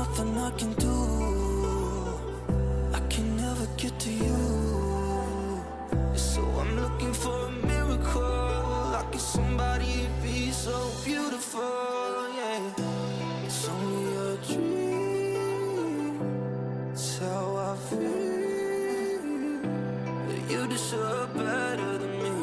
nothing I can do. I can never get to you. So I'm looking for a miracle. Like it's somebody be so beautiful, yeah. It's only a dream. It's how I feel. You deserve better than me.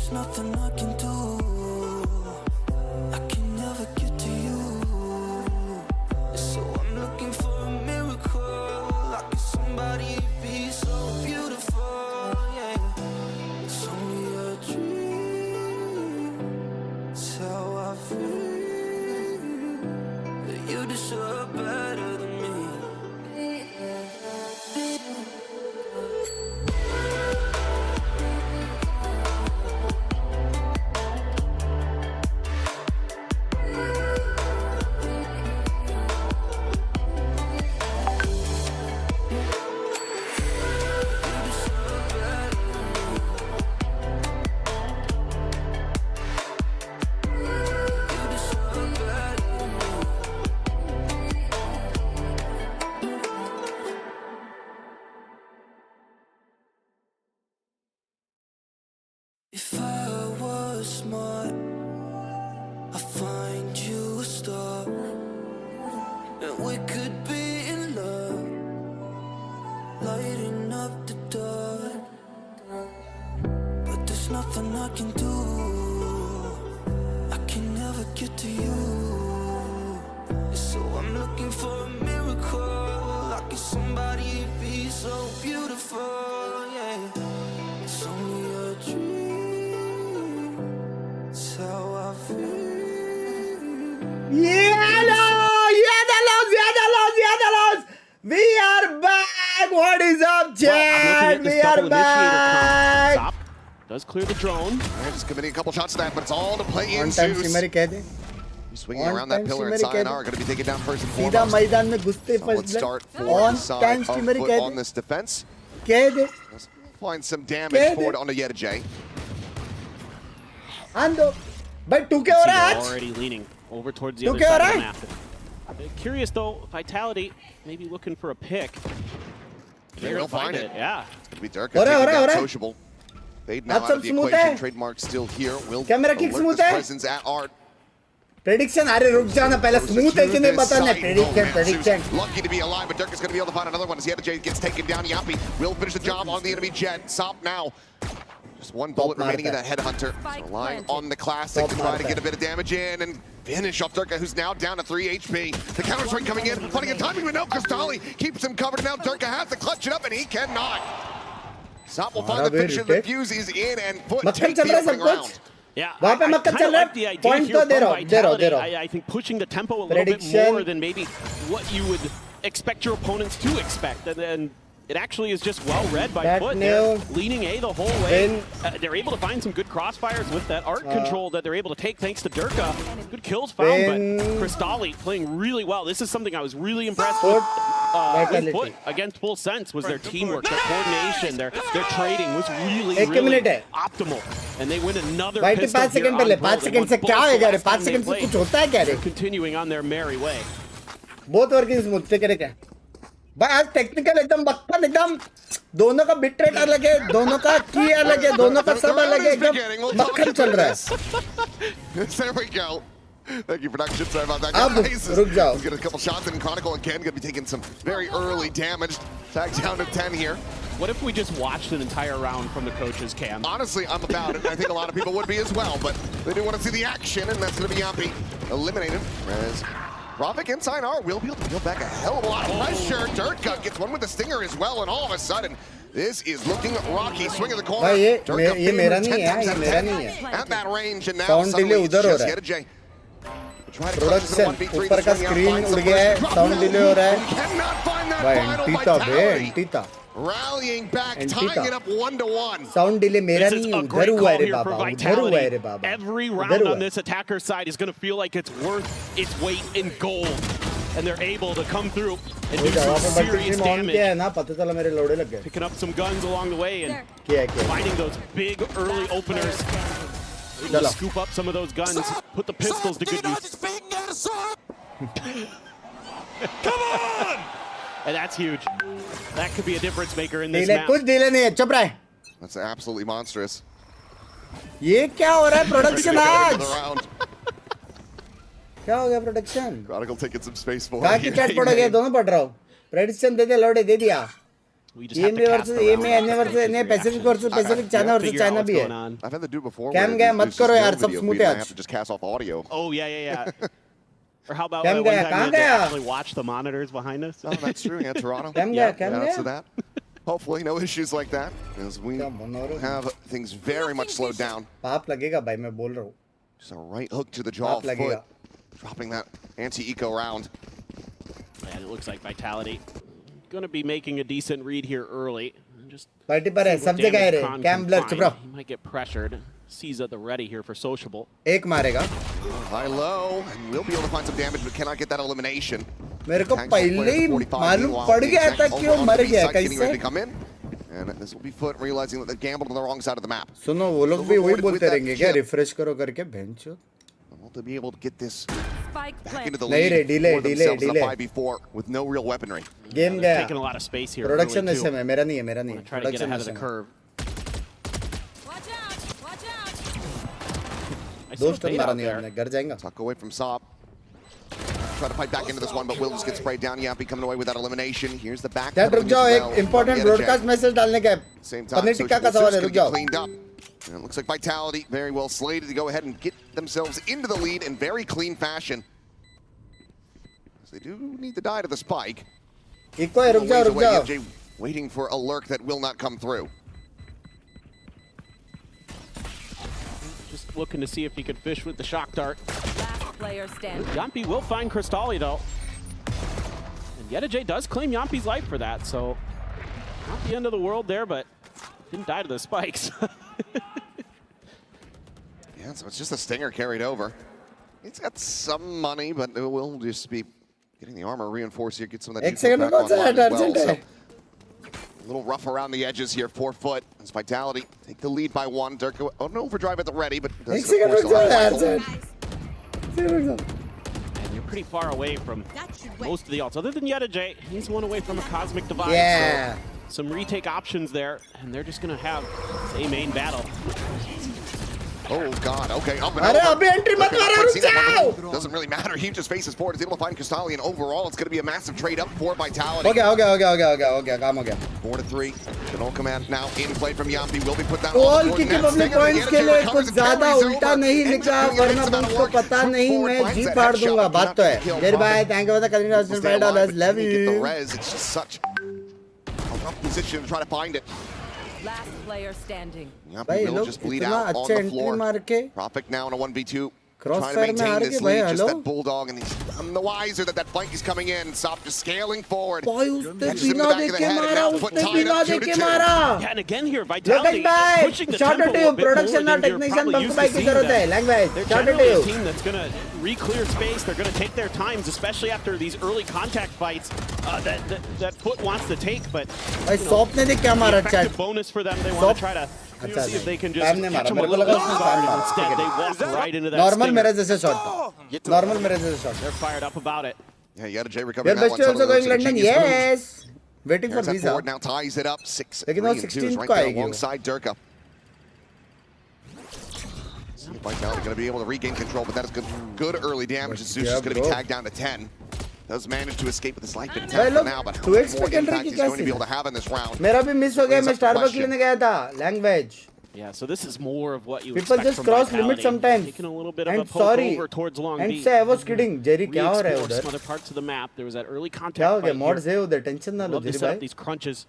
Nothing I can do. I can never get to you. So I'm looking for a miracle. Like it's somebody be so beautiful, yeah. It's only a dream. It's how I feel. You deserve better than me. If I was smart, I'd find you a star, and we could be in love, lighting up the dark. But there's nothing I can do. I can never get to you. So I'm looking for a miracle. Like it's somebody be so beautiful, yeah. It's only a dream. We are back. What is up, chat? We are back. Does clear the drone. Right, just committing a couple shots to that, but it's all to play One in time Zeus. Shimmery कह दे. Swinging around that pillar and Cyan are going to be taken down first and सीधा foremost. मैदान में घुसते So let's first start for on the side time of Shimmery FUT कह on they. this defense. कह दे. Applying some damage forward onto Yedajay. आंदो. भाई तू क्या हो रहा है आज? Already leaning over towards the तू other क्या हो side रहा of the है? map. Curious though, Vitality maybe looking for a pick. They will find it. Yeah. It's going to be Durka हो taking रहा down है. Sociable. Fade now आप out सब of the smooth equation. है? Trademark still here. Will क्या मेरा alert kick this smooth है? presence at Art. Prediction अरे रुक जाना पहले smooth है कि नहीं बताना prediction. Lucky to be alive, but Durka's going to be able to find another one as Yedajay gets taken down. Yappy will finish the job on the enemy jet. Sop now. Just one bullet remaining in that headhunter. So lying on the classic to try to get a bit of damage in and finish off Durka, who's now down to 3 HP. The counter strike coming in, plenty of timing, but no, Cristali keeps him covered. Now Durka has to clutch it up, and he cannot. Sop will find the finisher. The fuse is in, and FUT take the opening round. Yeah, वहाँ पे मक्खन चल रहा है. Point तो दे रहा हूँ. I think pushing the tempo a little bit more than maybe what you would expect your opponents to expect, and it actually is just well read by FUT. They're leaning A the whole way. They're able to find some good crossfires with that art control that they're able to take thanks to Durka. Good kills found, but Cristali playing really well. This is something I was really impressed with FUT against Full Sense was their teamwork, their coordination, their trading was really optimal. And they win another pistol here on Pro. 5 seconds से क्या होएगा रे? 5 seconds से कुछ होता है क्या रे? Continuing on their merry way. Both working smooth से करे क्या? भाई आज टेक्निकल एकदम बक्कन एकदम दोनों का बिट रेट अलग है, दोनों का की अलग है, दोनों का सब अलग है, एकदम मक्खन चल रहा है. There we go. Thank you, production. Sorry about that. अब रुक जाओ. We'll get a couple shots in. Chronicle again going to be taking some very early damage. Tag down to 10 here. What if we just watched an entire round from the coaches' cam? Honestly, I'm about it. I think a lot of people would be as well, but they do want to see the action, and that's going to be Yappy eliminated as Prophet inside R will be able to peel back a hell of a lot of pressure. Durka gets one with the stinger as well, and all of a sudden, this is looking rocky. Swing of the corner. भाई Durka ये मेरा favored नहीं 10 है, times ये out of मेरा 10 नहीं है. at that range, and now Sound suddenly delay it's उधर हो just रहा है. Yeta J. प्रोडक्शन ऊपर का स्क्रीन उड़ गया है, साउंड डिले हो रहा है भाई. एंटीता बे एंटीता Rallying back, tying it up 1-1. Sound delay मेरा This is नहीं, a उधर great हुआ है call रे here for बाबा, उधर हुआ है रे Vitality. बाबा. Every उधर round हुआ on है. this attacker side is going to feel like it's worth its weight in gold. And they're able to come through and do वहाँ some पे बल्टी serious स्ट्रीम ऑन किया है damage. ना, पता चला मेरे लोड़े लग गए. Picking up some guns along the way and किया है, किया है. finding those big early openers. Able to चलो. scoop up some of those guns, put the pistols to good use. Come on! And that's huge. That could be a difference maker in this delay map. कुछ delay नहीं है, चुप रहे. That's absolutely monstrous. ये क्या हो रहा है प्रोडक्शन आज? Another round. क्या हो गया production? Chronicle taking some space for कहाँ की चैट पड़ गया, दोनों पढ़ रहा हूँ. प्रेडिक्शन दे दे लोड़े दे दिया. We just have to EMA cast versus around EMA, our NA versus NA, expectations Pacific versus Pacific, China versus figure out China what's भी है. going on. I've had to do before. Cam where गया, there's मत just करो no यार, सब video smooth feed, है and I आज. have to just cast off audio. Oh, yeah. Or how about Cam one गया, time कहाँ we had to गया? actually watch the monitors behind us? Oh, that's true. Yeah, Toronto. Cam Yeah, गया, Cam Yeah, so गया. that. Hopefully, no issues like that, as we क्या बना रहे हो? have things very much slowed down. पाप लगेगा भाई, मैं बोल रहा हूँ. Just a right hook to the jaw, पाप लगेगा. foot, dropping that anti-eco round. And it looks like Vitality going to be making a decent read here early. Just party पर है, see सब what जगह है रे. damage Khan cam can blur, चुप find. रहो. He might get pressured. Sees at the ready here for Sociable. एक मारेगा. High low, and we'll be able to find some damage, but cannot get that elimination. मेरे को Tanks पहले player ही 45, मालूम meanwhile, पड़ the गया exact था कि वो over on मर the B गया side, getting ready to कैसे. come in. And this will be FUT realizing that they gambled on the wrong side of the map. सुनो वो लोग So भी वही rewarded with बोलते that रहेंगे क्या, chip. रिफ्रेश करो करके bench. Well, to be able to get this Spike back plant. into the नहीं lead रे, delay, for themselves in a delay. 5v4 with no real weaponry. Game They're गया. taking a lot of space here. Production early, नशे too. में, मेरा नहीं है, मेरा नहीं है. Try to get production ahead of नशे the में. curve. Watch out! Watch out! I दो see स्टन Fade मारा out नहीं there. हमने, घर जाएगा. Tuck away from Saab. Try to fight back into this one, but Will just gets sprayed down. Yappy coming away with that elimination. Here's the back. Chat रुक जाओ, एक important broadcast message डालने का है. Same time, paneer so tikka का सवाल है, रुक जाओ. cleaned up. And it looks like Vitality very well slated to go ahead and get themselves into the lead in very clean fashion. So they do need to die to the spike. Eco है, रुक जाओ, रुक जाओ. EFJ waiting for a lurk that will not come through. Just looking to see if he could fish with the shock dart. Last player standing. Yampi will find Crystalli though. And Yeta J does claim Yampi's life for that, so not the end of the world there, but didn't die to the spikes. Yeah, so it's just a stinger carried over. He's got some money, but it will just be getting the armor reinforced here. Get some of that. एक second रुको, chat urgent है. A little rough around the edges here. 4 foot. As Vitality take the lead by 1. Dirk, oh, no overdrive at the ready, but does, एक of second course, रुक still जाओ have यार, rifle. Chat. रुक जाओ. And you're pretty far away from most of the ults. Other than Yeta J, he's one away from a cosmic divide. Yeah. So some retake options there, and they're just going to have a main battle. Oh, God. Okay, up and अरे over. अभी entry मत मारो, रुक जाओ. Doesn't really matter. He just faces forward. He's able to find Crystalli, and overall, it's going to be a massive trade up for Vitality. हो गया, हो गया, हो गया, हो गया, हो गया, हो गया, काम हो गया. 4-3. Control command now in play from Yampi. Will be put down all on the की board. Net public stinger. Points के Yeta J लिए recovers कुछ and ज्यादा carries उल्टा over. नहीं Ends लिखा, up doing a वरना decent amount तुमको of work. पता नहीं, Forward मैं finds जी that फाड़ headshot, दूंगा. but बात तो है. cannot देर kill bye, Prophet. Thank you for the continuous Stay fight alive, dollars. but love can he get the you. res? It's just such a rough position to try to find it. Last player standing. Yampi भाई will लोग just bleed इतना out on अच्छे the entry floor. मार के Prophet now in a 1v2. Crossfire Trying to में हार maintain के this भाई, lead, just hello? that bulldog, and he's none the wiser that that flank is coming in. Sop just scaling forward. भाई उसने Catches him in the बिना back of देख the के head, and मारा, now foot उसने tied बिना up देख के 2-2. मारा. Yeah, and again here, Look Vitality at pushing the shot tempo at a you. bit more Production than ना you're technician probably bunk used भाई to की seeing जरूरत है. them. Language. They're Shot at generally a you. team that's going to re-clear space. They're going to take their times, especially after these early contact fights that FUT wants to take. But भाई shop ने देख क्या मारा chat. effective bonus for them. They want to try to अच्छा see if they can just पैम ने catch मारा. them a मेरे को little लगा bit उसने off पैम guard. मारा. Instead, they walk right into that normal stinger. मेरे जैसे शॉट था. नॉर्मल मेरे जैसे shot. They're fired up about it. Yeah, Yeta J Your recovering that best one. also going London. Yes. Waiting for There's that visa. forward now, ties it up. 6-3 लेकिन वो and 2 is 16 right को there आएगी वो. alongside Durka. See if Vitality going to be able to regain control, but that is good early damage. Zeus is going to be bro. tagged down to 10. Does manage to escape with a slight bit of भाई attack लोग for now, but how 2x much more पे country impact की he's क्या going to be scene able to है? have in this round. मेरा भी miss हो गया. मैं Brings up स्टारबक्स question. लेने गया था. Language Yeah, so this is more of what you People expect just from cross Vitality. limits sometimes. Taking a little bit of And a poke sorry. over towards long And B. say I was kidding. Jerry, क्या हो रहा है Re-explore उधर? some other parts of the map. There was that early क्या contact हो गया? fight Mods here. है उधर. Tension ना लो Love to Jerry set up भाई. these crunches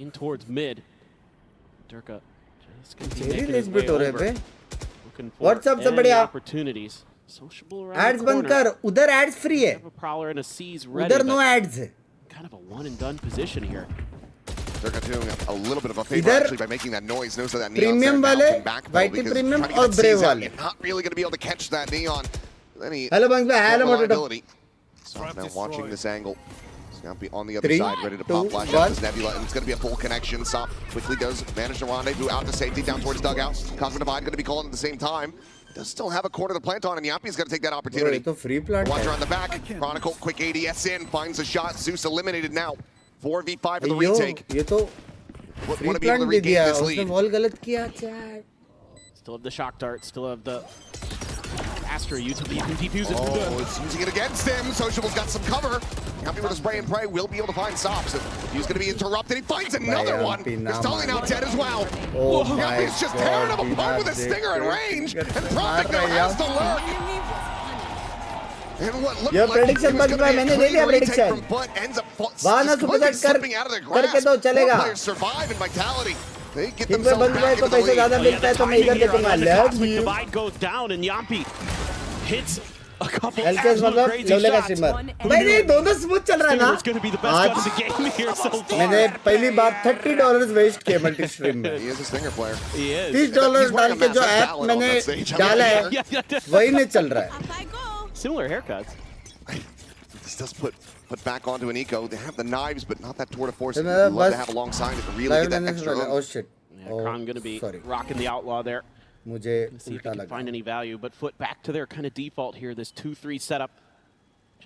in towards mid. Durka just gonna be Jerry making race his way bit हो रहे over. पे. Looking for What's up, any somebody? opportunities. Sociable around Ads the बंद corner. कर. उधर ads free है. Have a prowler and a C's ready. उधर no but ads है. kind of a one and done position here. Durka doing a little bit of a favor Idhar actually by making that noise. Knows that that neon's Premium there now, वाले, can backpedal VIT because Premium trying to get और that Brave C's out, वाले. you're not really going to be able to catch that neon. Any Hello Banks भाई. Hello मोटे टप. reliability. So now watching this angle. It's going to be on the other 3, side, ready to 2, pop flash 1. out this Nebula, and it's going to be a full connection. Sop quickly does manage to rendezvous out to safety, down towards dugout. Cosmic Divide going to be calling at the same time. Does still have a quarter to plant on, and Yappy's going to take that Bro, opportunity. ये तो free plant Watcher है. on the back. Chronicle, quick ADS in, finds a shot. Zeus eliminated now. 4v5 for the yo retake. ये तो Want free to be able plant to दे दिया. regain this उसने lead. wall गलत किया chat. Still have the shock dart. Still have the Astra utility. You can defuse it through Oh, the... it's using it against him. Sociable's got some cover. Yappy with a spray and pray will be able to find Sops. He's going to be interrupted. He finds another one. Yappy na Crystalli now man. dead as well. Oh my Yappy's just tearing him God, apart with a Dina stinger at Dick. range. And Mar Prophet now raha has to yaar. lurk. And what looked Your like prediction it was बच gonna गया, be a मैंने clean दे दिया retake prediction. from FUT, ends up वहाँ ना just super completely set कर slipping out of their करके grasp. तो चलेगा. Four players survive in Vitality. They get इन पे themselves बंद back भाई into को the पैसे lead. ज्यादा Oh, yeah, मिलता है the तो मैं इधर timing here देखूंगा. on the Love Cosmic you. Divide goes down and Yampi hits a couple LKS absolute मतलब crazy लेवल का shots. स्ट्रीमर. भाई नहीं दोनों स्मूथ चल रहा है ना. was going to be the best gun in the game here so far. मैंने पहली बार $30 वेस्ट किए मल्टी स्ट्रीम में. He is a stinger player. He is. $30 He's wearing डाल a के जो massive ऐप ballad on मैंने that stage. डाला है Yeah, yeah. वही नहीं चल रहा है. Up I go. Similar haircuts. This does put back onto an eco. They have the knives, but not that tour de force. तो You'd मैं love to बस have alongside it to really live get that मैंने extra सुना. oomph. Oh shit. Yeah, Kron going to be sorry. rocking the outlaw there. मुझे See if he उल्टा can लगा. find any value, but FUT back to their kind of default here. This 2-3 setup.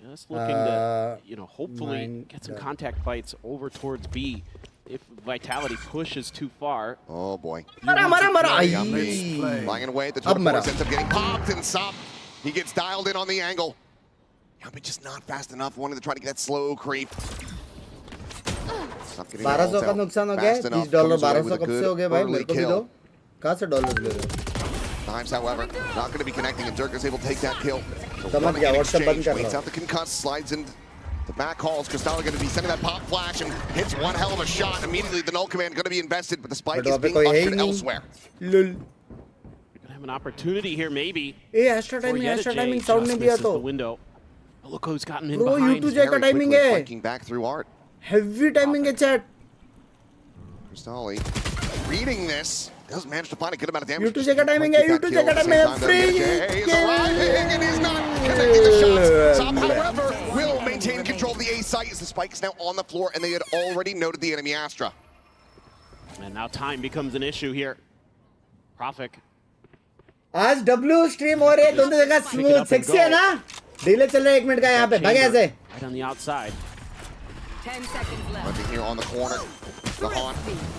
Just looking to, hopefully mine get some done. contact fights over towards B. If Vitality pushes too far, Oh boy. मरा मरा मरा. Yummy. I. Flying away at the tour Ab de mara. force ends up getting popped and Sop. He gets dialed in on the angle. Yummy just not fast enough. Wanted to try to get that slow creep. Sop getting the 1200 ult का out नुकसान हो गया. fast enough. $30 Comes away 1200 with a कब good से हो गया भाई? early मेरे को भी kill. दो. कहाँ से डॉलर ले रहे हो? Times, however, not going to be connecting, and Dirk is able to take that kill. So समझ running गया, in WhatsApp बंद exchange, कर रहा waits हूँ. out the concuss, slides into the back halls. Crystalli going to be sending that pop flash and hits one hell of a shot. Immediately, the null command going to be invested, but the spike But is वहाँ पे being कोई है ही ushered नहीं. elsewhere. लुल. we're going to have an opportunity here, maybe. A extra Or yet a timing J sound नहीं just दिया misses तो. the window. But look who's gotten in Bro, behind. YouTube J का Very timing quickly है. flanking back through Art. Heavy timing है chat. Crystalli reading this. Does manage to find a good amount of damage. YouTube J का timing है. YouTube J का timing है. Free! Is arriving and he's not connecting the shots. Sop, however, will maintain control of the A site as the spike is now on the floor and they had already noted the enemy Astra. And now time becomes an issue here. Prophet. आज W stream हो रही है दोनों जगह smooth sexy है ना. Delay चल रहा है 1 मिनट का यहाँ पे. भागे ऐसे. Right on the outside. 10 seconds left. Running here on the corner. The haunt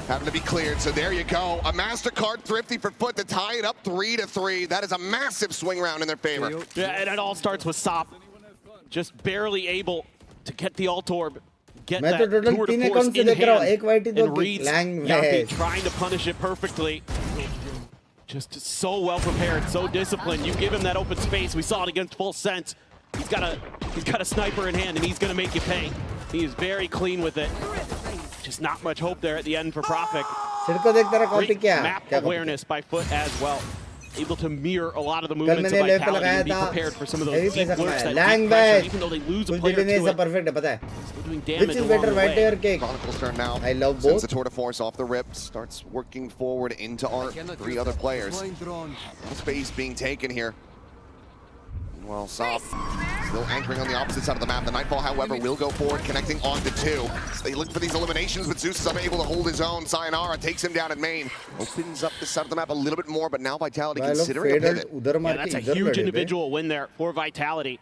having to be cleared. So there you go. A MasterCard thrifty for FUT to tie it up 3-3. That is a massive swing round in their favor. Yeah, and it all starts with Sop. Just barely able to get the ult orb. Get मैं that तो total tour de 3 force account से in देख रहा हूँ. hand एक वाइटी दो and reads Lang Yappy में. trying to punish it perfectly. Just so well prepared, so disciplined. You give him that open space. We saw it against Full Sense. He's got a sniper in hand, and he's going to make you pay. He is very clean with it. Just not much hope there at the end for Prophet. सिड़को देख तेरा copy Great क्या? map क्या copy awareness by FUT as well. Able to mirror a lot of the कल movements of मैंने लेव पे Vitality लगाया and be था. prepared for some of heavy those deep पैसा lurks, कमाया. that deep long pressure, batch. even though they lose a कुछ player delay नहीं to सब it. परफेक्ट है पता है. Still doing Which damage is along better, the white way. or cake? Chronicles turn now. I love Sends both. the tour de force off the rip. Starts working forward into Art. 3 other players. Space being taken here. Well, Sop still anchoring on the opposite side of the map. The Nightfall, however, will go forward, connecting on to 2. So they look for these eliminations, but Zeus is unable to hold his own. Sayonara takes him down at main. Opens up this side of the map a little bit more, but now Vitality भाई लोग considering a fader pivot. उधर Yeah, मार के that's a इधर huge लड़े थे. individual win there for Vitality.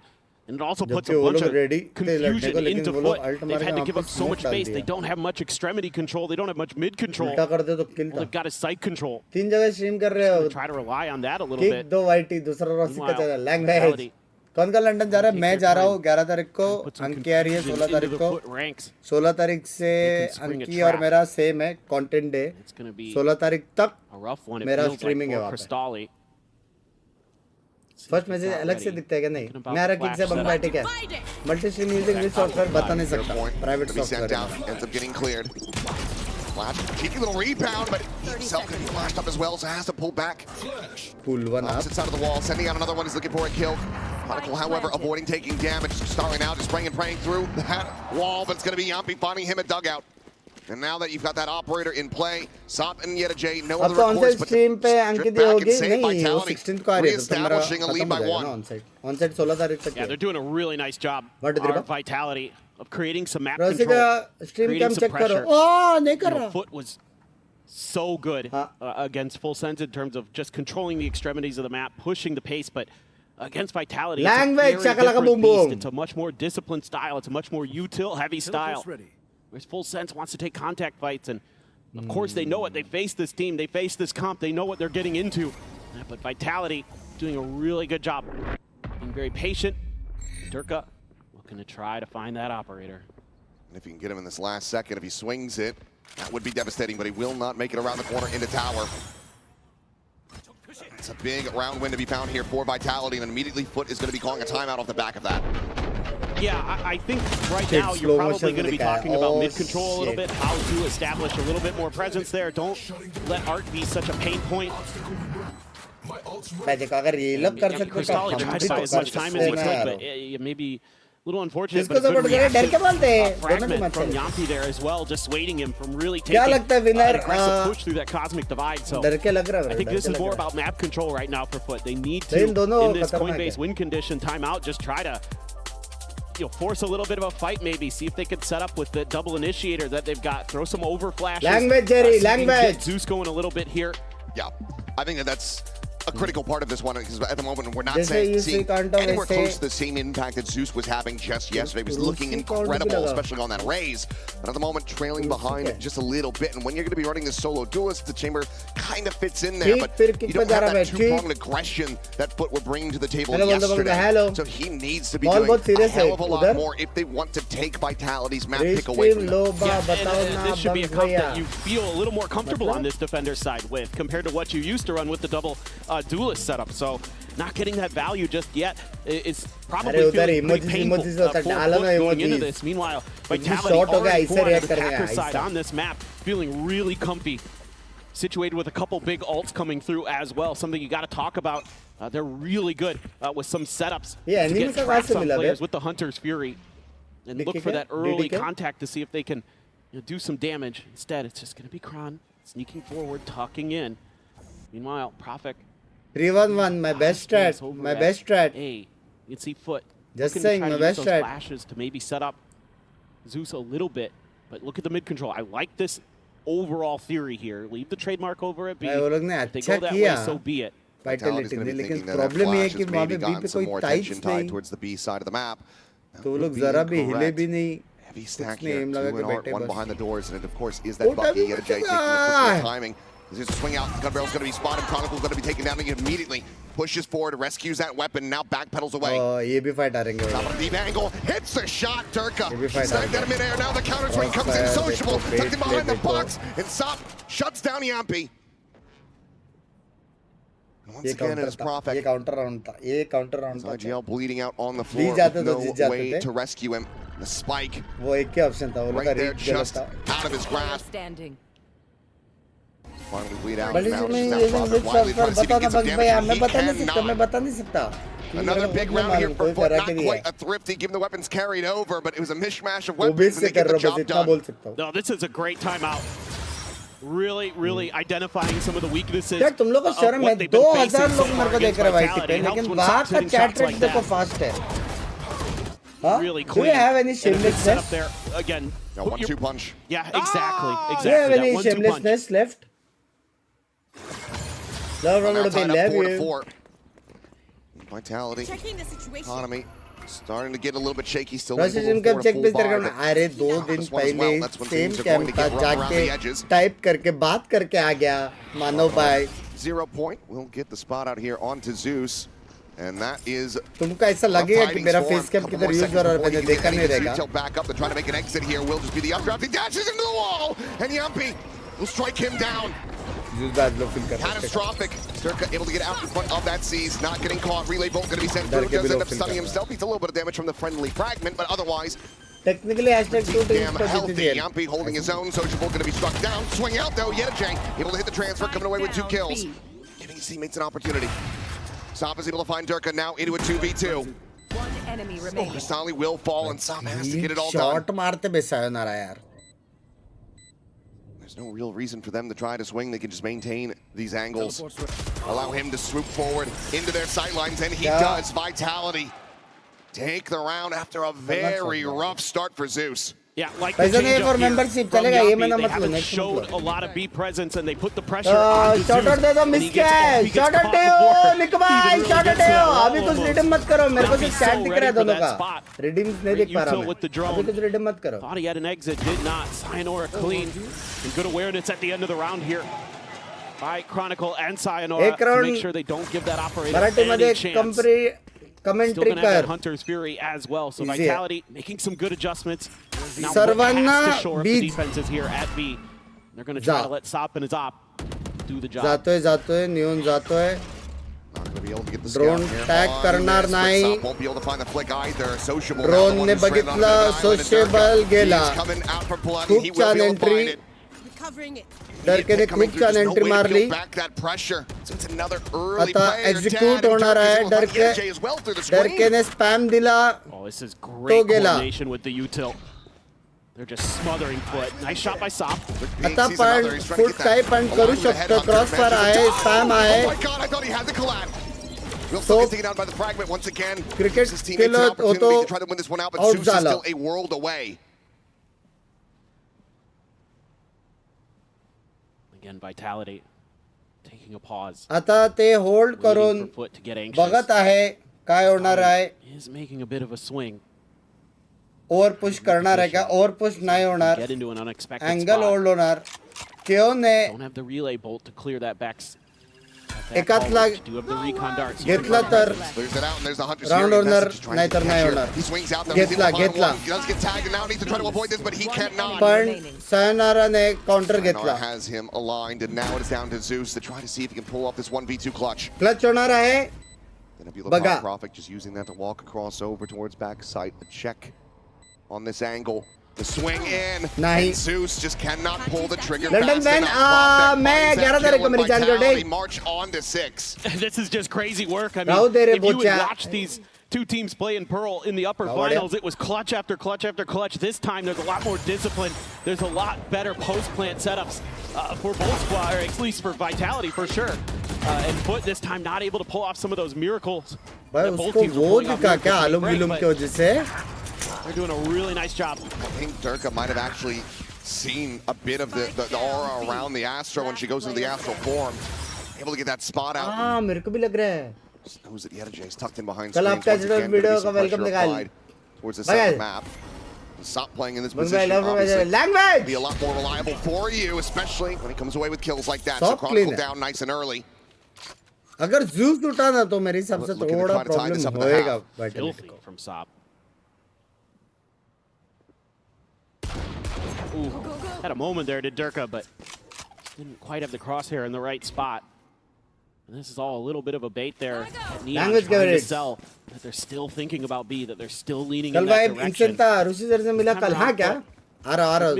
And it also puts a जबकि वो bunch लोग of ready थे लड़ने confusion को, लेकिन into वो लोग FUT. ult They've मार के had to वहाँ give पे up so smoke much डाल space. दिया. They don't have much extremity control. They don't have much mid control. उल्टा कर दे तो किल All था. they've got is side control. 3 जगह स्ट्रीम कर रहे हो. Try to rely on that a little kick bit. दो वाइटी दूसरा रॉसी का Meanwhile, चला. Lang batch. Vitality कौन का लंदन जा रहा है? मैं जा रहा हूँ 11 तारीख को, अंकी आ रही है 16 तारीख को। 16 तारीख से अंकी और मेरा सेम है कंटेंट डे। 16 तारीख तक मेरा स्ट्रीमिंग है वहाँ पे। फर्स्ट मैसेज अलग से दिखता है क्या? नहीं, मेरा किक से बंद बैठे क्या? Multi stream using which software बता नहीं सकता, private software. Flash, cheeky little rebound, but himself going to be flashed up as well, so has to pull back. Pull one up. Opposite side of the wall, sending out another one. He's looking for a kill. Chronicle, however, avoiding taking damage. Starling out, just praying through that wall, but it's going to be Yampi finding him a dugout. And now that you've got that operator in play, Sop and Yeta J, no other recourse but stream पे अंकित होगी नहीं, वो 16th 16th को आ रही है, तो मेरा reestablishing a lead by one. Onside 16 तारीख तक। Yeah, they're doing a really nice job. Our Vitality of creating some map Rossy control, का stream creating cam some check करो। pressure. ओह नहीं कर रहा। FUT was so good against Full Sense in terms of just controlling the extremities of the map, pushing the pace, but against Vitality, Language, it's a very shakalaka different boom boom. beast. It's a much more disciplined style. It's a much more util heavy style. Whereas Full Sense wants to take contact fights, and of course they know it. They face this team, they face this comp, they know what they're getting into. But Vitality doing a really good job, being very patient. Durka looking to try to find that operator. And if you can get him in this last second, if he swings it, that would be devastating, but he will not make it around the corner into tower. It's a big round win to be found here for Vitality, and immediately FUT is going to be calling a timeout off the back of that. Yeah, I think right now you're probably going to be talking about mid-control a little bit, how to establish a little bit more presence there. Don't let Art be such a pain point. मैं देखो अगर ये लोग कर सकते तो Cristalli tried to buy as much time as he could, but maybe a little unfortunate, but a good reaction fragment from Yampi there as well, dissuading him from really taking an aggressive push through that cosmic divide. So I think this is more about map control right now for FUT. They need to, in this Coinbase win condition timeout, just try to force a little bit of a fight, maybe see if they could set up with the double initiator that they've got, throw some over flashes. Language, Jerry, language. Get Zeus going a little bit here. Yeah, I think that's a critical part of this one, because at the moment we're not seeing anywhere close to the same impact that Zeus was having just yesterday. He was looking incredible, especially on that raise, but at the moment trailing behind just a little bit. And when you're going to be running this solo duelist, the chamber kind of fits in there, but you don't have that two-pronged aggression that FUT were bringing to the table yesterday. So he needs to be doing a hell of a lot more if they want to take Vitality's map pick away from them. Yeah, this should be a comp that you feel a little more comfortable on this defender's side with, compared to what you used to run with the double duelist setup. So not getting that value just yet is probably feeling pretty painful for FUT going into this. Meanwhile, Vitality already on the attacker side on this map, feeling really comfy, situated with a couple big ults coming through as well. Something you got to talk about. They're really good with some setups to get traps on players with the Hunter's Fury, and look for that early contact to see if they can do some damage. Instead, it's just going to be Kron sneaking forward, tucking in. Meanwhile, Prophet 3-1-1, my best strat, my best strat. Hey, you can see FUT. Just saying, my best strat. Flashes to maybe set up Zeus a little bit, but look at the mid control. I like this overall theory here. Leave the trademark over it. If they go that way, so be it. Vitality, लेकिन problem ये है कि वहाँ पे B पे कोई tights नहीं. Towards the B side of the map. तो वो लोग जरा भी हिले भी नहीं. Heavy stack here, 2 and Art, 1 behind the doors, and it of course is that Bucky. Yeta J taking the quick timing. There's a swing out. Gun barrel's going to be spotted. Chronicle's going to be taken down. And he immediately pushes forward, rescues that weapon, now backpedals away. Oh, ये भी fight हारेंगे. Top of the deep angle, hits the shot. Durka snagged that in midair. Now the counter swing comes in. Sociable, tucked him behind the box, and Sop shuts down Yampi. Once again, it is Prophet. ये counter round था. ये counter round था. IGL bleeding out on the floor with no way to rescue him. The spike. वो एक ही option था. Right there, just out of his grasp. Finally bleed out. Now Prophet widely trying to see if he gets some damage. He cannot. Another big round here for FUT. Not quite a thrifty, given the weapons carried over, but it was a mishmash of weapons, and they get the job done. No, this is a great timeout. Really identifying some of the weaknesses. यार तुम लोग को शर्म है 2000 लोग मेरे को देख रहे हैं VIT पे, लेकिन वहाँ का chat rate देखो fast है. हाँ? Do you have any shamelessness? Again. No, 1-2 punch. Yeah, exactly. Do you have any shamelessness left? Love runner to be LEV. Vitality. Economy. Starting to get a little bit shaky still. Russian का check पे तेरे को अरे 2 दिन पहले same camp का जाके type करके बात करके आ गया मानो भाई. 0 point. We'll get the spot out here onto Zeus. And that is तुमको ऐसा लगेगा कि मेरा फेस कैम किधर यूज हो रहा है मैंने देखा नहीं रहेगा back up. They're trying to make an exit here. Will just be the updraft. He dashes into the wall, and Yumpy will strike him down. Catastrophic. Sturka able to get out in front of that seize, not getting caught. Relay Bolt going to be sent through. Does end up stunning himself. He's a little bit of damage from the friendly fragment, but otherwise, technically hashtag 2 damn healthy. Yumpy holding his own. Social Bolt going to be struck down. Swing out though. Yettajay able to hit the transfer, coming away with 2 kills, giving his teammates an opportunity. Sop is able to find Durka now into a 2v2. One enemy remaining. Cristali will fall, and Sop has to get it all shot done. मारते बे sayonara यार. There's no real reason for them to try to swing. They can just maintain these angles. Allow him to swoop forward into their sightlines, and he does. Vitality take the round after a very rough start for Zeus. Yeah, like the change up here from Yumpy, they haven't showed a lot of B presence, and they put the pressure on Zeus. Shot दे दो miss क्या है? Shot दे ओ निक भाई, shot दे ओ. अभी कुछ redeem मत करो. मेरे को सिर्फ chat दिख रहा है दोनों का. Redeem नहीं दिख पा रहा मैं. अभी कुछ redeem मत करो. Thought he had an exit, did not. Sayonara clean. And good awareness at the end of the round here by Chronicle and Sayonara to make sure they don't give that operator any chance. Still gonna have that Hunter's Fury as well. So Vitality making some good adjustments. Now has to shore up the defenses here at B. They're gonna try to let Sop and his op do the job. जातो है, Neon जातो है. Not gonna be able to get the Drone tag करणार नाही. Sop won't be able to find the flick either. Sociable. Drone ने बघितला, Sociable गेला. खूप छान entry. Recovering it. डरके ने खूप छान एंट्री मारली. आता एक्झिक्यूट होणार आहे. डरके ने स्पॅम दिला. तो गेला. They're just smothering FUT. Nice shot by Sop. आता पण FUT काही पण करू शकतो. क्रॉसफायर आहे, स्पॅम आहे. So taken out by the fragment once again. Cricket खेळत होतो. आउट झाला. Again, Vitality taking a pause. आता ते होल्ड करून बघत आहे काय होणार आहे. Is making a bit of a swing. Over push करणार आहे का? ओव्हर पुश नाही होणार. Get into an unexpected angle spot. Hold होणार. केओने Don't have the relay bolt to clear that back. एकातला Do have the recon darts. घेतला तर round होणार नाहीतर नाही होणार. घेतला पण सायनाराने काउंटर घेतला. has him aligned, and now it is down to Zeus to try to see if he can pull off this 1v2 clutch. Clutch होणार आहे. बघा, Prophet just using that to walk across over towards backside. A check on this angle. The swing in, and Zeus just cannot pull the trigger fast enough. मैं 11 तारीख को मेरी जानकारी. March on to 6. This is just crazy work. I mean, if you would watch these two teams play in Pearl in the upper finals, it was clutch after clutch after clutch. This time, there's a lot more discipline. There's a lot better post-plant setups for both squads, or at least for Vitality for sure. And FUT this time not able to pull off some of those miracles. भाई उसको वो दिखा क्या आलम विलुम की वजह से? They're doing a really nice job. I think Durka might have actually seen a bit of the aura around the Astro when she goes into the Astral form. Able to get that spot out. हाँ मेरे को भी लग रहा है. Just knows that Yettajay is tucked in behind कल screens. आपका जरूर वीडियो का वेलकम निकाल. Towards the center map. Stop playing in this position. Language. Be a lot more reliable for you, especially when he comes away with kills like that. So Chronicle down nice and early. अगर Zeus उठा ना तो मेरी सबसे थोड़ा problem होएगा. Filthy from Sop. Ooh, had a moment there to Durka, but didn't quite have the crosshair in the right spot. And this is all a little bit of a bait there. Neon trying to sell that they're still thinking about B, that they're still leaning in that direction.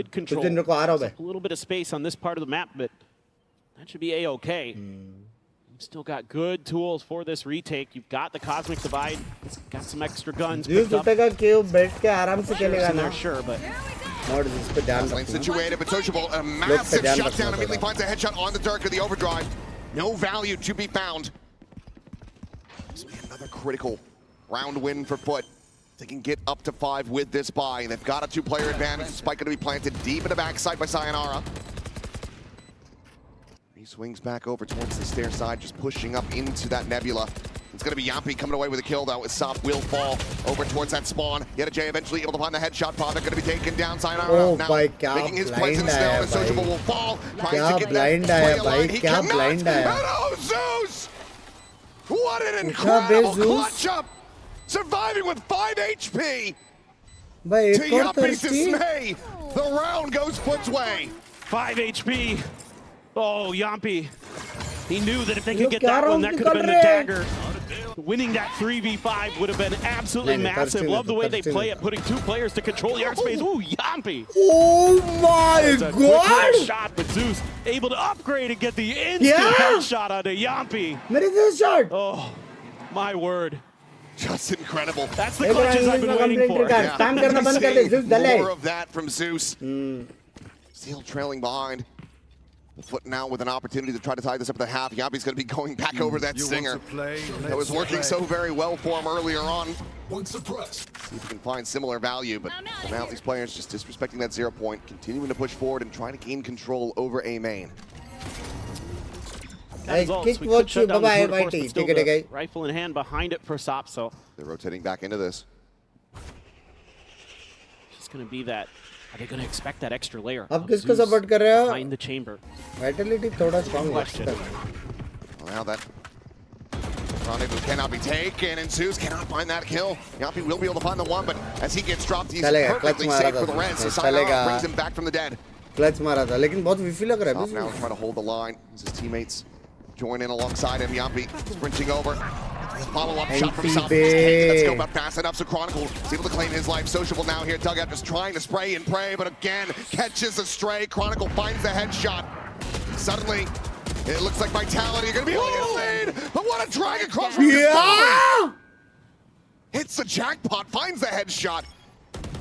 Mid-control. A little bit of space on this part of the map, but that should be A-okay. You've still got good tools for this retake. You've got the Cosmic Divide, got some extra guns picked up. Sure, but lane situated, but Sociable, a massive shutdown, immediately finds a headshot on the Durka, the overdrive. No value to be found. This will be another critical round win for FUT. They can get up to 5 with this buy, and they've got a 2-player advantage. The spike going to be planted deep in the backside by Sayonara. He swings back over towards the stair side, just pushing up into that nebula. It's going to be Yumpy coming away with a kill, though, as Sop will fall over towards that spawn. Yettajay eventually able to find the headshot. Prophet going to be taken down. Sayonara now making his presence known, and Sociable will fall. Trying to get that play aligned. He cannot. Oh, Zeus! What an incredible clutch up! Surviving with 5 HP! भाई To एक और Yuppie's thirsty. dismay, the round goes FUT's way. 5 HP. Oh, Yampi. He knew that if they could Look, get that क्या one, that round could have been the निकल dagger. Winning that 3v5 would have been absolutely massive. Love the way they play it, putting 2 players to control the airspace. Ooh, Yampi. Oh my It's a quick god. little shot, but Zeus able to upgrade and get the instant headshot onto Yampi. मेरे से shot. Oh, my word. Just incredible. That's the clutches I've been waiting for. काम करना बंद कर दे Zeus दले. More of that from Zeus. Still trailing behind. The FUT now with an opportunity to try to tie this up at the half. Yampi's going to be going back over that stinger. That was working so very well for him earlier on. See if he can find similar value, but for now these players just disrespecting that 0 point, continuing to push forward and trying to gain control over A main. That is all. Kick So we what could shut you down the bye Zord, of course, VIT. but still Take it the again. rifle in hand behind it for Sop, so They're rotating back into this. it's just going to be that. Are they going to expect that extra layer? अब of किसको Zeus support कर रहे हो? behind the chamber. Vitality थोड़ा strong Question. लगता है. Well, now that rendezvous cannot be taken, and Zeus cannot find that kill. Yampi will be able to find the one, but as he gets dropped, he's चलेगा, perfectly clutch मारा safe for the था. rest. So चलेगा. Sayonara brings him back from the dead. Clutch मारा था, लेकिन बहुत विफी लग रहा Top है. now trying to hold the line as his teammates join in alongside him. Yampi sprinting over. Follow-up shot from South. Let's go back fast enough. So Chronicle is able to claim his life. Sociable now here. Dugout just trying to spray and pray, but again catches a stray. Chronicle finds the headshot. Suddenly, it looks like Vitality are going to be able to get a lead. But what a drag across from Yeah! hits the jackpot, finds the headshot.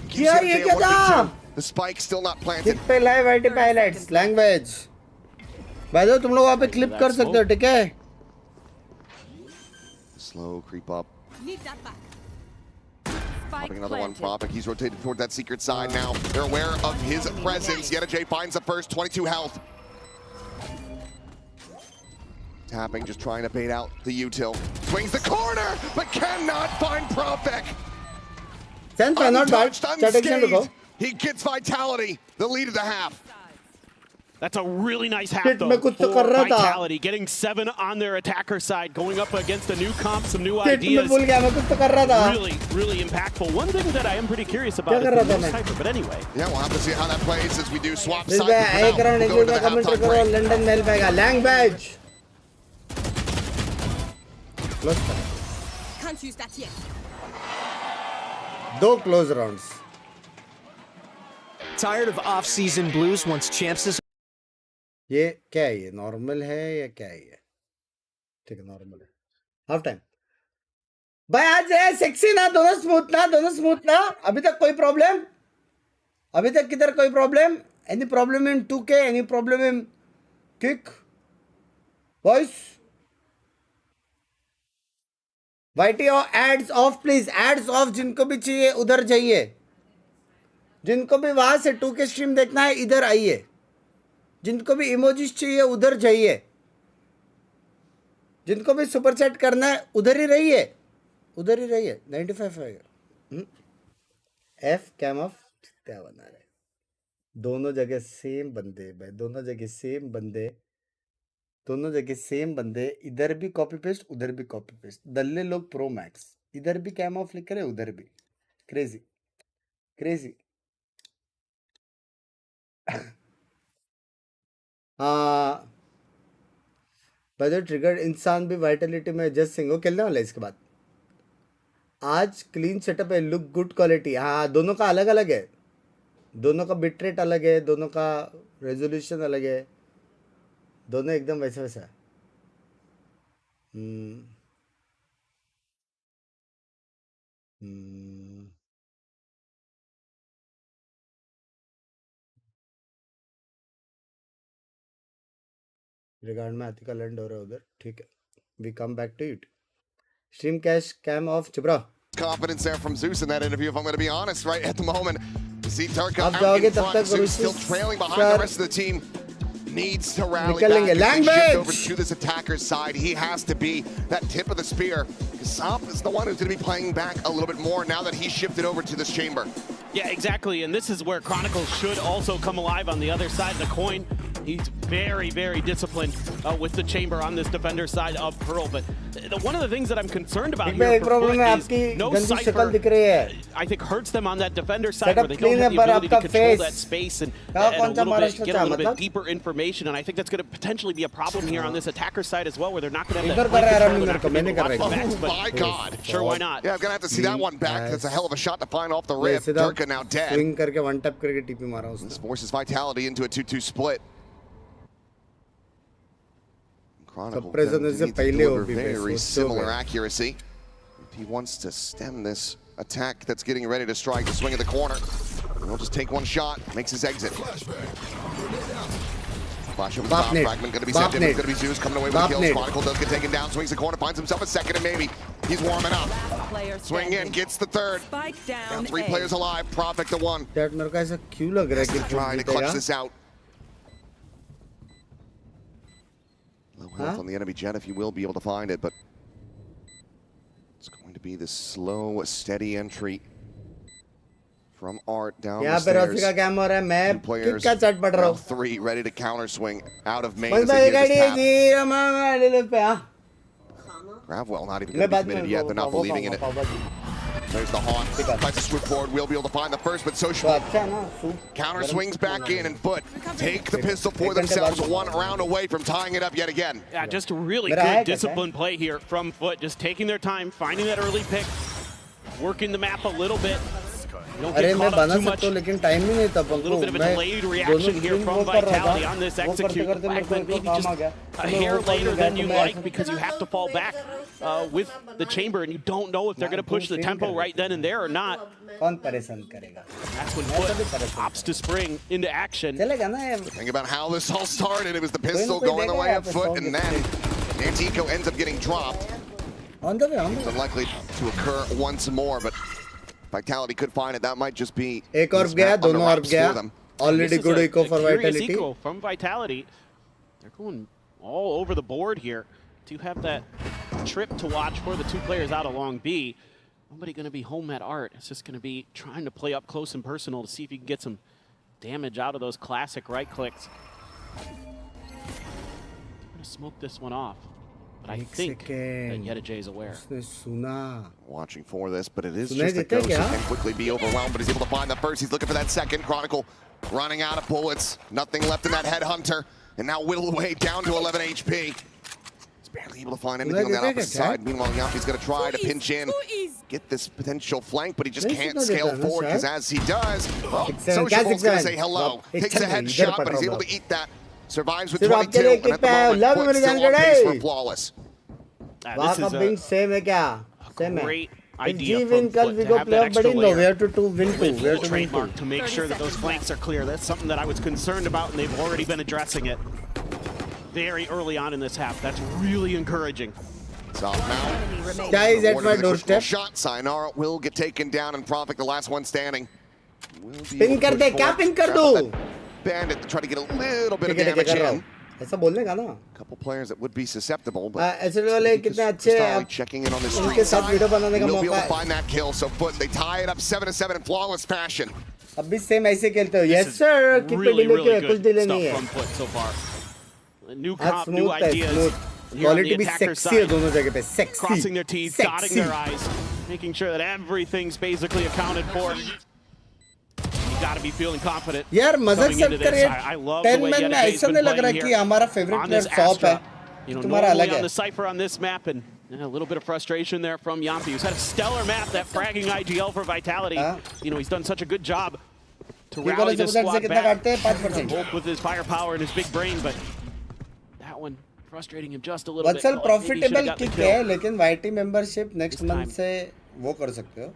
Yeah, ये क्या था? The spike still not planted. Kick पे live VIT pilots language. भाई तुम लोग वहाँ पे clip कर सकते हो, ठीक है? Slow creep up. Need that back. Popping another one, Prophet. He's rotated toward that secret side now. They're aware of his presence. Yeta finds the first, 22 health. Tapping, just trying to bait out the util. Swings the corner, but cannot find Prophet. Sense not bad. Untouched, Chat action रुको. unscathed. He gets Vitality, the lead of the half. That's a really nice half, Shit, though, मैं कुछ तो for कर रहा था. Vitality. Getting 7 on their attacker side, going up against a new comp, some new Shit, मैं ideas. भूल गया, मैं कुछ तो कर रहा था. Really, really impactful. One thing that I am pretty curious about क्या is कर the रहा था new मैं? Cypher, but anyway. Yeah, we'll have to see how that plays as we do swap इस sides. बार For एक now, round we'll go into का the comment halftime करो break. London mail पाएगा language. Can't use that yet. दो close rounds. Tired of off-season blues once champs is ये क्या है, ये नॉर्मल है या क्या है ये? ठीक है, नॉर्मल है. Half time. भाई आज है सेक्सी ना, दोनों स्मूथ ना. अभी तक कोई प्रॉब्लम? अभी तक किधर कोई problem? Any problem in 2K? Any problem in Kick? Voice? YT ads off please, ads off. जिनको भी चाहिए उधर जाइए. जिनको भी वहां से 2K स्ट्रीम देखना है इधर आइए. जिनको भी इमोजीज चाहिए उधर जाइए. जिनको भी सुपर चैट करना है उधर ही रहिए. 95 है. एफ कैम ऑफ क्या बना रहे. दोनों जगह सेम बंदे भाई, दोनों जगह सेम बंदे. इधर भी कॉपी पेस्ट, उधर भी कॉपी पेस्ट. दल्ले लोग प्रो मैक्स. इधर भी कैम ऑफ लिख रहे, उधर भी. क्रेजी. हाँ, ट्रिगर्ड इंसान भी वाइटलिटी में जस्ट सिंह खेलने वाला है इसके बाद. आज क्लीन सेटअप है, लुक गुड क्वालिटी. हाँ, दोनों का अलग अलग है. दोनों का बिट रेट अलग है, दोनों का रेजोल्यूशन अलग है. दोनों एकदम वैसा है. रिगार्ड में हाथी का लैंड हो रहा है उधर. ठीक है, we come back to it. Stream cash cam off चिब्रा. Confidence there from Zeus in that interview, if I'm going to be honest, right at the moment. You see Turka आप out जाओगे in तब front, तक Zeus Zeus still trailing behind sir the rest of the team. Needs to rally निकलेंगे. back and shift Language! over to this attacker's side. He has to be that tip of the spear. Sop is the one who's going to be playing back a little bit more now that he's shifted over to this chamber. Yeah, exactly. And this is where Chronicles should also come alive on the other side of the coin. He's very, very disciplined with the chamber on this defender side of Pearl. But one of the things that I'm concerned about here for FUT is no Cypher, I think, hurts them on that defender side where they don't have the ability to control that space and get a little bit deeper information. And I think that's going to potentially be a problem here on this attacker side as well, where they're not going to have that. Oh my God. Sure, why not? Yeah, I'm going to have to see that one back. That's a hell of a shot to find off the rip. Durka now dead. This forces Vitality into a 2-2 split. Chronicle needs to deliver very similar accuracy. If he wants to stem this attack that's getting ready to strike the swing of the corner, he'll just take one shot, makes his exit. Flash over the top, fragment going to be sent in, it's going to be Zeus coming away with the kills. Chronicle does get taken down, swings the corner, finds himself a second, and maybe he's warming up. Swing in, gets the third. Down 3 players alive, Prophet to 1. Trying to clutch this out. Low health on the enemy jet if you will be able to find it, but it's going to be this slow, steady entry from Art down the stairs. 2 players, now 3 ready to counter swing out of main as they hear this tap. Gravwell not even going to be committed yet, they're not believing in it. There's the Haunt, tries to swoop forward, will be able to find the first, but Social counter swings back in, and FUT take the pistol for themselves, 1 round away from tying it up yet again. Yeah, just a really good disciplined play here from FUT, just taking their time, finding that early pick, working the map a little bit. Don't get caught up too much. A little bit of a delayed reaction here from Vitality on this execute. Fragment maybe just a hair later than you like because you have to fall back with the chamber and you don't know if they're going to push the tempo right then and there or not. That's when FUT opts to spring into action. Think about how this all started. It was the pistol going the way of FUT, and then Antico ends up getting dropped. It's unlikely to occur once more, but Vitality could find it. That might just be already good eco for Vitality. Eco from Vitality. They're going all over the board here to have that trip to watch for the 2 players out along B. Nobody going to be home at Art. It's just going to be trying to play up close and personal to see if you can get some damage out of those classic right clicks. I'm going to smoke this one off. But I think that Yedajay is aware. Watching for this, but it is just a ghost who can quickly be overwhelmed, but he's able to find the first. He's looking for that second. Chronicle running out of bullets. Nothing left in that headhunter. And now whittled away down to 11 HP. He's barely able to find anything on that opposite side. Meanwhile, Yampi's going to try to pinch in, get this potential flank, but he just can't scale forward because as he does, Sociable's going to say hello. Takes a headshot, but he's able to eat that. Survives with 22, and at the moment, still on pace for flawless. This is a great idea from FUT to have that extra layer with trademark to make sure that those flanks are clear. That's something that I was concerned about, and they've already been addressing it very early on in this half. That's really encouraging. Stop now. Guys, at my doorstep. Shot. Sayonara will get taken down, and Prophet, the last one standing. Pin kar de, kya pin kar do? Bandit to try to get a little bit of damage in. ऐसा बोलने का ना. Couple players that would be susceptible, but ऐसे वाले कितने अच्छे हैं. Checking in on the street side. We'll be able to find that kill. So FUT, they tie it up 7-7 in flawless fashion. अब भी same ऐसे खेलते हो. Yes sir. Really, really good stuff from FUT so far. New comp, new ideas. Quality भी sexy है दोनों जगह पे. Sexy. Crossing their teeth, dotting their I's, making sure that everything's basically accounted for. Got to be feeling confident. यार मजाक सब करे 10 men में ऐसा नहीं लग रहा कि हमारा favorite player Sop है. तुम्हारा अलग है. On the cipher on this map, and a little bit of frustration there from Yampi, who's had a stellar map, that fragging IGL for Vitality. You know, he's done such a good job to rally this squad back, both with his firepower and his big brain, but that one frustrating him just a little bit. Vatsal profitable kick है, लेकिन VIT membership next month से वो कर सकते हो.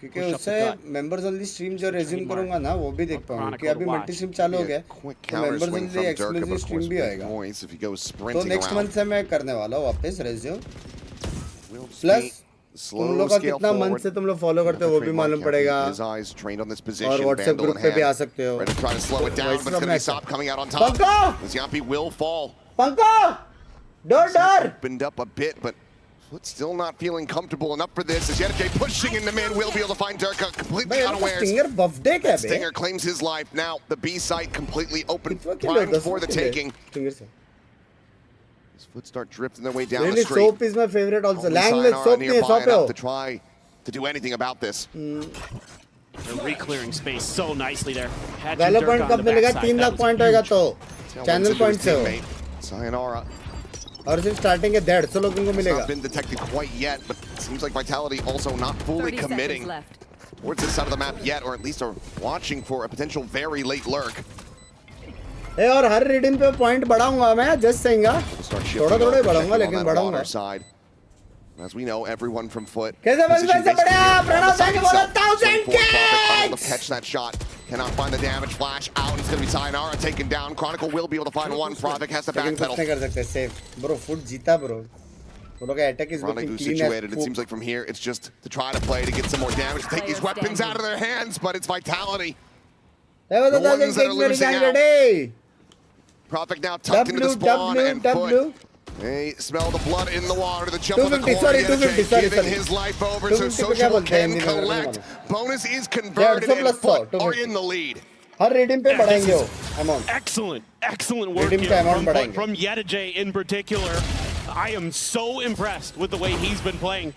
क्योंकि उससे members only stream जो resume करूँगा ना वो भी देख पाऊँगा कि अभी multi stream चालू हो गया तो members only exclusive stream भी आएगा तो next month से मैं करने वाला हूँ वापस resume plus तुम लोग का कितना month से तुम लोग follow करते हो वो भी मालूम पड़ेगा और WhatsApp group पे भी आ सकते हो पंको पंको डर डर opened up a bit, but FUT still not feeling comfortable enough for this as NRG pushing in the mid, will be able to find Durka completely unawares. Stinger claims his life. Now the B site completely open, primed for the taking. As FUT start drifting their way down the street. Soap is my favorite also. Language soap to try to do anything about this. They're re-clearing space so nicely there. VALORANT कब मिलेगा 3 lakh point होएगा तो channel point से हो Sayonara. और सिर्फ starting के 150 लोगों को मिलेगा. Not been detected quite yet, but it seems like Vitality also not fully committing towards this side of the map yet, or at least are watching for a potential very late lurk. ए और हर reading पे point बढ़ाऊंगा मैं, just सेइंगा. थोड़ा-थोड़ा ही बढ़ाऊंगा लेकिन बढ़ाऊंगा. As we know, everyone from FUT कैसे बस बढ़िया प्रणव सर के बोला 1000 kills. Catch that shot. Cannot find the damage. Flash out. It's going to be Sayonara taken down. Chronicle will be able to find one. Pravik has to backpedal. नहीं कर सकते safe. Bro, FUT जीता bro. Bro का attack is looking clean situated. It seems like from here, it's just to try to play to get some more damage, to take these weapons out of their hands, but it's Vitality. The ones that are losing out. Pravik now tucked into the spawn and FUT. They smell the blood in the water. The jump of the corner. Giving his life over so Social can collect. Bonus is converted and FUT are in the lead. Her rating पे बढ़ाएंगे वो amount. Excellent work here from Yedajay in particular. I am so impressed with the way he's been playing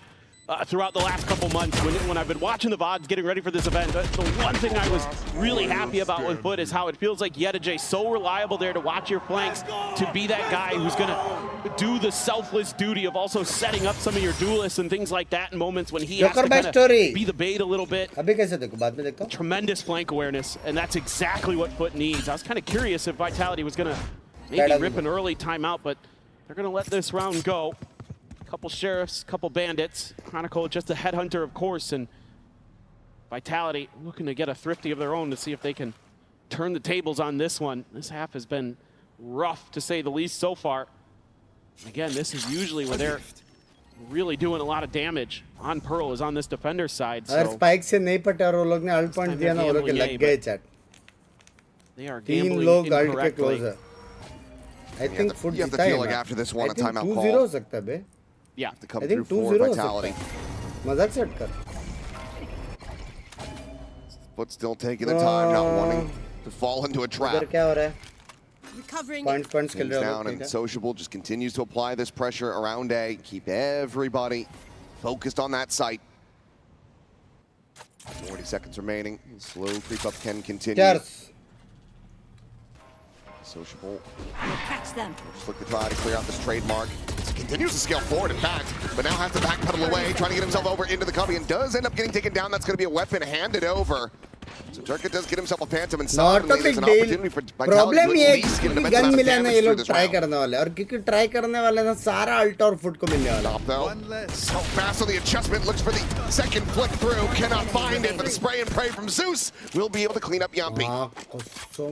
throughout the last couple months. When I've been watching the VODs getting ready for this event, the one thing I was really happy about with FUT is how it feels like Yedajay so reliable there to watch your flanks, to be that guy who's going to do the selfless duty of also setting up some of your duelists and things like that in moments when he has to kind of be the bait a little bit. अभी कैसे देखो बाद में देखो. Tremendous flank awareness, and that's exactly what FUT needs. I was kind of curious if Vitality was going to maybe rip an early timeout, but they're going to let this round go. Couple sheriffs, couple bandits. Chronicle just a headhunter, of course, and Vitality looking to get a thrifty of their own to see if they can turn the tables on this one. This half has been rough, to say the least, so far. Again, this is usually where they're really doing a lot of damage. On Pearl is on this defender's side. अगर spike से नहीं पटे और वो लोग ने alt point दिया ना, वो लोग के लग गए चैट. They are 3 लोग अल्ट के क्लोज है. I think FUT जीता है. Like after this one, a timeout call. 2-0 हो सकता है बे. Yeah, to come through for Vitality. मजाक से हटकर. FUT still taking the time, not wanting to fall into a trap. इधर क्या हो रहा है? Recovering. Points kill down, and Sociable just continues to apply this pressure around A, keep everybody focused on that site. 40 seconds remaining. Slow creep up can continue. Cheers. Sociable. Catch them. Just look to try to clear out this trademark. He continues to scale forward, in fact, but now has to backpedal away, trying to get himself over into the cubby, and does end up getting taken down. That's going to be a weapon handed over. So Durka does get himself a Phantom, and suddenly there's an opportunity for Vitality to at least get an immense amount of damage through this round. करने वाले और क्योंकि try करने वाले ना सारा alt और foot को मिलने वाला. So fast on the adjustment, looks for the second flick through, cannot find it, but the spray and pray from Zeus will be able to clean up Yampi.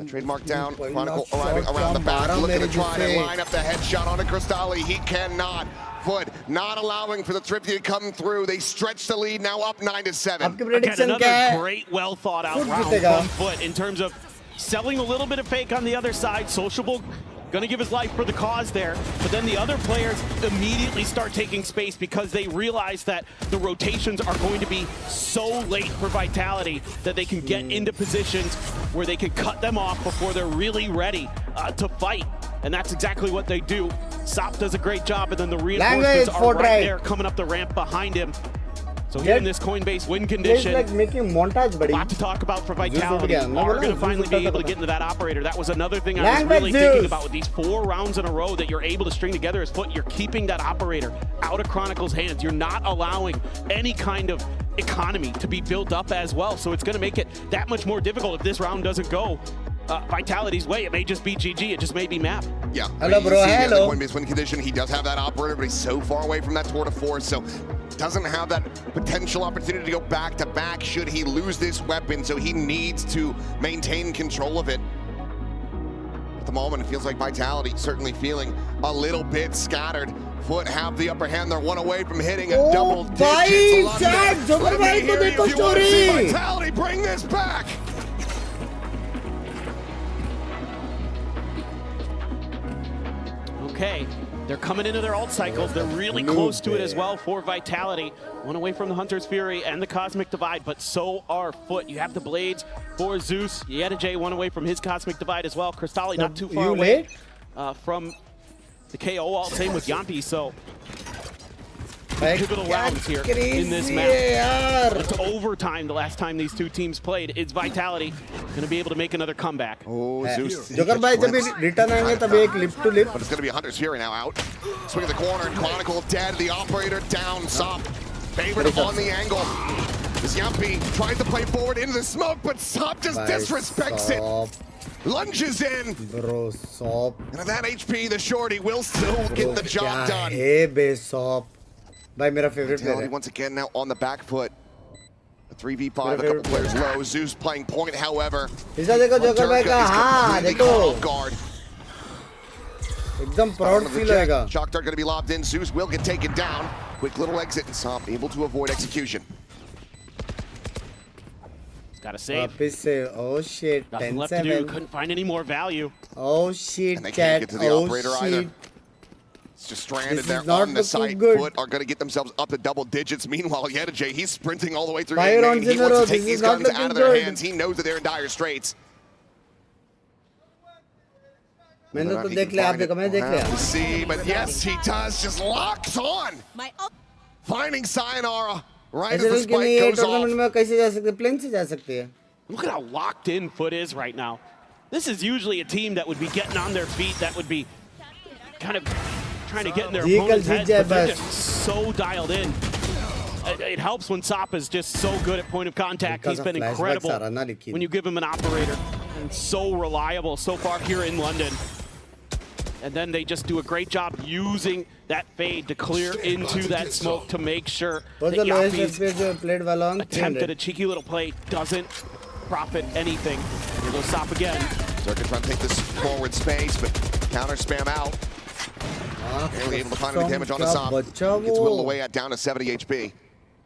Trademark down, Chronicle arriving around the back, looking to try to line up the headshot on a Cristalli. He cannot. FUT not allowing for the thrifty to come through. They stretch the lead now up 9-7. Again, another great, well thought out round from FUT in terms of selling a little bit of fake on the other side. Sociable going to give his life for the cause there, but then the other players immediately start taking space because they realize that the rotations are going to be so late for Vitality that they can get into positions where they can cut them off before they're really ready to fight. And that's exactly what they do. Sop does a great job, and then the reinforcements are right there coming up the ramp behind him. So here in this Coinbase win condition, like making montage, buddy. A lot to talk about for Vitality. Are going to finally be able to get into that operator. That was another thing I was really thinking about with these 4 rounds in a row that you're able to string together as FUT. You're keeping that operator out of Chronicle's hands. You're not allowing any kind of economy to be built up as well. So it's going to make it that much more difficult if this round doesn't go Vitality's way. It may just be GG. It just may be map. Yeah. Hello, bro. Hello. Coinbase win condition. He does have that operator, but he's so far away from that tour de force, so doesn't have that potential opportunity to go back to back should he lose this weapon. So he needs to maintain control of it. At the moment, it feels like Vitality certainly feeling a little bit scattered. FUT have the upper hand. They're one away from hitting a double digits. Let me hear you if you want to see Vitality bring this back. Okay, They're coming into their ult cycles. They're really close to it as well for Vitality. One away from the Hunter's Fury and the Cosmic Divide, but so are FUT. You have the Blades for Zeus. J one away from his Cosmic Divide as well. Crystalli not too far away from the KO ult. Same with Yampi, so pivotal rounds here in this match. It's overtime the last time these two teams played. It's Vitality going to be able to make another comeback. Oh, Zeus. Joker भाई जब return आएंगे तब एक lip to lip. But it's going to be a Hunter's Fury now out. Swing in the corner and Chronicle dead. The operator down. Sop favorite on the angle. This Yampi tries to play forward into the smoke, but Sop just disrespects it. Lunges in. Bro, Sop. And at that HP, the shorty will still get the job done. Hey, be Sop. भाई मेरा favourite player Vitality है. once again now on the back foot. A 3v5, a couple players low. Zeus playing point, however. इसे देखो joker भाई का हाँ देखो. Guard. एकदम प्राउड फील होएगा. Shock dart going to be lobbed in. Zeus will get taken down. Quick little exit and Sop able to avoid execution. He's got to save. वापिस से oh shit. Nothing left to do. Couldn't find any more value. Oh shit. And they can't get to the operator either. It's just stranded there on the side. FUT are going to get themselves up to double digits. Meanwhile, J, he's sprinting all the way through. He wants to take these guns out of their hands. He knows that they're in dire straits. मैंने तो देख लिया, आप देखो, मैं देख लिया. See, but yes, he does. Just locks on. Finding Sayonara right as the spike goes off. में कैसे जा सकते? प्लेन से जा सकते हैं. Look at how locked in FUT is right now. This is usually a team that would be getting on their feet, that would be kind of trying to get in their opponent's heads, but they're just so dialed in. It helps when Sop is just so good at point of contact. He's been incredible when you give him an operator, and so reliable so far here in London. And then they just do a great job using that fade to clear into that smoke to make sure that Yampi's attempt at a cheeky little play doesn't profit anything. Here goes Sop again. Zerka trying to take this forward space, but counter spam out. Barely able to find any damage on the Sop. Gets whittled away at down to 70 HP.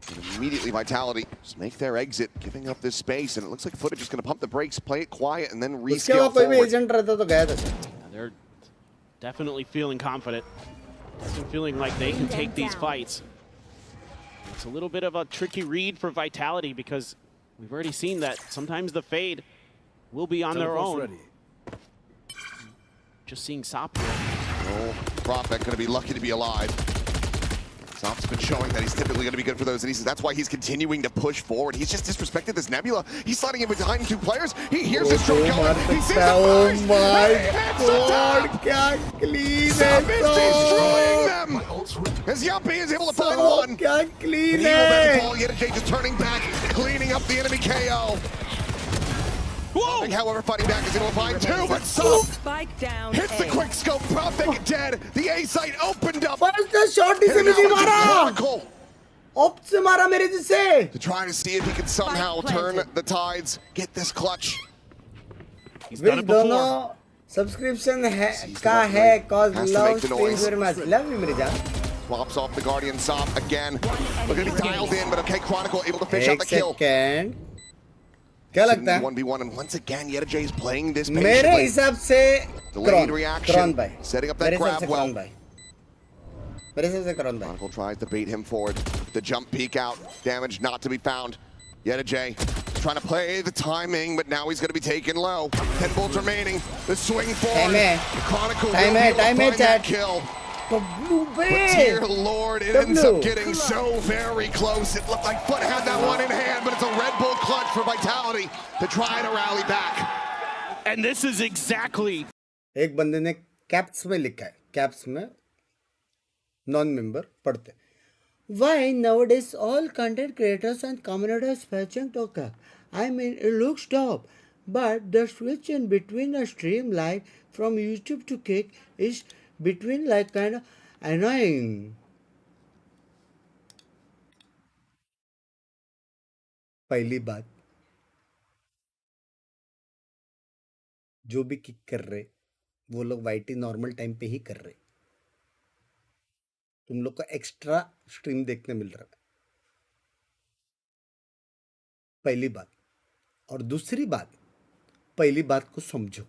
And immediately Vitality just make their exit, giving up this space, and it looks like FUT is just going to pump the brakes, play it quiet, and then rescale forward. They're definitely feeling confident. Feeling like they can take these fights. It's a little bit of a tricky read for Vitality because we've already seen that sometimes the fade will be on their own. Just seeing Sop here. Oh, Prophet going to be lucky to be alive. Sop's been showing that he's typically going to be good for those, and that's why he's continuing to push forward. He's just disrespected this Nebula. He's sliding in behind two players. He hears the stroke going. He sees the Oh my god, क्या clean Sop is destroying them. As Yampi is able to find one. क्या clean है. J just turning back, cleaning up the enemy KO. Whoa! However, fighting back is able to find two, but Sop hits the quick scope. Prophet dead. The A site opened up. Shot से नहीं मारा. Op से मारा मेरे जिससे. To try to see if he can somehow turn the tides, get this clutch. He's done it before. Subscription है का है cause love streams very much. Love you मेरे जान. Swaps off the Guardian Sop again. Look at him dialed in, but okay, Chronicle able to fish out the kill. क्या लगता है? 1v1, and once again, J is playing this मेरे patiently. हिसाब से Delayed reaction, भाई. setting up that grab well. मेरे हिसाब से करण भाई. Chronicle tries to bait him forward. The jump peek out, damage not to be found. J trying to play the timing, but now he's going to be taken low. 10 bolts remaining. The swing forward. The Chronicle will be able to find that kill. But dear Lord, it ends up getting so very close. It looked like FUT had that one in hand, but it's a Red Bull clutch for Vitality to try to rally back. And this is exactly. एक बंदे ने caps में लिखा है, caps में non member पढ़ते. Why nowadays all content creators and communities fetching to cap? I mean, it looks dope, but the switch in between a stream like from YouTube to Kick is between like kind of annoying. पहली बात, जो भी kick कर रहे वो लोग YT normal time पे ही कर रहे. तुम लोग को एक्स्ट्रा स्ट्रीम देखने मिल रहा है. पहली बात. और दूसरी बात, पहली बात को समझो.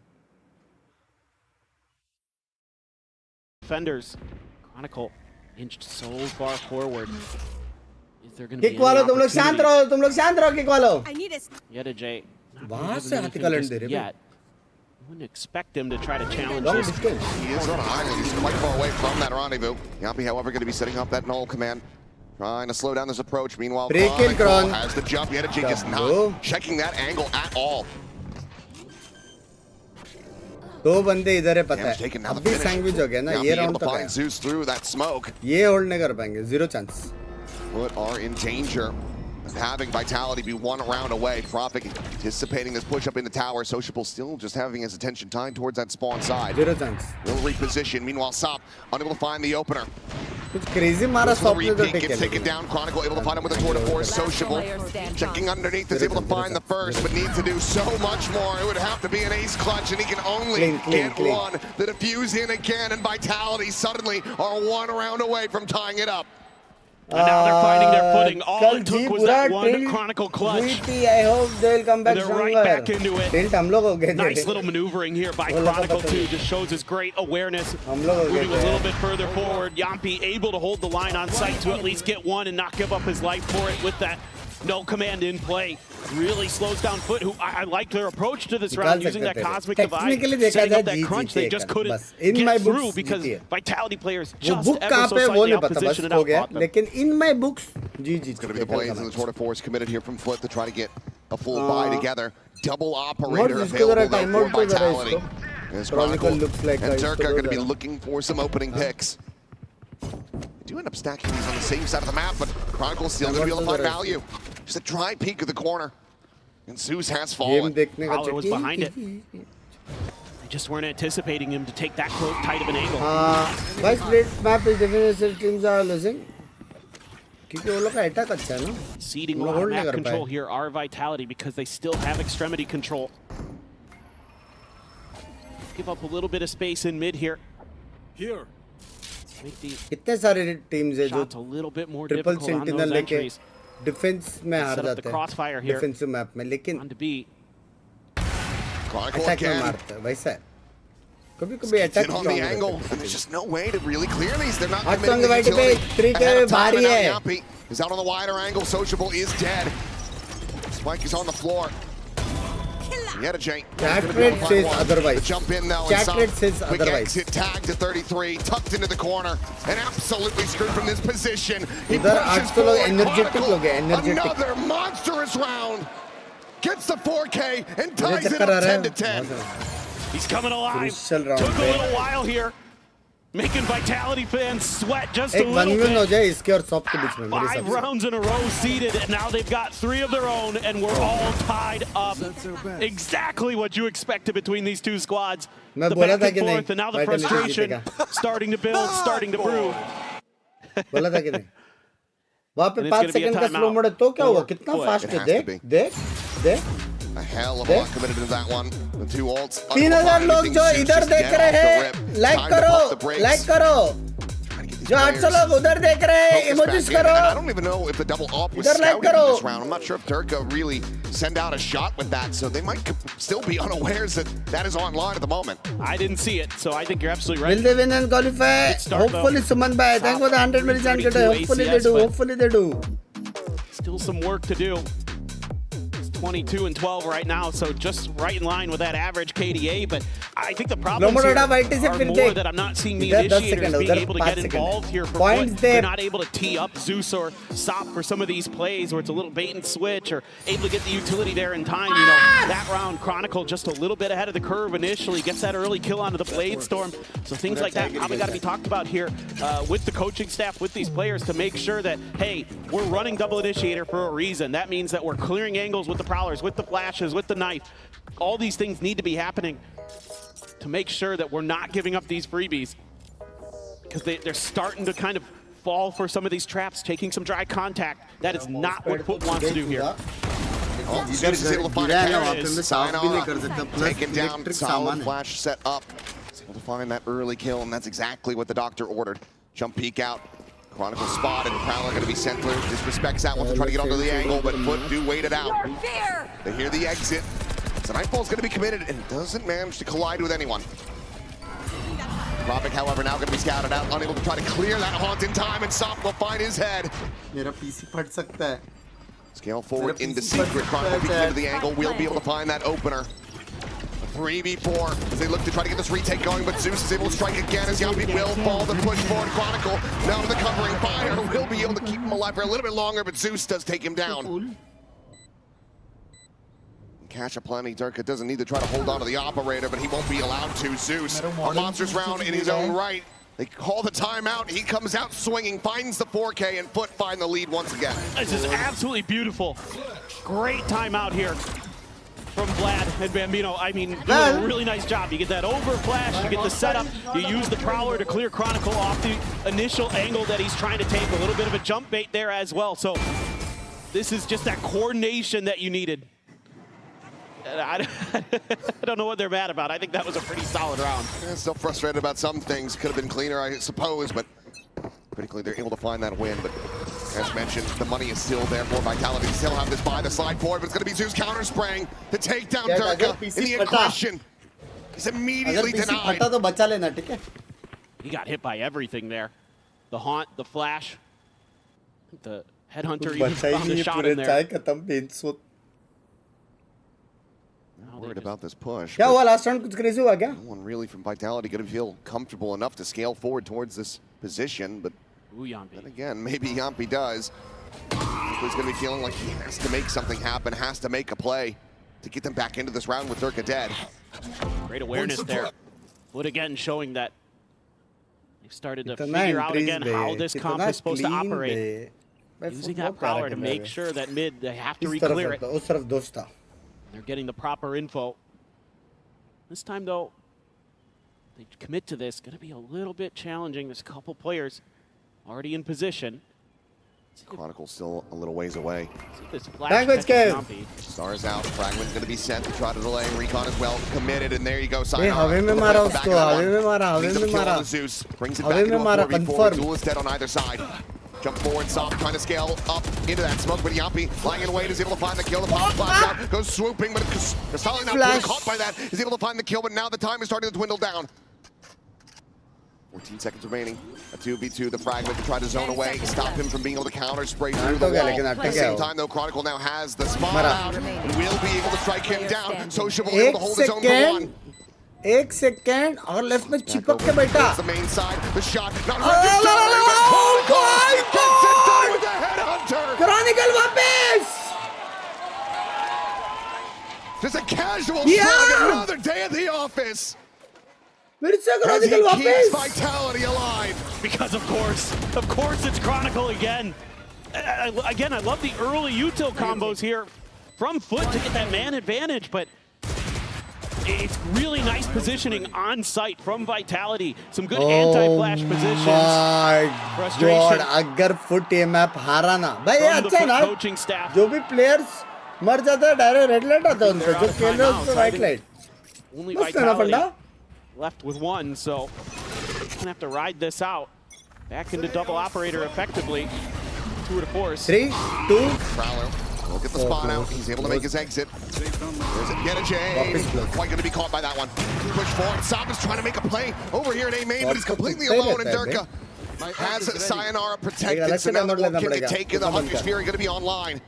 defenders. Chronicle inched so far forward. Is there going to be kick वालो तुम लोग शांत रहो किक वालो I need a Yet a J. वहां से हाथी का लड़ दे रहे Yet. Wouldn't expect him to try to challenge long this. Distance He is on an island. He's quite far away from that rendezvous. Yapi, however, going to be setting up that null command. Trying to slow down this approach. Meanwhile, Break in, Chronicle Kron. has the jump. Yet is Bro. not checking that angle at all. दो बंदे इधर है पता Damage है taken, now the अभी finish. Sandwich हो गया ना Yapi ये able राउंड to तक find है Zeus through that smoke. ये होल्ड नहीं कर पाएंगे zero chance FUT are in danger of having Vitality be one round away. Prophet anticipating this push up in the tower. Sociable still just having his attention tied towards that spawn side. Zero chance Will reposition. Meanwhile, Sop unable to find the opener. कुछ crazy मारा Goes for the soft ने तो repeat, take gets taken down. Chronicle able to find him with a tour de force. Sociable checking underneath is able to find the first, but needs to do so much more. It would have to be an ace clutch, and he can only get one. The defuse in again, and Vitality suddenly are one round away from tying it up. And now they're finding their footing. All कल it ji took was पूरा that one tilt Chronicle clutch. VT, I hope they will come back And they're right stronger. back into it. Tilt हम लोग हो गए थे Nice little maneuvering here by वो लगा Chronicle पता too. नहीं। Just shows his great awareness. हम लोग हो गए Moving a थे little bit further forward. Yampi able to hold the line on site to at least get one and not give up his life for it with that no command in play. Really slows down FUT, who I like their approach to this round, using that cosmic divide, Technically देखा setting जाए up that GG crunch. They take just कर, couldn't बस in my get through books because GG है Vitality players वो just book ever कहाँ so पे वो slightly नहीं पता बस outpositioned and हो गया outfought them. लेकिन in my books GG It's going to be the blaze and the tour de force committed here from FUT to try to get a full buy together. Double operator इसको जरा available time though out for तो जरा Vitality. इसको As Chronicle Chronicle looks like and इसको Dirk are दो going to be जरा। looking for some opening picks. They do end up stacking these on the same side of the map, but Chronicle's still going to be able to find value. Just a dry peek of the corner. And Zeus has game fallen. देखने का Fowler was चाहिए। behind it. They just weren't anticipating him to take that tight of an angle. Why split map is defensive teams are losing? क्योंकि वो लोग का attack अच्छा है ना Ceding हम लोग on hold नहीं map कर control पाए here are Vitality because they still have extremity control. Give up a little bit of space in mid here. Here. Make the इतने सारे टीम्स है जो shots a little bit more triple difficult on sentinel those लेके entries. Defence में हार Set up the जाते crossfire हैं here. Defensive map में लेकिन On to B. Chronicle attack में again. मारते हैं वैसा है कभी कभी Gets attack in on the angle. And there's just no way to really clear these. They're not Hot committing song the white पे utility. 3 के Ahead of time, भारी and now है Yapi is out on the wider angle. Sociable is dead. Spike is on the floor. Yet a Jay. Chat rate says otherwise. The jump in though. Chat rate says Quick otherwise. exit tag to 33, tucked into the corner, and absolutely screwed from this position. He उधर pushes 800 लोग forward. energetic Chronicle, लोग हैं, energetic. Another monstrous round. Gets the 4K and मुझे ties it चक्कर आ up रहा 10 to है 10. He's coming alive. Crucial round Took a पे। little while here. Making Vitality fans sweat just a एक little 1-1 हो bit. जाए इसके और सॉफ्ट के बीच में मेरे 5 हिसाब से rounds in a row seeded, and now they've got 3 of their own, and we're all tied up. Exactly what you expected between these two squads. मैं The बोला back था and कि नहीं, forth, and now the Vitality frustration जीतेगा। starting to build, starting to brew. बोला था कि नहीं वहाँ पे And it's 5 gonna be a second का timeout स्लो मोड है तो क्या हुआ for कितना FUT. फास्ट It है has to देख be. देख देख A hell of a There. lot committed to that one. The two ults. 3000 लोग जो इधर देख रहे हैं लाइक करो लाइक करो जो 800 लोग उधर देख रहे हैं इमोजीज करो I don't even know if the double up was इधर like scouted in करो। this round. I'm not sure if Durka really sent out a shot with that, so they might still be unawares that that is online at the moment. I didn't see it, so I think you're absolutely right. will they win and qualify Good start, hopefully though. Suman bhai thank you for the 100 minutes and good 32 hopefully they ACS, do but- hopefully they do Still some work to do. It's 22 and 12 right now, so just right in line with that average KDA. But I think the problem Lomo here Roda VIT से are फिर more देख। that I'm not seeing the इधर 10 initiators second है, being उधर able to 5 get second है। involved here for Points FUT. there। They're not able to tee up Zeus or Sop for some of these plays where it's a little bait and switch or able to get the utility there in time. You know, that round Chronicle just a little bit ahead of the curve initially, gets that early kill onto the Blade Storm. So things like that probably got to be talked about here with the coaching staff, with these players to make sure that, hey, we're running double initiator for a reason. That means that we're clearing angles with the prowlers, with the flashes, with the knife. All these things need to be happening to make sure that we're not giving up these freebies, because they're starting to kind of fall for some of these traps, taking some dry contact. That is not what FUT wants to do here. Oh, Zeus is able to find a गिरा है ना वहाँ carry. पे मैं साफ भी नहीं कर सकता plus Taken down, electric solid सामान है flash set up. He's able to find that early kill, and that's exactly what the doctor ordered. Jump peek out. Chronicle spotted. Prowler going to be sent through. Disrespects that one to try to get onto the angle, but FUT do wait it out. They hear the exit. So Nightfall's going to be committed and doesn't manage to collide with anyone. Tropic, however, now going to be scouted out, unable to try to clear that haunt in time, and Sop will find his head. मेरा PC फट सकता है. Scale forward into secret. Chronicle peeking into the angle. We'll be able to find that opener. 3v4 as they look to try to get this retake going, but Zeus is able to strike again as Yampi will fall the push forward. Chronicle now to the covering fire. Will be able to keep him alive for a little bit longer, but Zeus does take him down. Cash aplenty. Durka doesn't need to try to hold on to the operator, but he won't be allowed to. Zeus, our monsters round in his own right. They call the timeout. He comes out swinging, finds the 4K, and FUT find the lead once again. This is absolutely beautiful. Great timeout here from Vlad and Bambino. I mean, doing a really nice job. You get that over flash, you get the setup, you use the Prowler to clear Chronicle off the initial angle that he's trying to take. A little bit of a jump bait there as well. So this is just that coordination that you needed. I don't know what they're mad about. I think that was a pretty solid round. Yeah, still frustrated about some things. Could have been cleaner, I suppose, but critically they're able to find that win. But as mentioned, the money is still there for Vitality. They still have this buy the slide forward, but it's going to be Zeus counter spraying to take down Durka in the aggression. He's immediately denied. तो बचा लेना, ठीक है? He got hit by everything there. The haunt, the flash, the headhunter even found the shot in there. Worried about this push. क्या हुआ last round? कुछ crazy हुआ क्या? No one really from Vitality going to feel comfortable enough to scale forward towards this position, but then again, maybe Yampi does. He's going to be feeling like he has to make something happen, has to make a play to get them back into this round with Durka dead. Great awareness there. FUT again showing that they've started to figure out again how this comp is supposed to operate. Using that Prowler to make sure that mid, they have to re-clear it. They're getting the proper info. This time, though, they commit to this. Going to be a little bit challenging. There's a couple players already in position. Chronicle's still a little ways away. Stars out. Fragment's going to be sent to try to delay. Recon as well. Committed, and there you go. Sign Zeus brings it back into a 4v4. Duel is dead on either side. Jump forward, Soft trying to scale up into that smoke, but Yampi lying in wait is able to find the kill. The bomb flash out, goes swooping, but Kristali not caught by that, is able to find the kill, but now the time is starting to dwindle down. 14 seconds remaining. A 2v2, the Fragment to try to zone away, stop him from being able to counter, spray through the wall. At the same time, though, Chronicle now has the spot out and will be able to strike him down. Sociable able to hold his own for one. एक second और left में चिपक के बैठा. The main side, the shot. Chronicle वापस. Just a casual slug, another day at the office. फिर से Chronicle वापस. Vitality alive. Because of course it's Chronicle again. Again, I love the early util combos here from FUT to get that man advantage, but it's really nice positioning on site from Vitality. Some good anti-flash positions. My God, अगर FUT ये map हारा ना, भाई ये अच्छा ना. जो भी players मर जाता है, डायरेक्ट रेड लाइट आता है उनपे. जो खेल रहे हैं उसपे white light. Only Vitality left with one, so gonna have to ride this out. Back into double operator effectively. Tour de force. 3, 2. Prowler. Look at the spot out. He's able to make his exit. There's a get a J. Quite going to be caught by that one. Push forward. Sop is trying to make a play over here at A main, but he's completely alone. And Durka has Sayonara protected. So now the one can be taken. The Hunter's Fury going to be online.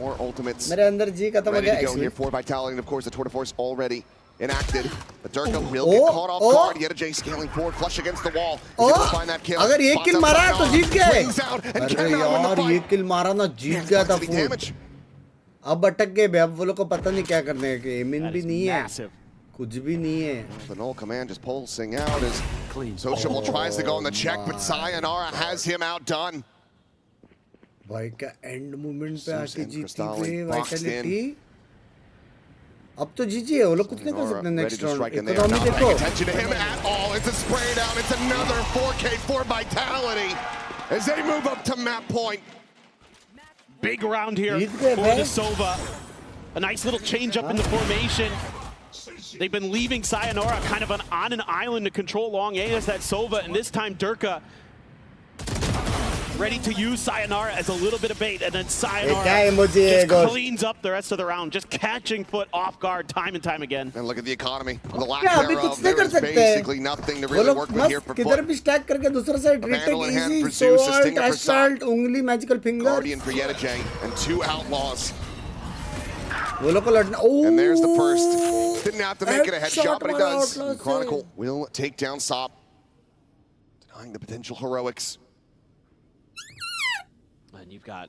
More ultimates ready to go here for Vitality. And of course, the Tour de Force already enacted. But Durka will get caught off guard. Yet a J scaling forward, flush against the wall. He's able to find that kill. अगर ये किल मारा तो जीत गए. अरे यार ये किल मारा ना जीत गया था FUT. अब अटक गए. अब वो लोग को पता नहीं क्या करने हैं. एमिन भी नहीं है. कुछ भी नहीं है. The null command just pulsing out as Sociable tries to go on the check, but Sayonara has him outdone. भाई क्या एंड मोमेंट पे आके जीती पे वाइटलिटी. अब तो जीजी है. वो लोग कुछ नहीं कर सकते नेक्स्ट राउंड. इकोनॉमी देखो. Attention to him at all. It's a spray down. It's another 4K for Vitality as they move up to map point. Big round here for the Sova. A nice little change up in the formation. They've been leaving Sayonara kind of on an island to control long A as that Sova, and this time Durka ready to use Sayonara as a little bit of bait, and then Sayonara क्या emoji है just ghost? cleans up the rest of the round, just catching FUT off guard time and time again. And look at the economy. The lack क्या अभी thereof, कुछ नहीं there कर is सकते basically nothing to वो really लोग work with here for मस्त किधर FUT. भी स्टैक करके दूसरा side Vandal in retake hand easy for Zeus, a salt stinger for एस्ट्रल्ट उंगली magical finger Guardian for Yenajay, and 2 outlaws. वो लोग को लड़ना And there's the first. Didn't have to make it a headshot, Headshot but he वाला does. outlaw And Chronicle will take down Sop, denying the potential heroics. And you've got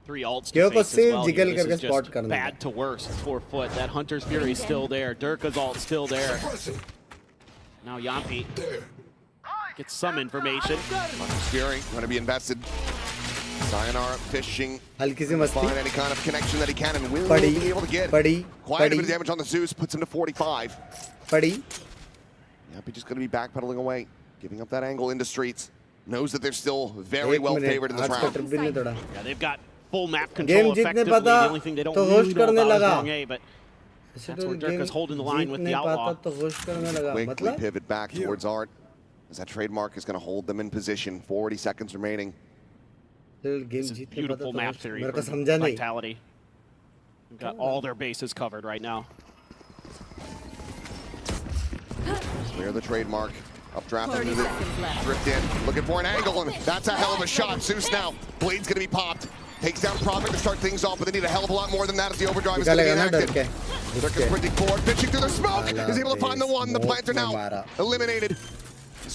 3 ults क्यों to को face as save well. Jiggle Here. This करके is spot just करने bad to worse for FUT. That Hunter's Fury is still there. Durka's ult still there. Now Yampi gets some information. Hunter's Fury going to be invested. Sayonara fishing. हल्की सी मस्ती Find any kind of connection that he can and will पड़ी be able to get. पड़ी Quite a bit of पड़ी damage on the Zeus, puts him to 45. पड़ी Yep, he's just going to be backpedaling away, giving up that angle into streets. Knows that they're still very एक well minute favored in this आज का round. Trip भी नहीं तोड़ा Yeah, they've got full map game control जीतने effectively. पाता The only thing they don't तो really host know करने about is लगा long A, but ऐसे that's तो where game Durka's holding the line with जीतने the पाता outlaw. तो होस्ट करने लगा Quickly मतलब pivot back towards Art, as that trademark is going to hold them in position. 40 seconds remaining. Game It's a जीतने पाता beautiful तो map host theory मेरे को from समझा नहीं Vitality. We've got all their bases covered right now. Clear the trademark. Updraft into the drift in. Looking for an angle, and that's a hell of a shot. Zeus now. Blade's going to be popped. Takes down Prophet to start things off, but they need a hell of a lot more than that as the overdrive is going to be निकालेगा ना डर enacted. के Durka's sprinting forward, pitching through the smoke. Is able to find the one. The planter now मारा eliminated.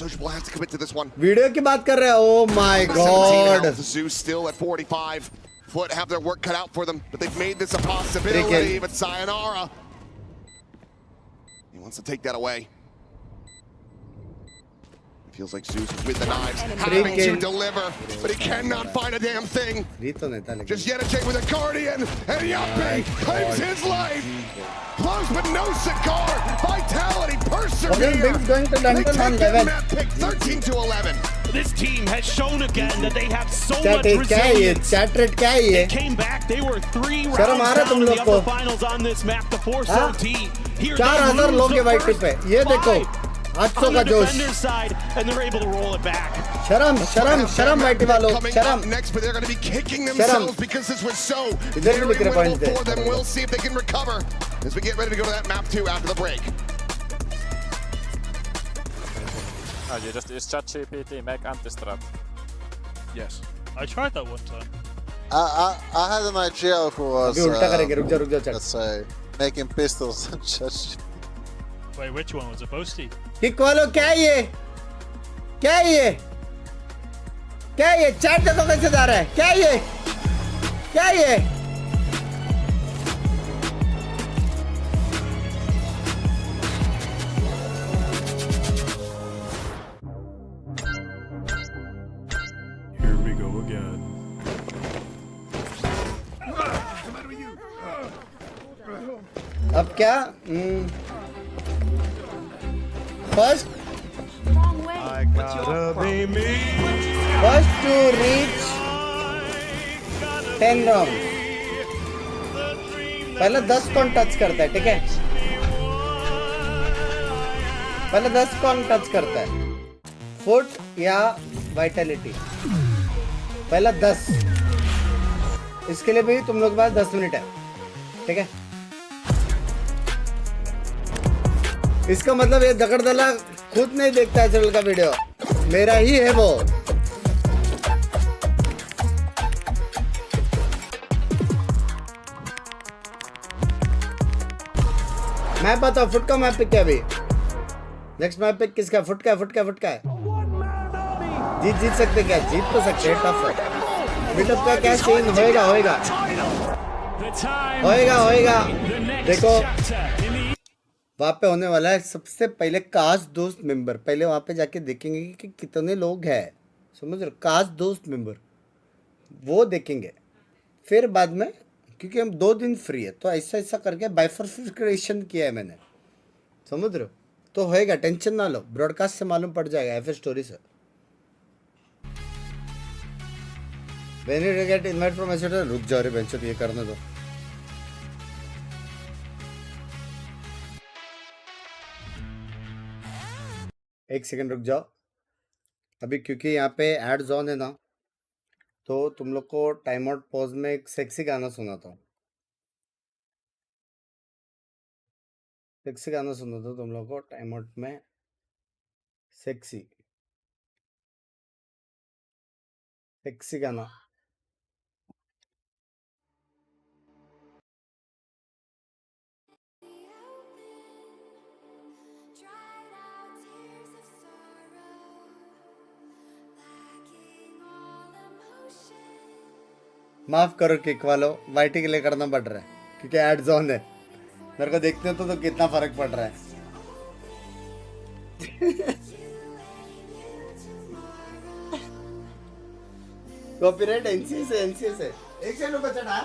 Sociable has to commit to this one. Video की बात कर रहे हैं oh my 17 God health. Zeus still at 45. FUT have their work cut out for them, but they've made this a possibility. But Sayonara, he wants to take that away. Feels like Zeus is with the knives, having to deliver, but he cannot find a damn thing. रीतो नहीं था लेकिन Just Yenajay with a Guardian, and Yampi claims his life. Close but no cigar. Vitality persevere. Big's going to They London take on that 11 map pick 13 to 11. This team has shown again that they have so chat much क्या है ये resilience. Chat rate क्या है ये They came back. They were 3 शर्म आ rounds रहा down तुम in the लोग को upper finals on this map. The 4 हाँ? OT. Here 4000 they लोग lose ये the वाइट first टिप है ये देखो 5 800 on का the जोश defender's side, and they're able to roll it back. शर्म शर्म शर्म वाइट वालों Coming शर्म up next, but they're going to be kicking themselves because this was so इधर भी very दिख रहे winnable point for them. We'll see if they can recover as we get ready to go to that map 2 after the break. Oh, you just use ChatGPT, make anti-strap. Yes. I tried that one time. I had an idea who was, अभी उल्टा करेंगे रुक जा chat let's say, making pistols and just. Wait, which one was it? Boasty? Kick वालों क्या है ये क्या है ये क्या है ये चैट देखो कैसे जा रहा है क्या है ये क्या है ये Here we go again. अब क्या first first to reach 10 round पहले 10 कौन टच करता है ठीक है पहले 10 कौन टच करता है फुट या वाइटलिटी पहला 10 इसके लिए भी तुम लोग के पास 10 मिनट है ठीक है इसका मतलब ये दगड़दला खुद नहीं देखता है चैनल का वीडियो मेरा ही है वो मैं बताऊं फुट का मैप पिक क्या अभी नेक्स्ट मैप पिक किसका फुट का है जीत सकते क्या जीत तो सकते हैं टफ है बिटअप का क्या सीन होएगा देखो वहाँ पे होने वाला है सबसे पहले कास्ट दोस्त मेंबर पहले वहाँ पे जाके देखेंगे कि कितने लोग हैं समझ रहे कास्ट दोस्त मेंबर वो देखेंगे फिर बाद में क्योंकि हम 2 दिन फ्री है तो ऐसा करके बाइफर्फिकेशन किया है मैंने समझ रहे हो तो होएगा टेंशन ना लो ब्रॉडकास्ट से मालूम पड़ जाएगा एफ स्टोरी से When you get invite from Esports, रुक जाओ रे बेंचो ये करने दो एक सेकंड रुक जाओ अभी क्योंकि यहाँ पे एड्स ऑन है ना तो तुम लोग को टाइम आउट पॉज में एक सेक्सी गाना सुनाता हूँ. सेक्सी गाना सुनाता हूँ तुम लोग को टाइम आउट में. सेक्सी गाना. माफ करो किक वालों, वाईटी के लिए करना पड़ रहा है क्योंकि एड्स ऑन है. मेरे को देखते हो तो कितना फर्क पड़ रहा है. कॉपीराइट एनसी से एक सेकंड रुको चढ़ा.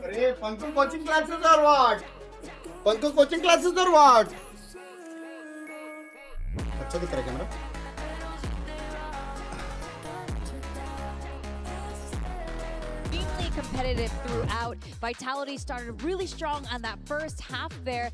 अरे पंकु कोचिंग क्लासेस और व्हाट? पंकु कोचिंग क्लासेस और व्हाट? अच्छा दिख रहा है camera. Competitive throughout. Vitality started really strong on that first half there,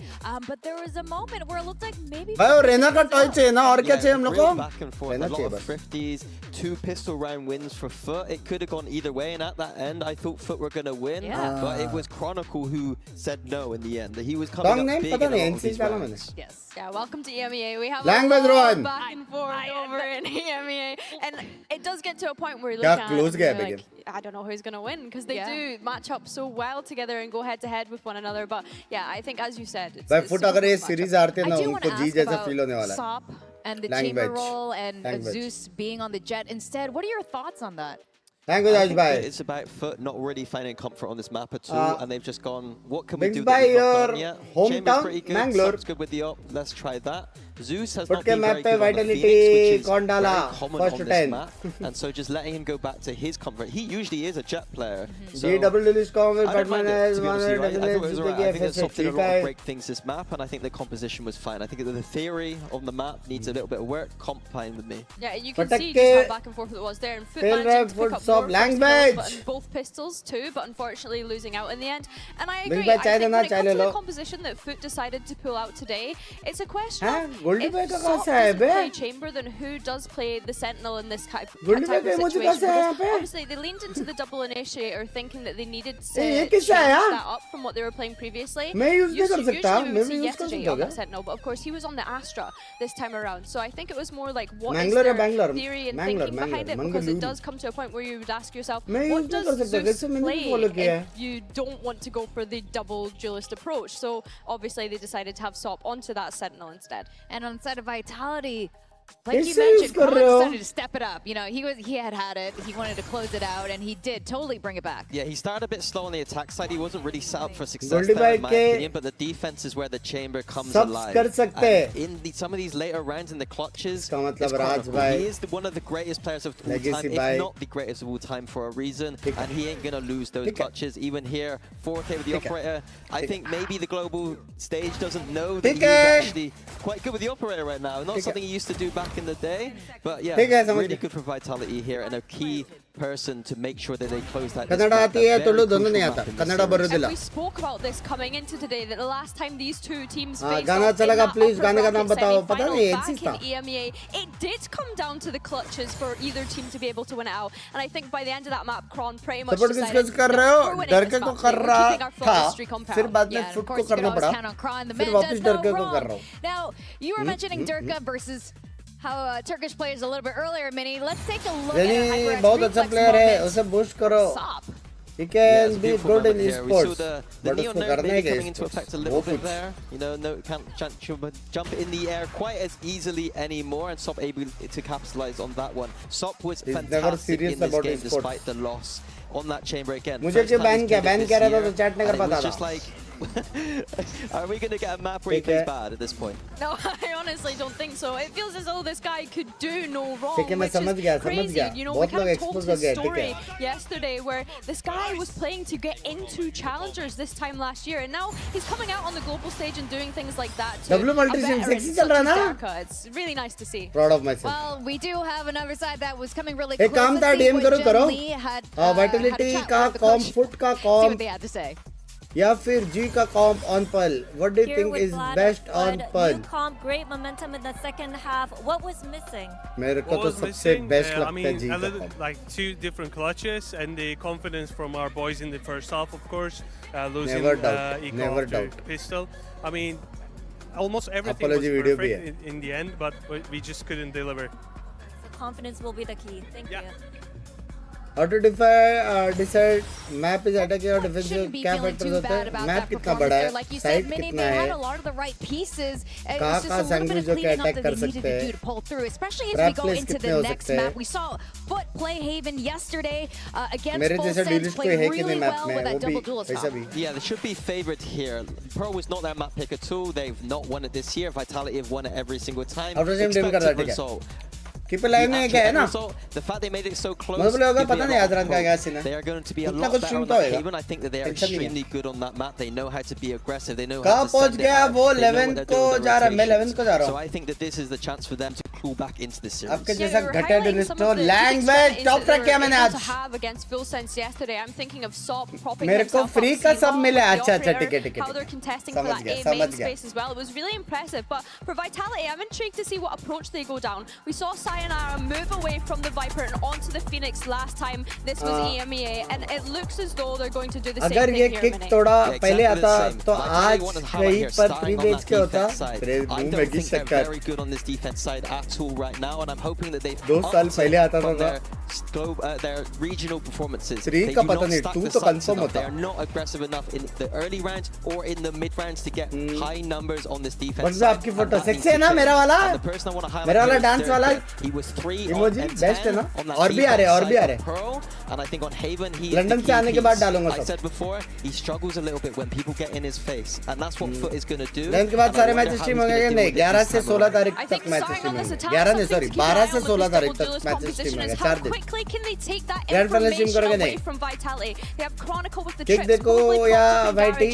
but there was a moment where it looked like maybe. भाई और रेना का टॉय चाहिए ना और क्या चाहिए हम लोग को? Back and forth, a lot of thrifties, 2 pistol round wins for FUT. It could have gone either way, and at that end, I thought FUT were going to win, but it was Chronicle who said no in the end. He was coming up big in a lot of these rounds. Yes. Yeah, welcome to EMEA. We have Language a run. back and forth over in EMEA, and it does get to a point where you look at it and you're like, I don't know who's going to win, because they do match up so well together and go head to head with one another. But yeah, I think as you said, it's भाई FUT अगर ये series हारते हैं ना उनको जी जैसा feel होने वाला है. SOP and the chamber role and Zeus being on the jet instead. What are your thoughts on that? Thank you, Ajbhai. It's about FUT not really finding comfort on this map at all, and they've just gone, what can we do by that we've not your done yet? hometown, Chamber's pretty good, Mangalore. Sub's good with the op, let's try that. Zeus has FUT not been map very good on the Vitality Phoenix, which is कौन डाला? very common First on 10. this map, and so just letting him go back to his comfort. He usually is a jet player. So ये double release कौन है? I don't mind it, to be honest with you. I thought it was Batman alright. I think that Soft did a lot है. of great things this map, and I think the composition was fine. I think that the theory of the map needs a little bit of work. Comp fine with me. Yeah, you can see just how back and forth it was there, and FUT managing to pick up more language. pistols, but both pistols too, but unfortunately losing out in the end. And I Bill agree. bhai, I think when it comes to lo. the composition that FUT decided to pull out today, it's a question हाँ, of Goldie if bhai का SOP कहाँ से है doesn't bay? play Chamber, then who does play the Sentinel in this type of Goldie bhai का emoji कहाँ situation? से है यहाँ पे? Obviously, they leaned into the double initiator, thinking that they needed to ये change किसका है यार? that up from what they were playing previously. मैं use नहीं कर सकता. Usually we मैं would भी see use कर yesterday सकता on that क्या? Sentinel, but of course he was on the Astra this time around. So I think it was more like what is Mangalore their है Bangalore. theory and Mangalore, thinking behind it, Mangalore. because it does come to a point where you would ask yourself, मैं what use नहीं कर does सकता. Zeus वैसे मैंने भी play follow किया है. if you don't want to go for the double duelist approach? So obviously they decided to have SOP onto that Sentinel instead. And on the side of Vitality, like you mentioned, Kron decided to step it up. You know, he had it. He wanted to close it out, and he did totally bring it back. Yeah, he started a bit slow on the attack side. He wasn't really set up for success there, in my opinion, but the defense is where the chamber comes alive. In some of these later rounds in the clutches, he is one of the greatest players of all time, if not the greatest of all time, for a reason, and he ain't gonna lose those clutches. Even here, 4K with the operator. I think maybe the global stage doesn't know that he's actually quite good with the operator right now. Not something he used to do back in the day, but yeah, really good for Vitality here, and a key person to make sure that they close that. And we spoke about this coming into today, that the last time these two teams faced off in that semi-final back in EMEA, it did come down to the clutches for either team to be able to win it out. And I think by the end of that map, Kron pretty much decided we're winning this map. We're keeping our flawless streak on power. Yeah, and of course you can always count on Kron. The man does no wrong. Now, you were mentioning Durka versus how Turkish players a little bit earlier, Mini. Let's take a look at a HyperX reflex moment. Sop. He can be good in esports, the Neon nerf maybe coming into effect a little bit there. You know, can't jump in the air quite as easily anymore, and Sop able to capitalize on that one. Sop was fantastic in this game despite the loss on that chamber again. मुझे क्यों ban किया रहा था तो chat नहीं कर पाता था. Just like, are we going to get a map where he plays bad at this point? No, I honestly don't think so. It feels as though this guy could do no wrong, which is crazy. You know, we kind of told his story yesterday where this guy was playing to get into challengers this time last year, and now he's coming out on the global stage and doing things like that to a veteran such as Darka. It's really nice to see. Proud of myself. Well, we do have another side that was coming really close. काम था DM करो. Vitality का comp, FUT का see what comp. they had to say. या फिर G का comp on Pearl. What do you think is best on Pearl? Comp, great momentum in the second half. What was missing? मेरे को तो सबसे best लगता है G का comp. Like two different clutches and the confidence from our boys in the first half, of course. Losing Never doubt. Pistol. I mean, almost everything was perfect in the end, but we just couldn't deliver. So confidence will be the key. Thank you. How to decide map is attack or defensive? क्या factors होते हैं? Map कितना बड़ा है? Site कितना है? कहाँ sandwich जो के attack कर सकते हैं? Especially as we go into the next map. We saw FUT play Haven yesterday against Full Sense play really well with that double duel stop. Yeah, they should be favored here. Pearl was not their map pick at all. They've not won it this year. Vitality have won it every single time. Expected result. Keep line में क्या है ना? The fact they made it so close. मतलब होगा पता नहीं आज run का क्या सीन है. They are going to be a lot better on that Haven. I think that they are extremely good on that map. They know how to be aggressive. They know how to send it out. वो 11 को जा रहा है. मैं 11 को जा रहा हूँ. So I think that this is the chance for them to claw back into this series. आपके जैसा घटे डिनिस्टो language top track किया मैंने आज. Have against Full Sense yesterday. I'm thinking of Sop propping मेरे को free का सब मिले. अच्छा ठीक. How they're contesting for that A main space as well. It was really impressive. But for Vitality, I'm intrigued to see what approach they go down. We saw Sayonara move away from the Viper and onto the Phoenix last time. This was EMEA, and it looks as though they're going to do the same thing here. अगर ये kick थोड़ा पहले आता तो आज कहीं पर 3 बेच के होता. I don't think they're very good on this defense side at all right now, and I'm hoping that they've 2 साल पहले आता था their regional performances. 3 का पता नहीं 2 तो confirm होता. They're not aggressive enough in the early rounds or in the mid rounds to get high numbers on this defense. बस आपकी फोटो सेक्सी है ना मेरा वाला. मेरा वाला डांस वाला. He was 3 बेस्ट है ना. और भी आ रहे. And I think on Haven he London से आने के बाद डालूंगा सब. I said before, he struggles a little bit when people get in his face, and that's what FUT is going to do. London के बाद सारे मैच स्ट्रीम होंगे नहीं. 11 से 16 तारीख तक मैच स्ट्रीम होंगे. 11 नहीं सॉरी 12 से 16 तारीख तक मैच स्ट्रीम होंगे. 4 दिन. ग्रैंड फाइनल स्ट्रीम करोगे नहीं. किक देखो या वाईटी.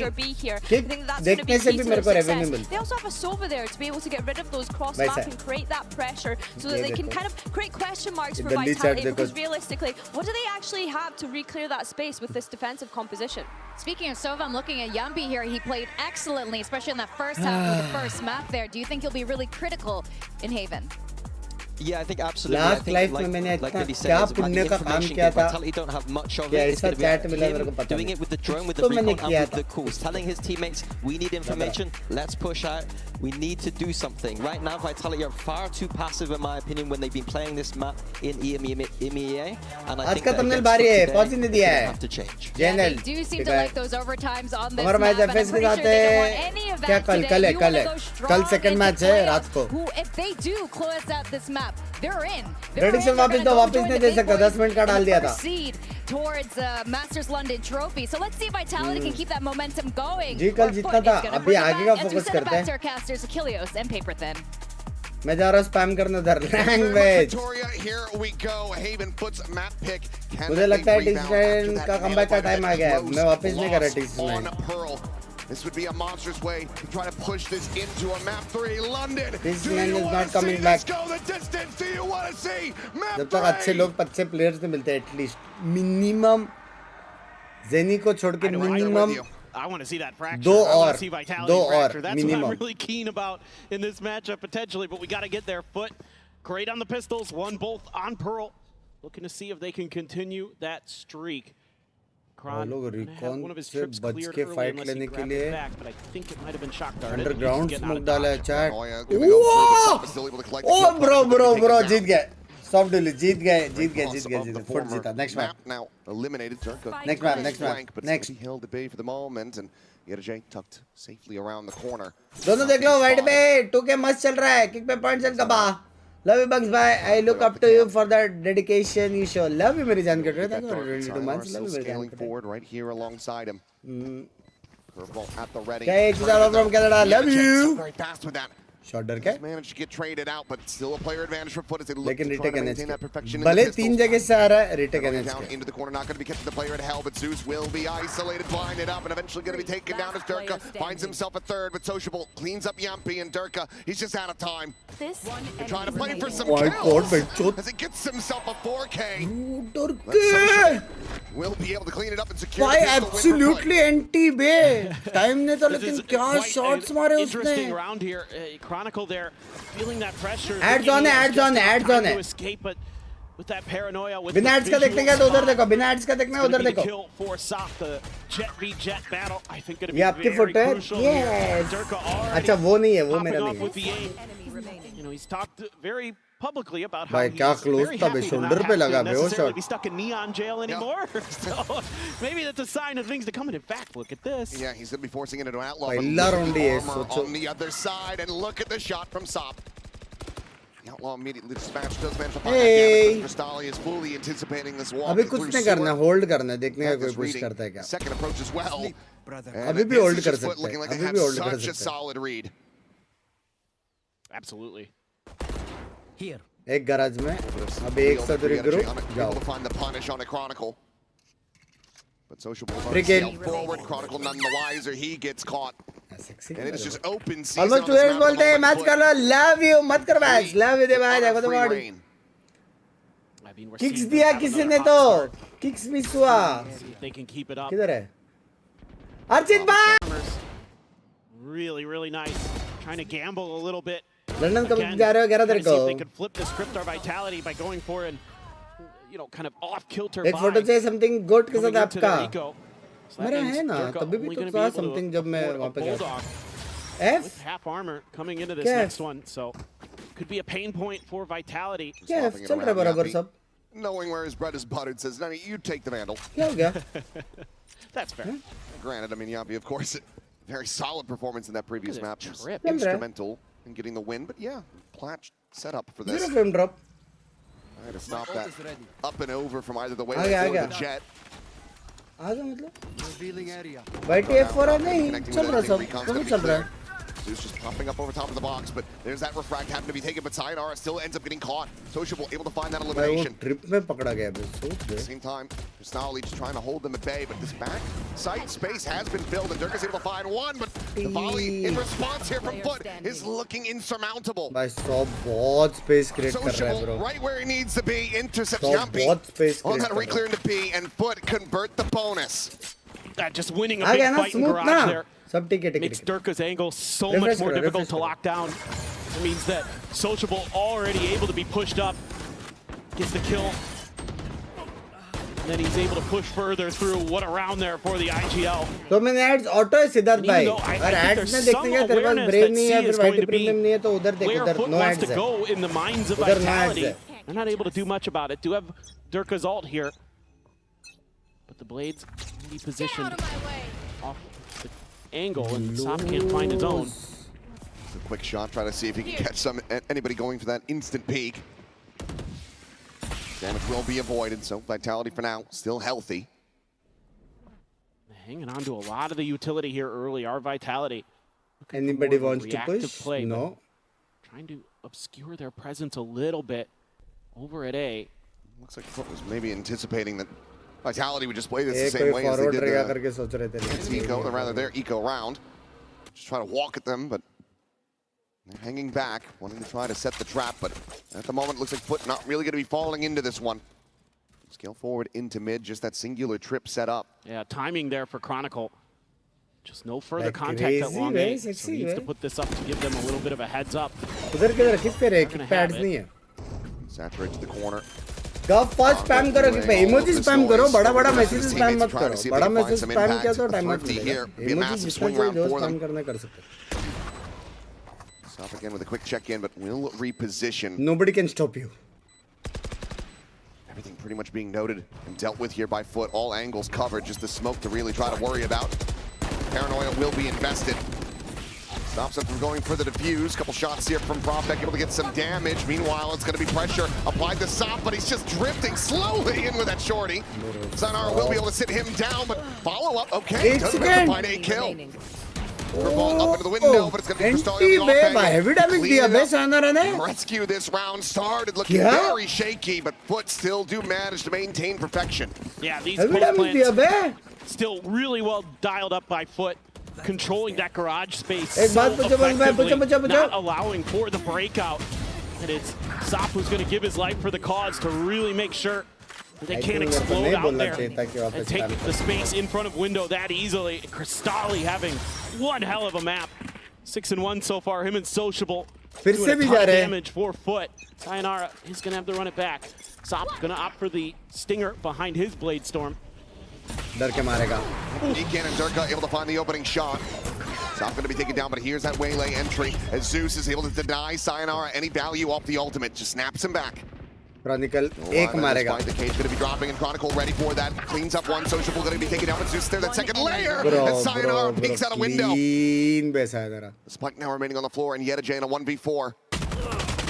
किक देखने से भी मेरे को रेवेन्यू मिलता है. They also have a Sova there to be able to get rid of those cross map and create that pressure so that they can kind of create question marks for Vitality, because realistically, what do they actually have to re-clear that space with this defensive composition? Speaking of Sova, I'm looking at Yampi here. He played excellently, especially in that first half of the first map there. Do you think he'll be really critical in Haven? Yeah, I think absolutely. Last I think life like, में मैंने like इतना Vinny said, क्या it's about पुण्य the का काम information किया gate. था Vitality don't have much of क्या it. It's ऐसा going to chat be मिला मेरे को him पता doing नहीं it with the drone, with the तो मैंने recon, and किया with था the calls, telling his teammates, we need information, let's push out, we need to do something. Right now, Vitality are far too passive, in my opinion, when they've been playing this map in EMEA, and I आज think का that thumbnail against बारी है FUT पहुंच today, नहीं it's दिया going to है have to change. Yeah, JNL they do seem to like those overtimes on this हमारा map, match and I'm FS के pretty साथ sure they don't want है any of क्या that कल today. कल है You कल wanna है go कल strong सेकंड into मैच है playoffs, रात को who, if they do close out this map, they're in. Prediction वापस दो वापस नहीं दे सकता 10 मिनट का डाल दिया था towards Masters London Trophy. So let's see if Vitality can keep that momentum going. जी कल Or जीतना FUT था is gonna अभी bring it आगे back का as we focus send it करते back to हैं our casters, Achilles and Paper Thin. मैं जा रहा हूँ स्पैम करने उधर language Here we go. Haven Foot's map pick. मुझे लगता है टीस्टैन का कमबैक का टाइम आ गया है मैं वापस नहीं कर रहा टीस्टैन This would be a monstrous way to try to push this into a map 3 London. This Do man you is want not to coming see back. this go the distance? Do you want to see map 3? जब तक अच्छे लोग अच्छे players नहीं मिलते at least minimum jenny को छोड़ के minimum I want to see that fracture. दो I want और to see Vitality दो fracture. और That's what minimum I'm really keen about in this matchup potentially, but we got to get there. FUT, great on the pistols, won both on Pearl. Looking to see if they can continue that streak. लोग recon से बच के fight लेने के लिए underground smoke डाला है chat ओ bro जीत गए सॉफ्ट डिलीट जीत गए फुट जीता next match now eliminated Durka. Next map. Next. He held the bay for the moment and NRG tucked safely around the corner. दोनों देख लो वाइट पे 2K मस्त चल रहा है किक पे पॉइंट चल कबा love you bugs bye I look up to you for the dedication you show love you मेरी जान कट रहे थे 22 मंथ्स लव यू मेरी जान cut forward right here alongside him. Curveball at the ready. क्या एक साल from Canada love you Very fast with that. Shot डर के Managed to get traded out, but still a player advantage for FUT as they look लेकिन to try retake to maintain that NH perfection. भले तीन जगह से आ रहा है retake Down NH into the corner, not going to be kept to the player at hell, but Zeus will be isolated, blinded up, and eventually going to be taken down as Durka finds himself a third, but Sociable cleans up Yampi and Durka. He's just out of time. They're trying to play for some kills as he gets himself a 4K. Will be able to clean it up and secure भाई the pistol win for absolutely एंटी बे time ने तो लेकिन क्या shots मारे उसने Interesting round here. Chronicle there, feeling that pressure. Ads on है Escape, but with that paranoia, with बिना एड्स का देखने का तो उधर देखो बिना एड्स का देखना उधर देखो kill for Soft, the Jet v Jet battle. I think it'll ये be आपकी very फुट है crucial here. Yes Durka already अच्छा वो नहीं है वो मेरा popping off नहीं with है the aim. You know, he's talked very publicly about how भाई he's क्या क्लोज very था बे happy to not शोल्डर पे have लगा to बे वो necessarily shot be stuck in neon jail anymore. So maybe that's a sign of things to come. And in fact, look at this. Yeah, he's going to be forcing it into an outlaw. पहला round ही है Armor सोचो on the other side, and look at the shot from Sop. The outlaw immediately dispatched, does manage to find that damage. Crystalli is fully anticipating this walk. अभी कुछ नहीं करना hold करना है देखने का कोई पुश करता है क्या Second approach as well. अभी भी होल्ड कर सकते हैं अभी भी होल्ड कर Such a सकते solid read. Absolutely. हैं एक गैराज में अभी एक साथ ग्रुप जाओ To find the punish on a Chronicle. But Sociable Cricket. forward. Chronicle none the wiser. He gets caught. And it is just open season. Almost 2 years बोलते हैं match कर लो लव यू मत कर मैच लव यू दे भाई देखो तो body kicks दिया किसी ने तो किक्स मिस हुआ They can keep it up. किधर है अर्चित भाई Really nice. Trying to gamble a little bit. London कब Again, जा रहे हो 11 trying तारीख to see को if they could flip the script or Vitality by going for an, you know, kind of off kilter. एक photo चाहिए something good के साथ आपका So मेरा है ना तभी भी तो था समथिंग जब मैं वहां पे गया F with half armor coming into this Yes. next one, so could be a pain point for Vitality. क्या एफ चल रहा है बराबर सब Knowing where his bread is buttered, says, "No, you take the Vandal." क्या हो गया That's fair. Granted, I mean, Yampi, of course, very solid performance in that previous Look map. at that trip. Chal raha hai. Instrumental in getting the win, but yeah, Platch set up for this. Zero frame drop Trying to stop that up and over from either the आ Wave गया, आ or गया। the Jet. आ गया मतलब white F4 है नहीं चल रहा सब कभी चल रहा है Zeus just popping up over top of the box, but there's that refract happened to be taken, but Sayonara still ends up getting caught. Sociable able to find that भाई वो elimination. ट्रिप में पकड़ा गया बे सोच At the they same time, Crystalli just trying to hold them at bay, but this back side space has been filled, and Durka's able to find one, but the volley in response here from FUT is looking insurmountable. भाई sob बहुत space create कर रहा है Sociable bro right where he needs to be, intercepts sob Yampi बहुत space on create that कर reclear रहा है into B, and FUT convert the bonus. Just winning a uh big गया ना fight in स्मूथ ना garage there सब ठीक है makes ठीक है Durka's angle so Refresh much more करो, difficult refresh to करो। lock down. That means that Sociable already able to be pushed up. Gets the kill. And then he's able to push further through. What a round there for the IGL. तो मैंने ads auto है सिद्धार्थ भाई और ads में देखने का तेरे पास brave नहीं है फिर VIT premium नहीं है तो उधर देख उधर no ads है उधर no ads है. They're not able to do much about it. Do have Durka's ult here. But the blades can be positioned off the angle and Sop can't find his own. A quick shot, try to see if he can catch anybody going for that instant peek. Damage will be avoided, so Vitality for now, still healthy. Hanging on to a lot of the utility here early. Our Vitality. Anybody wants to push? Play, no. Trying to obscure their presence a little bit over at A. Looks like FUT was maybe anticipating that Vitality would just play this the same way as they did Eco, or rather their Eco round. Just try to walk at them, but they're hanging back, wanting to try to set the trap, but at the moment it looks like FUT not really going to be falling into this one. Scale forward into mid, just that singular trip set up. Yeah, timing there for Chronicle. Just no further contact at long A, so he needs to put this up to give them a little bit of a heads up. Saturate to the corner. Gov fast spam करो कि भाई emoji spam करो बड़ा message spam मत करो बड़ा message spam किया तो टाइम मत मिलेगा emoji जितना चाहिए जो spam करना कर सकते Stop again with a quick check-in, but will reposition. Nobody can stop you. Everything pretty much being noted and dealt with here by FUT. All angles covered, just the smoke to really try to worry about. Paranoia will be invested. Stops them from going for the defuse. Couple shots here from Profek, able to get some damage. Meanwhile, it's going to be pressure applied to Sop, but he's just drifting slowly in with that shorty. Sayonara will be able to sit him down, but follow-up, okay. Doesn't have to find a kill. Ball up into the window, but it's going to be Rescue this round started looking very shaky, but FUT still do manage to maintain perfection. Yeah, these plants still really well dialed up by FUT, controlling that garage space so effectively, not allowing for the breakout. And it's Sop who's going to give his life for the cause to really make sure they can't explode out there and take the space in front of window that easily. Cristalli having one hell of a map. 6-1 so far, him and Sociable doing a ton of damage for FUT. Sayonara is going to have to run it back. Sop's going to opt for the stinger behind his Blade Storm. Deacon and Durka able to find the opening shot. Sop going to be taken down, but here's that waylay entry as Zeus is able to deny Sayonara any value off the ultimate. Just snaps him back. Chronicle एक मारेगा. The cage going to be dropping, and Chronicle ready for that. Cleans up one. Sociable going to be taken down, but Zeus there. That second layer. As Sayonara peeks out a window. The spike now remaining on the floor, and yet again a 1v4.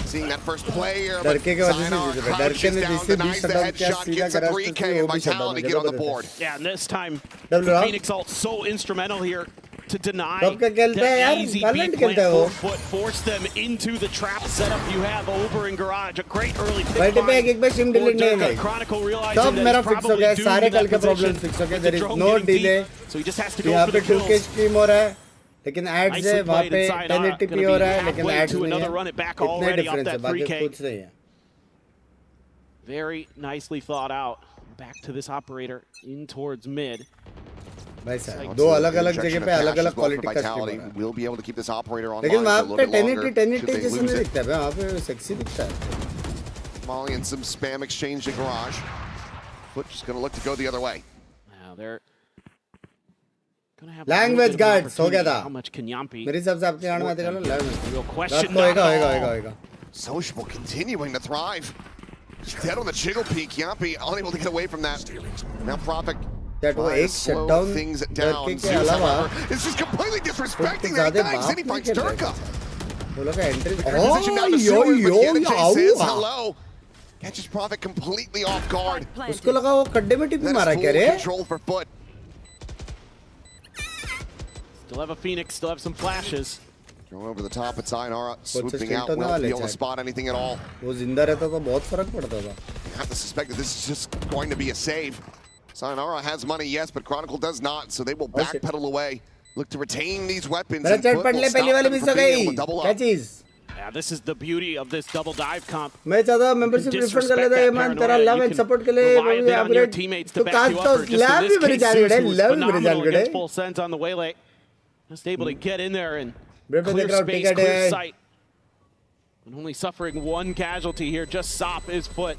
Seeing that first player, but Sayonara crouches down, denies the headshot, gets a 3K, and Vitality get on the board. Yeah, and this time, Phoenix ult so instrumental here to deny that easy B plant for FUT, force them into the trap setup you have over in garage. A great early pick by Chronicle, realizing that he's probably doomed in that position. There is no delay, so he just has to go for the kills. लेकिन ads है वहाँ पे 1080p हो रहा है लेकिन ads नहीं है इतने डिफरेंस है बाकी कुछ नहीं है. Very nicely thought out. Back to this operator in towards mid. भाई साहब दो अलग-अलग जगह पे अलग-अलग क्वालिटी का स्किल है. Will be able to keep this operator on. लेकिन वहाँ पे 1080 जैसे नहीं दिखता है वहाँ पे सेक्सी दिखता है. Molly and some spam exchange in garage. FUT just going to look to go the other way. Now they're language guards हो गया था. How much can Yampi? मेरे हिसाब से आपके गांड में आते चलो लैंग्वेज. Real question. होएगा. Sociable continuing to thrive. Dead on the jiggle peak. Yampi unable to get away from that. Now Profek. That वो एक shutdown things down. के अलावा it's just completely disrespecting that guy. He finds Durka. वो लोग का entry. Hello. Catches Profek completely off guard. उसको लगा वो खड्डे में टिप मारा क्या रे? Control for FUT. Still have a Phoenix, still have some flashes. Going over the top at Sayonara, swooping out, won't be able to spot anything at all. वो जिंदा रहता तो बहुत फर्क पड़ता था. You have to suspect that this is just going to be a save. Sayonara has money, yes, but Chronicle does not, so they will backpedal away. Look to retain these weapons. And FUT will stop them from being able to double up. Yeah, this is the beauty of this double dive comp. मैं चाहता membership refund कर लेता है मान तेरा love and support के लिए मुझे अपग्रेड तो काश तो लव भी मेरी जान गड़े लव भी मेरी जान गड़े. Full sense on the waylay. Just able to get in there and clear space, clear sight. And only suffering one casualty here, just Sop is FUT.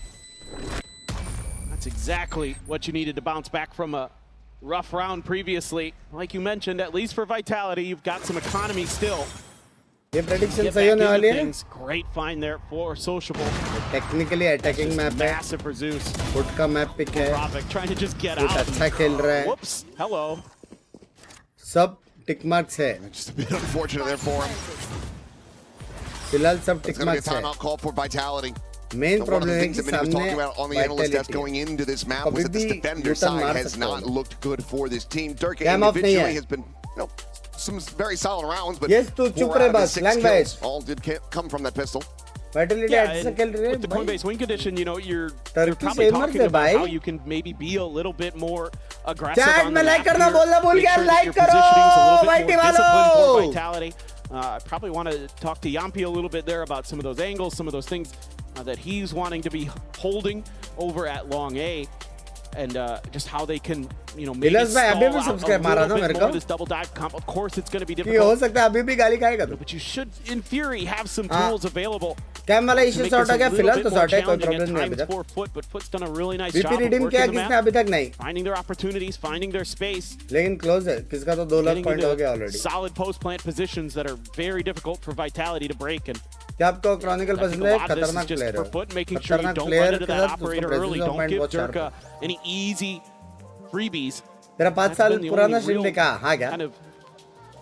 That's exactly what you needed to bounce back from a rough round previously. Like you mentioned, at least for Vitality, you've got some economy still. ये prediction सही होने वाली है. Great find there for Sociable. Technically attacking map है. Massive for Zeus. FUT का map pick है. Trying to just get FUT out. अच्छा खेल रहा है. Whoops. Hello. सब tick marks है. Just a bit unfortunate there for him. फिलहाल सब tick It's going to marks be a है. timeout call for Vitality. Main problem है कि talking सामने about on the analyst desk going into this map was that this defender side has not looked good for this team. Durka individually has been, you know, some very solid rounds, but yes, tu chup rahe bas, language. All did come from that pistol. Vitality अच्छा खेल रहे हैं. With the Coinbase win condition, you know, you're Turkish probably talking about bhai. how you can maybe be a little bit more aggressive Chat on में the like map करना here. बोलना भूल Make गया, sure that like your करो, positioning's a little bit Vitality more disciplined for वालों. Vitality. I probably want to talk to Yampi a little bit there about some of those angles, some of those things that he's wanting to be holding over at long A, and just how they can, you know, maybe stall out a little bit more this double dive comp. Of course, it's going to be कि हो difficult, सकता है अभी भी गाली खाएगा तू. but you should, in theory, have some tools available. Cam वाला to issue make sort this हो a गया. little फिलहाल bit तो more सॉर्ट है, कोई challenging प्रॉब्लम नहीं है at अभी times तक. for FUT, but FUT's done a really nice VP job of redeem working किया the किसने map, अभी तक नहीं. finding their opportunities, finding their space. लेकिन क्लोज है. किसका तो 2 लाख Getting पॉइंट हो गया into already. solid post plant positions that are very difficult for Vitality to break. And क्या आपको क्रॉनिकल I think पसंद a है? lot of this is खतरनाक just प्लेयर for है. FUT, making sure you खतरनाक don't player run into के that साथ उसका operator early. President Don't point give बहुत शार्प Durka है. any easy freebies. तेरा 5 That's साल been the पुराना only स्ट्रीम real देखा. हाँ क्या? kind of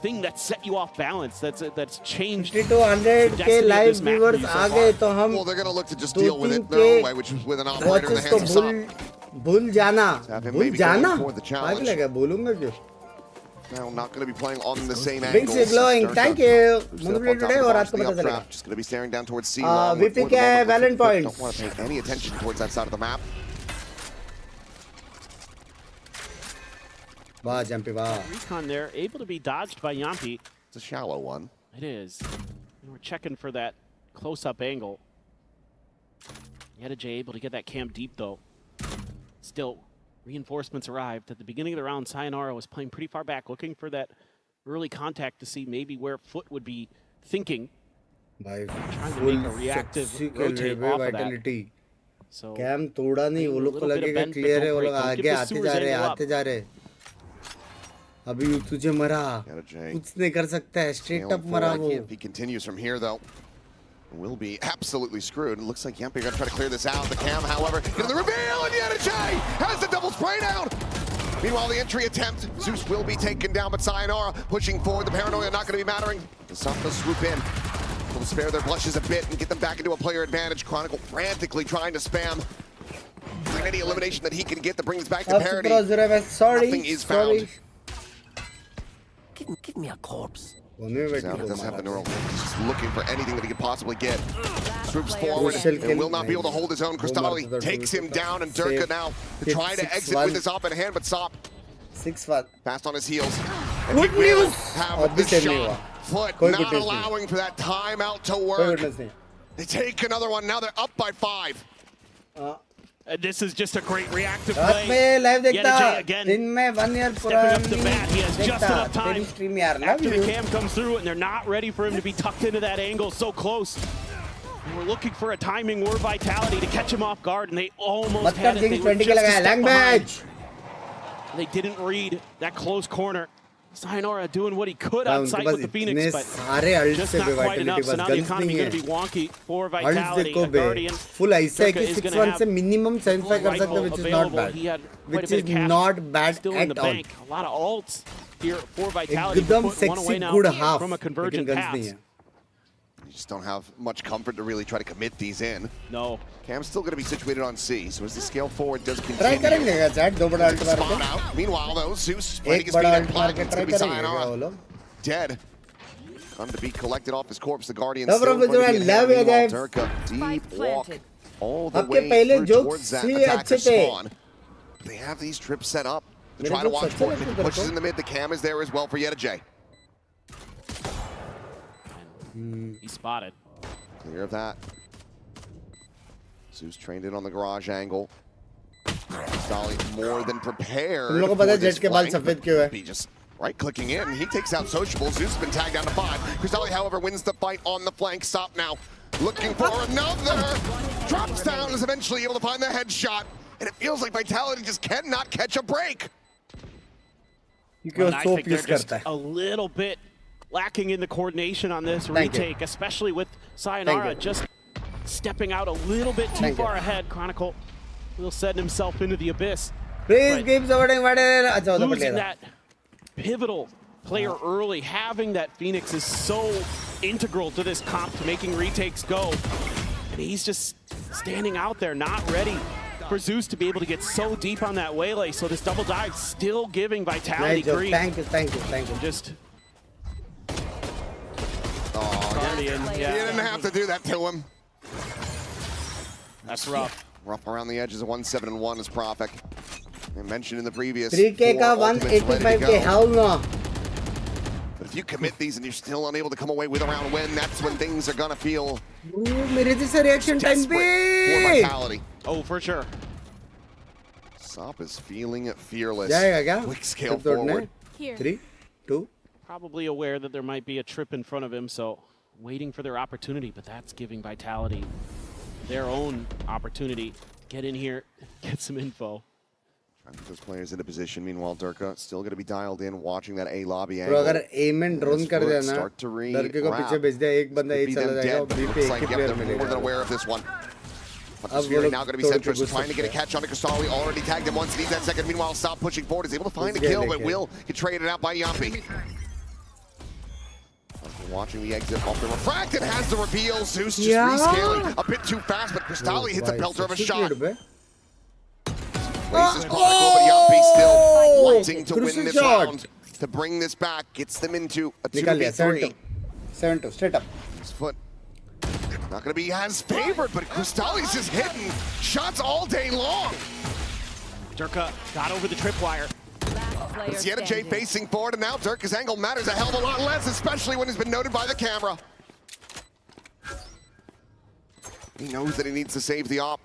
thing that set you off balance. That's changed. 50 to 100 के लाइव व्यूअर्स आ गए तो हम Well, they're going to look to just 2 deal with 3 it their own way, which was with an operator in the watches को hands of Sop. भूल जाना. Have him भूल maybe जाना. going for the challenge. आगे लगा भूलूंगा क्यों? Now not going to be playing on the same Big angles. glowing. Durka Thank you. moves मुझे up play on top today of the और box, रात को the पता up चलेगा. trap. Just going to be staring down towards C long. VP before the क्या है? bumper Valent clicks. points. Don't want to pay any attention towards that side of the map. वाह jumpy वाह. Recon there, able to be dodged by Yampi. It's a shallow one. It is. And we're checking for that close-up angle. J able to get that cam deep, though. Still, reinforcements arrived. At the beginning of the round, Sayonara was playing pretty far back, looking for that early contact to see maybe where FUT would be thinking. भाई Trying to make a reactive rotate off of that. Vitality. So, cam तोड़ा नहीं. वो लोग को लगेगा clear है. वो लोग आगे आते जा रहे, आते जा रहे. अभी तुझे मरा. कुछ नहीं कर सकता है. स्ट्रेट अप मरा वो. If he continues from here, though, will be absolutely screwed. It looks like Yampi going to try to clear this out. The cam, however, getting the reveal, and NRG has the double spray down. Meanwhile, the entry attempt, Zeus will be taken down, but Sayonara pushing forward. The paranoia not going to be mattering. The Sop does swoop in. Will spare their blushes a bit and get them back into a player advantage. Chronicle frantically trying to spam any elimination that he can get that brings back to parity. Nothing is found. Give me a corpse. Now it doesn't have the neural. He's just looking for anything that he could possibly get. Swoops forward and will not be able to hold his own. Cristalli takes him down, and Durka now trying to exit with his op in hand, but Sop 6-1. fast on his heels. Good news. Have the shot. FUT not allowing for that timeout to work. They take another one. Now they're up by 5. this is just a great reactive रात play. में live देखता. again. दिन में 1 year Stepping up to पुरानी bat, he has just देखता. enough time तेरी stream यार. Love after the you. cam comes through, and they're not ready for him to be tucked into that angle so close. And we're looking for a timing or vitality to catch him off guard, and they almost had it. They were just a step behind. They didn't read that close corner. Sayonara doing what he could outside with the Phoenix, but just not quite enough. So now the economy going to be wonky for Vitality. A Guardian, full ऐसा है कि Durka is 6-1 gonna से have minimum 75 कर सकते, which is not bad. He had quite Which a bit is of cash not bad still in at the all. bank. A lot of alts here for Vitality. एकदम Put one away sexy now good half. from a convergent लेकिन guns pass. नहीं है. You just don't have much comfort to really try to commit these in. No. Cam's still going to be situated on C, so as the scale forward does Try continue. करेंगे क्या chat? दो बड़ा alt मार Spawn के. out. Meanwhile, though, Zeus playing एक his बड़ा feet alt and मार plotting. के It's try going to be करेंगे क्या वो Sayonara. लोग? Dead. Going to be collected off his corpse. The Guardian तब still रफी going to जो be है in love hand. है Meanwhile, Durka, deep walk all the आपके way पहले through jokes towards that he attacker अच्छे थे. spawn. They have these trips set up to मेरे try to jokes watch अच्छे for it. लगते If he तेरे pushes को? in the mid, the Cam is there as well for J. He spotted. Clear of that. Zeus trained in on the garage angle. Dolly more than prepared. तुम लोगों को पता है jet के बाल सफेद क्यों है? He just right-clicking in. He takes out Sociable. Zeus has been tagged down to 5. Cristalli, however, wins the fight on the flank. Stop now. looking for another. Drops down, is eventually able to find the headshot. And it feels like Vitality just cannot catch a break. Well, I think they're just a little bit lacking in the coordination on this retake, especially with Sayonara just stepping out a little bit too far ahead. Chronicle will send himself into the abyss. Losing that pivotal player early, having that Phoenix is so integral to this comp to making retakes go. And he's just standing out there, not ready for Zeus to be able to get so deep on that waylay. So this double dive still giving Vitality grief. Thank you. Just Guardian. You didn't have to do that to him. That's rough. Rough around the edges of 1-7-1 is Prophet. I mentioned in the previous 3K ka 185K, how no? But if you commit these and you're still unable to come away with a round win, that's when things are gonna feel reaction time for Vitality. Oh, for sure. Sop is feeling it fearless. Quick scale forward. forward. 3, 2. Probably aware that there might be a trip in front of him, so waiting for their opportunity, but that's giving Vitality their own opportunity. Get in here, get some info. Trying to get those players into position. Meanwhile, Durka still going to be dialed in, watching that A lobby angle. अगर aim and drone कर दिया ना, start to Durka को पीछे भेज दिया, एक बंदा एक चला जाएगा, B पे एक ही player मिलेगा. More than aware of this one. Fury now going to be centrist, trying to get a catch on Cristali. Already tagged him once, needs that second. Meanwhile, Stop pushing forward, is able to find a kill, but will get traded out by Yampi. Watching the exit off the refracted, has the reveal. Zeus just rescaling a bit too fast, but Cristali hits a belter of a shot. Places Chronicle, but Yampi still wanting to win this round. To bring this back, gets them into a 2v3. 7-2, straight up. His foot not going to be as favored, but Cristali's just hitting shots all day long. Durka got over the tripwire. It's Yeta J facing forward, and now Durka's angle matters a hell of a lot less, especially when he's been noted by the camera. He knows that he needs to save the op,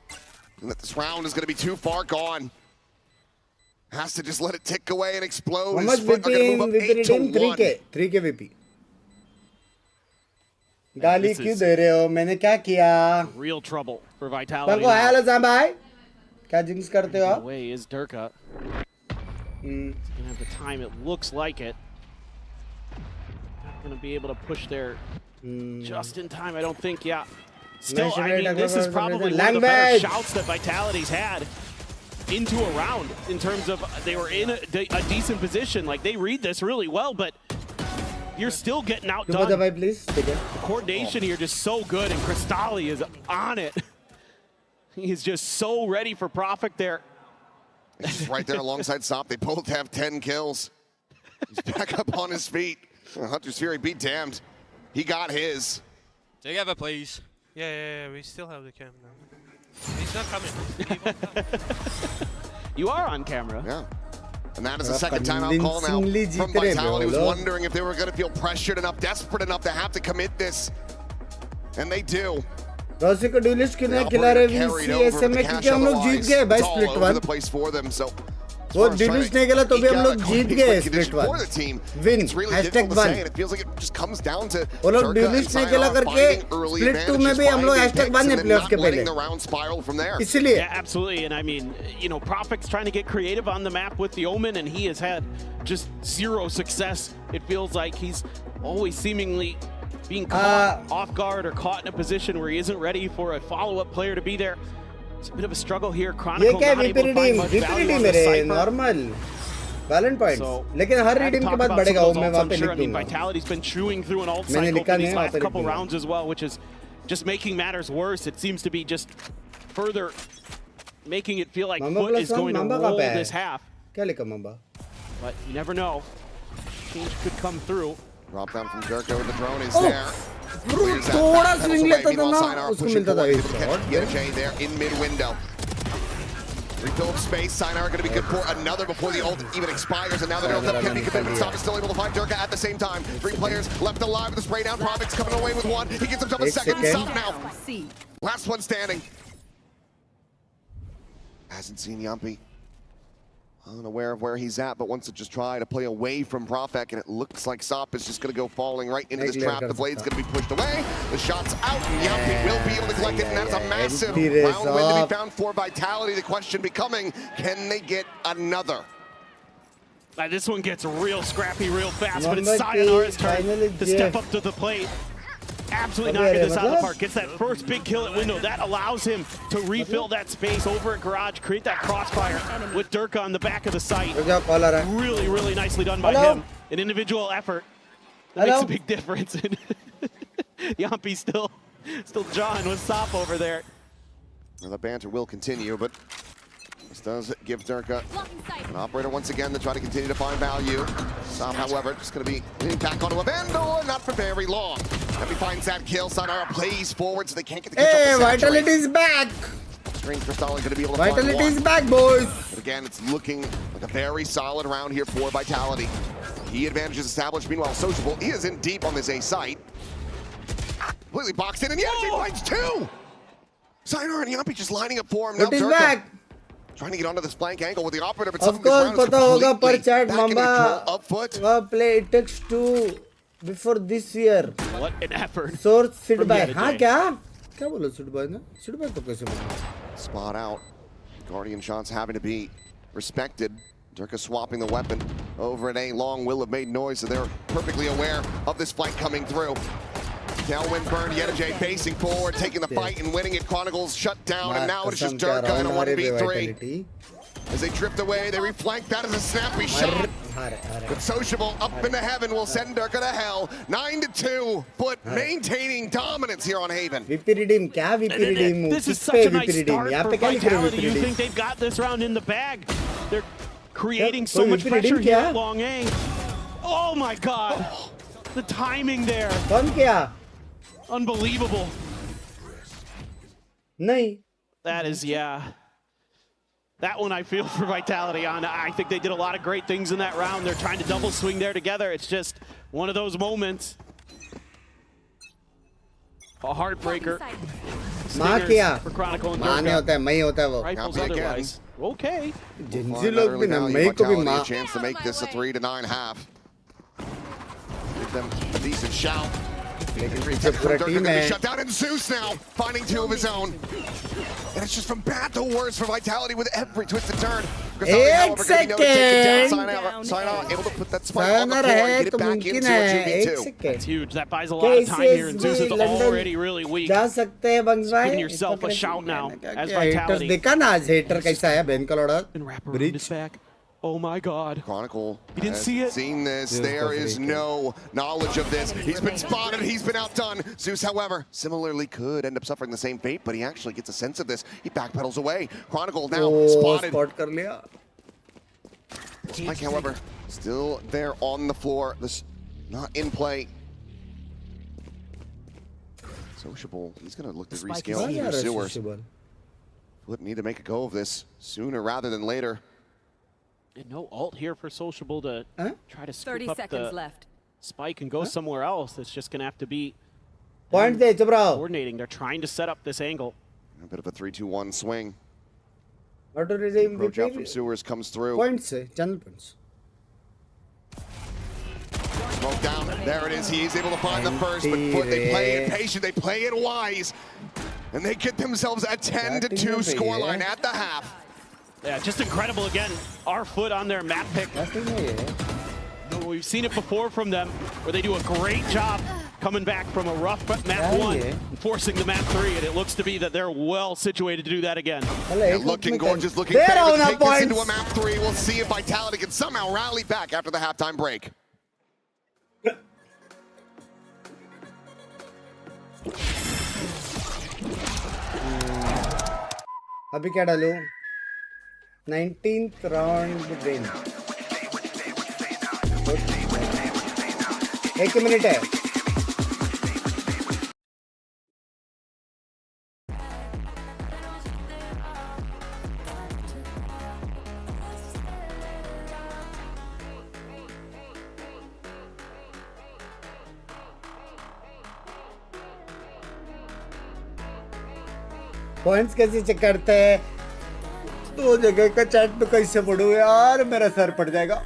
and that this round is going to be too far gone. Has to just let it tick away and explode. His foot are going to move up 8-1. 3K VP. गाली क्यों दे रहे हो? मैंने क्या किया? Real trouble for Vitality. तको आया लज़ाम भाई? क्या जिंक्स करते हो आप? The way is Durka. He's gonna have the time. It looks like it. Not gonna be able to push there just in time. I don't think. Yeah. Still, I mean, this is probably one of the better shouts that Vitality's had into a round in terms of they were in a decent position. Like they read this really well, but you're still getting outdone. The coordination here just so good, and Cristali is on it. He's just so ready for Prophet there. He's right there alongside Sop. They both have 10 kills. He's back up on his feet. Hunter's Fury be damned. He got his. Together, please. Yeah, we still have the cam now. He's not coming. You are on camera. Yeah. And that is the second timeout call now from Vitality. Was wondering if they were going to feel pressured enough, desperate enough to have to commit this. And they do. Rossy को duelist किने खिला रहे VCSM में क्योंकि हम लोग जीत गए भाई स्प्लिट 1 वो डुलिस्ट नहीं खेला तो भी हम लोग जीत गए स्प्लिट 1 विन #1 वो लोग डुलिस्ट नहीं खेला करके स्प्लिट 2 में भी हम लोग #1 है प्लेऑफ्स के पहले इसलिए absolutely. And I mean, you know, Prophet's trying to get creative on the map with the Omen, and he has had just zero success. It feels like he's always seemingly being caught off guard or caught in a position where he isn't ready for a follow-up player to be there. It's a bit of a struggle here. Chronicle not able to find much value on the Cypher. Normal. Valent points. लेकिन हर redeem के बाद बढ़ेगा वो मैं वहाँ पे लिख दूँगा. Vitality's been chewing through an ult cycle for these last couple rounds as well, which is just making matters worse. It seems to be just further making it feel like FUT is going to roll this half. क्या लिखा Mamba? But you never know. Change could come through. Drop down from Durka with the drone is there. थोड़ा swing लेता था ना उसको मिलता था J there in mid window. Rebuild space. Sayonara going to be good for another before the ult even expires, and now the ult can be committed. Stop is still able to find Durka at the same time. 3 players left alive with the spray down. Prophet's coming away with 1. He gets himself a second. Stop now. Last one standing. Hasn't seen Yampi. unaware of where he's at, but wants to just try to play away from Profek, and it looks like Sop is just going to go falling right into this trap. The blade's going to be pushed away. The shot's out, and Yampi will be able to collect it, and that's a massive round win to be found for Vitality. The question becoming, can they get another? This one gets real scrappy real fast, but it's Sayonara's turn to step up to the plate. Absolutely knocking this out of the park. Gets that first big kill at window. That allows him to refill that space over at Garage, create that crossfire with Durka on the back of the site. Really, really nicely done by him. An individual effort that makes a big difference. Yampi still jawing with Sop over there. Well, the banter will continue, but this does give Durka an operator once again to try to continue to find value. Sop, however, just going to be back onto a Vandal, and not for very long. Yampi finds that kill. Sayonara plays forward, so they can't get the catch up. Hey, Vitality is back! Strength for Stalin going to be able to Vitality find is back, boys! But again, it's looking like a very solid round here for Vitality. Key advantages established. Meanwhile, Sociable, he is in deep on this A site. Completely boxed in, and yes, he finds two! Sayonara and Yampi just lining up for him. Now Durka back! trying to get onto this flank angle with the operator, but Of course, pata hoga per chat, Mamba. up foot. Play it takes two before this year. What an effort. Source Sid by. हाँ क्या? क्या बोला Sid by ने? Sid by तो कैसे बोला? Spot out. Guardian shots having to be respected. Durka swapping the weapon over at A. Long will have made noise, so they're perfectly aware of this flank coming through. Tailwind burn, J facing forward, taking the fight and winning it. Chronicles shut down, and now it's just Durka in a 1v3. As they drift away, they reflank. That is a snappy shot. But Sociable up into heaven will send Durka to hell. 9-2, but maintaining dominance here on Haven. VP redeem, क्या VP redeem? This is such a nice start for Vitality. You think they've got this round in the bag? They're creating so much pressure here at Long A. Oh my God, the timing there. कौन क्या? Unbelievable. नहीं. That is, yeah. That one I feel for Vitality on. I think they did a lot of great things in that round. They're trying to double swing there together. It's just one of those moments. A heartbreaker. Stinger for Chronicle and माँ नहीं होता है, मैं ही होता है वो. Rifles otherwise. Okay. जिनसे लोग भी ना, मैं को भी माँ. A chance to make this a 3-9 half. Give them a decent shout. Shut down, and Zeus now finding two of his own. And it's just from bad to worse for Vitality with every twist and turn. Sayonara able to put that spike on the floor and get it back into a 2v2. That's huge. That buys a lot of time here, and Zeus is already really weak. जा सकते हैं बंग्स भाई. Giving yourself a shout now as Vitality. देखा ना आज hater कैसा है Ben का लोड़ा. Bridge back. Oh my God. Chronicle he didn't see it. Seen this. There is no knowledge of this. He's been spotted. He's been outdone. Zeus, however, similarly could end up suffering the same fate, but he actually gets a sense of this. He backpedals away. Chronicle now spotted. Spot कर लिया. Spike, however, still there on the floor. This not in play. Sociable. He's going to look to rescale here. Sewers. Would need to make a go of this sooner rather than later. And no ult here for Sociable to try to scoop up the spike and go somewhere else. It's just going to have to be coordinating. They're trying to set up this angle. A bit of a 3-2-1 swing. Auto-redeem approach out from Sewers comes through. Points, channel points. Smoke down. There it is. He's able to find the first, but they play it patient. They play it wise. And they get themselves a 10-2 scoreline at the half. Yeah, just incredible again. Our FUT on their map pick. We've seen it before from them, where they do a great job coming back from a rough map 1 and forcing the map 3, and it looks to be that they're well situated to do that again. Yeah, looking gorgeous, looking fabulous. Take this into a map 3. We'll see if Vitality can somehow rally back after the halftime break. अभी क्या डालूं? 19th round win. 1 minute है. Points कैसे check करते हैं? दो जगह का चैट तो कैसे पढ़ूं यार, मेरा सर पड़ जाएगा।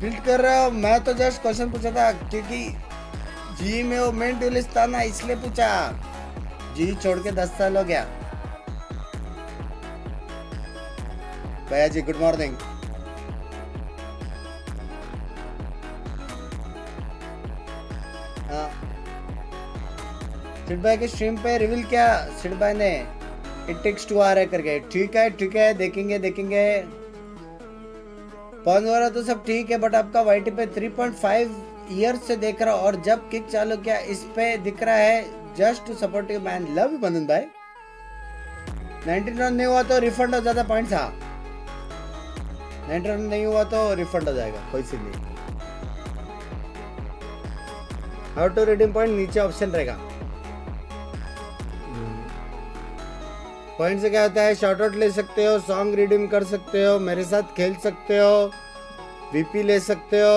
टिल्ट कर रहा हूँ मैं तो जस्ट क्वेश्चन पूछा था क्योंकि जी में वो मेन ड्यूलिस्ट था ना, इसलिए पूछा। जी छोड़ के 10 साल हो गया। भैया जी गुड मॉर्निंग। सिड भाई के स्ट्रीम पे रिवील क्या सिड भाई ने इट टेक्स 2 आ रहा है करके। ठीक है देखेंगे देखेंगे। पॉइंट वगैरह तो सब ठीक है बट आपका वाईटी पे 3.5 ईयर्स से देख रहा हूँ और जब किक चालू किया इस पे दिख रहा है just to support you man. Love you Bandhan भाई। 19 रन नहीं हुआ तो रिफंड हो जाता पॉइंट्स। हाँ 19 रन नहीं हुआ तो रिफंड हो जाएगा, कोई सी नहीं। हाउ टू रिडीम पॉइंट नीचे ऑप्शन रहेगा। पॉइंट से क्या होता है, शॉर्ट आउट ले सकते हो, सॉन्ग रिडीम कर सकते हो, मेरे साथ खेल सकते हो, वीपी ले सकते हो।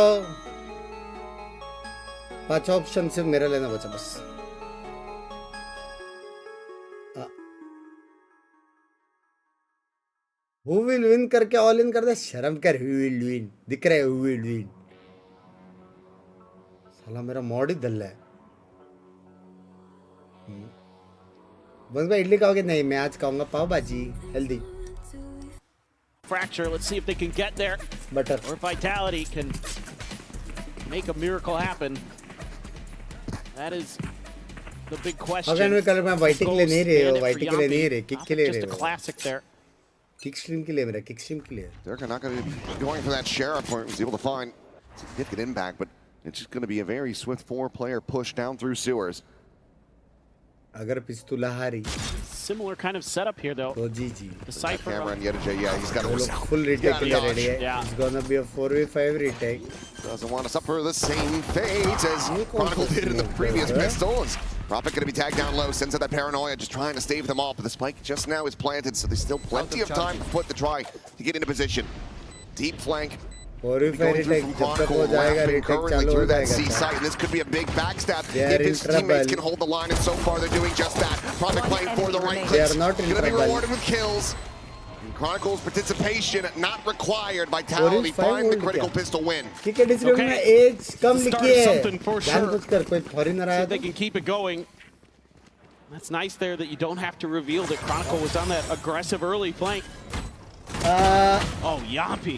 5 ऑप्शन सिर्फ मेरा लेना बचा बस। Who will win करके ऑल इन कर दे। शर्म कर। Who will win दिख रहा है। Who will win साला मेरा मॉड ही दल्ला है। बस भाई इडली खाओगे? नहीं मैं आज खाऊंगा पाव भाजी healthy. Fracture, let's see if they can get there. Butter. Or Vitality can make a miracle happen. That is the big question. अगर मैं कल मैं वाइटिंग के लिए नहीं रहे हो, वाइटिंग के लिए नहीं रहे, किक के लिए रहे हो। Just a classic there. Kick stream के लिए मेरा, किक स्ट्रीम के लिए। They're not going to be going for that sheriff point. Was able to find significant impact, but it's just going to be a very swift 4-player push down through sewers. अगर पिस्तूला हारी similar kind of setup here though. तो जी जी The Cypher Cameron Yedije, yeah, he's got a full retake के लिए ready है. Yeah. It's gonna be a 4v5 retake. Doesn't want to suffer the same fate as Chronicle did in the previous pistols. Prophet going to be tagged down low, sends out that paranoia, just trying to stave them off. But the spike just now is planted, so there's still plenty of time for FUT to try to get into position. Deep flank. 4v5 retake जब तक हो जाएगा retake चालू हो जाएगा. And this could be a big backstab if his teammates can hold the line, and so far they're doing just that. Prophet playing for the right clicks. They are not in going to be trouble. rewarded with kills. Chronicle's participation not required. Vitality find the critical pistol win. ठीक है description में as कम लिखी है. जानबूझकर कोई foreigner आया. They can keep it going. That's nice there that you don't have to reveal that Chronicle was on that aggressive early flank. Oh, Yampi.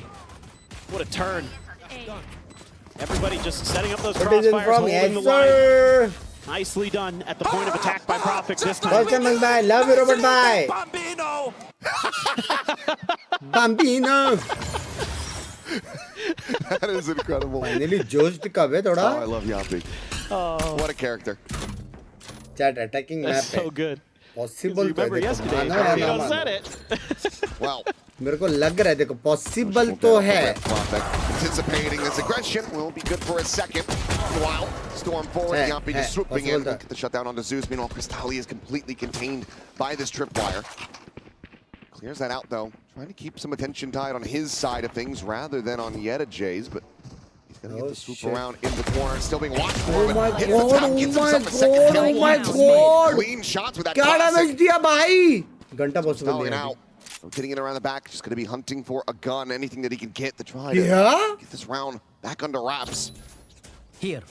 What a turn. Everybody just setting up those crossfires, holding the line. Nicely done at the point of attack by Prophet this time. Welcome back. Love you, Robert. Bye. Bambino! Bambino! That is incredible. Finally, Josh to cover thoda. Oh, I love Yampi. Oh. What a character. Chat attacking map. That's so good. Possible. Remember yesterday, Bambino said it. Well. मेरे को लग रहा है देखो possible तो है. Anticipating this aggression will be good for a second. Wow. Storm forward, Yampi just swooping in. Look at the shutdown onto Zeus. Meanwhile, Crystalli is completely contained by this tripwire. Clears that out though. Trying to keep some attention tied on his side of things rather than on Yedije's, but he's going to get the swoop around in the corner. Still being watched for, but hits the top, gets himself a second kill. Oh my god! Clean shots with that क्या damage दिया भाई? घंटा possible दिया. Getting in around the back, just going to be hunting for a gun, anything that he can get to try to get this round back under wraps. Here.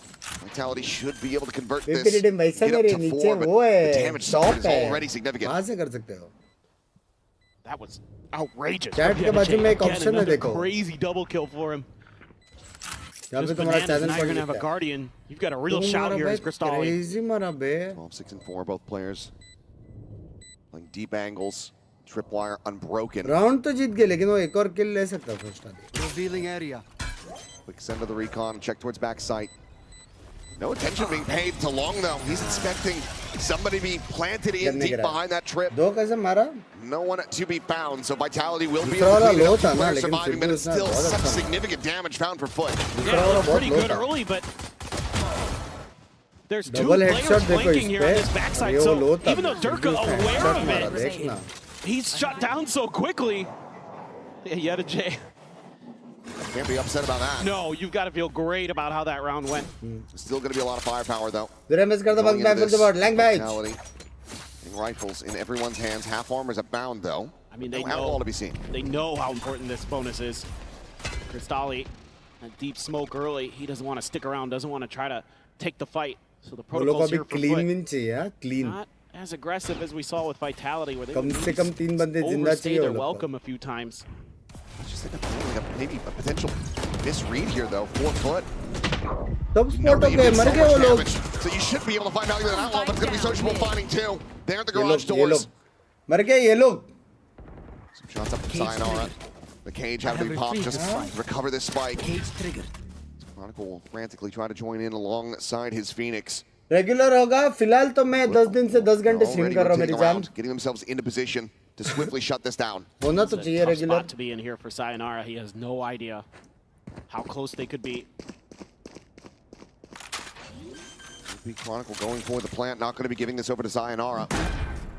Vitality should be able to convert this. Get up to 4, but the damage is already significant. कहाँ से कर सकते हो? That was outrageous. Chat के बाजू में एक option है देखो. Crazy double kill for him. यहाँ पे तुम्हारा channel now you're gonna have a guardian. You've got a real shot here as Crystalli. Crazy मारा बे. 12, 6, and 4, both players playing deep angles. Tripwire unbroken. Round तो जीत गए लेकिन वो एक और kill ले सकता है first आदमी. Revealing area. Quick send of the recon, check towards backside. No attention being paid to Long though. He's expecting somebody to be planted in deep behind that trip. दो कैसे मारा? No one to be found, so Vitality will be able to clean up 2 players surviving, but it's still some significant damage found for FUT. Yeah, it looked pretty good early, but there's 2 players flanking here on this backside, so even though Durka aware of it, he's shut down so quickly. Yedije Can't be upset about that. No, you've got to feel great about how that round went. Still going to be a lot of firepower, though. Rifles in everyone's hands. Half armors abound, though. I mean, they know to be seen. They know how important this bonus is. Cristali, a deep smoke early. He doesn't want to stick around. Doesn't want to try to take the fight. So the protocol's here for FUT. Not as aggressive as we saw with Vitality, where they overstay their welcome a few times. It's just like maybe a potential misread here, though. 4 foot. So you should be able to find value in that one, but it's going to be Sociable finding 2. There at the garage doors. Some shots up from Sayonara. The cage having to be popped just to recover this spike. Chronicle will frantically try to join in alongside his Phoenix. Regular होगा फिलहाल तो मैं 10 दिन से 10 घंटे stream कर रहा हूं मेरी जान getting themselves into position to swiftly shut this down. होना तो चाहिए regular to be in here for Sayonara. He has no idea how close they could be. Chronicle going for the plant, not going to be giving this over to Sayonara.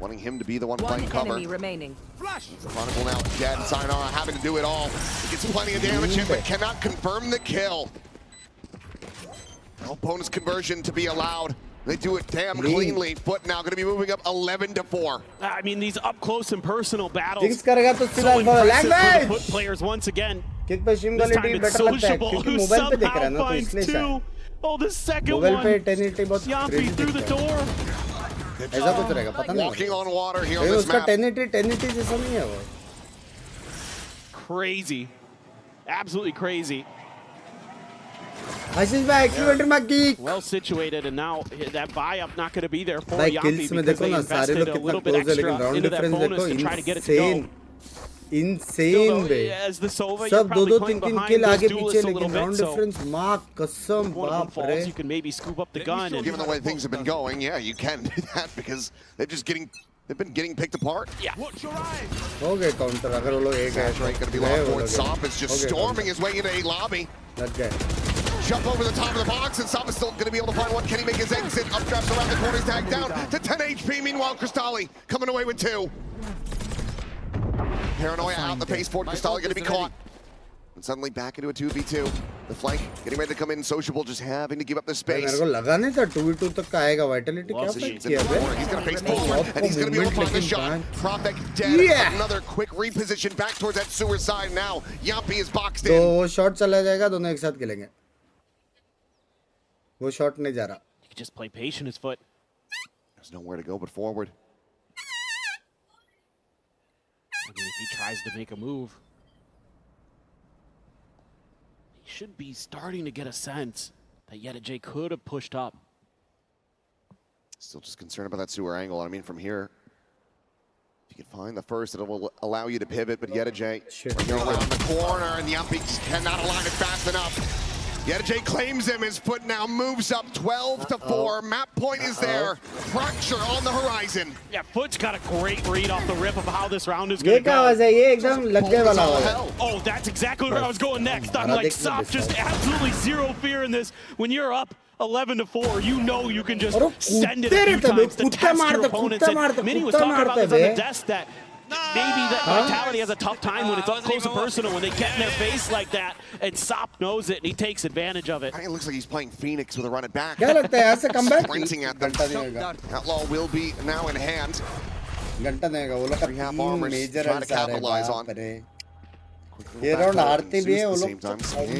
Wanting him to be the one playing cover. Remaining. Chronicle now dead. Sayonara having to do it all. He gets plenty of damage in, but cannot confirm the kill. No bonus conversion to be allowed. They do it damn cleanly. FUT now going to be moving up 11-4. I mean, these up close and personal battles. So impressive for the FUT players once again. This time it's Sociable who somehow finds 2. Oh, the second one. Yapi through the door. ऐसा कुछ रहेगा पता नहीं Walking on water here on this उसका map. 1080 जैसा नहीं है वो Crazy. Absolutely crazy. आशीष भाई एक्टिवेटर में geek Well situated, and now that buy up not going to be there for भाई Yapi kills में because देखो they ना सारे invested लोग a कितना little bit close है लेकिन extra round into that difference bonus देखो to try to get it to go. insane bay As the Sova, सब you're दो probably दो playing तीन किल behind आगे those पीछे duelists a little लेकिन bit, round so difference माँ कसम one of them बाप रे falls, you can maybe scoop up the gun. And Given the way things have been going, yeah, you can do that because they've been getting picked apart. Yeah. हो गए counter अगर वो लोग एक है That's right, going to be lost forward. Sop is just storming his way into a lobby. लग गए Jump over the top of the box, and Sop is still going to be able to find one. Can he make his exit? Updrafts around the corner, he's tagged down to 10 HP. Meanwhile, Cristali coming away with 2. Paranoia out the pace forward. Cristali going to be caught. And suddenly back into a 2v2. The flank getting ready to come in. Sociable just having to give up the space. मेरे को लगा नहीं था 2v2 तक का आएगा Vitality क्या fit किया बे He's going to face forward, and he's going to be able to find the shot. Prophet dead. Yeah. Another quick reposition back towards that sewer side now. Yapi is boxed in. तो वो shot चला जाएगा दोनों एक साथ खेलेंगे वो shot नहीं जा रहा you can just play patient as FUT. There's nowhere to go but forward. I mean, if he tries to make a move, he should be starting to get a sense that Yedajay could have pushed up. Still just concerned about that sewer angle. I mean, from here, if you can find the first, it will allow you to pivot, but Yedajay around the corner, and Yapi cannot align it fast enough. Yedajay claims him. His FUT now moves up 12-4. Map point is there. Fracture on the horizon. Yeah, FUT's got a great read off the rip of how this round is going to go. ये एकदम लग गए वाला है Oh, that's exactly where I was going next. I'm like, Sop, just absolutely zero fear in this. When you're up 11-4, you know you can just send it a few times to test your opponents. And Minnie was talking about this on the desk that maybe that Vitality has a tough time when it's up close and personal, when they get in their face like that, and Sop knows it, and he takes advantage of it. It looks like he's playing Phoenix with a run it back. क्या लगता है यहाँ से comeback Sprinting at them. Outlaw will be now in hand. घंटा देगा वो लोग का major trying to capitalize on. ये राउंड हारते भी हैं वो लोग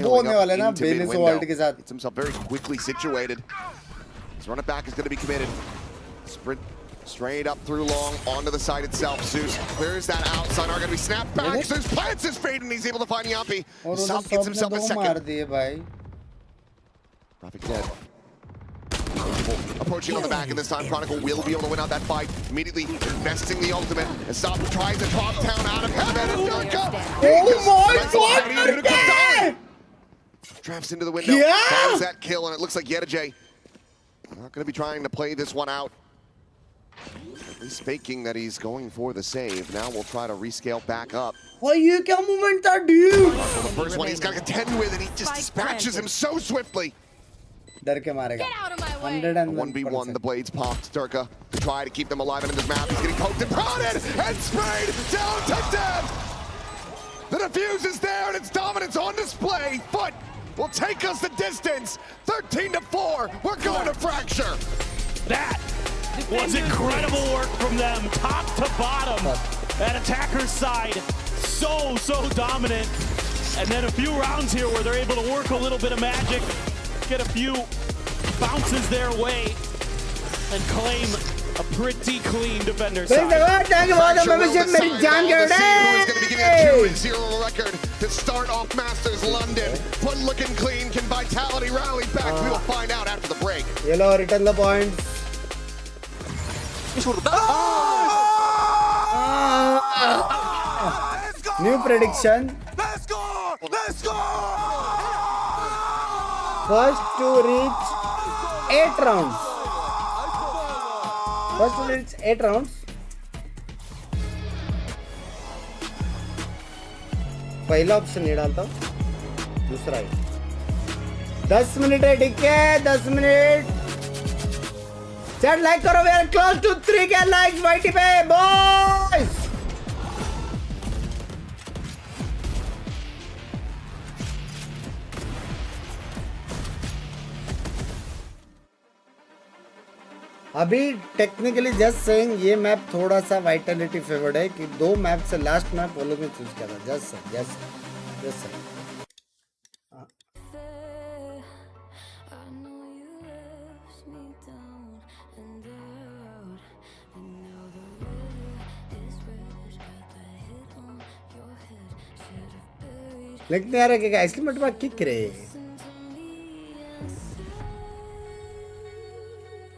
वो होने वाले ना बेलिस वर्ल्ड के साथ Gets himself very quickly situated. His run it back is going to be committed. Sprint straight up through long onto the side itself. Zeus clears that out. Sayonara going to be snapped back. Zeus plants his fade and he's able to find Yapi. Sop gets himself a second. Prophet dead. Approaching on the back, and this time Chronicle will be able to win out that fight. Immediately investing the ultimate. And Sop tries to drop down out of heaven. Oh my God! Drafts into the window. Finds that kill, and it looks like Yedajay not going to be trying to play this one out. At least faking that he's going for the save. Now we'll try to rescale back up. Oh, ये क्या movement था, dude? The first one he's got to contend with, and he just dispatches him so swiftly. डर के मारेगा. 1v1, the blades popped. Durka to try to keep them alive in this map. He's getting poked and prodded and sprayed down to death. The defuse is there, and its dominance on display. FUT will take us the distance. 13-4. We're going to fracture. That was incredible work from them, top to bottom. At attacker's side, so dominant. And then a few rounds here where they're able to work a little bit of magic, get a few bounces their way, and claim a pretty clean defender side. Who's going to be getting a 2-0 record to start off Masters London. FUT looking clean. Can Vitality rally back? We will find out after the break. Yellow, return the points. New prediction. Let's go! Let's go! First to reach 8 rounds. First to reach 8 rounds. पहला option नहीं डालता हूँ, दूसरा है 10 minute है, ठीक है 10 minute. Chat like करो, we are close to 3K likes YT पे boys. अभी टेक्निकली जस्ट सेइंग ये मैप थोड़ा सा वाइटलिटी फेवर्ड है कि 2 मैप से लास्ट मैप वो लोग ने चूज किया था. जस्ट लेकिन यार क्या इसलिए मत बात किक रहे.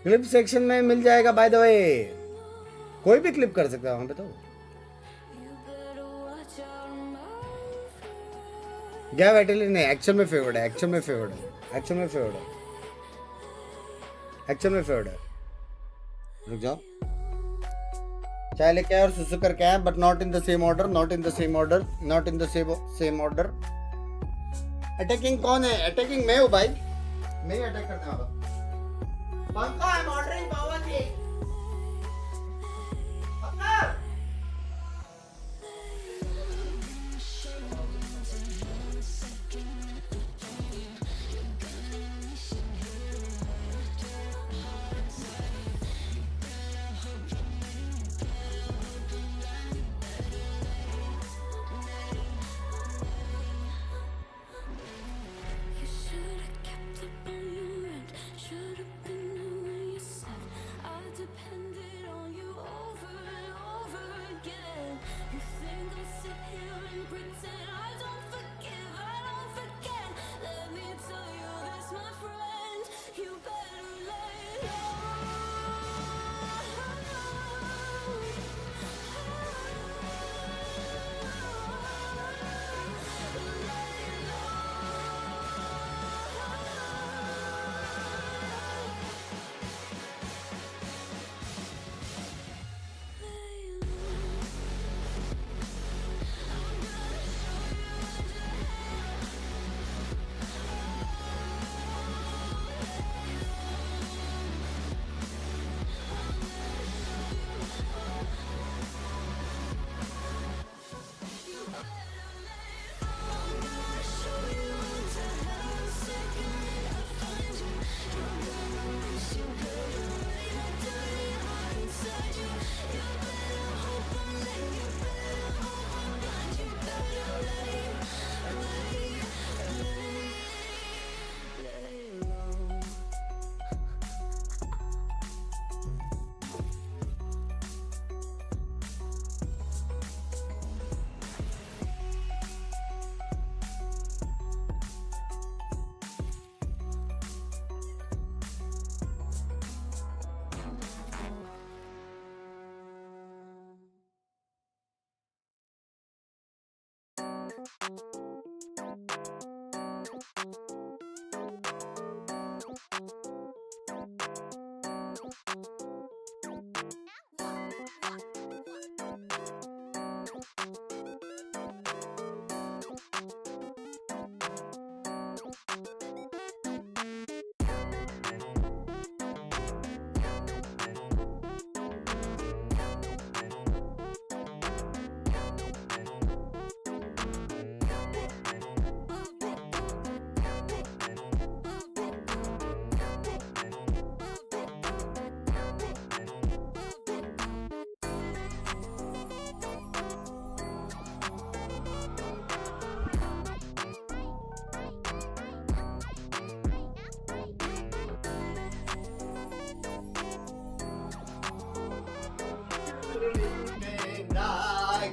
क्लिप सेक्शन में मिल जाएगा बाय द वे, कोई भी क्लिप कर सकता है वहां पे. तो क्या वाइटली नहीं, एक्चुअल में फेवर्ड है, एक्चुअल में फेवर्ड है. रुक जाओ, चाय लेके आए और सुसु करके आए, but not in the same order. Attacking कौन है? अटैकिंग मैं हूँ भाई, मैं ही अटैक करने वाला. Banka, I'm ordering power cake. Banka.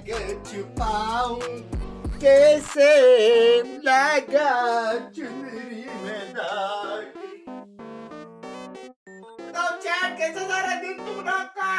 छुपाऊं कैसे लगा चुनरी में दाग तो चैट कैसे जा रहा दिन तुम लोग का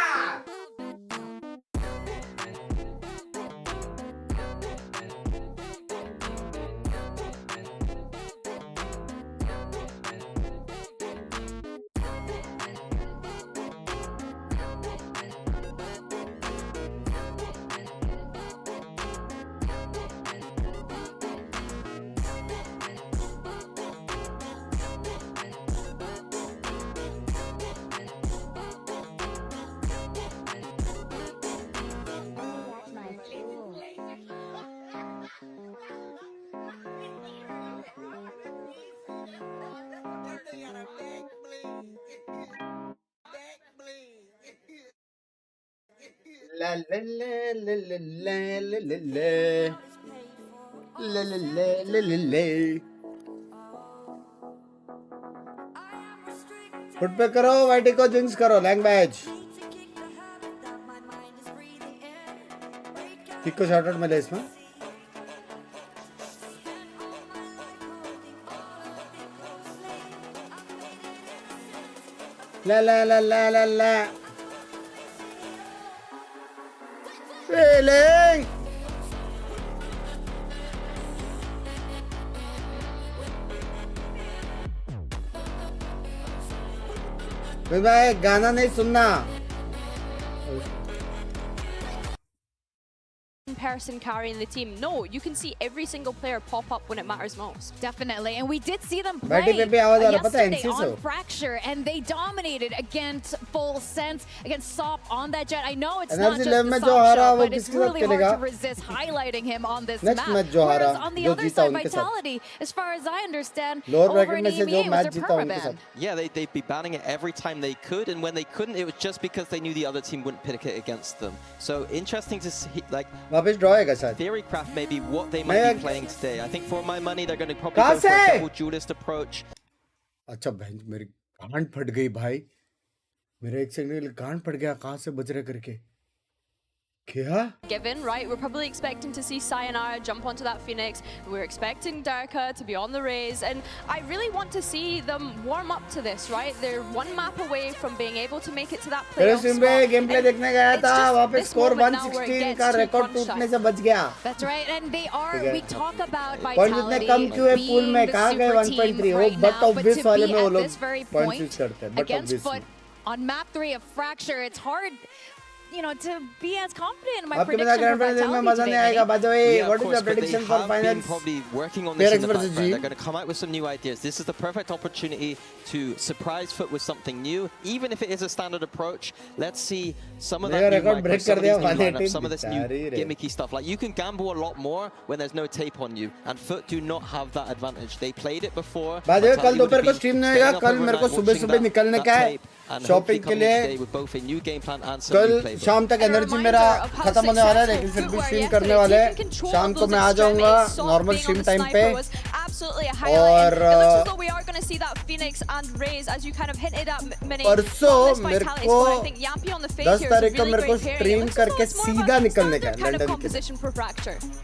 La la la la la la la la la la la la la la foot पे करो वाइटी को जिंक्स करो लैंग्वेज किक को शॉट आउट मिले इसमें ला ला ला ला ला ला Feeling. भाई गाना नहीं सुनना person carrying the team. No, you can see every single player pop up when it matters most. Definitely, and we did see them play yesterday on Fracture, and they dominated against Full Sense, against Sop on that Jet. I know it's not just the Sop show, but it's really hard to resist highlighting him on this map. Whereas on the other side, Vitality, as far as I understand, over in EMEA was their permaban. Yeah, they'd be banning it every time they could, and when they couldn't, it was just because they knew the other team wouldn't pick it against them. So interesting to see, like, Theorycraft may be what they might be playing today. I think for my money, they're going to probably go for a double duelist approach. अच्छा बहन मेरी गांड फट गई भाई मेरे एक second गांड फट गया कहां से बज रहा करके Given, right? We're probably expecting to see Sayonara jump onto that Phoenix. We're expecting Darka to be on the Raze. And I really want to see them warm up to this, right? They're one map away from being able to make it to that playoff spot. Gameplay देखने गया था वापस score 116 का record टूटने से बच गया. That's right. And they are, we talk about Vitality इतने कम क्यों है पूल में कहां गए 1.3 वो बट ऑब्वियस वाले में वो लोग पॉइंट्स यूज करते हैं but against FUT on map 3 of Fracture, it's hard, you know, to be as confident in my prediction for Vitality today. By the way, what is your prediction for finals? Probably working on this in the background. They're going to come out with some new ideas. This is the perfect opportunity to surprise FUT with something new, even if it is a standard approach. Let's see some of that new micro, some of these new lineups, some of this new gimmicky stuff. Like, you can gamble a lot more when there's no tape on you, and FUT do not have that advantage. They played it before. By the way, कल दोपहर को stream नहीं होगा. कल मेरे को सुबह निकलने का है शॉपिंग के लिए. With both a new game plan and some new playbook. शाम तक एनर्जी मेरा खत्म होने वाला है लेकिन फिर भी स्ट्रीम करने वाले हैं. शाम को मैं आ जाऊंगा नॉर्मल स्ट्रीम टाइम पे. और परसों मेरे को 10 तारीख को मेरे को स्ट्रीम करके सीधा निकलने का है लंदन के.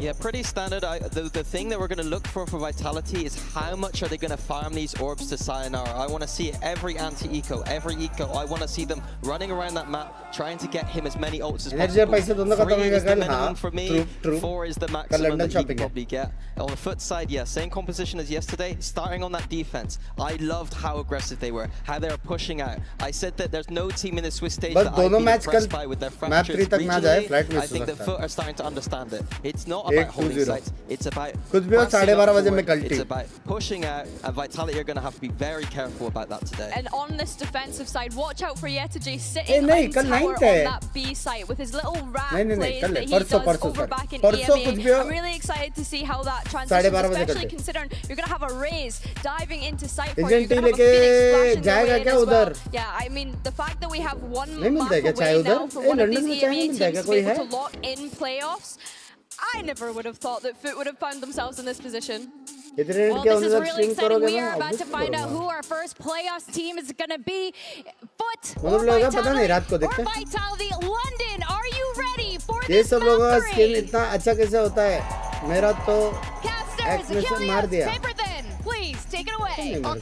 Yeah, pretty standard. The thing that we're going to look for Vitality is how much are they going to farm these orbs to Sayonara. I want to see every anti-eco, every eco. I want to see them running around that map, trying to get him as many ults as possible. 3 is the minimum for me, 4 is the maximum that you can probably get. On the FUT side, yeah, same composition as yesterday, starting on that defense. I loved how aggressive they were, how they were pushing out. I said that there's no team in the Swiss stage that I'd be impressed by with their fractures regionally. I think that FUT are starting to understand it. It's not about holding sites, it's about it's about pushing out, and Vitality are going to have to be very careful about that today. And on this defensive side, watch out for Yetajay sitting on tower on that B site with his little rat plays that he does over back in EMEA. I'm really excited to see how that transitions, especially considering you're going to have a Raze diving into site for you. You're going to have a Phoenix flashing away as well. Yeah, I mean, the fact that we have one map away now for one of these EMEA teams to be able to lock in playoffs, I never would have thought that FUT would have found themselves in this position. Well, this is really exciting. We are about to find out who our first playoffs team is going to be. FUT or Vitality. London, are you ready for ये सब लोगों का skin इतना अच्छा कैसे होता है? मेरा तो एक्स में से मार दिया।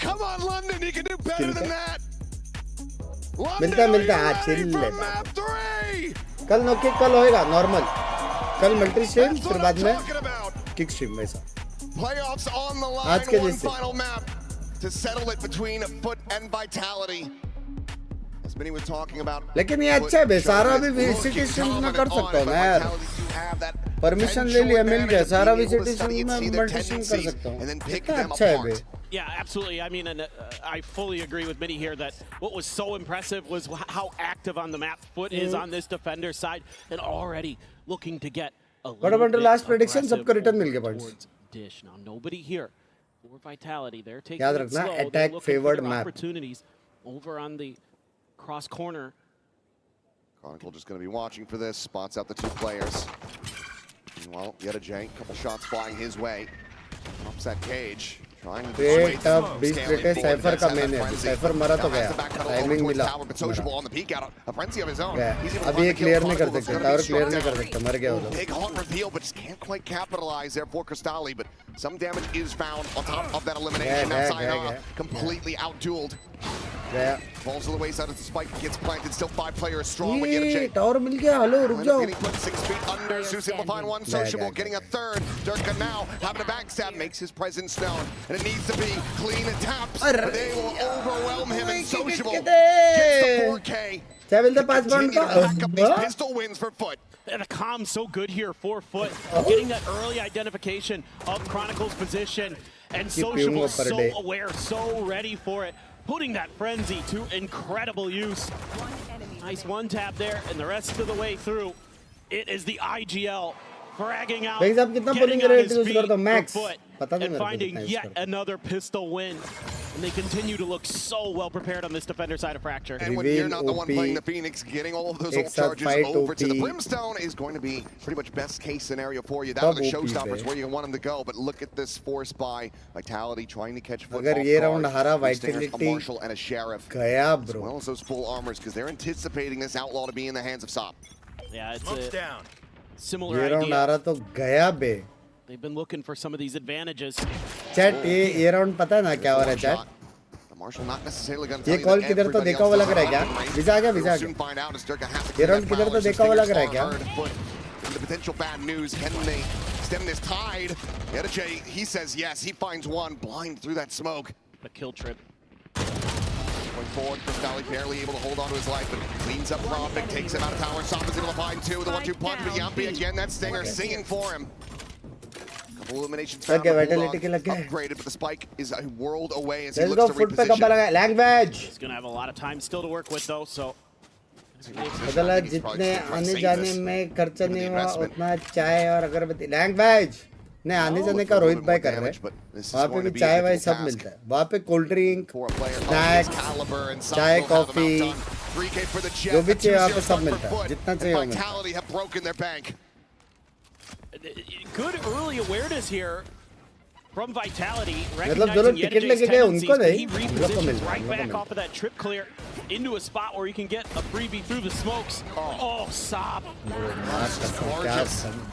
Come on, London, you can do better than that. मिलता हाँ चिल ले। कल नो किक कल होएगा नॉर्मल। कल मल्टी स्ट्रीम फिर बाद में किक स्ट्रीम वैसा। Playoffs on the line, आज के one जैसे। final map to settle it between FUT and Vitality. As many were talking about. लेकिन ये अच्छा है सारा भी VCT स्ट्रीम में कर सकता हूँ मैं यार। परमिशन ले लिया मिल गया सारा VCT स्ट्रीम में मल्टी स्ट्रीम कर सकता हूँ। कितना अच्छा है बे। Yeah, absolutely. I mean, and I fully agree with Minnie here that what was so impressive was how active on the map FUT is on this defender side, and already looking to get a little What about the bit last prediction? aggressive सबको return मिल गया points. towards Dish. Now, nobody here for Vitality. They're taking याद it रखना, slow. attack They're looking for favored their map. opportunities over on the cross corner. Chronicle just going to be watching for this. Spots out the two players. Meanwhile, Yeta J, couple shots flying his way. Pops that cage. Trying to Wait up, बीस प्लेटें cipher का main है। Cipher मरा तो गया। Timing मिला। on the peek out, a frenzy of his own. He's able to अभी find ये the क्लियर kill. नहीं कर सकते। टावर क्लियर नहीं कर सकते। मर गया वो लोग। Big haunt reveal, but just can't quite capitalize there for Cristalli. But some damage is found on top of that elimination. Now Sayonara completely outdueled. गया। Falls to the wayside as the spike gets planted. Still 5 players strong with Yeta J. Tower मिल गया। Hello रुक जाओ। Getting put 6 feet under. Zeus able to find one. Sociable getting a third. Durka now having a backstab makes his presence known. And it needs to be clean and taps. But they will overwhelm him and Sociable gets the 4K. Continue to back up these pistol wins for FUT. And the comm so good here for FUT, getting that early identification of Chronicle's position, and Sociable so aware, so ready for it, putting that frenzy to incredible use. Nice one tap there, and the rest of the way through, it is the IGL fragging out, getting on his feet for FUT, and finding yet another pistol win. And they continue to look so well prepared on this defender side of Fracture. And when you're not the one playing the Phoenix, getting all of those ult charges over to the Brimstone is going to be pretty much best case scenario for you. That are the showstoppers where you want them to go. But look at this force by Vitality trying to catch FUT off guard. A Marshal and a Sheriff. As well as those full armors, because they're anticipating this outlaw to be in the hands of Sop. Yeah, it's a similar idea. They've been looking for some of these advantages. Chat ये round पता है ना क्या हो रहा है chat? ये call किधर तो देखा हुआ लग रहा है क्या? वीजा आ गया वीजा आ गया। ये राउंड किधर तो देखा हुआ लग रहा है क्या? The potential bad news, can they stem this tide? Yeta J, he says yes, he finds one, blind through that smoke. The kill trip. Going forward, Cristalli barely able to hold on to his life, but cleans up Profit, takes him out of tower. Sop is able to find two, the 1-2 punch, but Yampi again, that stinger singing for him. Couple eliminations found, upgraded, but the spike is a world away as he looks to reposition. Language. He's going to have a lot of time still to work with though, so. बदला जितने आने जाने में खर्चा नहीं हुआ उतना चाय और अगरबत्ती लैंग्वेज नहीं आने जाने का रोहित भाई कर रहे हैं वहाँ पे भी चाय वाय सब मिलता है वहाँ पे कोल्ड ड्रिंक स्नैक्स चाय कॉफी जो भी चाहिए वहाँ पे सब मिलता है जितना चाहिए वो मिलता है Good early awareness here from Vitality, मतलब जो लोग टिकट लेके गए उनको नहीं he repositions right back off of that trip clear into a spot where he can get a freebie through the smokes. Oh, Sop.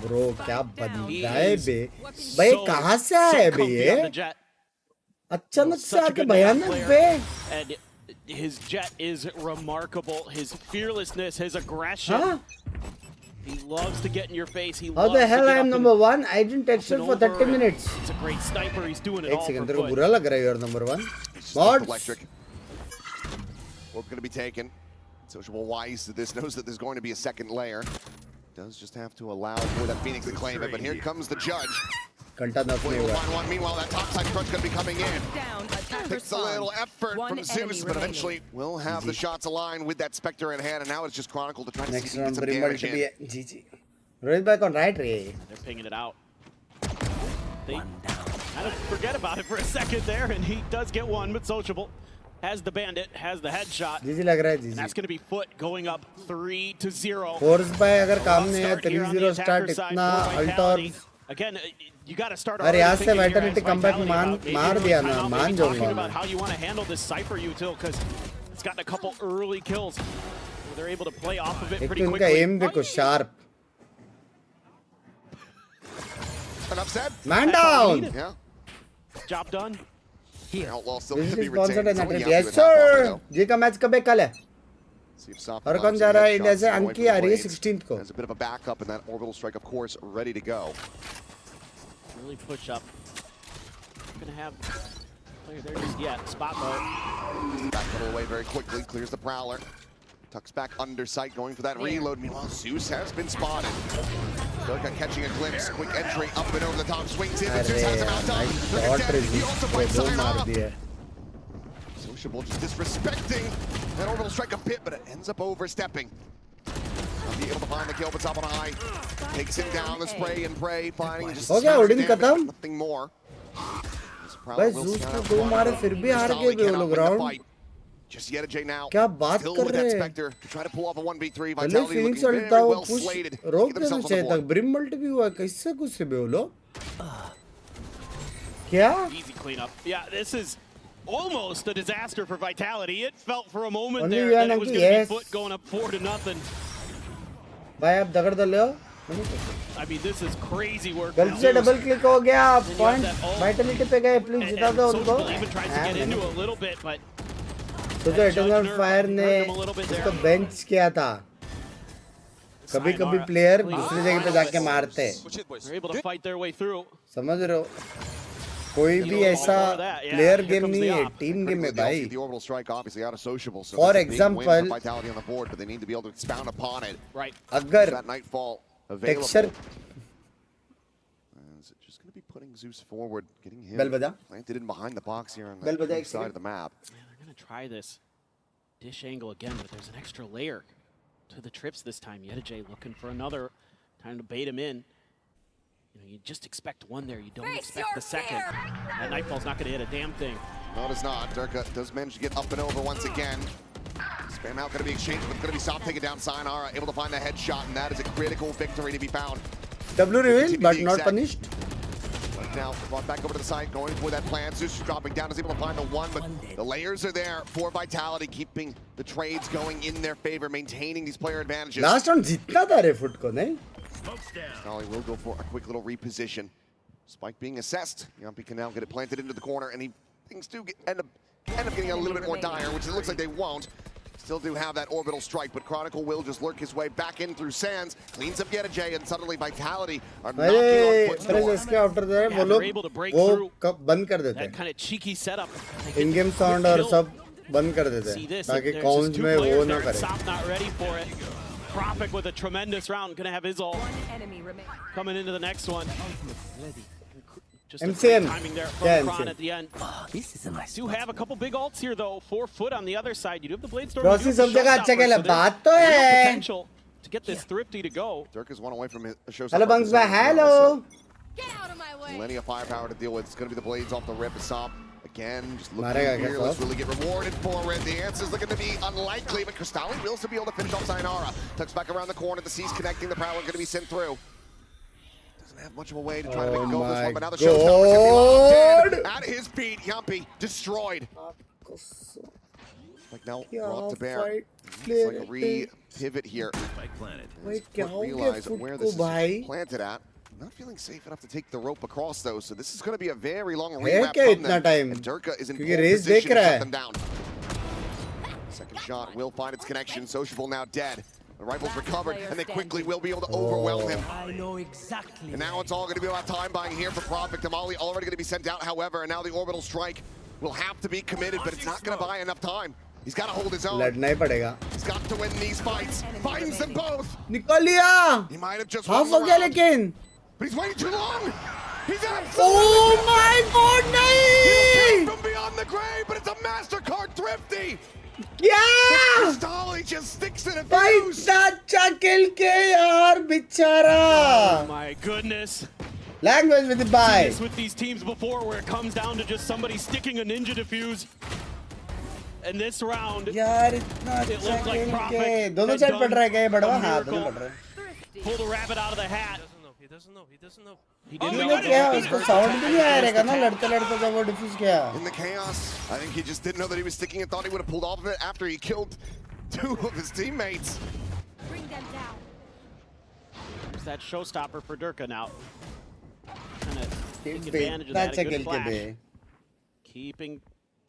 Bro, क्या बंदा है बे भाई कहाँ से आया बे ये अचानक से आके भयानक बे and his jet is remarkable, his fearlessness, his aggression. He loves to get in your face. He How the hell I am number 1? I didn't text it for 30 minutes. It's a great sniper. He's doing it all for FUT. बुरा लग रहा है you're number 1. Mods. Electric. We're going to be taken. Sociable wise to this, knows that there's going to be a second layer. Does just have to allow for that Phoenix to claim it, but here comes the judge. Meanwhile, that topside crunch going to be coming in. Takes a little effort from Zeus, but eventually will have the shots aligned with that Spectre in hand, and now it's just Chronicle to try to see if he gets some damage in. GG. Rohit bhai on right ray. They're pinging it out. They kind of forget about it for a second there, and he does get one, but Sociable has the bandit, has the headshot. GG लग रहा है GG. That's going to be FUT going up 3-0. Force by अगर काम नहीं है 3-0 start इतना alt और Again, you got to start. अरे यहाँ से Vitality comeback मार दिया ना मान जाऊँगा about how you want to handle this Cypher util because it's gotten a couple early kills. They're able to play off of it pretty quickly. एक तो इनका aim देखो sharp. Enough said. Man down. Yeah. Job done. Outlaw still This gonna is be sponsored retained. and It's only yes Yappy with half armor, sir. though. जी का match कब है? कल है. See if Sop और allows कौन some जा रहा है headshots इंडिया से? away from अंकी the आ रही है blades. 16th को. There's a bit of a backup, and that orbital strike, of course, ready to go. Really push up. Gonna have player there just yet. Spot mode. Back middle away very quickly, clears the Prowler. Tucks back under sight, going for that reload. Meanwhile, Zeus has been spotted. Durka catching a glimpse, quick entry, up and over the top, swings in, but Zeus has him outdone. He also finds Sayonara. Sociable just disrespecting that orbital strike a bit, but it ends up overstepping. Be able to find the kill, but top on high. Takes him down, the spray and pray, finding just nothing more. भाई Zeus को दो मारे फिर भी हार गए वे लोग round. Just yet a J now. क्या बात कर रहे हैं? To try to pull off a 1v3. पहले Vitality Phoenix looking ulta very वो well push slated. रोक देना चाहिए था. Brim multi भी हुआ. कैसे कुछ से बे लोग? क्या? Easy cleanup. Yeah, this is almost a disaster for Vitality. It felt for a moment Only there that it was going to be FUT going up 4-0. भाई आप दगड़ दल हो? I mean, this is crazy work. गलती से double click हो गया. Point Vitality पे गए. प्लीज जिता दो उनको. Even tries to get into a little bit, but तो एटर्नल फायर ने उसको बेंच किया था. कभी-कभी प्लेयर दूसरी जगह पे जाके मारते हैं. they're able to fight their way through. समझ रहे हो? कोई भी ऐसा प्लेयर गेम नहीं है, टीम गेम है भाई. For example, अगर टेक्सचर बेल बजा. बेल बजा एक They're going to try this dish angle again, but there's an extra layer to the trips this time. Yedajay looking for another time to bait him in. You know, you just expect one there, you don't expect the second. That Nightfall's not going to hit a damn thing. No, it is not. Durka does manage to get up and over once again. Spam out going to be exchanged, but it's going to be Sop taking down Sayonara, able to find the headshot, and that is a critical victory to be found. W revealed, but not punished. But now brought back over to the side, going for that plan. Zeus is dropping down, is able to find the one, but the layers are there for Vitality, keeping the trades going in their favor, maintaining these player advantages. Last round जीतना था रे FUT को नहीं? Nolly will go for a quick little reposition. Spike being assessed. Yumpy can now get it planted into the corner, and things do end up getting a little bit more dire, which it looks like they won't. Still do have that orbital strike, but Chronicle will just lurk his way back in through Sands, cleans up Yedajay, and suddenly Vitality are knocking on FUT's door. They're able to break through बंद कर देते that kind of cheeky setup. In-game sound और सब बंद कर देते हैं ताकि कॉन्स में वो ना करे. Sop not ready for it. Prophet with a tremendous round, gonna have his ult coming into the next one. Just MCM. timing there Yeah, from Kron MCM. at the end. This is a nice. Do have a couple big ults here though. 4 FUT on the other side. You do have the Blade Storm. Rossi सब जगह अच्छा खेला. बात तो है. Potential to get this thrifty to go. Dirk is one away from his showstopper. Hello Bunks bhai. Hello. Get out of my way. Plenty of firepower to deal with. It's going to be the blades off the rip. Sop again, just looking Marega here. क्या Let's Sop? really get rewarded for it. The answer's looking to be unlikely, but Cristalli will still be able to finish off Sayonara. Tucks back around the corner. The C's connecting. The Prowler going to be sent through. Doesn't have much of a way to try to make a go of this one, but now the showstopper can be locked in. At his feet, Yumpy destroyed. Like now brought to bear. It's like a re-pivot here. भाई क्या हो गया Realize FUT where को this is भाई? planted at. Not feeling safe enough to take the rope across those, so this is going to be a very long है rewrap क्या from इतना them. Time? And Durka is in क्योंकि pole race देख position to रहा shut है. them down. Second shot will find its connection. Sociable now dead. The rifle's recovered, and they quickly will be able to overwhelm him. I know exactly. And now it's all going to be about time buying here for Prophet. Damali already going to be sent out, however, and now the orbital strike will have to be committed, but it's not going to buy enough time. He's got to hold his own. लड़ना ही पड़ेगा. He's got to win these fights. Finds them both. निकाल लिया. He might have just half won हो the गया round, लेकिन. but he's waiting too long. He's Oh my God नहीं. from beyond the grave, but it's a MasterCard thrifty. क्या? Cristalli just sticks in a भाई fuse. चाचा किल के यार बेचारा. Oh my goodness. Language with the bye. This with these teams before where it comes down to just somebody sticking a ninja defuse. And this round, यार इतना it अच्छा looked like खेल के Prophet दोनों had साइड done पड़ रहा है क्या ये बड़वा? a हाँ दोनों miracle. पड़ रहा है. Pulled a rabbit out of the hat. He doesn't know. He doesn't know. He Oh, didn't ये know. क्या उसको साउंड भी नहीं आया रहेगा ना लड़ते लड़ते जब वो डिफ्यूज किया. In the chaos, I think he just didn't know that he was sticking and thought he would have pulled off of it after he killed 2 of his teammates. Bring them down. There's that showstopper for Durka now. Take advantage of that. A good flash. Keeping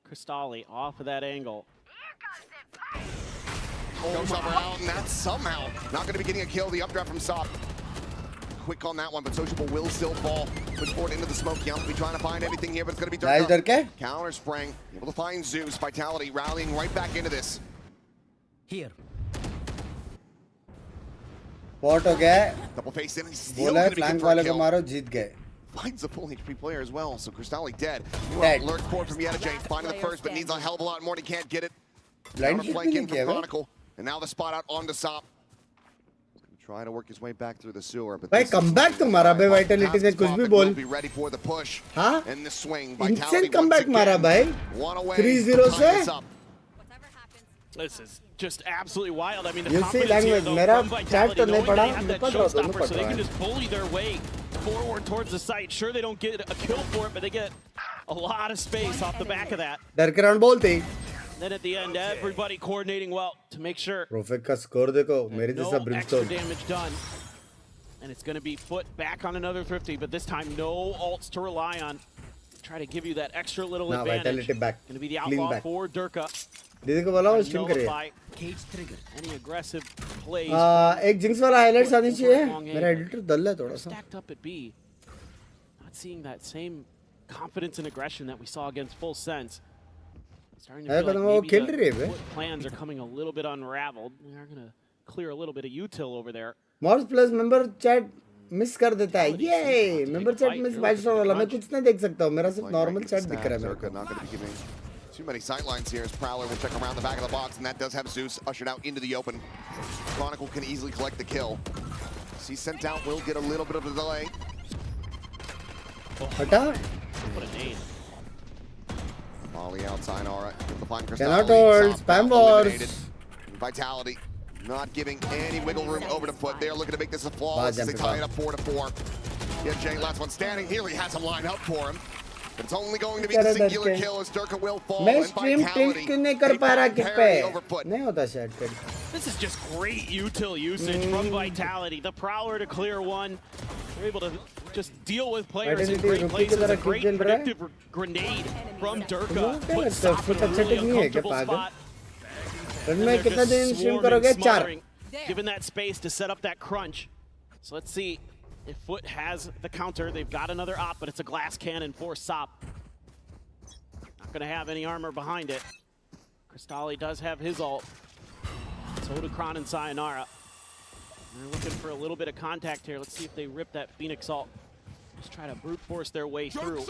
Cristalli off of that angle. Goes up around, and that's somehow not going to be getting a kill. The updraft from Sop. Quick on that one, but Sociable will still fall. Push forward into the smoke. Yum, be trying to find anything here, but it's going to be Durka. Counter spring, able to find Zeus. Vitality rallying right back into this. Here. What हो गया? Double face in. Still बोला flank वाले को मारो जीत गए. Finds the full HP player as well, so Cristalli dead. Dead. Lurk forward from Yedajay, finding the first, but needs a hell of a lot more, and he can't get it. Blind flank in from Chronicle, and now the spot out onto Sop. Try to work his way back through the sewer, but भाई comeback तो मारा भाई Vitality से कुछ भी बोल. Be ready for the push. हाँ? And the swing. Instant comeback मारा भाई. 3-0 से. This is just absolutely wild. I mean, the You see language. मेरा chat तो नहीं पढ़ा. That showstopper, so they can just bully their way forward towards the site. Sure, they don't get a kill for it, but they get a lot of space off the back of that. डर के round बोलते. Then at the end, everybody coordinating well to make sure Profit का score देखो. मेरे जैसा no Brimstone. extra damage done. And it's going to be FUT back on another 50, but this time no ults to rely on. Try to give you that extra little advantage. Vitality back. Going to be the outlaw for Durka. दीदी को बोला वो stream करे. Any aggressive plays. एक jinx वाला highlights आनी चाहिए. मेरा एडिटर दल है थोड़ा सा. Stacked up at B. Not seeing that same confidence and aggression that we saw against Full Sense. Starting to feel like maybe the plans are coming a little bit unraveled. They are going to clear a little bit of util over there. Mars Plus member chat miss कर देता है. ये member chat miss बाइस्टर वाला मैं कुछ नहीं देख सकता हूँ. मेरा सिर्फ normal chat दिख रहा है मेरे को. Not going to be giving too many sightlines here as Prowler will check around the back of the box, and that does have Zeus ushered out into the open. Chronicle can easily collect the kill. See sent out will get a little bit of a delay. हटा. What a name. Molly outside, alright. Cannot hold. Spam wars. Vitality not giving any wiggle room over to FUT. They're looking to make this a flawless as they tie it up 4-4. Yeah, Jay, last one standing. Nearly has him lined up for him. But it's only going to be the singular kill as Durka will fall. मैं stream tilt क्यों नहीं कर पा रहा किस पे? नहीं होता शायद फिर. This is just great util usage from Vitality. The Prowler to clear one. They're able to just deal with players in great places. A great predictive grenade from Durka. Put Sop in a really uncomfortable spot. And they're just swarming, given that space to set up that crunch. So let's see if FUT has the counter. They've got another op, but it's a glass cannon for Sop. Not going to have any armor behind it. Cristalli does have his ult. So do Kron and Sayonara. They're looking for a little bit of contact here. Let's see if they rip that Phoenix ult. Just try to brute force their way through.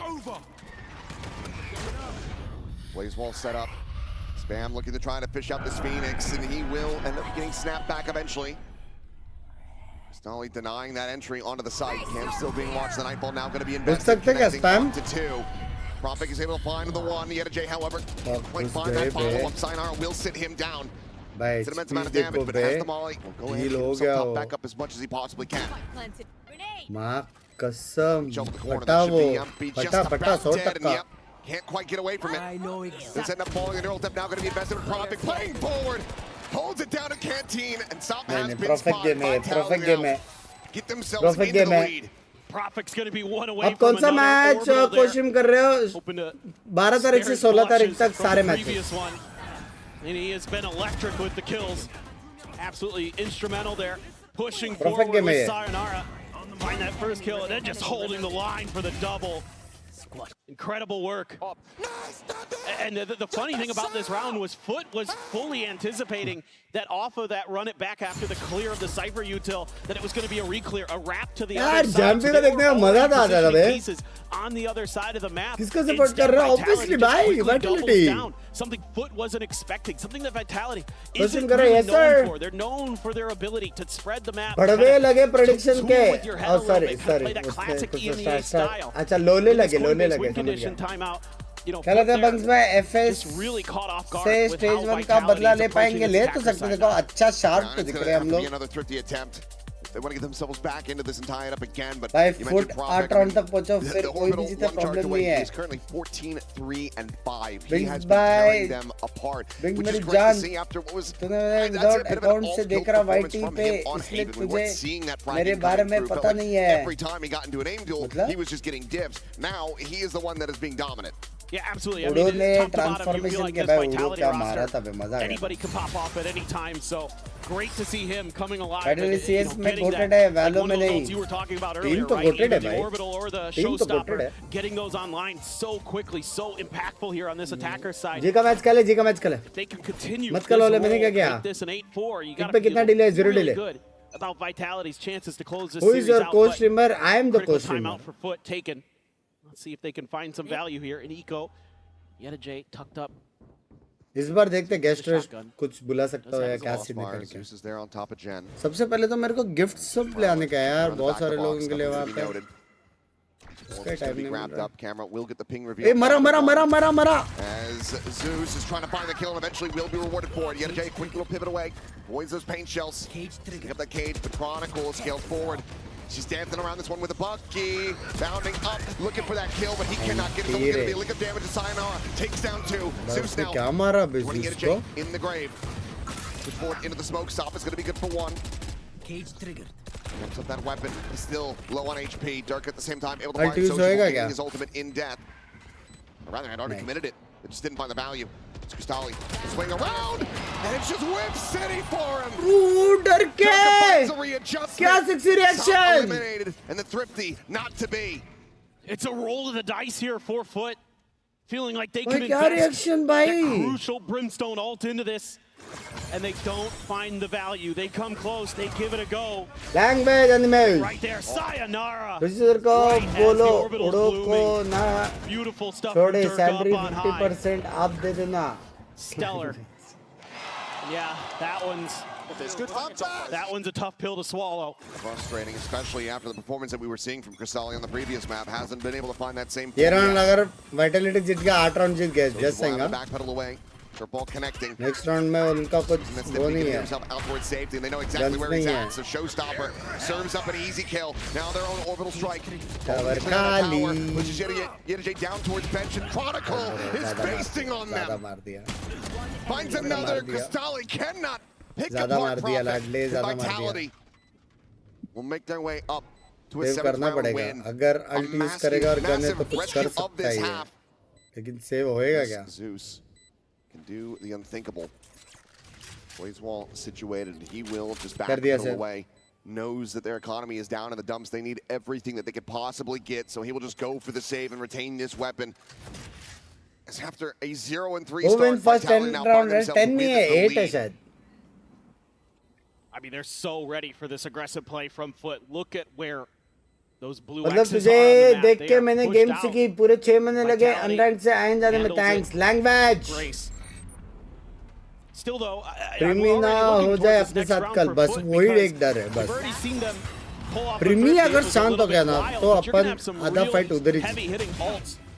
Blaze wall set up. Spam looking to try to fish out this Phoenix, and he will end up getting snapped back eventually. Cristalli denying that entry onto the site. Cam still being watched. The Nightfall now going to be invested. Spam to 2. Propik is able to find the 1. Yedajay, however, quite find that follow-up. Sayonara will sit him down. It's an immense amount of damage, but has the Molly. Will go ahead and get himself back up as much as he possibly can. माँ कसम पटा वो पटा सौ टक्का. Can't quite get away from it. I know exactly. It's end up falling. The neural tip now going to be invested in Propik. Playing forward. Holds it down at Canteen. And Sop has been spotted by Vitality. Get themselves into the lead. Propik's going to be one away अब कौन सा match कोशिश कर रहे हो? 12 तारीख से 16 तारीख तक सारे matches. And he has been electric with the kills. Absolutely instrumental there. Pushing forward with Sayonara. Find that first kill and then just holding the line for the double. Incredible work. And the funny thing about this round was FUT was fully anticipating that off of that run it back after the clear of the Cypher util that it was going to be a re-clear, a wrap to the other side. So they were all pieces on the other side of the map. किसको support कर रहा है? Obviously भाई, Vitality. Something FUT wasn't expecting, something that Vitality Question isn't करो, really yes, known for. They're known for their ability to spread the map. बड़वे लगे prediction के. Oh sorry. Play that classic EMEA style. अच्छा लोले लगे समझ गया. क्या लगता है बंक्स में एफएस से स्टेज 1 का बदला ले पाएंगे? ले तो सकते. देखो अच्छा शार्प तो दिख रहे हैं हम लोग. they want to get themselves back into this and tie it up again. But भाई you FUT mentioned 8 राउंड तक पहुंचो फिर कोई भी जीते प्रॉब्लम नहीं है. He's currently 14-3-5. He Bings has been tearing them apart, Bings which is मेरी great to जान. see after what was तूने that's without a bit of an account से all-skill देख रहा performance YT from पे him on इसलिए Haven. We weren't तुझे seeing that मेरे fragging बारे coming में through. पता Felt नहीं like है. every time he got into an aim duel, मतलब? he was just getting dips. Now he is the one that is being dominant. Yeah, absolutely. I उड़ो mean, ने top to bottom, you feel transformation like के this भाई उड़ो Vitality क्या मारा roster, था बे मजा आ गया. anybody can pop off at any time. So great to see him coming alive. Vitality and, CS में getting goated that, है, like Valo one में of those नहीं. goals you were talking about Team earlier, तो right? goated Either है the भाई. orbital or the Team तो showstopper, goated है. getting those online so quickly, so impactful here on this attacker side. जी का match खेले, जी का match खेले. They can continue मत कल वाले this मैंने क्या role, किया? make this an 8-4. You in got पे to कितना feel delay? 0 really delay. good about Vitality's chances to close this Who series is your out. coach but streamer? I am the critical coach streamer. timeout for FUT taken. Let's see if they can find some value here in Eco. Yeta J tucked up. इस बार देखते guest rest कुछ बुला सकता हो या क्या scene निकल के. Zeus is there on top of Gen. सबसे पहले तो मेरे को गिफ्ट सब ले आने का है यार. बहुत सारे लोगों के लिए वहाँ पे. उसका टाइम नहीं मिल रहा. Camera will get the ping reveal. ए मरा मरा मरा मरा मरा. As Zeus is trying to find the kill and eventually will be rewarded for it. Yeta J, quick little pivot away. Avoids those paint shells. Pick up that cage, but Chronicle scaled forward. She's dancing around this one with a Bucky. Bounding up, looking for that kill, but he cannot get it. It's only going to be a lick of damage to Sayonara. Takes down 2. Zeus now. क्या मारा बे Want to get Zeus a को? J in the grave. Push forward into the smoke stop. It's going to be good for 1. Cage triggered. Ramps up that weapon. He's still low on HP. Dirk at the same time able to Ulti find use होएगा Social, क्या? his ultimate in death. Or rather, had already committed it. It just didn't find the value. It's Cristali. Swing around, and it's just Whip City for him. डर के. Finds a readjustment. क्या 60 reaction? Eliminated, and the Thrifty not to be. It's a roll of the dice here for FUT. Feeling like they भाई could क्या invest reaction that भाई? crucial Brimstone ult into this. And they don't find the value. They come close. They give it a go. Language animals. Right there. Sayonara. Visitor को Right as the बोलो orbital's उड़ो को blooming. ना Beautiful stuff from छोड़े Dirk salary up on high. 50% आप दे देना. Stellar. Yeah, that one's a tough pill to swallow. Frustrating, especially after the performance that we were seeing from Cristali on the previous map. Hasn't been able to find that same. ये round अगर Vitality जीत गया 8 round जीत गए just saying Backpedal away. They're ball connecting. Next round में उनका कुछ वो नहीं है. Out towards safety, and they know exactly where he's at. So Showstopper serves up an easy kill. Now their own orbital strike. Kali. Pushes Yeta J down towards bench, and Chronicle is basting on ज़्यादा them. मार दिया. Finds another. Cristali cannot pick ज़्यादा apart मार दिया Prophet. लाडले ज़्यादा मार दिया. Vitality will make their way up to a save 7th करना round पड़ेगा. win. अगर A अल्ट यूज करेगा और गन है तो massive कुछ कर rescue of सकता this है. half. लेकिन सेव होएगा क्या? Zeus can do the unthinkable. Blaze wall situated. He will just back pedal away. Knows that their economy is down in the dumps. They need everything that they could possibly get, so he will just go for the save and retain this weapon. As after a 0-3 वो start, win first 10 round है. 10 नहीं है 8 है शायद. I mean, they're so ready for this aggressive play from FUT. Look at where those blue मतलब X's तुझे are on the map. देख They के are मैंने pushed गेम out. सीखी. पूरे 6 महीने लगे Vitality अनरैंक से आए जाने में. handles thanks it. Language. Grace. Still though, प्रीमी ना हो जाए अपने साथ कल. बस वही एक डर है बस. प्रीमी अगर शांत हो गया ना तो अपन आधा फाइट उधर ही.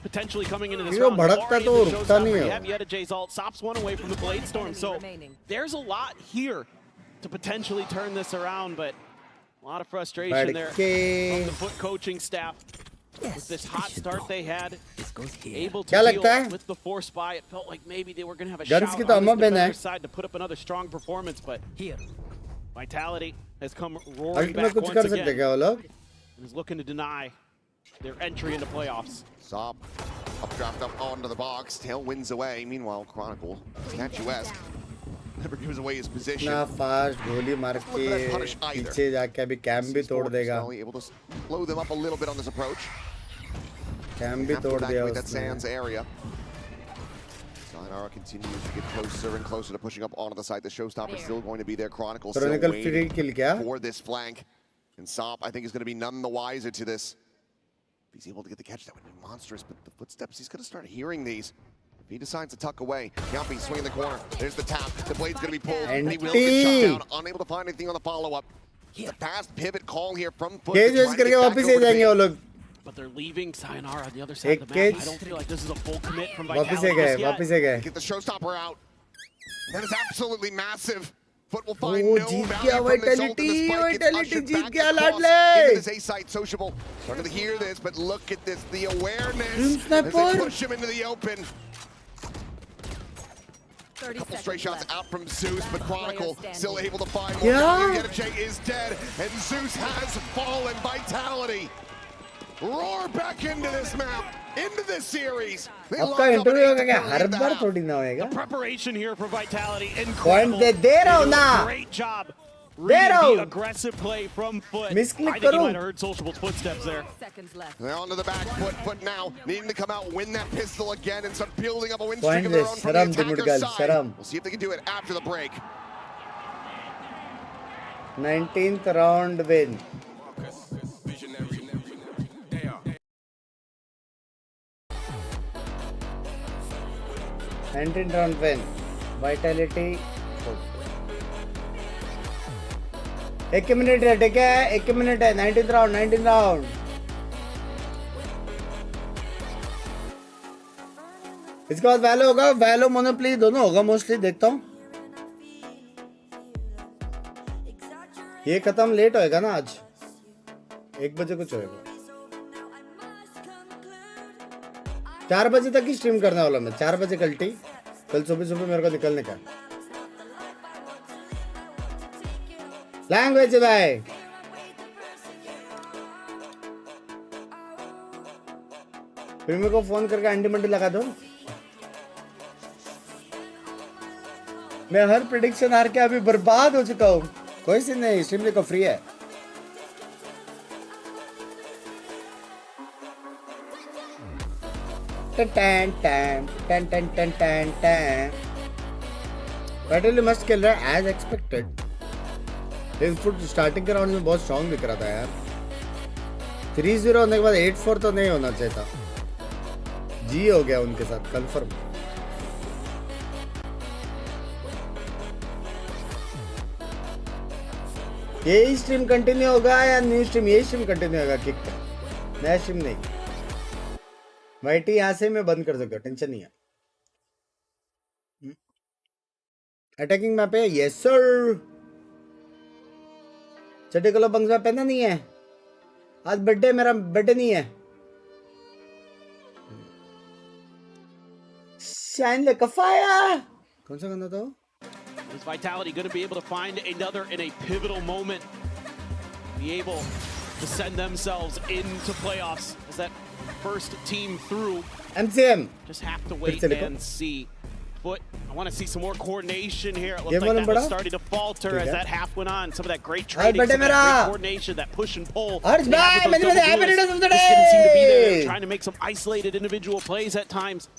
potentially coming into this क्यों round. भड़कता तो रुकता नहीं है. Have Yeta J's ult, stops one away from the Blade Storm. So there's a lot here to potentially turn this around, but a lot of frustration there from the FUT coaching staff. With this hot start they had, able to deal with the force buy, it felt like maybe they were going to have a shout on the defender's side to put up another strong performance, but Vitality has come roaring back once again and is looking to deny their entry into playoffs. Sob updraft up onto the box, tail wins away. Meanwhile, Chronicle, statuesque, never gives away his position. ना fast गोली मार के पीछे जाके अभी camp भी तोड़ देगा. Able to blow them up a little bit on this approach. Camp भी तोड़ दिया that उसने. Sands area. Sayonara continues to get closer and closer to pushing up onto the side. The showstopper is still going to be there. Chronicle still waiting for this flank. And Sop, I think, is going to be none the wiser to this. If he's able to get the catch, that would be monstrous. But the footsteps, he's going to start hearing these. If he decides to tuck away, Yappy swinging the corner. There's the tap. The blade's going to be pulled. And he will get shut down. Unable to find anything on the follow-up. It's a fast pivot call here from FUT. But they're leaving Sayonara on the other side of the map. I don't feel like this is a full commit from Vitality. वापस से गए. Get the showstopper out. That is absolutely massive. FUT will find no Jeet value गया from this ult, and vitality, the spike gets vitality ushered Jeet back गया across लाडले. into this A-side. Sociable starting to hear this, but look at this, the awareness as Sniper. they push him into the open. A couple stray shots out from Zeus, but Chronicle still able to find more value. Yetijay is dead, and Zeus has fallen. Vitality roar back into this map, into this series. They lock आपका up an interview 8 होगा to क्या? carry her the bar half. थोड़ी ना होएगा. The preparation here for Vitality, Point incredible. दे रहा हूँ They do ना. a great job. दे रहा Reading हूँ. the aggressive play from FUT. Misclick I think he करूँ. might have heard Sociable's footsteps there. They're onto the back foot. FUT now needing to come out, win that pistol again, and start building up a win streak of their own from the attacker's side. We'll see if they can do it after the break. 19th round win. round win. Vitality. 1 minute है, ठीक है? 1 minute है. 19th round. इसके बाद वैलो होगा, वैलो मोनोप्ली दोनों होगा mostly, देखता हूँ. ये खत्म लेट होएगा ना आज. 1 बजे कुछ होएगा. 4 बजे तक ही स्ट्रीम करने वाला मैं. 4 बजे कल सुबह मेरे को निकलने का. लैंग्वेज भाई. फिर मेरे को फोन करके अंडी मंडी लगा दो. मैं हर प्रेडिक्शन हार के अभी बर्बाद हो चुका हूँ. कोई सी नहीं, स्ट्रीम को फ्री है. पैटर्न मस्त खेल रहा है एज एक्सपेक्टेड. लेकिन फुट स्टार्टिंग के राउंड में बहुत स्ट्रांग दिख रहा था यार. 3-0 होने के बाद 8-4 तो नहीं होना चाहिए था. जी हो गया उनके साथ कंफर्म. यही स्ट्रीम कंटिन्यू होगा या न्यू स्ट्रीम? यही स्ट्रीम कंटिन्यू होगा. किक का नया स्ट्रीम नहीं. वाईटी यहाँ से मैं बंद कर सकता हूँ, टेंशन नहीं है. अटैकिंग मैप है. Yes sir. चड्डी को बंगला पहना नहीं है. आज बर्थडे, मेरा बर्थडे नहीं है. Shine like a fire. कौन सा गाना था? Is Vitality going to be able to find another in a pivotal moment? Be able to send themselves into playoffs as that first team through. MCM. Just have to wait and see. But I want to see some more coordination here. It looked like that was starting to falter as that half went on. Some of that great trading, some of that great coordination, that push and pull. This didn't seem to be there. Trying to make some isolated individual plays at times.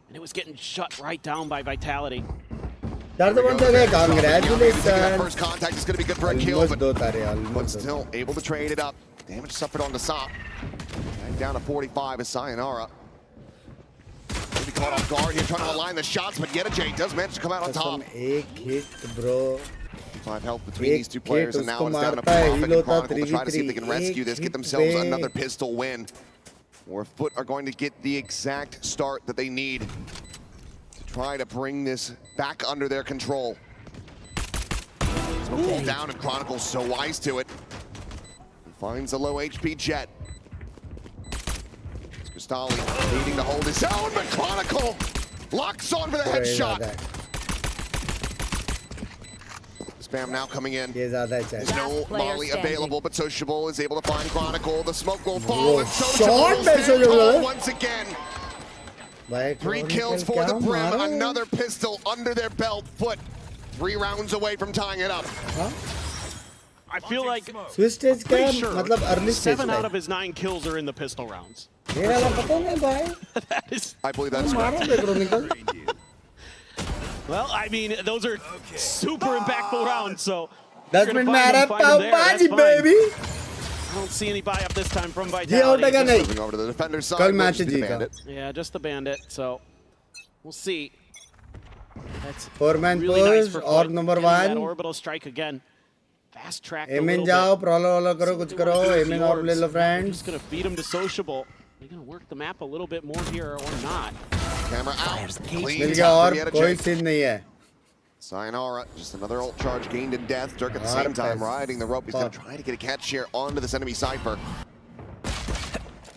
And it was getting shut right down by Vitality. Congratulations. First contact is going to be good for a kill, but still able to trade it up. Damage suffered on the Sop. Down to 45 is Sayonara. Maybe caught off guard here, trying to align the shots, but Yetijay does manage to come out on top. 1 hit, bro. 5 health between these two players, and now it's down to Prophet and Chronicle to try to see if they can rescue this, get themselves another pistol win. Or FUT are going to get the exact start that they need to try to bring this back under their control. Smoke ball down, and Chronicle's so wise to it. He finds a low HP Jet. Kristali needing to hold his own, but Chronicle locks on for the headshot. Spam now coming in. There's no Molly available, but Sociable is able to find Chronicle. The smoke will fall, and Sociable stands tall once again. 3 kills for the Brim, another pistol under their belt. FUT 3 rounds away from tying it up. I feel like Swiss stage का मतलब early stage 7 out of his 9 kills are in the pistol rounds. That is, I believe that's correct. Well, I mean, those are super impactful rounds, so that's been mad at baby. I don't see any buy up this time from Vitality. Moving over to the defender's side. Yeah, just the bandit, so we'll see. That's 4-man really push nice or number 1. That orbital strike again. Fast track. Aiming जाओ, prolo करो, कुछ करो. Aiming और ले लो friends. Just gonna feed him to Sociable. They're gonna work the map a little bit more here or not. Camera out. मिल गया और कोई scene नहीं है. Sayonara, just another ult charge gained in death. Dirk at the same time riding the rope. He's going to try to get a catch here onto this enemy Cypher.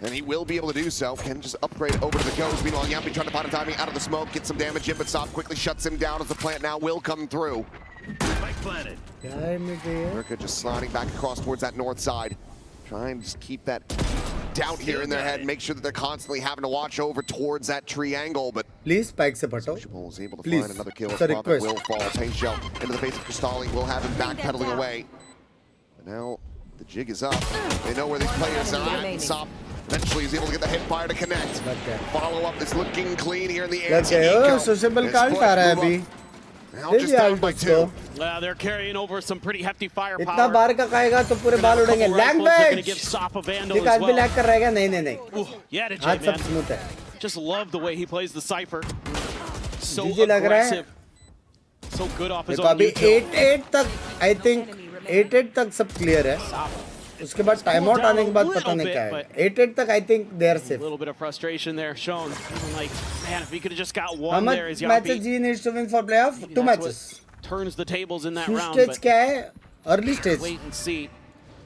And he will be able to do so. Can just upgrade over to the Ghost. Meanwhile, Yampi trying to find a timing out of the smoke, get some damage in, but Sop quickly shuts him down as the plant now will come through. Dirk just sliding back across towards that north side. Trying to just keep that doubt here in their head, make sure that they're constantly having to watch over towards that triangle, but please spike se pato. Sociable was able to find another kill. Prophet will fall. Paint Shell into the face of Crystalli will have him backpedaling away. But now the jig is up. They know where these players are at. Sop eventually is able to get the hip fire to connect. Follow up is looking clean here in the air. Sociable can't आ रहा है अभी. Now just down by 2. They're carrying over some pretty hefty firepower. इतना बार का खाएगा तो पूरे बाल उड़ेंगे. Language. एक आदमी लैग कर रहेगा. नहीं. आज सब स्मूथ है. Just love the way he plays the Cypher. So aggressive. So good off his own. अभी 8-8 तक I think 8-8 तक सब clear है. उसके बाद टाइम आउट आने के बाद पता नहीं क्या है. 8-8 तक I think they are safe. A little bit of frustration there shown. Like, man, if he could have just got one there, is How much matches he needs to win for playoff? 2 matches. Turns the tables in that round. Stage क्या है? Early stage. Wait and see.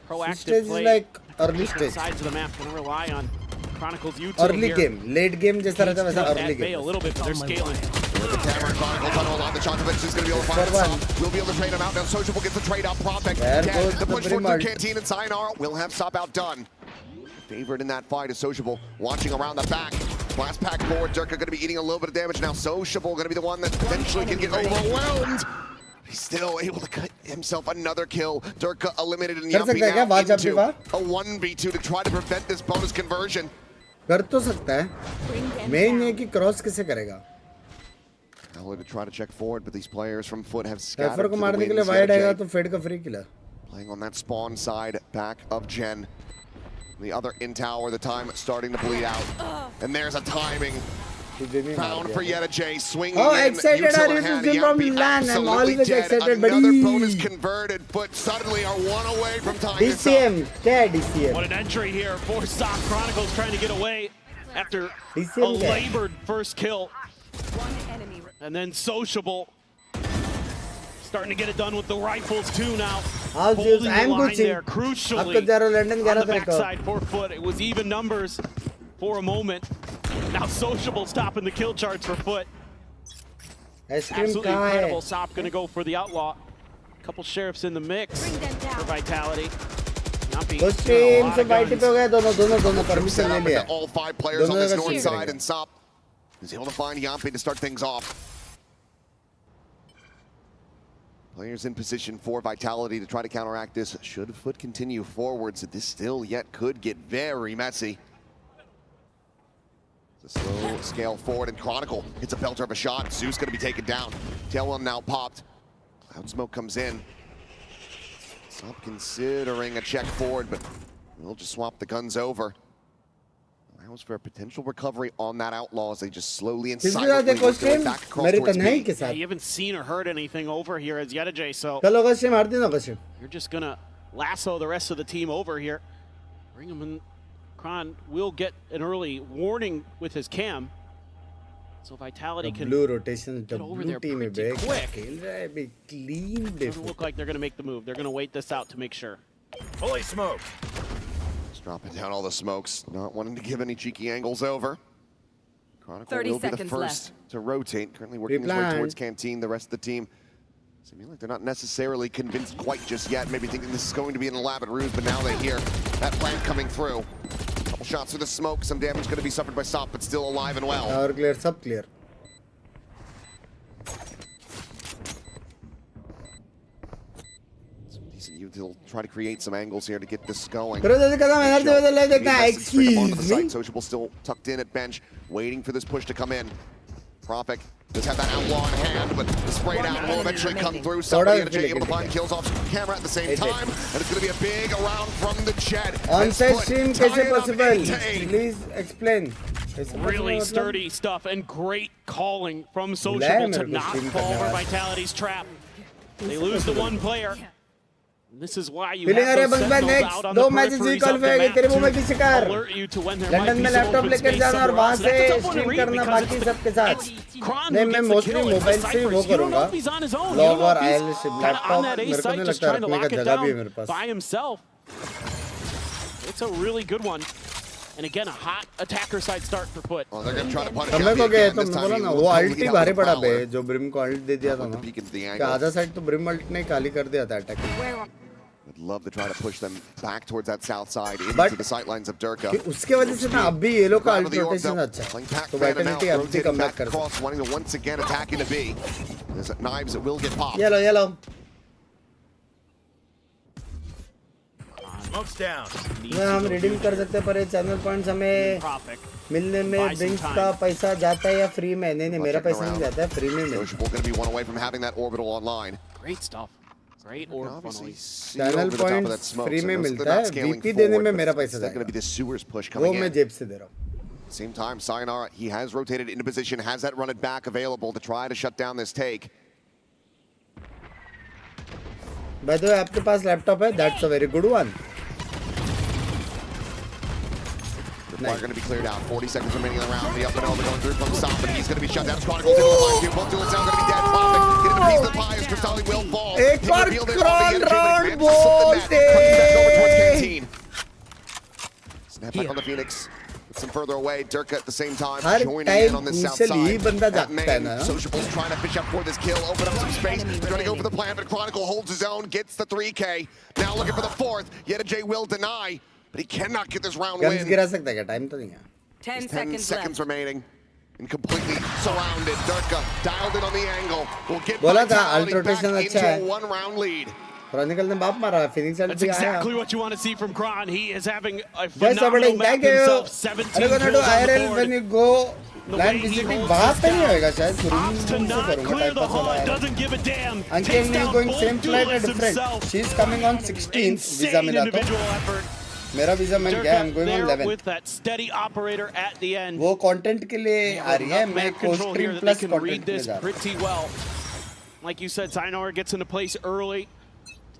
Proactive stage play. Is like early stage. Sides of the map can rely on Chronicles YouTube early here. game, late game जैसा रहता है वैसा early game. A little bit, but they're scaling. The camera Chronicle tunnel on the Chokovich is going to be able to find Sop. We'll be able to trade him out now. Sociable gets the trade out. Prophet dead. The push for through Canteen and Sayonara will have Sop outdone. Favorite in that fight is Sociable, watching around the back. Blast pack forward. Durka going to be eating a little bit of damage now. Sociable going to be the one that eventually can get overwhelmed. He's still able to cut himself another kill. Durka eliminated and Yampi now into a 1v2 to try to prevent this bonus conversion. कर तो सकता है. Main ये कि cross किसे करेगा? Now to try to check forward, but these players from FUT have scattered को मारने के लिए wide आएगा तो Fade का free killer. Playing on that spawn side, back of Gen. The other in tower, the time starting to bleed out. And there's a timing. Found for Yeta J, swinging in. Excited are you to see from LAN? I'm always excited, buddy. Another bonus converted, but suddenly are one away from tying this up. DCM, क्या DCM? What an entry here for Stock Chronicles trying to get away after a labored first kill. And then Sociable starting to get it done with the rifles too now. Holding the line there crucially on the backside for FUT. It was even numbers for a moment. Now Sociable stopping the kill charts for FUT. Absolutely incredible. Sop going to go for the outlaw. A couple sheriffs in the mix for Vitality. All 5 players on this north side, and Sop is able to find Yampi to start things off. Players in position for Vitality to try to counteract this. Should FUT continue forwards, this still yet could get very messy. It's a slow scale forward, and Chronicle hits a belter of a shot. Zeus going to be taken down. Tailwind now popped. Cloud Smoke comes in. Sop considering a check forward, but we'll just swap the guns over. Allows for a potential recovery on that outlaw as they just slowly and silently go back across towards me. Yeah, you haven't seen or heard anything over here as Yeta J, so you're just gonna lasso the rest of the team over here. Bring him in. Kron will get an early warning with his cam, so Vitality can blue rotation. get over there pretty quick. Doesn't look like they're gonna make the move. They're gonna wait this out to make sure. Holy smoke! Dropping down all the smokes, not wanting to give any cheeky angles over. Chronicle will be the first to rotate. Currently working his way towards Canteen. The rest of the team seeming like they're not necessarily convinced quite just yet. Maybe thinking this is going to be an elaborate ruse, but now they hear that plan coming through. Couple shots through the smoke. Some damage going to be suffered by Sop, but still alive and well. Tower clear, sub clear. They'll try to create some angles here to get this going. Sociable still tucked in at bench, waiting for this push to come in. Prophet does have that outlaw in hand, but the spray down will eventually come through. Somebody able to find kills off camera at the same time, and it's going to be a big round from the Jed. On-site stream, कैसे possible? Please explain. Really sturdy stuff and great calling from Sociable to not fall for Vitality's trap. They lose the one player. This is why you Feeling have अरे those बस मैं sentinels next out on दो the matches he peripheries call of the पे map तेरे मुंह में to किसी कर alert you to when there might London be में some लैपटॉप open लेकर space जाना और somewhere वहां else. से That's a tough one to stream read करना because बाकी it's सबके साथ it's Kron नहीं who मैं gets the mostly kill. It's the mobile से ही वो Cyphers. You don't know करूंगा if he's on his own. You log don't know और if oil he's kinda laptop on that A मेरे को site नहीं just लगता trying to रखने का lock it जगह भी है down मेरे पास by himself. It's a really good one. And again, a hot attacker side start for FUT. Oh, they're going to try to punish समय को Yappy गए again. तो This मैं time बोला he ना will वो totally अल्ट ही help भारी the पड़ा बे Valor. जो ब्रिम को अल्ट दे दिया था With ना the peek into the कि angle. आधा साइड तो ब्रिम अल्ट ने खाली कर दिया था attack Would love to try to push them back towards that south side into But the sightlines of Durka. उसके वजह से ना अब भी ये लोग का Grab ult the orb rotation though. अच्छा Playing है Pac तो Phantom out, वाइटलिटी अब भी rotating कम बैक back कर सकते across, wanting to once again attack into B. There's knives that will get popped. ये लो हम रिडीम कर सकते हैं पर ये चैनल पॉइंट्स हमें मिलने में ड्रिंक्स का पैसा जाता है या फ्री में नहीं मेरा पैसा नहीं जाता है फ्री में मिलता Social going to be one away from having that orbital online. Great stuff. Great orb funneling. Channel points free में मिलता है वीपी देने में मेरा पैसा going to be the sewers push वो coming मैं in. जेब से दे रहा हूँ Same time, Sayonara, he has rotated into position, has that run it back available to try to shut down this take. By the way आपके पास laptop है that's a very good one They're going to be cleared out. 40 seconds remaining in the round. The up and over going through from Stop, but he's going to be shut down. Chronicles into the line. Both duels now going to be dead. Profit. Get him a piece of the pie as Cristalli will fall. एक बार crawl round बोलते Snap back on the Phoenix. Gets him further away. Durka at the same time her joining in on time this south initially side. बंदा At जागता है main, ना Sociable's trying to fish up for this kill. Open up some space. They're trying to go for the plan, but Chronicle holds his own. Gets the 3K. Now looking for the fourth. Yeta will deny, but he cannot get this round guns win. गिरा सकता है क्या time तो नहीं है 10 seconds remaining. And completely surrounded. Durka dialed in on the angle. Will get बोला था Vitality alt back rotation अच्छा into है a one-round lead. क्रॉनिकल ने बाप मारा फिनिक्स अल्ट That's भी आया exactly what you want to see from Kron. He is having a just phenomenal सबटिंग map thank you himself. 17 अरे gonna do kills on IRL the when board. You go The land way he visiting holds बाहर this पे नहीं down. होएगा शायद Opts to से not करूंगा clear type the का चला HUD, है doesn't give a damn. Uncle Takes नील down going both same flight duelists different himself. She is coming on 16th visa मिला तो Individual effort. मेरा वीजा मिल गया I am going on There 11 with that steady operator at the end. वो content के लिए आ रही है मैं को Control here stream that plus they can read content के लिए this जा रहा हूं pretty well. Like you said, Sayonara gets into place early.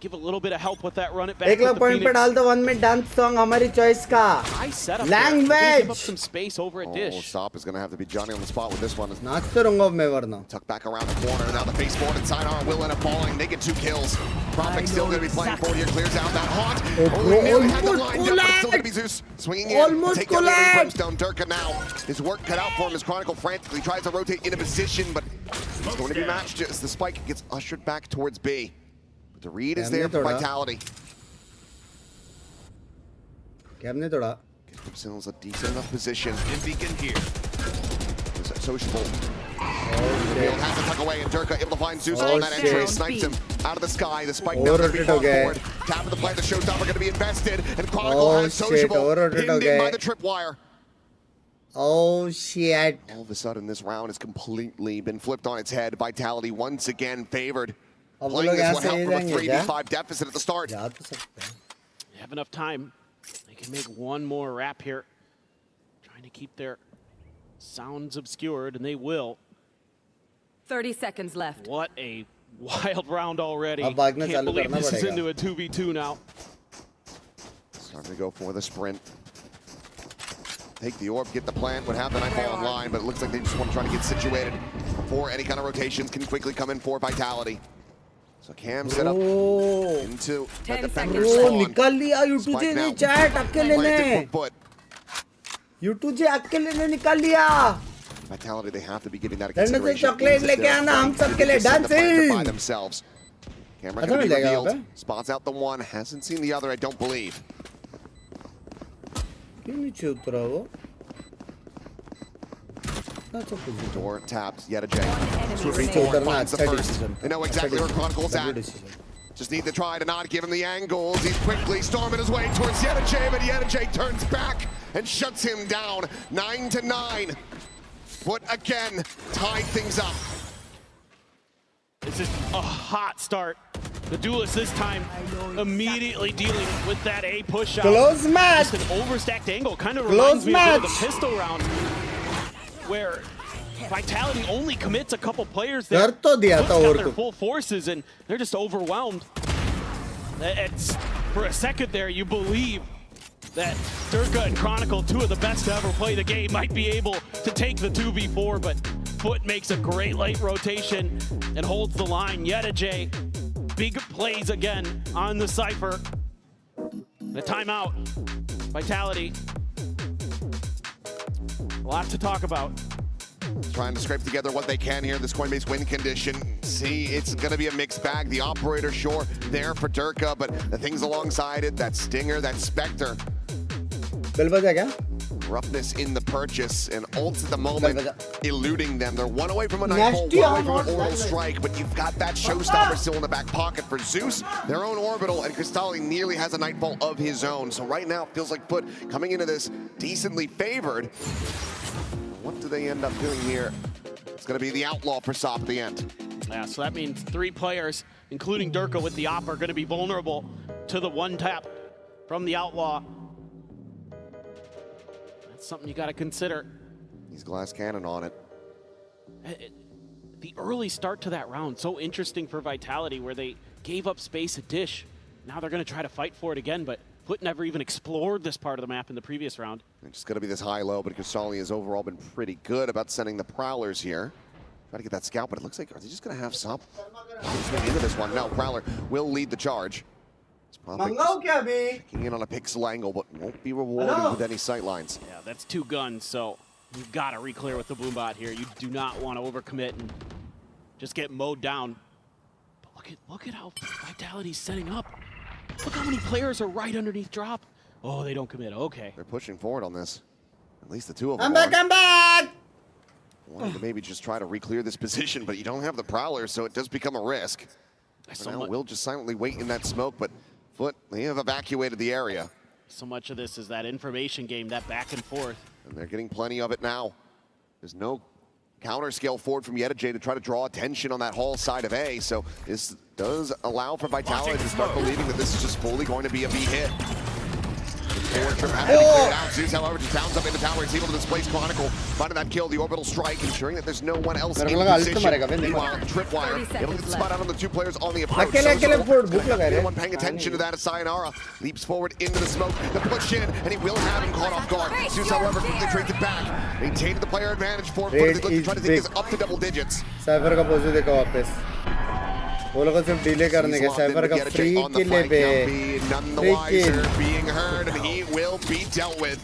Give a little bit of help with that run it back. एक with lakh the point पे Phoenix. डाल दो one minute dance song हमारी चॉइस का Nice setup there. They're gonna give up language some space over at Oh, Dish. Stop is going to have to be Johnny on the spot with this one. नाचते रहूंगा मैं वरना Tuck back around the corner. Now the face forward and Sayonara will end up falling. They get 2 kills. Profit still going to be playing forward here. Clears out that haunt. Oh, Only nearly had the almost line down, but it's still going to be Zeus swinging in. Almost Take down the collapsed. Brimstone. Durka now. His work cut out for him as Chronicle frantically tries to rotate into position, but it's going to be matched as the spike gets ushered back towards B. But the read is there for Vitality. कैमने तोड़ा Get themselves a decent enough position. In beacon here. Is Sociable. Field has to tuck away, and Durka able to find Zeus on that entry. Snipes him out of the sky. The spike now going to be fought forward. Tap of the plant, the showstopper going to be invested, and Chronicle has Sociable pinned in by the tripwire. Oh shit. All of a sudden, this round has completely been flipped on its head. Vitality once again favored. अब Playing लोग this यहाँ one से out ये from a जाएंगे क्या 3v5 deficit at the start. जा तो सकते हैं They have enough time. They can make one more wrap here. Trying to keep their sounds obscured, and they will. 30 seconds left. What a wild round already. अब भागना Can't चालू believe करना this is पड़ेगा। into a 2v2 now. Starting to go for the sprint. Take the orb, get the plant, would have the Nightfall online, but it looks like they just want to try to get situated before any kind of rotations can quickly come in for Vitality. So Cam set up into that defender bro spawn. निकाल लिया YouTube Spike ने now. Chat अकेले ने Planted for foot. YouTube से अकेले ने निकाल लिया Vitality, they have to be giving that a लड़ने से consideration. चॉकलेट लेके आना हम सब के लिए By डांसिंग themselves. Camera अच्छा going to be मिलेगा यहाँ revealed. पे Spots out the one, hasn't seen the other, I don't believe. क्यों नीचे उतरा वो Door tapped, yet a J. नीचे उतरना Finds the अच्छा first. Decision They know exactly where Chronicle's at. Just need to try to not give him the angles. He's quickly storming his way towards Yeta, but Yeta turns back and shuts him down. 9-9. But again, tied things up. This is a hot start. The duelist this time immediately dealing with that A push out. Close match. Just an overstacked angle. Kind of Close reminds me of the match. pistol round where Vitality only commits a couple players there. कर तो दिया था Puts out और their तो full forces and they're just overwhelmed. It's, for a second there, you believe that Durka and Chronicle, two of the best to ever play the game, might be able to take the 2v4, but FUT makes a great late rotation and holds the line. Yedajay, big plays again on the Cypher. The timeout, Vitality. A lot to talk about. Trying to scrape together what they can here in this Coinbase win condition. See, it's going to be a mixed bag. The operator, sure, there for Durka, but the things alongside it, that Stinger, that Spectre. Roughness in the purchase, and ults at the moment eluding them. They're one away from a Nightfall, one away from an Orbital Strike, but you've got that Showstopper still in the back pocket for Zeus, their own Orbital, and Crystalli nearly has a Nightfall of his own. So right now, it feels like FUT coming into this decently favored. What do they end up doing here? It's going to be the Outlaw for Sop at the end. Yeah, so that means 3 players, including Durka with the Op, are going to be vulnerable to the one tap from the Outlaw. That's something you got to consider. He's glass cannon on it. The early start to that round, so interesting for Vitality, where they gave up space at Dish. Now they're going to try to fight for it again, but FUT never even explored this part of the map in the previous round. It's just going to be this high-low, but Crystalli has overall been pretty good about sending the Prowlers here. Try to get that scout, but it looks like, are they just going to have Sop into this one? No, Prowler will lead the charge. Checking in on a pixel angle, but won't be rewarded with any sightlines. Yeah, that's 2 guns, so you've got to re-clear with the Boombot here. You do not want to overcommit and just get mowed down. But look at how Vitality's setting up. Look how many players are right underneath drop. Oh, they don't commit. Okay. They're pushing forward on this. At least the 2 of them. I'm back! Wanting to maybe just try to re-clear this position, but you don't have the Prowler, so it does become a risk. For now, we'll just silently wait in that smoke, but FUT, they have evacuated the area. So much of this is that information game, that back and forth. And they're getting plenty of it now. There's no counter scale forward from Yedajay to try to draw attention on that Hall side of A, so this does allow for Vitality to start believing that this is just fully going to be a B hit. Forward trip having to be cleared out. Zeus, however, just bounds up in the tower. He's able to displace Chronicle, finding that kill, the Orbital Strike, ensuring that there's no one else in position. Meanwhile, Tripwire able to get the spot out on the 2 players on the approach. No one paying attention to that as Sayonara leaps forward into the smoke, the push in, and he will have him caught off guard. Zeus, however, quickly trades it back, maintaining the player advantage for him, but they look to try to take this up to double digits. Cypher का position देखो वापस वो लोग सिर्फ delay करने के Cypher का free किल ले बे none the wiser, being heard, and he will be dealt with.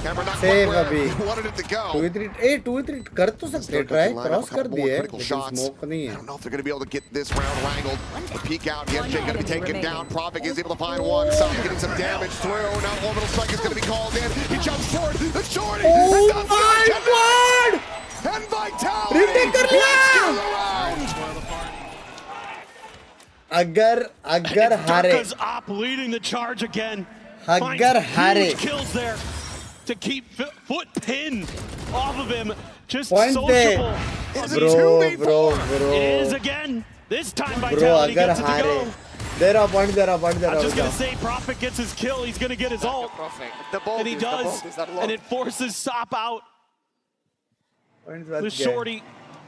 Camera not Save quite अभी where he wanted it to go. 2v3 कर तो सकते ट्राई क्रॉस कर दिए लेकिन स्मोक नहीं I है don't know if they're going to be able to get this round wrangled. The peek out, Yedajay going to be taken down. Prophet is able to find one. Some getting some damage through. Now Orbital Strike is going to be called in. He jumps forward. The shorty. Oh my god! And Vitality. Rescue the round. अगर हारे Durka's Op leading the charge again. अगर हारे Huge kills there to keep FUT pinned off of him. Just Point sociable. bro It is again. This time Vitality अगर gets it to हारे go. दे रहा point they I'm just going to say Prophet gets his kill. He's going to get his ult. And he does. And it forces Sop out. The shorty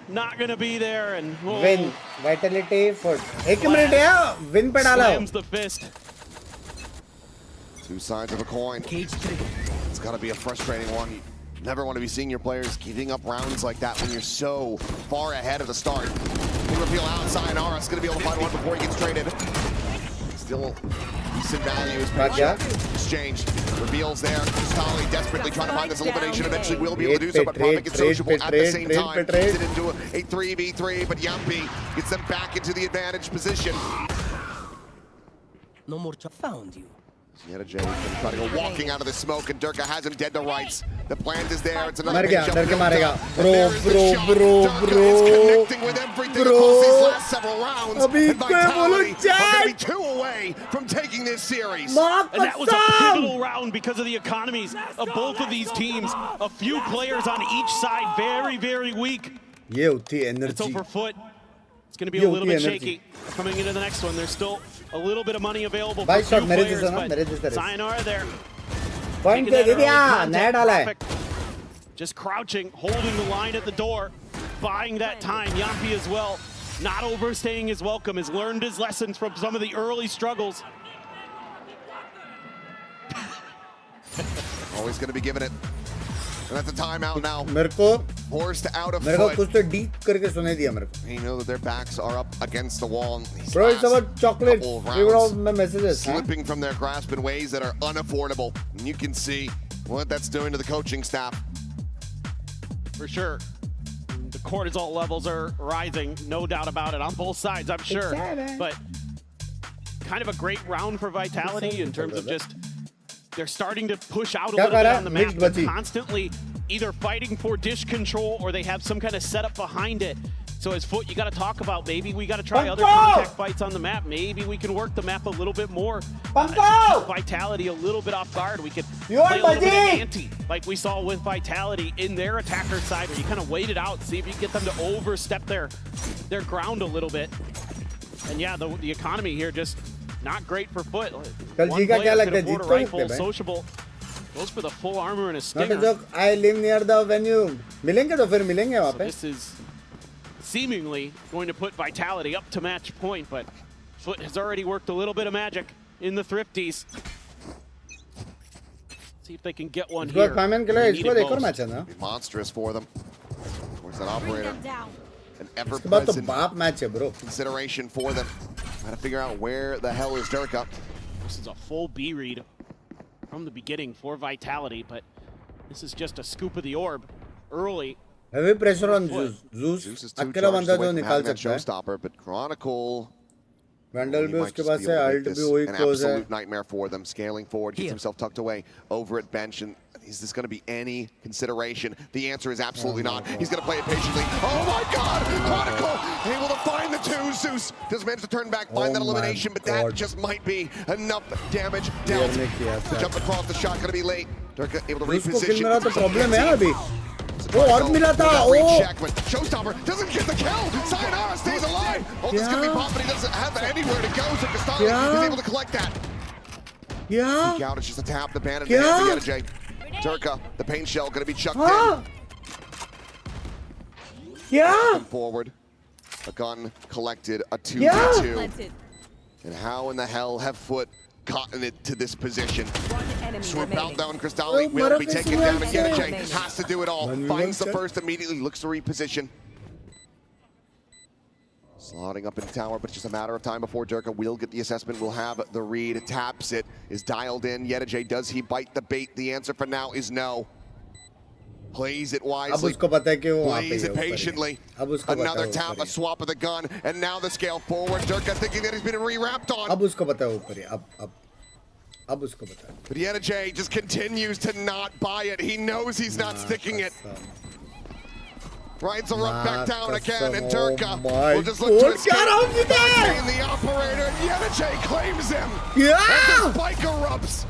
not going to be there. And win Vitality FUT 1 minute है win पे डाला slams the fist. 2 sides of a coin. It's got to be a frustrating one. You never want to be seeing your players giving up rounds like that when you're so far ahead of the start. Reveal outside, Sayonara's going to be able to find one before he gets traded. Still decent value is exchanged. Reveals there. Stali desperately trying to find this elimination. Eventually will be able to do so, but Prophet gets sociable at the same time. Gets it into a 3v3, but Yampi gets them back into the advantage position. No more found you. Yedajay is going to try to go walking out of the smoke, and Durka has him dead to rights. The plant is there. It's another मर गया big डर के jump. मारेगा Durka is connecting with everything across these last several rounds. अभी And Vitality are going to be 2 away from taking this series. And that was a pivotal round because of the economies of both of these teams. A few players on each side, very, very weak. ये होती And so energy for FUT, it's going to be a little bit shaky. Coming into the next one, there's still a little bit of money available for few players, but Sayonara there. Point दे दिया नया डाला है Just crouching, holding the line at the door, buying that time. Yampi as well, not overstaying his welcome, has learned his lessons from some of the early struggles. Always going to be giving it. And that's a timeout now. Forced out of मेरे को FUT. कुछ तो deep करके सुने दिया मेरे को. You know that their backs are up against the wall. Bro, it's about chocolate. Figure out my messages. Slipping from their grasp in ways that are unaffordable. And you can see what that's doing to the coaching staff. For sure. The cortisol levels are rising, no doubt about it, on both sides, I'm sure. But kind of a great round for Vitality in terms of just, they're starting to push out a little bit on the map. They're constantly either fighting for dish control or they have some kind of setup behind it. So as FUT, you got to talk about, maybe we got to try other contact fights on the map. Maybe we can work the map a little bit more. Keep Vitality a little bit off guard. We could play a little bit of anti, like we saw with Vitality in their attacker side, where you kind of wait it out, see if you can get them to overstep their ground a little bit. And yeah, the economy here just not great for FUT. One player could afford a rifle, sociable. Goes for the full armor and a stinger. Not a joke. I live near the venue. मिलेंगे तो फिर मिलेंगे वहाँ पे. This is seemingly going to put Vitality up to match point, but FUT has already worked a little bit of magic in the Thrifties. See if they can get one here. Be monstrous for them. Where's that operator? An ever-present consideration for them. Trying to figure out where the hell is Durka. This is a full B read from the beginning for Vitality, but this is just a scoop of the orb early. Heavy pressure on Zeus. Zeus अकेला बंदा जो निकाल सकता है. Showstopper, but Chronicle. Vandal भी उसके पास है, Alt भी वही close है. An absolute nightmare for them. Scaling forward, gets himself tucked away over at bench. And is this going to be any consideration? The answer is absolutely not. He's going to play it patiently. Oh my God! Chronicle able to find the two. Zeus does manage to turn back, find that elimination, but that just might be enough damage dealt. Jump across the shot, going to be late. Durka able to reposition. उसको तो problem है अभी. Oh, और मिला था. Showstopper doesn't get the kill. Sayonara stays alive. Oh, this is going to be pop, but he doesn't have anywhere to go. So Castano is able to collect that. Yeah. Peek out, it's just a tap. The bandit hands to Durka, the pain shell going to be chucked in. Yeah. Forward. A gun collected, a 2v2. And how in the hell have FUT gotten it to this position? Swoop out down, Cristalli will be taken down again. Has to do it all. Finds the first immediately, looks to reposition. Slotting up in the tower, but it's just a matter of time before Durka will get the assessment, will have the read, taps it, is dialed in. Yedajay, does he bite the bait? The answer for now is no. Plays it wisely, plays it patiently. Another tap, a swap of the gun, and now the scale forward. Durka thinking that he's been re-wrapped on. But Yedajay just continues to not buy it. He knows he's not sticking it. Rides the rock back down again, and Durka will just look to escape. And the operator, Yedajay claims him. As the spike erupts.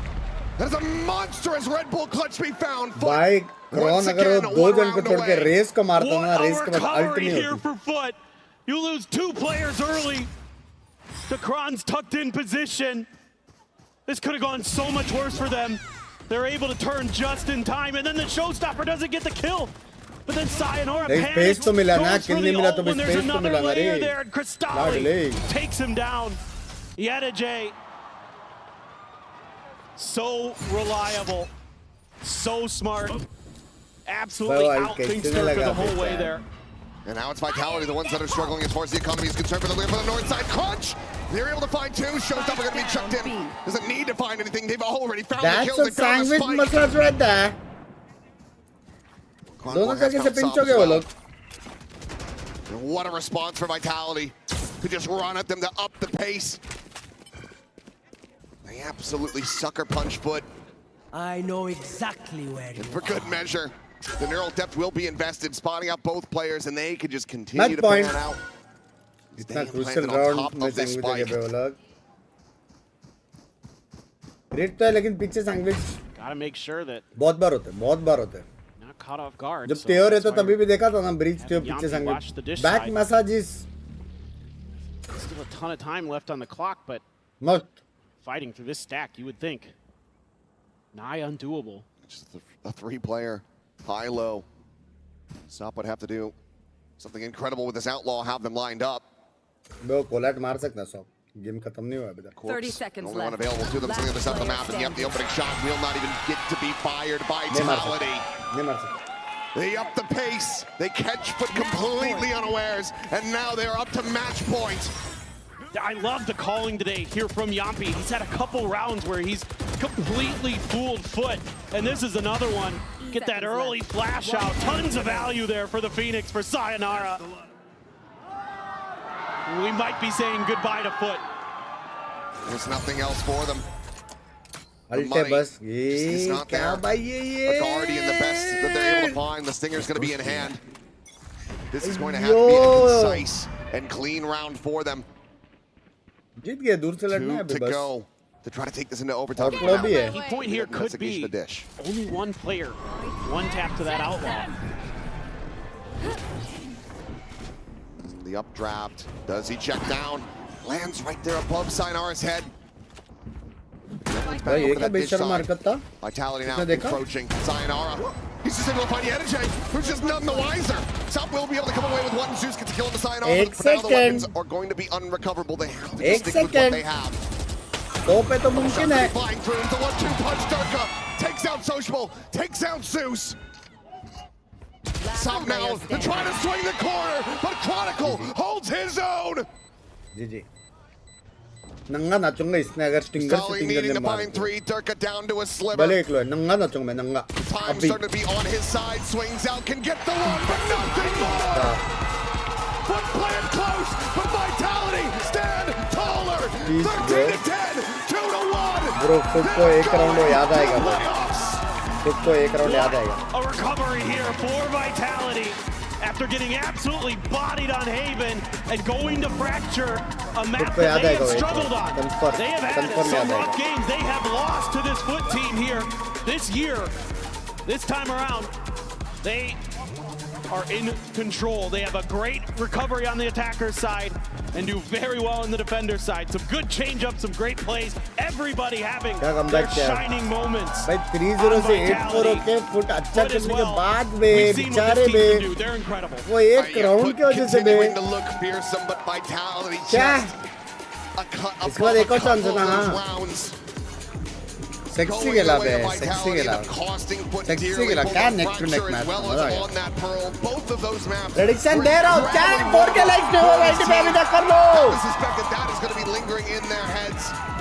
That is a monstrous Red Bull clutch to be found. भाई Crohn अगर वो दो जन को छोड़ के race को मारता ना, रेस के बाद अल्ट नहीं here for FUT. You lose 2 players early. The Kron's tucked in position. This could have gone so much worse for them. They're able to turn just in time, and then the Showstopper doesn't get the kill. But then Sayonara panics, goes for the ult when there's another layer there, and Cristalli takes him down. Yedajay, so reliable, so smart, absolutely outthinks Durka the whole way there. And now it's Vitality, the ones that are struggling as far as the economy is concerned, but they're looking for the north side. Crunch! They're able to find 2. Showstopper going to be chucked in. Doesn't need to find anything. They've already found the kills. That's a sandwich massage right there. दोनों जगह से pinch हो गए वो लोग. What a response for Vitality to just run at them to up the pace. They absolutely sucker punch FUT. I know exactly where you are. For good measure, the neural depth will be invested, spotting out both players, and they can just continue to pan out. इतना crucial round में sandwich जगह पे वो लोग. Red तो है लेकिन पीछे sandwich. Gotta make sure that. बहुत बार होते हैं. Caught off guard. जब तेयो रहता तभी भी देखा था ना ब्रिज तेयो पीछे संग back massages. Still a ton of time left on the clock, but fighting through this stack, you would think nigh undoable. Just a 3-player high-low. Stop would have to do something incredible with this outlaw, have them lined up. वो कोलैट मार सकता सब. Game खत्म नहीं हुआ अभी तक. 30 seconds Only one left. available to them. Something on the side of the map, and yep, the opening shot will not even get to be fired by Vitality. नहीं मार सकते. They up the pace. They catch but completely unawares, and now they're up to match point. I love the calling today here from Yampi. He's had a couple rounds where he's completely fooled FUT, and this is another one. Get that early flash out. Tons of value there for the Phoenix for Sayonara. We might be saying goodbye to FUT. There's nothing else for them. अल्टे बस It's ये not क्या there. भाई A ये Guardian, the best that they're able to find. The Stinger's going to be in hand. This is going to have to be a concise and clean round for them. जीत गए दूर से लड़ना है 2 अभी to बस. go to try to take this into overtime. Top lobby है. Key point here could be The dish. only one player. One tap to that outlaw. The updraft. Does he check down? Lands right there above Sayonara's head. भाई ये क्या बेशर्म हरकत था. Vitality now इसने देखा? approaching Sayonara. He's just able to find NRG, who's just none the wiser. South will be able to come away with one. Zeus gets a kill into Sayonara. एक But now the weapons second. are going to be unrecoverable. They have to एक just stick with what second. they have. दो पे तो मुमकिन है. Flying through the 1-2 punch. Durka takes out Sociable, takes out Zeus. South now, they're trying to swing the corner, but Chronicle holds his own. जी. नंगा नाचूंगा इसने अगर stinger से Sully stinger needing ने to मार find दिया. 3, Durka down to a sliver. भले एक लो है नंगा नाचूंगा मैं नंगा. Time अभी. starting to be on his side, swings out, can get the one, but nothing more! Foot plant close, but Vitality stand taller! 13 to 10, 2 to 1! Bro, खुद को एक राउंड वो याद आएगा. खुद को एक राउंड याद आएगा. A recovery here for Vitality after getting absolutely bodied on Haven and going to fracture a map that they have struggled on. They have had some rough games. They have lost to this FUT team here this year. This time around, they are in control. They have a great recovery on the attacker's side and do very well on the defender's side. Some good change-ups, some great plays. Everybody having their shining moments. भाई 3-0 से 8-4 होके FUT अच्छा करने के बाद में बेचारे में They're incredible. वो एक राउंड की वजह से Continuing to look fearsome, but Vitality क्या? just इसके बाद एक और चांस है ना. rounds. सेक्सी खेला बे. सेक्सी खेला. सेक्सी खेला. क्या नेक टू नेक मैच मजा आ गया. प्रेडिक्शन दे रहा हूँ. क्या 4K लाइक्स नहीं होगा इसी पे अभी तक कर लो.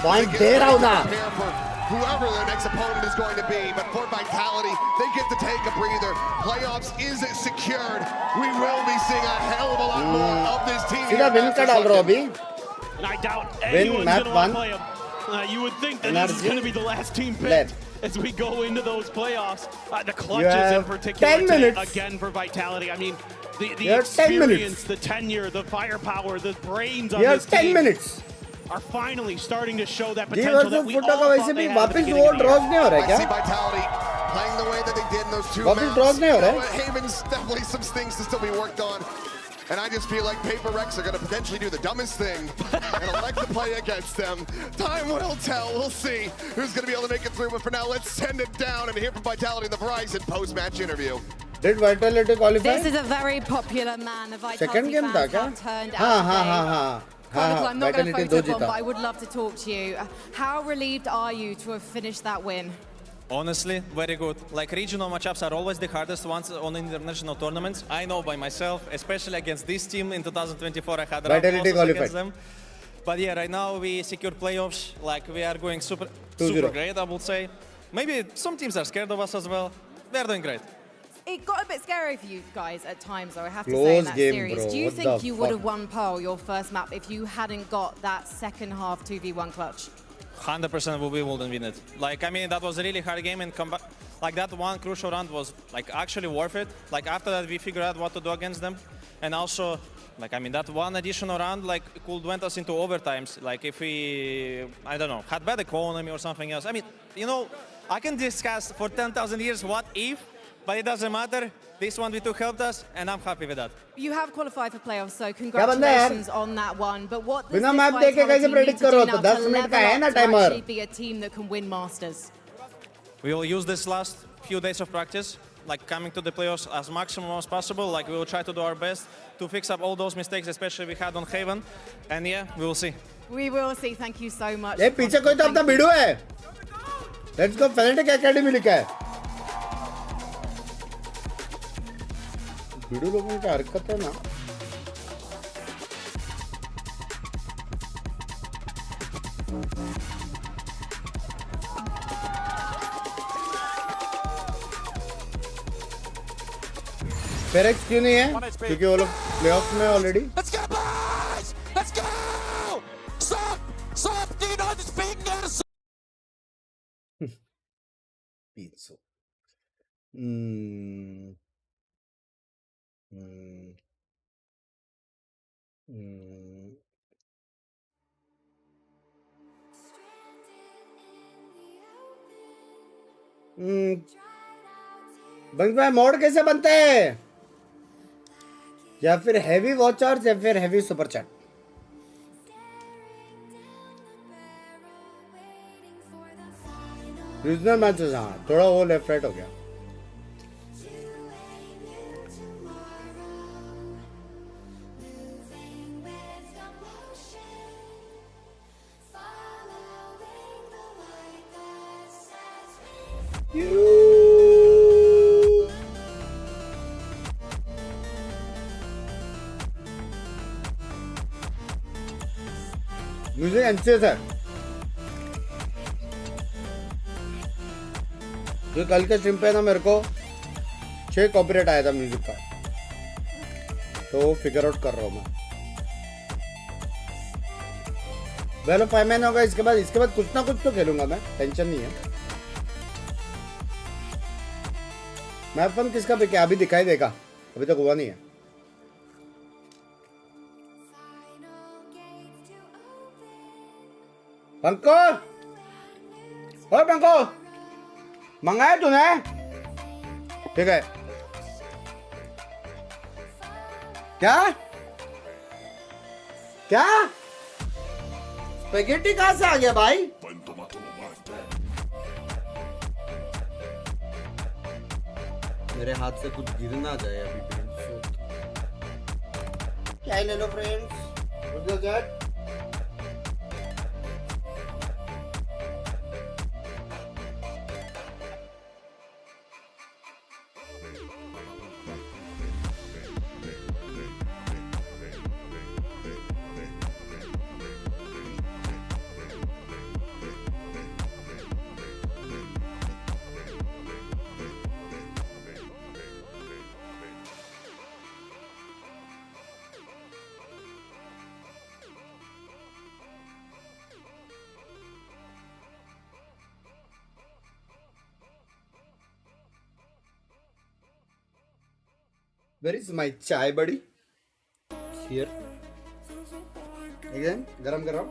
पॉइंट दे रहा हूँ ना. Whoever their next opponent is going to be, but for Vitality, they get to take a breather. Playoffs is secured. We will be seeing a hell of a lot more of this team. सीधा win का डाल रहा हूँ अभी. And I doubt anyone's going to want to play him. You would think that this is going to be the last team picked as we go into those playoffs. The clutches in particular today, again for Vitality. I mean, the experience, the tenure, the firepower, the brains on this team are finally starting to show that potential that we all thought they had at the beginning of the year. I see Vitality playing the way that they did in those two maps. Haven's definitely some things to still be worked on. And I just feel like Paper Rex are going to potentially do the dumbest thing and elect to play against them. Time will tell. We'll see who's going to be able to make it through. But for now, let's send it down and hear from Vitality in the Verizon post-match interview. Did Vitality qualify? This is a very popular man. The Vitality Second game fans have turned out Chronicle, I'm not going to photo bomb, but I would love to talk to you. How relieved are you to have finished that win? Honestly, very good. Like, regional matchups are always the hardest ones on international tournaments. I know by myself, especially against this team in 2024, I had rough losses against them. But yeah, right now we secured playoffs. Like, we are going super great, I would say. Maybe some teams are scared of us as well. We're doing great. It got a bit scary for you guys at times, though, I have to say, in that series. Do you think you would have won Pearl, your first map, if you hadn't got that second half 2v1 clutch? 100% we wouldn't win it. Like, I mean, that was a really hard game, and like that one crucial round was like actually worth it. Like, after that, we figured out what to do against them, and also, like, I mean, that one additional round like could went us into overtimes. Like, if we, I don't know, had bad economy or something else. I mean, you know, I can discuss for 10,000 years what if, but it doesn't matter. This 1v2 helped us, and I'm happy with that. You have qualified for playoffs, so congratulations on that one. But what does this Vitality need to do now to level up to actually be a team that can win Masters? We will use this last few days of practice. like coming to the playoffs as maximum as possible. Like we will try to do our best to fix up all those mistakes, especially we had on Haven. And yeah, we will see. We will see. Thank you so much. ये पीछे कोई तो अपना video है. Let's go Fnatic Academy लिखा है. Video लोगों की हरकत है ना. फेरेक्स क्यों नहीं है? क्योंकि वो लोग प्लेऑफ में already. Let's go boys! Let's go! Stop! D9 is beating out of Pizza. बंग भाई मोड कैसे बनते हैं? या फिर हैवी वॉचर्स या फिर heavy super chat. Regional matches. हाँ थोड़ा वो लेफ्ट राइट हो गया. म्यूजिक एनसीएस है. जो कल के स्ट्रीम पे ना मेरे को 6 कॉपीराइट आया था म्यूजिक का, तो फिगर आउट कर रहा हूँ मैं. वेलो 5 महीने होगा. इसके बाद कुछ ना कुछ तो खेलूंगा मैं. टेंशन नहीं है. मैप फन किसका पे क्या अभी दिखाई देगा. अभी तक हुआ नहीं है. पंको, ओए पंको, मंगाया तूने? ठीक है. क्या? क्या? स्पेगेटी कहाँ से आ गया भाई? मेरे हाथ से कुछ गिर ना जाए अभी. क्या ले लो फ्रेंड्स. रुक जाओ chat. Where is my chai buddy? Here. Again, garam garam.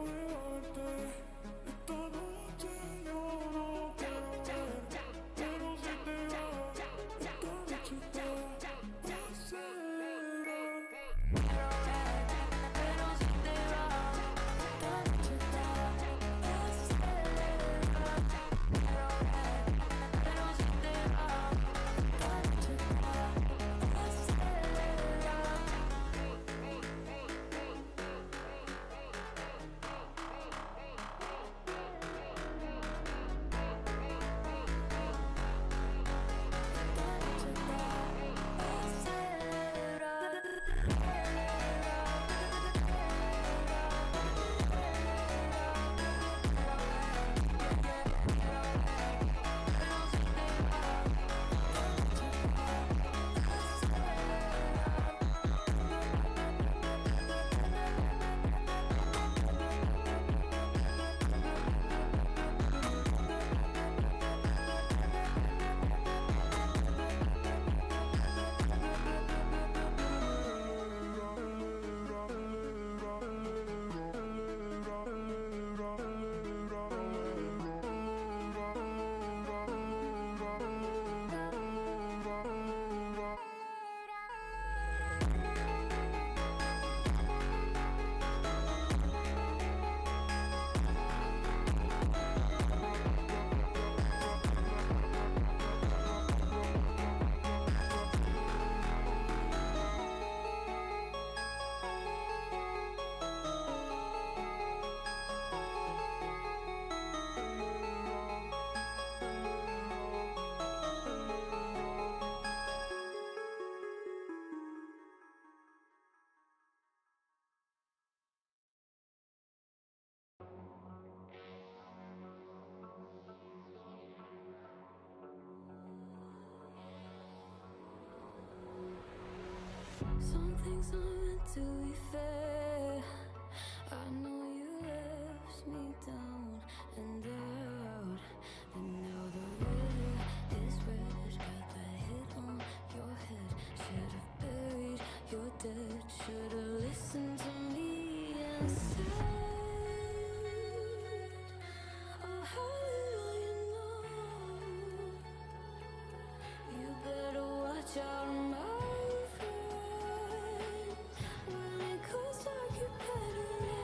things aren't meant to be fair. I know you left me down and out, and now the river is red. Got that hit on your head. Should've buried your dead. Should've listened to me and said, oh, how little you know. You better watch out, my friend. When it goes dark, you better lay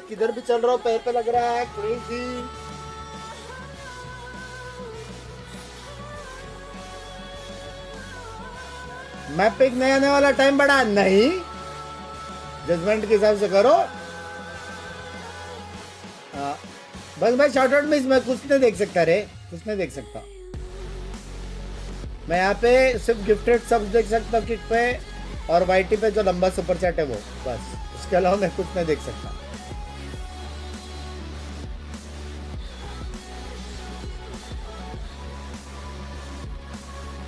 किधर भी चल रहा हूँ पैर पे लग रहा है क्रेजी मैप पे नया आने वाला टाइम बढ़ा नहीं जजमेंट के हिसाब से करो बस भाई शॉर्ट आउट में मैं कुछ नहीं देख सकता रे कुछ नहीं देख सकता मैं यहाँ पे सिर्फ गिफ्टेड सब देख सकता हूँ किक पे और वाईटी पे जो लंबा सुपर चैट है वो बस उसके अलावा मैं कुछ नहीं देख सकता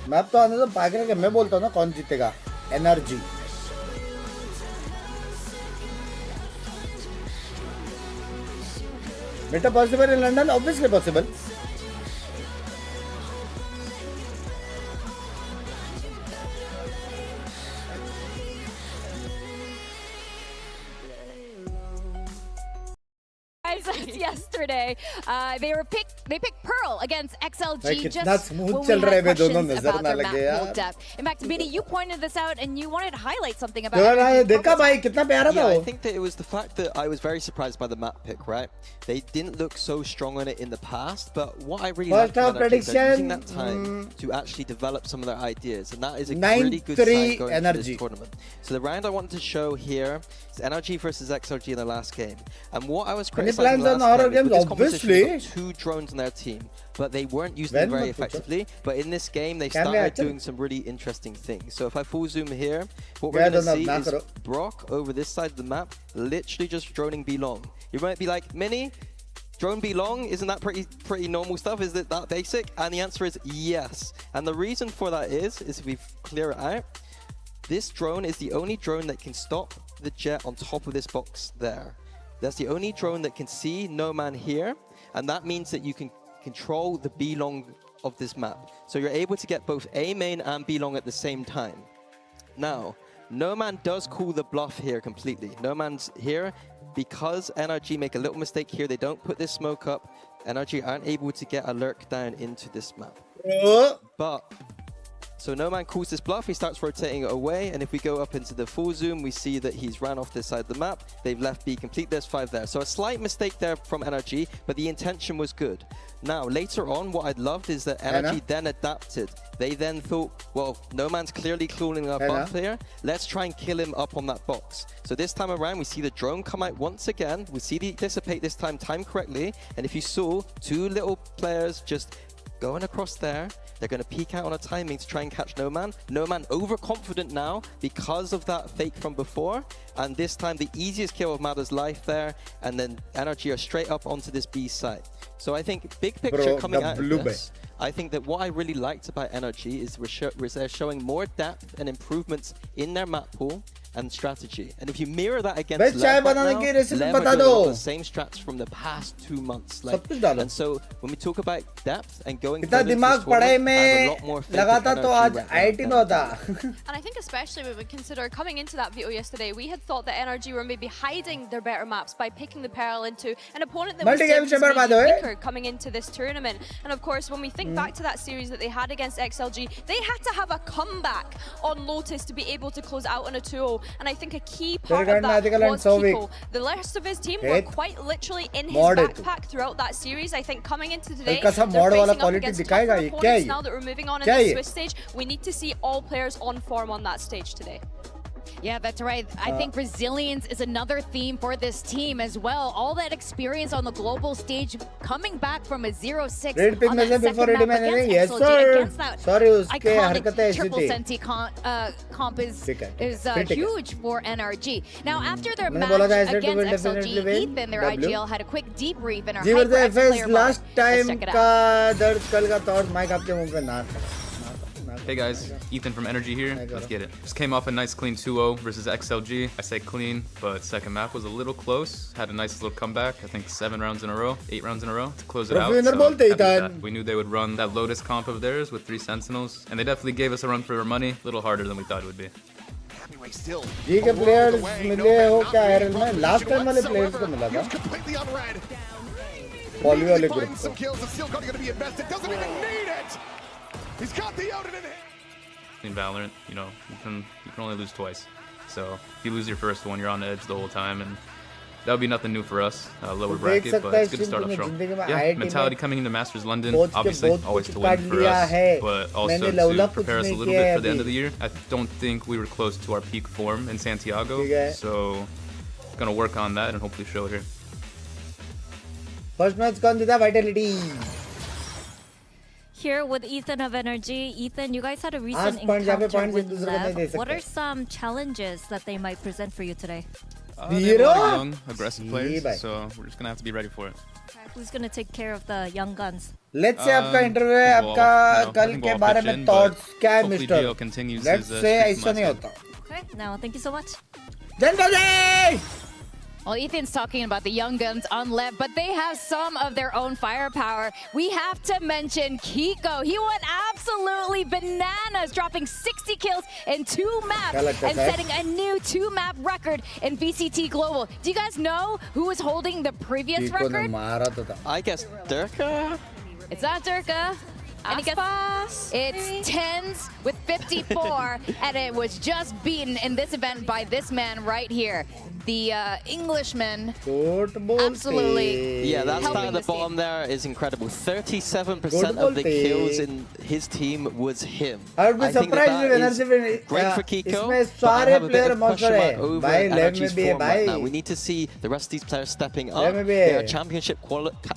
मैप तो आने तो पागल के मैं बोलता हूँ ना कौन जीतेगा एनआरजी बेटा possible in London obviously possible Yesterday, they picked Pearl against XLG just when we had questions about their map pool depth. In fact, Vinny, you pointed this out and you wanted to highlight something about it. I think that it was the fact that I was very surprised by the map pick, right? They didn't look so strong on it in the past, but what I really liked about it is they're using that time to actually develop some of their ideas, and that is a really good sign going into this tournament. So the round I wanted to show here is NRG versus XLG in the last game, and what I was criticizing last game is obviously 2 drones on their team, but they weren't using them very effectively. But in this game, they started doing some really interesting things. So if I full zoom here, what we're going to see is Brock over this side of the map, literally just droning B long. You might be like, Mini, drone B long, isn't that pretty normal stuff? Is it that basic? And the answer is yes. And the reason for that is if we clear it out, this drone is the only drone that can stop the jet on top of this box there. That's the only drone that can see no man here, and that means that you can control the B long of this map. So you're able to get both A main and B long at the same time. Now, no man does call the bluff here completely. No man's here because NRG make a little mistake here. They don't put this smoke up. NRG aren't able to get a lurk down into this map. But so no man calls this bluff, he starts rotating it away, and if we go up into the full zoom, we see that he's ran off this side of the map. They've left B complete, there's 5 there. So a slight mistake there from NRG, but the intention was good. Now, later on, what I'd loved is that NRG then adapted. They then thought, well, no man's clearly cooling our buff here. Let's try and kill him up on that box. So this time around, we see the drone come out once again. We see the dissipate this time correctly. And if you saw 2 little players just going across there, they're going to peek out on a timing to try and catch No Man. No Man overconfident now because of that fake from before. And this time the easiest kill of Mada's life there. And then NRG are straight up onto this B site. So I think big picture coming out of this, I think that what I really liked about NRG is they're showing more depth and improvements in their map pool. and strategy. And if you mirror that against Bhai, chai LEV right banane now, ki recipe LEV are bata doing all do. the same strats from the past 2 months. Sab kuch dalo. And so when we talk about depth and going इतना further into दिमाग this पढ़ाई tournament, I have a lot में more faith in लगाता तो NRG आज right now IIT than में होता. And I think especially when we consider coming into that VO yesterday, we had thought that NRG were maybe hiding their better maps by picking the Pearl into an opponent that was significantly weaker coming into this tournament. And of course, when we think back to that series that they had against XLG, they had to have a comeback on Lotus to be able to close out on a 2-0. And I think a key part of that was Kiko. The rest of his team were quite literally in his backpack throughout that series. I think coming into today, they're facing up against tougher opponents now that we're moving on in the Swiss stage. We need to see all players on form on that stage today. Yeah, that's right. I think resilience is another theme for this team as well. All that experience on the global stage, coming back from a 0-6 on that second map against XLG, against that iconic triple senti comp is huge for NRG. Now, after their match against XLG, Ethan, their IGL, had a quick debrief in our HyperX player last time check it out. का दर्द कल का तौर mic आपके मुंह पे ना. Hey guys, Ethan from NRG here. Let's get it. Just came off a nice clean 2-0 versus XLG. I say clean, but second map was a little close. Had a nice little comeback. I think 7 rounds in a row, 8 rounds in a row to close it out. So happy with that. We knew they would run that Lotus comp of theirs with 3 Sentinels, and they definitely gave us a run for our money. A little harder than we thought it would be. Anyway, still. जी के players मिले हो क्या iron में? Last time वाले players को मिला था. Completely unread. Poly वाले group को. Some kills and still going to be invested. Doesn't even need it. He's got the Odin in it. In VALORANT, you know, you can only lose twice. So if you lose your first one, you're on edge the whole time, and that would be nothing new for us. Lower bracket, but it's good to start off strong. Yeah, mentality coming into Masters London, obviously always to win for us, but also to prepare us a little bit for the end of the year. I don't think we were close to our peak form in Santiago, so gonna work on that and hopefully show it here. First match कौन जीता? Vitality. Here with Ethan of NRG. Ethan, you guys had a recent encounter with LEV. What are some challenges that they might present for you today? They're young, aggressive players, so we're just gonna have to be ready for it. Who's gonna take care of the young guns? Let's say आपका interview है, आपका कल के बारे में thoughts क्या है, Mr. Let's say ऐसा नहीं होता. Okay, now thank you so much. Janbaji! Well, Ethan's talking about the young guns on LEV, but they have some of their own firepower. We have to mention Kiko. He went absolutely bananas, dropping 60 kills in 2 maps and setting a new 2-map record in VCT Global. Do you guys know who was holding the previous record? I guess Durka? It's not Durka. It's Tens with 54, and it was just beaten in this event by this man right here. The Englishman absolutely. Yeah, that stat at the bottom there is incredible. 37% of the kills in his team was him. I would be surprised if NRG great for Kiko, but I have a bit of question mark over NRG's form right now. We need to see the rest of these players stepping up. They are championship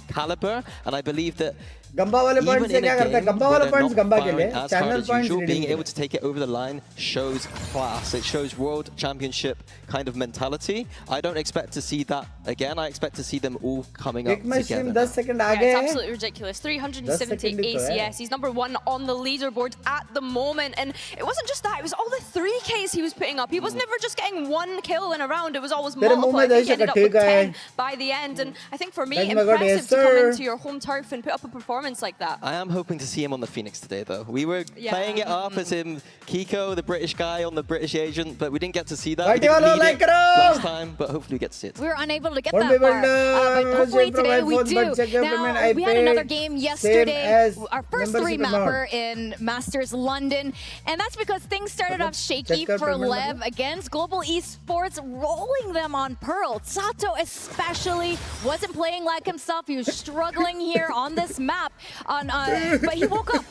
caliber, and I believe that Gamba wale points से क्या करता है? Gamba wale points Gamba के लिए. Channel points being able to take it over the line shows class. It shows world championship kind of mentality. I don't expect to see that again. I expect to see them all coming up together. 10 seconds Yeah, it's absolutely ridiculous. 370 ACS. He's #1 on the leaderboard at the moment. And it wasn't just that. It was all the 3Ks he was putting up. He was never just getting 1 kill in a round. It was always multiple. I think he ended up with 10 by the end. And I think for me, impressive to come into your home turf and put up a performance like that. I am hoping to see him on the Phoenix today, though. We were playing it up as him, Kiko, the British guy on the British agent, but we didn't get to see that. We didn't need it last time, but hopefully we get to see it. We were unable to get that far, but hopefully today we do. Now, we had another game yesterday, our first 3-mapper in Masters London, and that's because things started off shaky for LEV against Global Esports, rolling them on Pearl. Sato especially wasn't playing like himself. He was struggling here on this map. But he woke up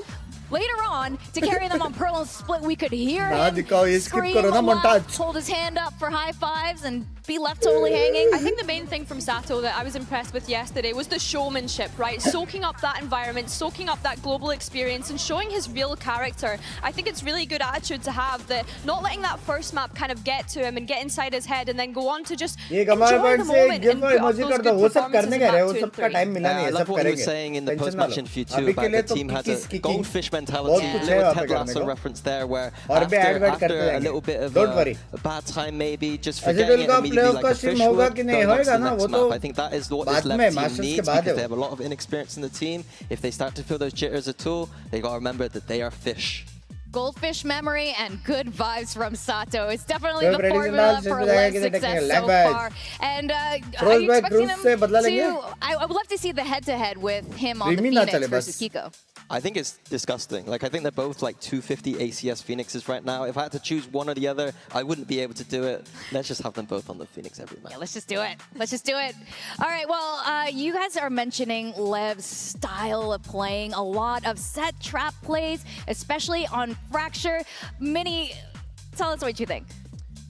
later on to carry them on Pearl and Split. We could hear him scream aloud, hold his hand up for high fives, and be left totally hanging. I think the main thing from Sato that I was impressed with yesterday was the showmanship, right? Soaking up that environment, soaking up that global experience, and showing his real character. I think it's really good attitude to have, that not letting that first map kind of get to him and get inside his head, and then go on to just enjoy the moment and put up those good performances in that 2 and 3. I love what you were saying in the post-match interview too, about the team had a goldfish mentality. Yeah. Little Ted Lasso reference there, where after a little bit of a bad time, maybe just forgetting it immediately like a fish would, going on to the next map. I think that is what this LEV team needs, because they have a lot of inexperience in the team. If they start to feel those jitters at all, they got to remember that they are fish. Goldfish memory and good vibes from Sato. It's definitely the formula for LEV's success so far. And are you expecting him to... I would love to see the head-to-head with him on the Phoenix versus Kiko. I think it's disgusting. Like, I think they're both like 250 ACS Phoenixes right now. If I had to choose one or the other, I wouldn't be able to do it. Let's just have them both on the Phoenix every match. Yeah, let's just do it. Let's just do it. All right, well, you guys are mentioning LEV's style of playing, a lot of set trap plays, especially on Fracture. Mini, tell us what you think.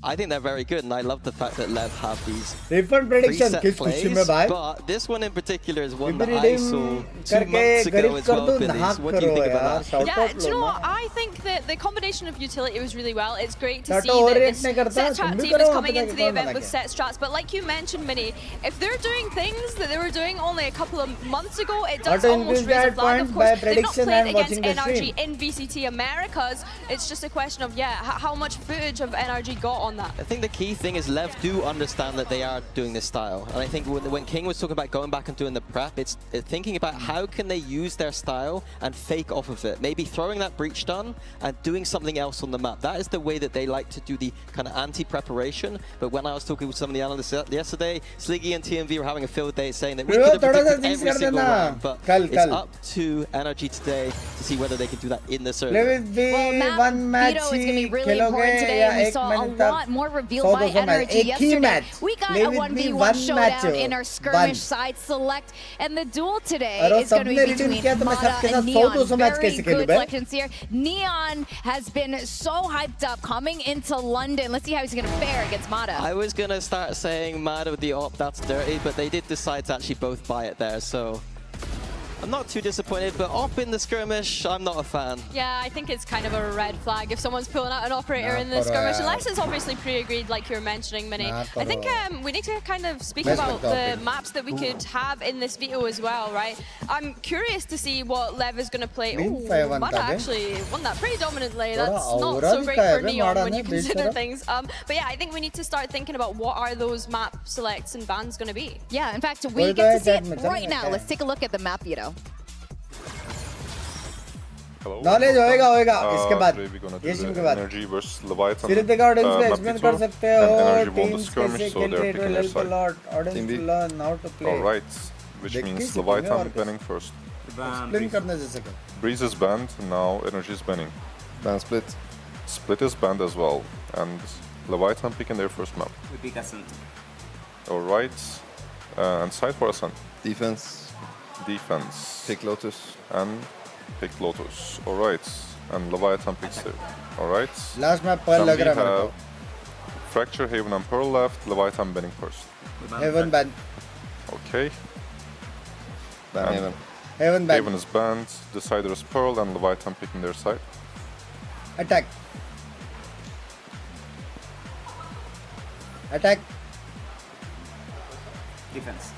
I think they're very good, and I love the fact that LEV have these different prediction plays, but this one in particular is one that I saw 2 months ago as well, Billy. What do you think about that? Yeah, do you know what? I think that the combination of utility was really well. It's great to see that this set trap team is coming into the event with set strats, but like you mentioned, Minnie, if they're doing things that they were doing only a couple of months ago, it does almost raise a flag. Of course, they've not played against NRG in VCT Americas. It's just a question of, how much footage of NRG got on that. I think the key thing is LEV do understand that they are doing this style. And I think when King was talking about going back and doing the prep, it's thinking about how can they use their style and fake off of it. Maybe throwing that breach stun and doing something else on the map. That is the way that they like to do the kind of anti-preparation. But when I was talking with some of the analysts yesterday, Sliggy and TMV were having a field day saying that we could have predicted every single round. But it's up to NRG today to see whether they can do that in the server. Well, map Vito is going to be really important today. And we saw a lot more revealed by NRG yesterday. We got a 1v1 showdown in our skirmish side select, and the duel today is going to be between Mata and Neon. Very good selections here. Neon has been so hyped up coming into London. Let's see how he's going to fare against Mata. I was going to start saying Mata with the op, that's dirty, but they did decide to actually both buy it there, so I'm not too disappointed, but op in the skirmish, I'm not a fan. Yeah, I think it's kind of a red flag if someone's pulling out an operator in the skirmish, unless it's obviously pre-agreed like you were mentioning, Minnie. I think we need to kind of speak about the maps that we could have in this veto as well, right? I'm curious to see what LEV is going to play. Oh, Mata actually won that pretty dominantly. That's not so great for Neon when you consider things. But yeah, I think we need to start thinking about what are those map selects and bans going to be. Yeah, in fact, we get to see it right now. Let's take a look at the map veto. Knowledge होएगा इसके बाद ये team के बाद फिर देखा audience को explain कर सकते हो टीम्स कैसे खेलते हैं to help a lot audience to learn how to play alright which means Leviathan banning first. Explain करने जैसे कर Breeze is banned, now NRG is banning. Ban Split. Split is banned as well, and Leviathan picking their first map. We pick Ascent. Alright, and side for Ascent. Defense. Defense. Pick Lotus. And pick Lotus. Alright, and Leviathan picks there. Alright. Last map Pearl lag raha hai mere ko. Fracture, Haven and Pearl left, Leviathan banning first. Haven ban. Okay. Ban Haven. Haven ban. Haven is banned, Decider is Pearl and Leviathan picking their side. Attack. Attack. Defense.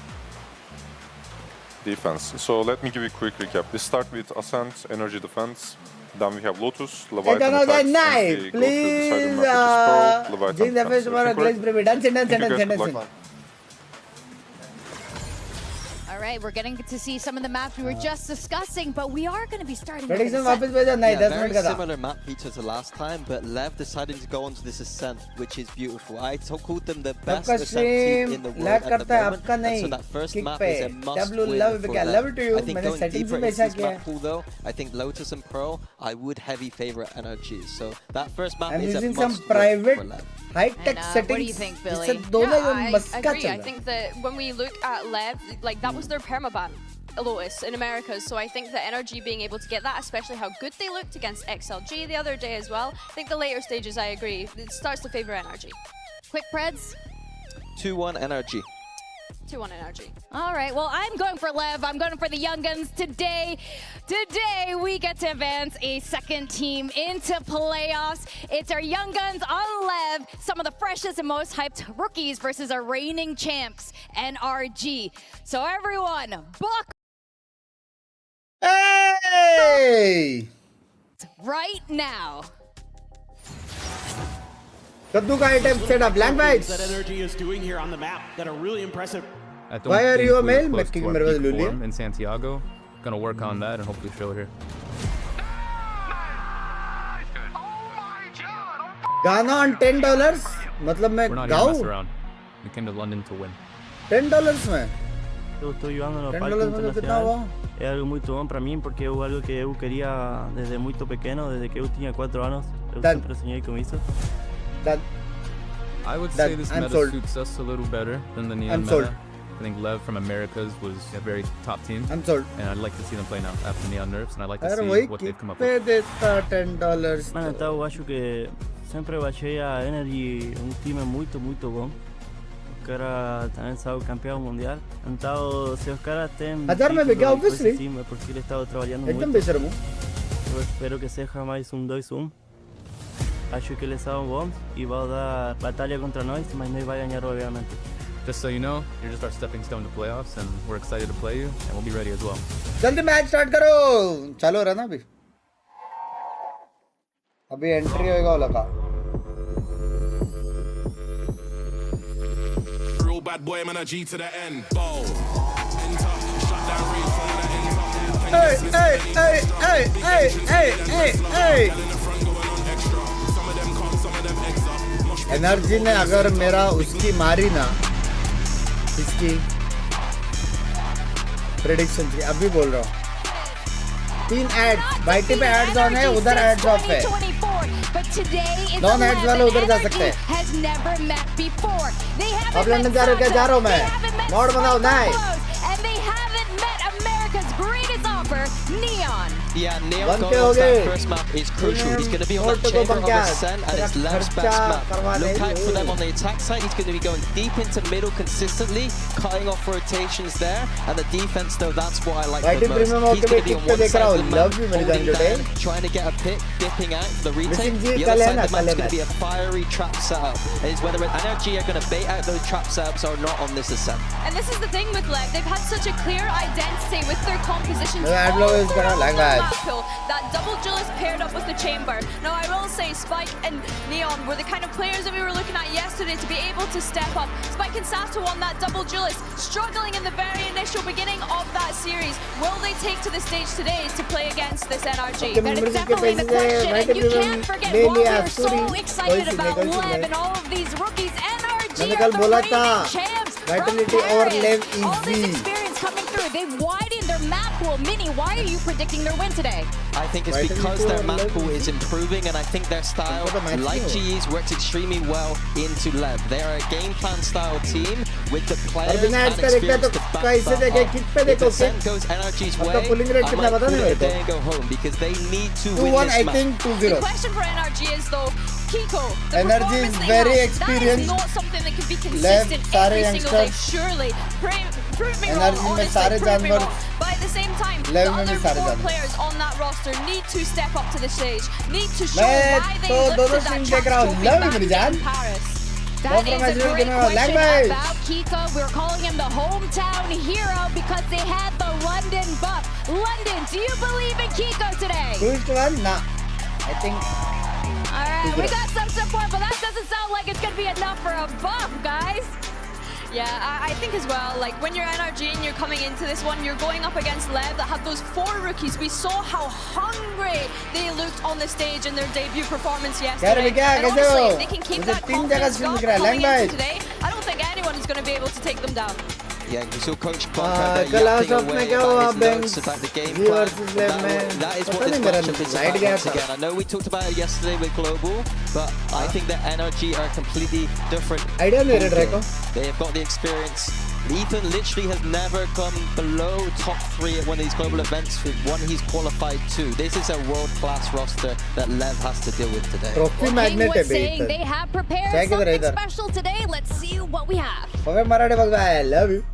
Defense. So let me give you a quick recap. This start with Ascent, Energy Defense. Then we have Lotus, Leviathan attacks, night, please. Jinx FS tomorrow, Glaze Privy. Dance. All right, we're getting to see some of the maps we were just discussing, but we are going to be starting prediction with very similar map feature to last time, but LEV decided to go onto this Ascent, which is beautiful. I called them the best Ascent team in the world at the moment, and so that first map is a must win for them. I think going deeper into this map pool though, I think Lotus and Pearl, I would heavy favorite NRG. So that first map is a must win for LEV. High-tech settings. What do you think, Billy? I agree. I think that when we look at LEV, like that was their permaban, Lotus, in Americas. So I think that NRG being able to get that, especially how good they looked against XLG the other day as well. I think the later stages, I agree, it starts to favor NRG. Quick Preds? 2-1 NRG. 2-1 NRG. All right, well, I'm going for LEV. I'm going for the Young Guns today. Today, we get to advance a second team into playoffs. It's our Young Guns on LEV, some of the freshest and most hyped rookies versus our reigning champs, NRG. So everyone, buck. Hey! right now. Kaddu ka item set up blank bags. That NRG is doing here on the map that are really impressive. Why are you a male? In Santiago. Gonna work on that and hopefully show it here. Gana on $10. मतलब मैं गाऊँ? We came to London to win. $10 में? Eu estou jogando no $10 palco internacional. é algo muito bom para mim porque é algo que eu queria desde muito pequeno, desde que eu tinha 4 anos. Eu sempre sonhei com isso. I would say this meta suits us a little better than the Neon meta. I think LEV from Americas was a very top team. I'm sold. And I'd like to see them play now after Neon nerfs, and I'd like to see what they've come up with. $10. Mano, então eu acho que sempre eu achei a NRG time muito bom. Os caras também são campeão mundial. Então, se os caras têm obviously. É porque eles estão trabalhando muito. Eu espero que seja mais 2-1. Acho que eles são bons e vão dar batalha contra nós, mas nós vai ganhar obviamente. Just so you know, you're just our stepping stone to playoffs, and we're excited to play you, and we'll be ready as well. जल्दी match start करो. चालू रहा ना अभी entry होएगा वाला का. Real bad boy, man, a G to the end. Bow. Enter. Shut down real from the hey. Energy ने अगर मेरा उसकी मारी ना, इसकी प्रेडिक्शन की अभी बोल रहा हूँ. 3 एड्स वाईटी पे एड्स ऑन है, उधर एड्स ऑफ है. नॉन एड्स वाले उधर जा सकते हैं. अब लंदन जा रहा हूँ मैं. मॉड बनाओ nice. Yeah, Neon going on that first map is crucial. He's going to be on that chamber on the Ascent, and it's LEV's best map. Look out for them on the attack side. He's going to be going deep into middle consistently, cutting off rotations there. And the defense, though, that's what I like the most. He's going to be on one side of the map, holding down, trying to get a pick, dipping out for the retake. The other side of the map is going to be a fiery trap setup. It's whether NRG are going to bait out those trap setups or not on this Ascent. And this is the thing with LEV. They've had such a clear identity with their compositions. That double Julius paired up with the chamber. Now I will say Spike and Neon were the kind of players that we were looking at yesterday to be able to step up. Spike and Sato on that double Julius, struggling in the very initial beginning of that series. Will they take to the stage today to play against this NRG? That is definitely the question, and you can't forget why we are so excited about LEV and all of these rookies. NRG are the reigning champs. Vitality or LEV all this experience coming through. They've widened their map pool. Mini, why are you predicting their win today? I think it's because their map pool is improving, and I think their style, like GE's, works extremely well into LEV. They are a game plan style team with the players and experience to back that up. If the Ascent goes NRG's way, I might put it there and go home because they need to win this map. The question for NRG is though, Kiko, the NRG is very experienced. That is not something that can be consistent every single day. Surely, prove me wrong, honestly, prove me wrong. But at the same time, the other 4 players on that roster need to step up to the stage, need to show why they lifted that champs trophy back in Paris. That is a great question about Kiko. We're calling him the hometown hero because they had the London buff. London, do you believe in Kiko today? First one, nah. I think. Alright, we got some support, but that doesn't sound like it's going to be enough for a buff, guys. Yeah, I think as well, like when you're NRG and you're coming into this one, you're going up against LEV that have those 4 rookies. We saw how hungry they looked on the stage in their debut performance yesterday. And honestly, if they can keep that confidence going into today, I don't think anyone is going to be able to take them down. Yeah, we saw Coach Bunker yapping away about his notes about the game plan. That is what this matchup is about once again. I know we talked about it yesterday with Global, but I think that NRG are completely different. They have got the experience. Ethan literally has never come below top 3 at one of these global events with one he's qualified to. This is a world-class roster that LEV has to deal with today. King was saying they have prepared something special today. Let's see what we have. I love you.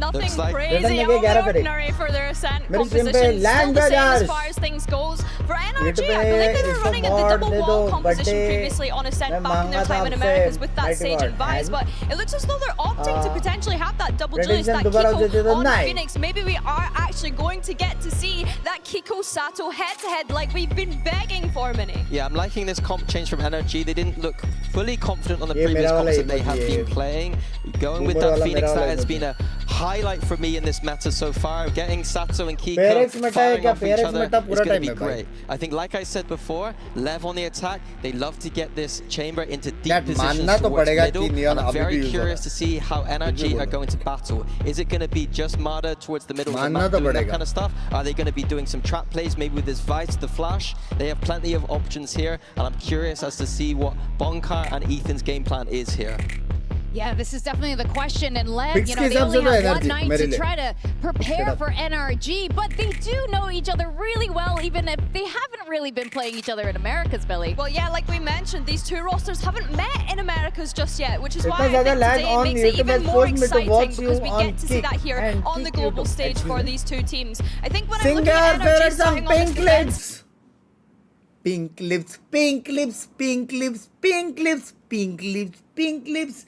Nothing Looks like crazy out of the ordinary for their Ascent composition. Still the same as far as things goes. For NRG, I believe they were running the double wall composition previously on Ascent back in their time in Americas with that Sage and Vice, but it looks as though they're opting to potentially have that double Julius, that Kiko on Phoenix. Maybe we are actually going to get to see that Kiko Sato head-to-head like we've been begging for, Mini. Yeah, I'm liking this comp change from NRG. They didn't look fully confident on the previous comps that they have been playing. Going with that Phoenix, that has been a highlight for me in this meta so far. Getting Sato and Kiko firing off each other is going to be great. I think, like I said before, LEV on the attack, they love to get this chamber into deep positions towards middle. And I'm very curious to see how NRG are going to battle. Is it going to be just Mada towards the middle of the map doing that kind of stuff? Are they going to be doing some trap plays, maybe with this VIT, the flash? They have plenty of options here, and I'm curious as to see what Bonkar and Ethan's game plan is here. Yeah, this is definitely the question, and LEV, you know, they only have one night to try to prepare for NRG, but they do know each other really well, even if they haven't really been playing each other in Americas, Billy. Well, yeah, like we mentioned, these two rosters haven't met in Americas just yet, which is why I think today it makes it even more exciting because we get to see that here on the global stage for these two teams. I think when I'm looking at NRG starting on this defense... Pink lips, pink lips, pink lips, pink lips, pink lips, pink lips.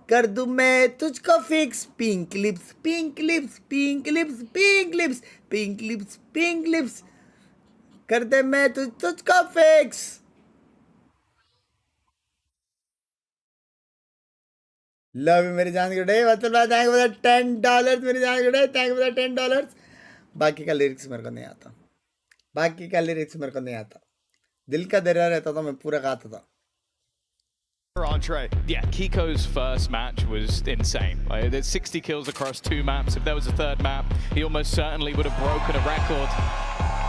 कर दूं मैं तुझको fix pink lips pink lips pink lips pink lips pink lips pink lips कर दे मैं तुझको fix love you मेरी जान गुडे मतलब थैंक यू फॉर $10 मेरी जान गुडे थैंक यू फॉर $10 बाकी का लिरिक्स मेरे को नहीं आता बाकी का लिरिक्स मेरे को नहीं आता दिल का दरिया रहता था मैं पूरा गाता था Entree. Yeah, Kiko's first match was insane. Like, there's 60 kills across 2 maps. If there was a third map, he almost certainly would have broken a record.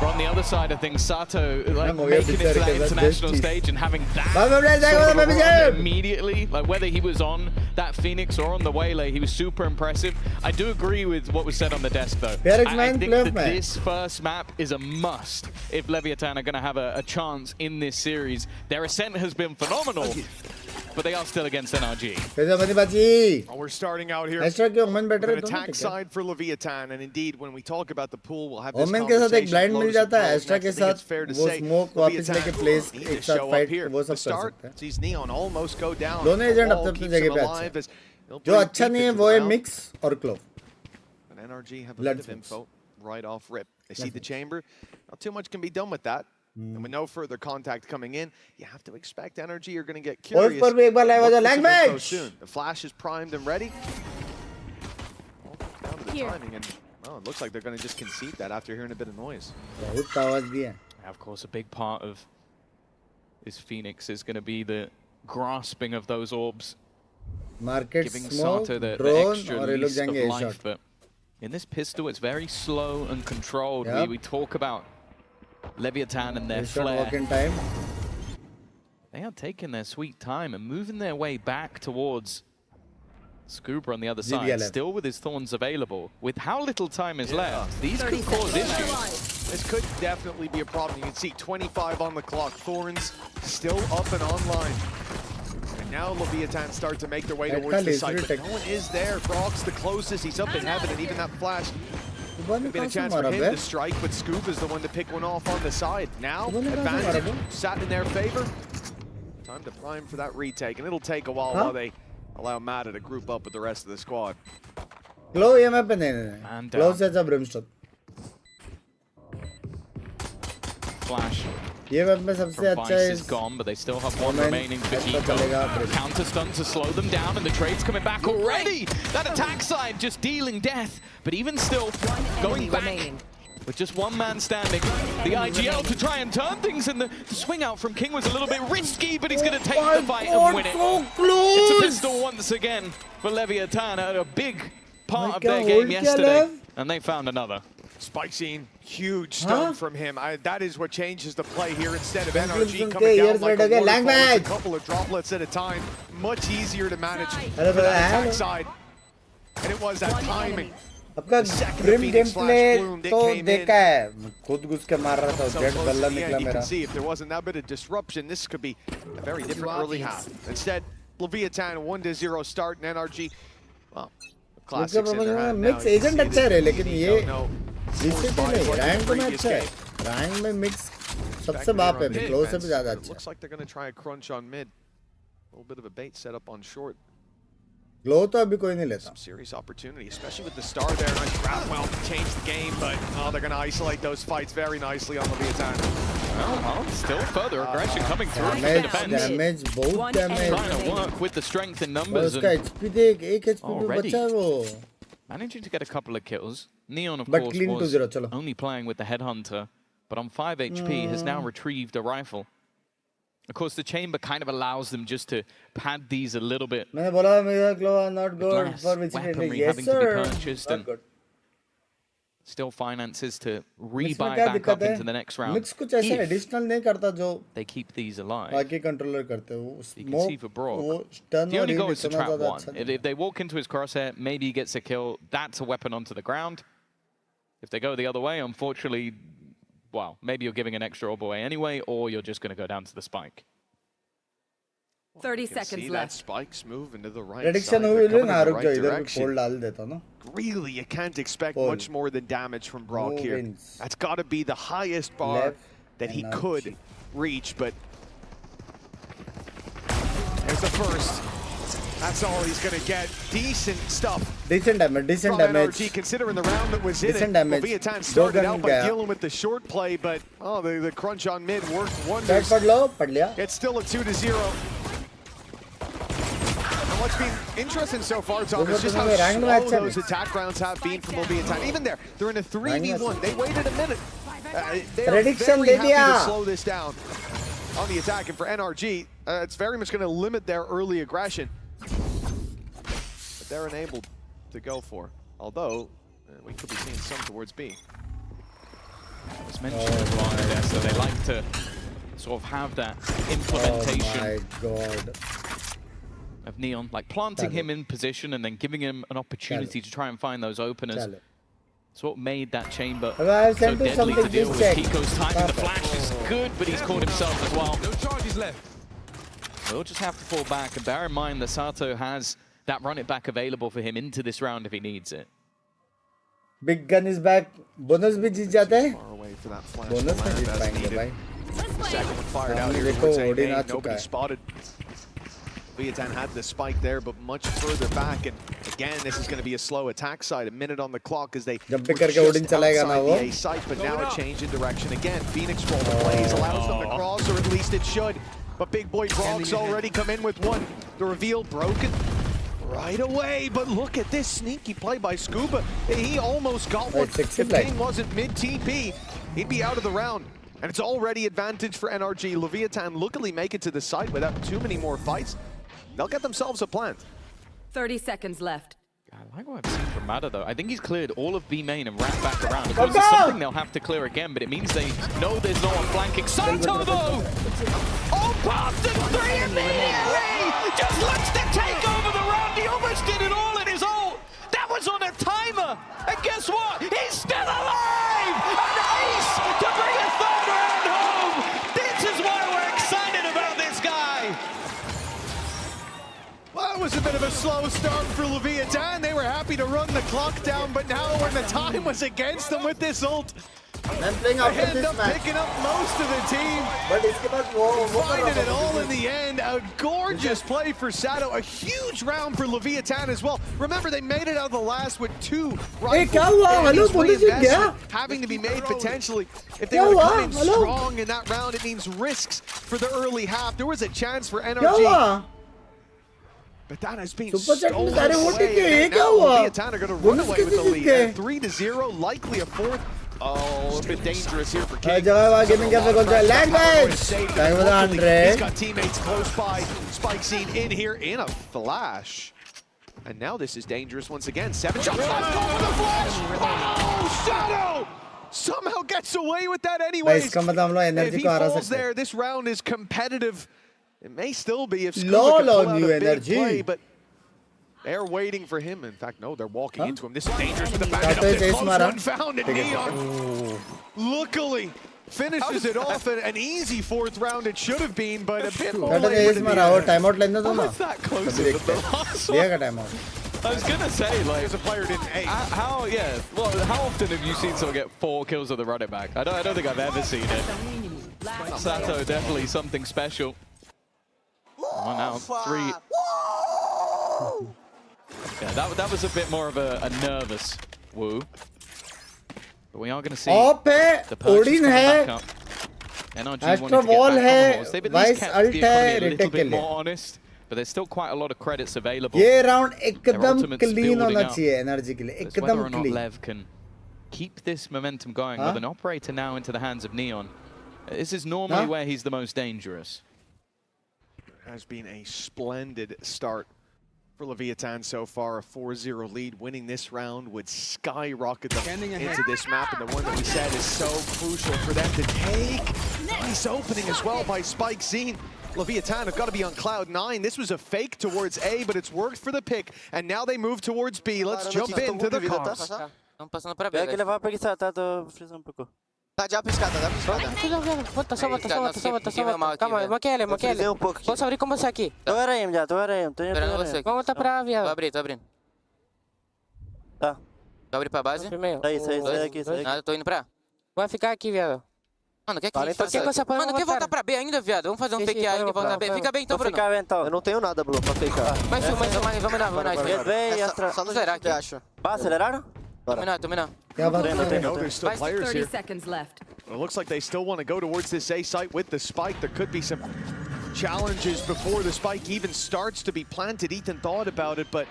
But on the other side of things, Sato, like, making it to that international stage and having that sort of run immediately, like whether he was on that Phoenix or on the Waylay, he was super impressive. I do agree with what was said on the desk, though. I think that this first map is a must if Leviathan are going to have a chance in this series. Their ascent has been phenomenal. But they are still against NRG. Well, we're starting out here on an attack side for Leviathan, and indeed, when we talk about the pool, we'll have this conversation. I think it's fair to say Leviathan need to show up here. The start sees Neon almost go down. दोनों agent अपने अपनी जगह पे अच्छे हैं. जो अच्छा नहीं है वो है मिक्स और clove. But NRG have a bit of info right off rip. They see the chamber. Not too much can be done with that. And with no further contact coming in, you have to expect NRG are going to get curious. So soon. The flash is primed and ready. Well, down to the timing, and well, it looks like they're going to just concede that after hearing a bit of noise. Of course, a big part of this Phoenix is going to be the grasping of those orbs, giving Sato the extra lease of life. But in this pistol, it's very slow and controlled. We talk about Leviathan and their flare. They are taking their sweet time and moving their way back towards Scuba on the other side, still with his thorns available. With how little time is left, these could cause issues. This could definitely be a problem. You can see 25 on the clock. Thorns still up and online. And now Leviathan start to make their way towards the site, but no one is there. Frog's the closest. He's up in heaven, and even that flash could be a chance for him to strike, but Scoop is the one to pick one off on the side. Now, advantage sat in their favor. Time to prime for that retake, and it'll take a while they allow Mada to group up with the rest of the squad. Glow ये मैं पहने नहीं. Glow से जब brimstone. Flash. ये web में सबसे अच्छा है. is gone, but they still have one remaining for Kiko. Counter stun to slow them down, and the trade's coming back already. That attack side just dealing death, but even still going back with just one man standing. The IGL to try and turn things, and the swing out from King was a little bit risky, but he's going to take the fight and win it. It's a pistol once again for Leviathan, a big part of their game yesterday, and they found another. Spike scene, huge stun from him. That is what changes the play here. Instead of NRG coming down like a waterfall, a couple of droplets at a time, much easier to manage for the attack side. And it was that timing. आपका Grimm gameplay तो देखा है खुद घुस के मार रहा था जेट बल्ला निकला मेरा. You can see if there wasn't that bit of disruption, this could be a very different early half. Instead, Leviathan 1-0 start, and NRG, well, classics in their hand now. Mix agent अच्छा है लेकिन ये जिससे तो नहीं rank में अच्छा है रैंक में मिक्स सबसे बाप है क्लोज से भी ज़्यादा अच्छा Looks like they're going to try a crunch on mid. A little bit of a bait set up on short. Glow तो अभी कोई नहीं लेता. Some serious opportunity, especially with the star there. Nice grab, well, change the game, but they're going to isolate those fights very nicely on Leviathan. Well, still further aggression coming through from the defense. Damage, both damage. Trying to work with the strength in numbers. उसका HP देख, एक HP पे बचा है वो. Managing to get a couple of kills. Neon, of course, was only playing with the headhunter, but on 5 HP has now retrieved a rifle. Of course, the chamber kind of allows them just to pad these a little bit. मैंने बोला मेरा glow not good for which yes sir. Not good. Still finances to rebuy back up into the next round. Mix कुछ ऐसा additional नहीं करता जो they keep these alive. बाकी controller करते हैं वो. You can see for Brock. The only goal is to trap one. If they walk into his crosshair, maybe he gets a kill. That's a weapon onto the ground. If they go the other way, unfortunately, well, maybe you're giving an extra orb away anyway, or you're just going to go down to the spike. 30 seconds left. That spikes move into the right Prediction side. हुई ना नारुक जो इधर भी पोल डाल देता ना. Really, you can't expect much more than damage from Brock here. That's got to be the highest bar that he could reach, but there's the first. That's all he's going to get. Decent stuff. Decent damage. Decent damage. NRG, considering the round that was in decent it. Damage. Leviathan started out by dealing with the short play, but the crunch on mid worked wonders. It's still a 2-0. And what's been interesting so far, Tom, is just how slow those attack rounds have been from Leviathan. Even there, they're in a 3v1. They waited a minute. They are very happy to slow this down on the attack. And for NRG, it's very much going to limit their early aggression. But they're enabled to go for. Although, we could be seeing some towards B. It was mentioned earlier there, so they like to sort of have that implementation of Neon, like planting him in position and then giving him an opportunity to try and find those openers. It's what made that chamber so deadly to deal with. Kiko's timing the flash is good, but he's caught himself as well. No charges left. We'll just have to fall back, and bear in mind that Sato has that run it back available for him into this round if he needs it. Big gun is back. Bonus भी जीत जाते हैं. Bonus में जीत पाएंगे भाई. Second one fired out here. Nobody spotted. Leviathan had the spike there, but much further back. And again, this is going to be a slow attack side. A minute on the clock as they were just outside the A site, but now a change in direction again. Phoenix roll the plays, allows them to cross, or at least it should. But big boy Brock's already come in with one. The reveal broken right away, but look at this sneaky play by Scuba. He almost got one. If King wasn't mid-TP, he'd be out of the round. And it's already advantage for NRG. Leviathan luckily make it to the site without too many more fights. They'll get themselves a plant. 30 seconds left. I like what I've seen from Mada though. I think he's cleared all of B main and wrapped back around. Of course, it's something they'll have to clear again, but it means they know there's no one flanking. Sato though! Oh, past the 3 immediately! Just looks to take over the round. He almost did it all in his ult. That was on a timer. And guess what? He's still alive! An ace to bring a third round home! This is why we're excited about this guy! Well, that was a bit of a slow start for Leviathan. They were happy to run the clock down, but now when the time was against them with this ult, they end up picking up most of the team. Finding it all in the end. A gorgeous play for Sato. A huge round for Leviathan as well. Remember, they made it out of the last with 2 rifles. Having to be made potentially. If they were coming strong in that round, it means risks for the early half. There was a chance for NRG. But that has been stolen away. And now Leviathan are going to run away with the lead. 3-0, likely a 4th. Oh, a bit dangerous here for King. He's got teammates close by. Spike scene in here in a flash. And now this is dangerous once again. 7 shots left over the flash. Oh, Shadow! Somehow gets away with that anyways. If he falls there, this round is competitive. It may still be if Scuba can pull out a big play, but they're waiting for him. In fact, no, they're walking into him. This is dangerous with the back end. Close one found in Neon. Luckily, finishes it off an easy 4th round. It should have been, but a bit more late. Timeout Not that close to the last one. I was gonna say, like, there's a player didn't ace. How often have you seen someone get 4 kills with a running back? I don't think I've ever seen it. Sato definitely something special. 1 out, 3. Yeah, that was a bit more of a nervous woo. But we are going to see the purchase coming back up. NRG wanted to get back on the horse. They've at least kept the economy a little bit more honest, but there's still quite a lot of credits available. ये round एकदम clean होना चाहिए NRG के लिए, एकदम whether or not clean. LEV can keep this momentum going with an operator now into the hands of Neon. This is normally where he's the most dangerous. Has been a splendid start for Leviathan so far. A 4-0 lead. Winning this round would skyrocket them into this map, and the one that we said is so crucial for them to take. Nice opening as well by Spike Zine. Leviathan have got to be on cloud 9. This was a fake towards A, but it's worked for the pick, and now they move towards B. Let's jump into the cars. Estamos passando pra B. Pega que ele vai preguiçar, tá? Tô frisando um pouco. Tá de escada, dá pra escada. Volta, só volta. Calma, maquele. Posso abrir com você aqui? Tô aranhando já, tô aranhando. Vamos voltar pra viado. Tô abrindo. Tá. Tô abrindo pra base? Primeiro. Sai aqui. Nada, tô indo pra. Vai ficar aqui, viado. Mano, o que é que a gente faz? Mano, quer voltar pra B ainda, viado? Vamos fazer um fake A e voltar pra B. Fica bem então, Bruno. Eu não tenho nada, Bruno, pra fakear. Mais um, vamos lá. Só no será que acha? Aceleraram? Dominar. There's still Rest players 30 here. seconds left. It looks like they still want to go towards this A site with the spike. There could be some challenges before the spike even starts to be planted. Ethan thought about it, but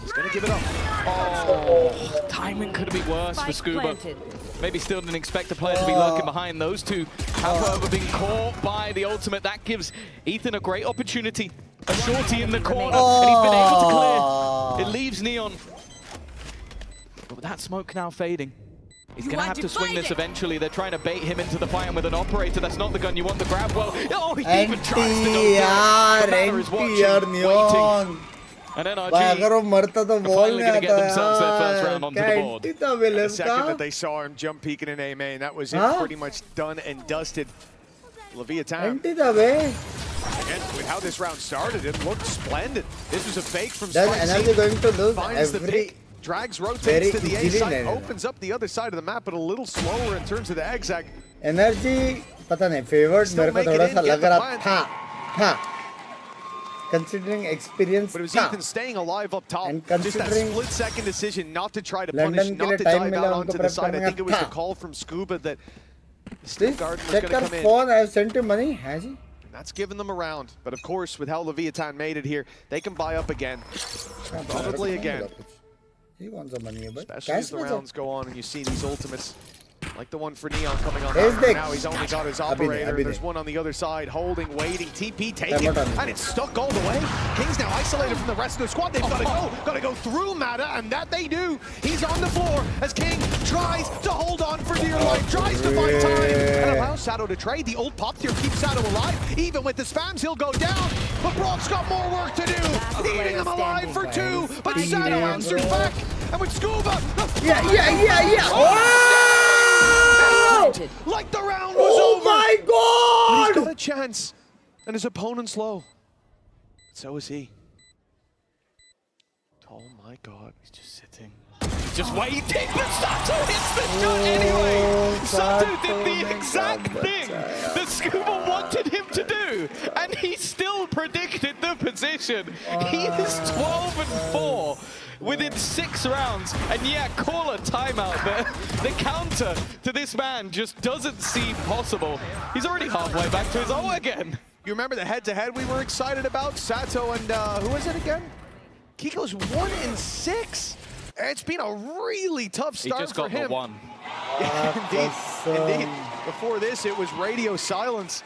he's going to give it up. Oh, timing could be worse for Scuba. Maybe still didn't expect the player to be lurking behind. Those two have, however, been caught by the ultimate. That gives Ethan a great opportunity. A shorty in the corner, and he's been able to clear. It leaves Neon. But with that smoke now fading, he's going to have to swing this eventually. They're trying to bait him into the fight, and with an operator, that's not the gun you want to grab. Well, oh, he even tries to go through. The matter is watching, waiting. And NRG finally going to get themselves their first round onto the board. The second that they saw him jump peeking in A main, that was it, pretty much done and dusted. Leviathan. Again, with how this round started, it looked splendid. This was a fake from Spike. NRG going to lose finds the every pick, drags, rotates to the A side, opens up the other side of the map, but a little slower in terms of the zigzag. NRG पता नहीं favored मेरे को थोड़ा सा लग रहा था considering experience but it was Ethan staying alive up top, and just that split-second decision not to try to punish, not to dive out onto the side. I think it was the call from Scuba that Garden was going to come in. Phone, I have sent him money, has he? That's given them a round, but of course with how Leviathan made it here, they can buy up again, probably again. He wants some money, but especially as the rounds go on and you see these ultimates. Like the one for Neon coming on now, he's only got his operator. There's one on the other side, holding, waiting, TP taking, and it's stuck all the way. King's now isolated from the rest of the squad. They've got to go through Mata, and that they do. He's on the floor as King tries to hold on for dear life, tries to find time, and allows Sato to trade. The ult pop tier keeps Sato alive. Even with the spams, he'll go down, but Brock's got more work to do. Eating him alive for 2, but Sato answers back, and with Scuba, like the round was over. My God! But he's got a chance, and his opponent's low. So is he. Oh my God! He's just sitting. He's just waiting, but Sato hits the shot anyway. Sato did the exact thing that Scuba wanted him to do, and he still predicted the position. He is 12-4. Within 6 rounds, and yeah, call a timeout, but the counter to this man just doesn't seem possible. He's already halfway back to his O again. You remember the head-to-head we were excited about? Sato and, who was it again? Kiko's 1-6. It's been a really tough start for him. He just got the 1. Indeed. Before this, it was radio silence.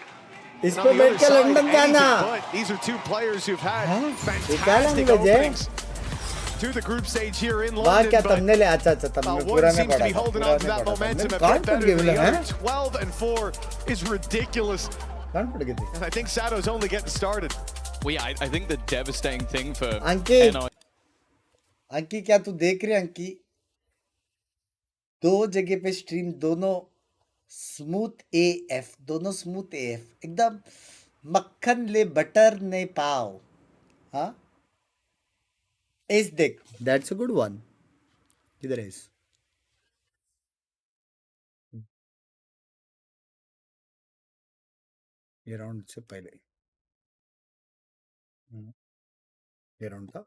इसको बैठ के London जाना. These are 2 players who've had fantastic openings to the group stage here in London, but one seems to be holding on to that momentum a bit better than the other. 12-4 is ridiculous. And I think Sato's only getting started. Well, yeah, I think the devastating thing for Anki, क्या तू देख रही है अंकी? 2 जगह पे stream दोनों smooth AF, दोनों स्मूथ AF, एकदम मक्खन ले बटर नहीं पाव, हाँ? Ace deck. That's a good one. किधर है ace? ये राउंड से पहले ये राउंड था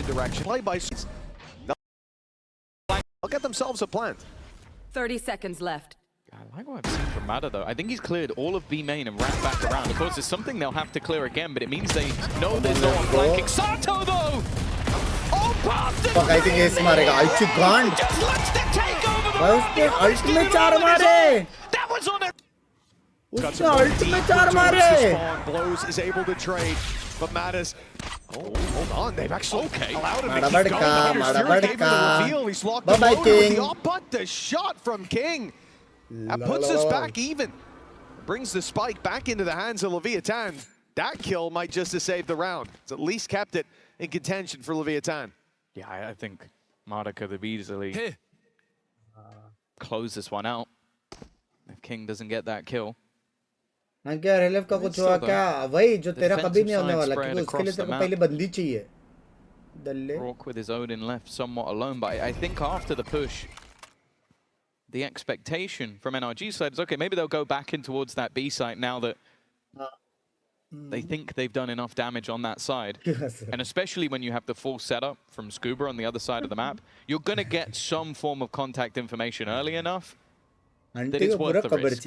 direction play by they'll get themselves a plant. 30 seconds left. I like what I've seen from Mada though. I think he's cleared all of B main and wrapped back around. Of course, there's something they'll have to clear again, but it means they know there's no one flanking. Sato though! Oh, bastard! Fuck, I think ace मारेगा. I can't. Just lets the take over the भाई उसने ultimate चार मारे. That was on it! उसने ultimate चार मारे. Blows is able to trade, but Mattis. Oh, hold on. They've actually allowed him to keep going. Mada He's locked the load with the up punt. The shot from King. That puts us back even. Brings the spike back into the hands of Leviathan. That kill might just have saved the round. It's at least kept it in contention for Leviathan. Yeah, I think Mada could have easily closed this one out if King doesn't get that kill. क्या रेलेव का कुछ हुआ क्या वही जो तेरा कभी नहीं होने वाला क्योंकि उसके लिए तेरे को पहले बंदी चाहिए दल्ले Rock with his Odin left somewhat alone, but I think after the push the expectation from NRG side is okay, maybe they'll go back in towards that B site now that they think they've done enough damage on that side. And especially when you have the full setup from Scuba on the other side of the map, you're going to get some form of contact information early enough that it's worth the risk.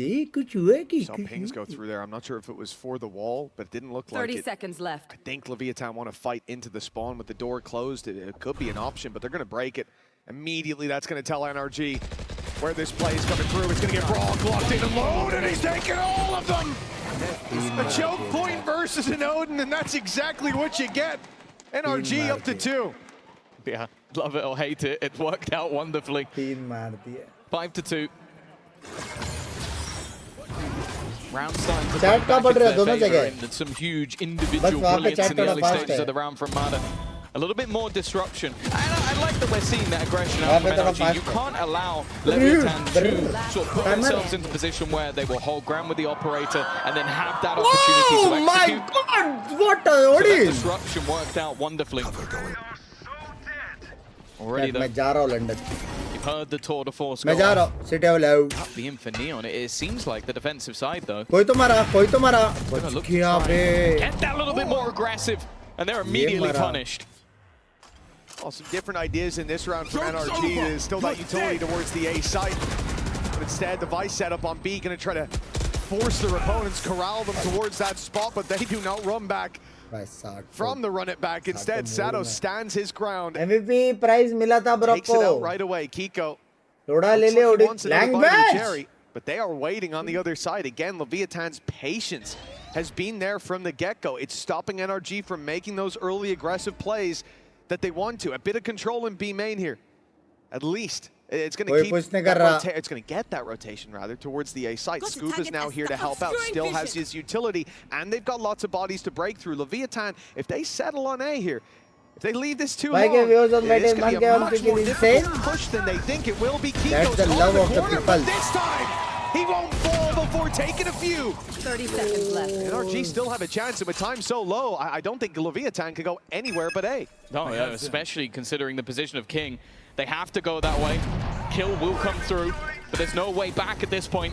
Saw pings go through there. I'm not sure if it was for the wall, but it didn't look like it. 30 seconds left. I think Leviathan want to fight into the spawn with the door closed. It could be an option, but they're going to break it. Immediately, that's going to tell NRG where this play is coming through. It's going to get Brock locked in and load, and he's taking all of them! A choke point versus an Odin, and that's exactly what you get. NRG up to 2. Yeah, love it or hate it, it worked out wonderfully. 5-2. Round starting to chat का बढ़ रहा है दोनों जगह and some huge individual brilliance in the early stages of the round from Mada. A little bit more disruption. I like that we're seeing that aggression out from NRG. You can't allow Leviathan to sort of put themselves into a position where they will hold ground with the operator and then have that opportunity to execute. Oh my god! What a so that disruption worked out wonderfully. Already though. मैं जा रहा हूँ London. You've heard the tour de force. मैं जा रहा हूँ. Sit down low. Being for Neon, it seems like the defensive side though. कोई तो मारा. क्या बे? Get that little bit more aggressive, and they're immediately punished. Well, some different ideas in this round from NRG. There's still that utility towards the A site. But instead, the Vice setup on B going to try to force their opponents, corral them towards that spot, but they do not run back from the run it back. Instead, Sato stands his ground. MVP prize मिला था bro को. Takes it out right away. Kiko. थोड़ा ले ले Odin. Language. But they are waiting on the other side. Again, Leviathan's patience has been there from the get-go. It's stopping NRG from making those early aggressive plays that they want to. A bit of control in B main here. At least. It's going to keep it's going to get that rotation rather towards the A site. Scoop is now here to help out. Still has his utility, and they've got lots of bodies to break through. Leviathan, if they settle on A here, if they leave this too long, it's going to be a much more difficult push than they think it will be. Kiko's the love of the people. This time, he won't fall before taking a few. 30 seconds left. NRG still have a chance, and with time so low, I don't think Leviathan could go anywhere but A. No, yeah, especially considering the position of King. They have to go that way. Kill will come through, but there's no way back at this point.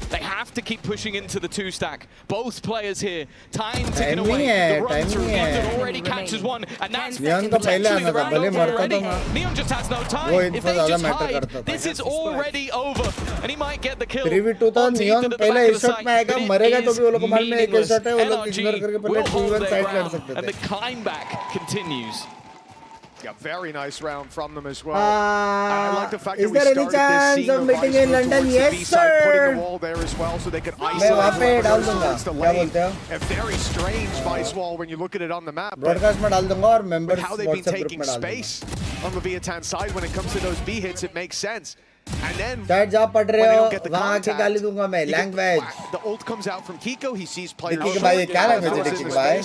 They have to keep pushing into the 2-stack. Both players here. Time ticking away. The run through. Neon already catches one, and that's potentially the round over already. Neon just has no time. If they just hide, this is already over, and he might get the kill. 3v2 था Neon पहले इस shot में आएगा मरेगा तो भी वो लोग को मालूम है एक शॉट है वो लोग इग्नोर करके पहले 2v1 साइड लड़ सकते थे. And the climb back continues. Yeah, very nice round from them as well. I like the fact that we started this scene of meeting in London? Yes, sir. Putting a wall there as well, so they could isolate the lane. A very strange vice wall when you look at it on the map. Broadcast में डाल दूँगा और members how they've been taking space on Leviathan's side when it comes to those B hits, it makes sense. And then chat जहाँ पढ़ रहे हो वहाँ के गाली दूँगा मैं. Language. The ult comes out from Kiko. He sees players. Kiko भाई क्या language है Kiko भाई?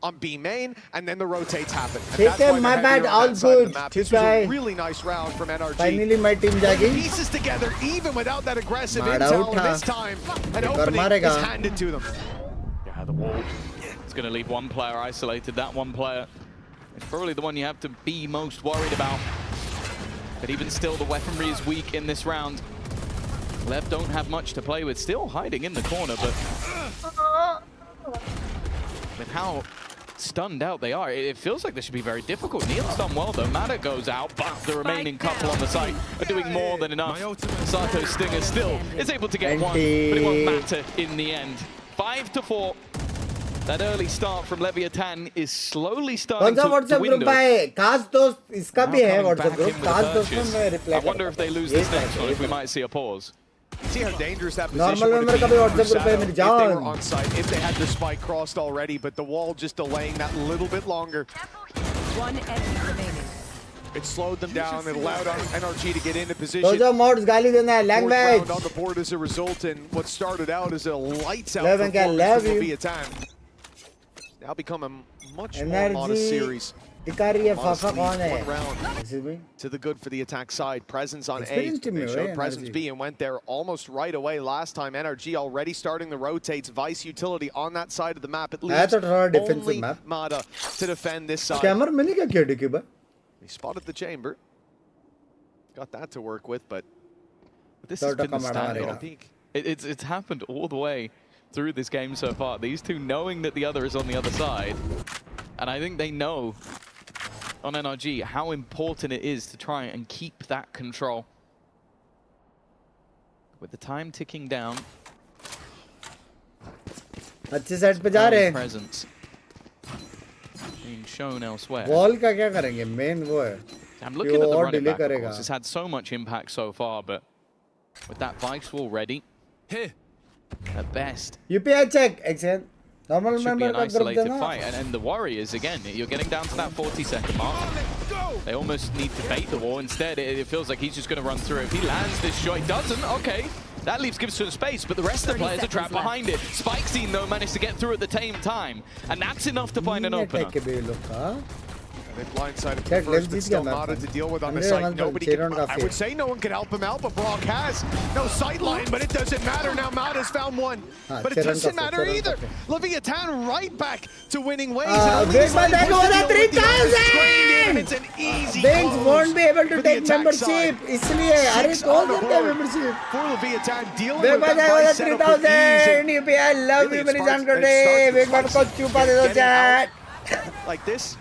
On B main, and then the rotates happen. Okay, my bad, all good. This was a really nice round from NRG. Finally, my team jagging. Pieces together, even without that aggressive intel. And this time, an opening is handed to them. Yeah, the wall. It's going to leave one player isolated. That one player It's probably the one you have to be most worried about. But even still, the weaponry is weak in this round. LEV don't have much to play with. Still hiding in the corner, but with how stunned out they are, it feels like this should be very difficult. Neon's done well though. Mada goes out, but the remaining couple on the site are doing more than enough. Sato's Stinger still is able to get one, but it won't matter in the end. 5-4. That early start from Leviathan is slowly starting to dwindle. I wonder if they lose this next one, if we might see a pause. See how dangerous that position would have been for Shadow if they were on site, if they had the spike crossed already, but the wall just delaying that little bit longer. One enemy remaining. It slowed them down. It allowed NRG to get into position. Fourth round on the board as a result, and what started out as a lights out performance from Leviathan now become a much more modest series. One round to the good for the attack side. Presence on A. They showed presence B and went there almost right away last time. NRG already starting the rotates. Vice utility on that side of the map. It leaves only Mada to defend this side. He spotted the chamber. Got that to work with, but this has been the standoff. It's happened all the way through this game so far. These two knowing that the other is on the other side. And I think they know on NRG how important it is to try and keep that control. With the time ticking down. Presence being shown elsewhere. Wall ka kya karenge? Main wo hai. I'm looking at the running back, of course. It's had so much impact so far, but with that Vice wall ready, at best. UPI check, Exen. Normal should be an isolated fight, and the Warriors, again, you're getting down to that 40-second mark. They almost need to bait the wall. Instead, it feels like he's just going to run through. If he lands this shot, he doesn't. Okay, that leaves Gibson space, but the rest of the players are trapped behind it. Spikescene, though, managed to get through at the same time, and that's enough to find an opener. They blindsided the first, but still Mada to deal with on the site. Nobody can, I would say no one can help him out, but Brock has no sight line, but it doesn't matter. Now Mada's found one, but it doesn't matter either. Leviathan right back to winning ways. It's an easy Banks won't be able to take membership. इसलिए अरे कौन करता है membership? For Leviathan dealing with that 3000 UPI love you मेरी जान कर दे. Big man को चुपा दे दो chat. Like this.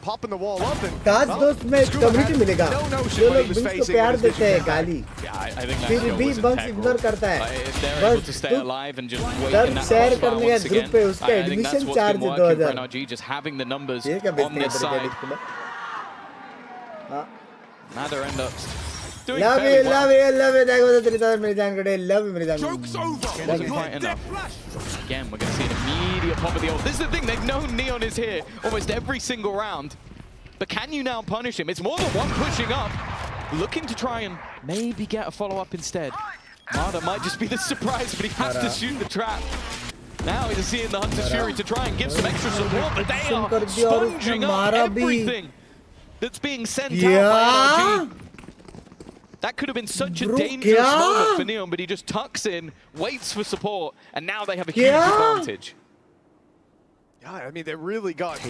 Popping the wall up and काश दोस्त में कम्युनिटी मिलेगा जो लोग बिंग्स को प्यार देते हैं गाली फिर भी बंग्स इग्नोर करता है बस तब शेयर करने का ग्रुप पे उसका एडमिशन चार्ज 2000 ये क्या बेचने का तरीका love you देखो तो 3000 मेरी जान कटे love you मेरी जान Wasn't quite enough. Again, we're going to see an immediate pop of the ult. This is the thing, they've known Neon is here almost every single round. But can you now punish him? It's more than one pushing up, looking to try and maybe get a follow-up instead. Mada might just be the surprise, but he has to shoot the trap. Now he's seeing the Hunter's Fury to try and give some extra support, but they are sponging up everything that's being sent out by NRG. That could have been such a dangerous moment for Neon, but he just tucks in, waits for support, and now they have a huge advantage. Yeah, I mean, they really got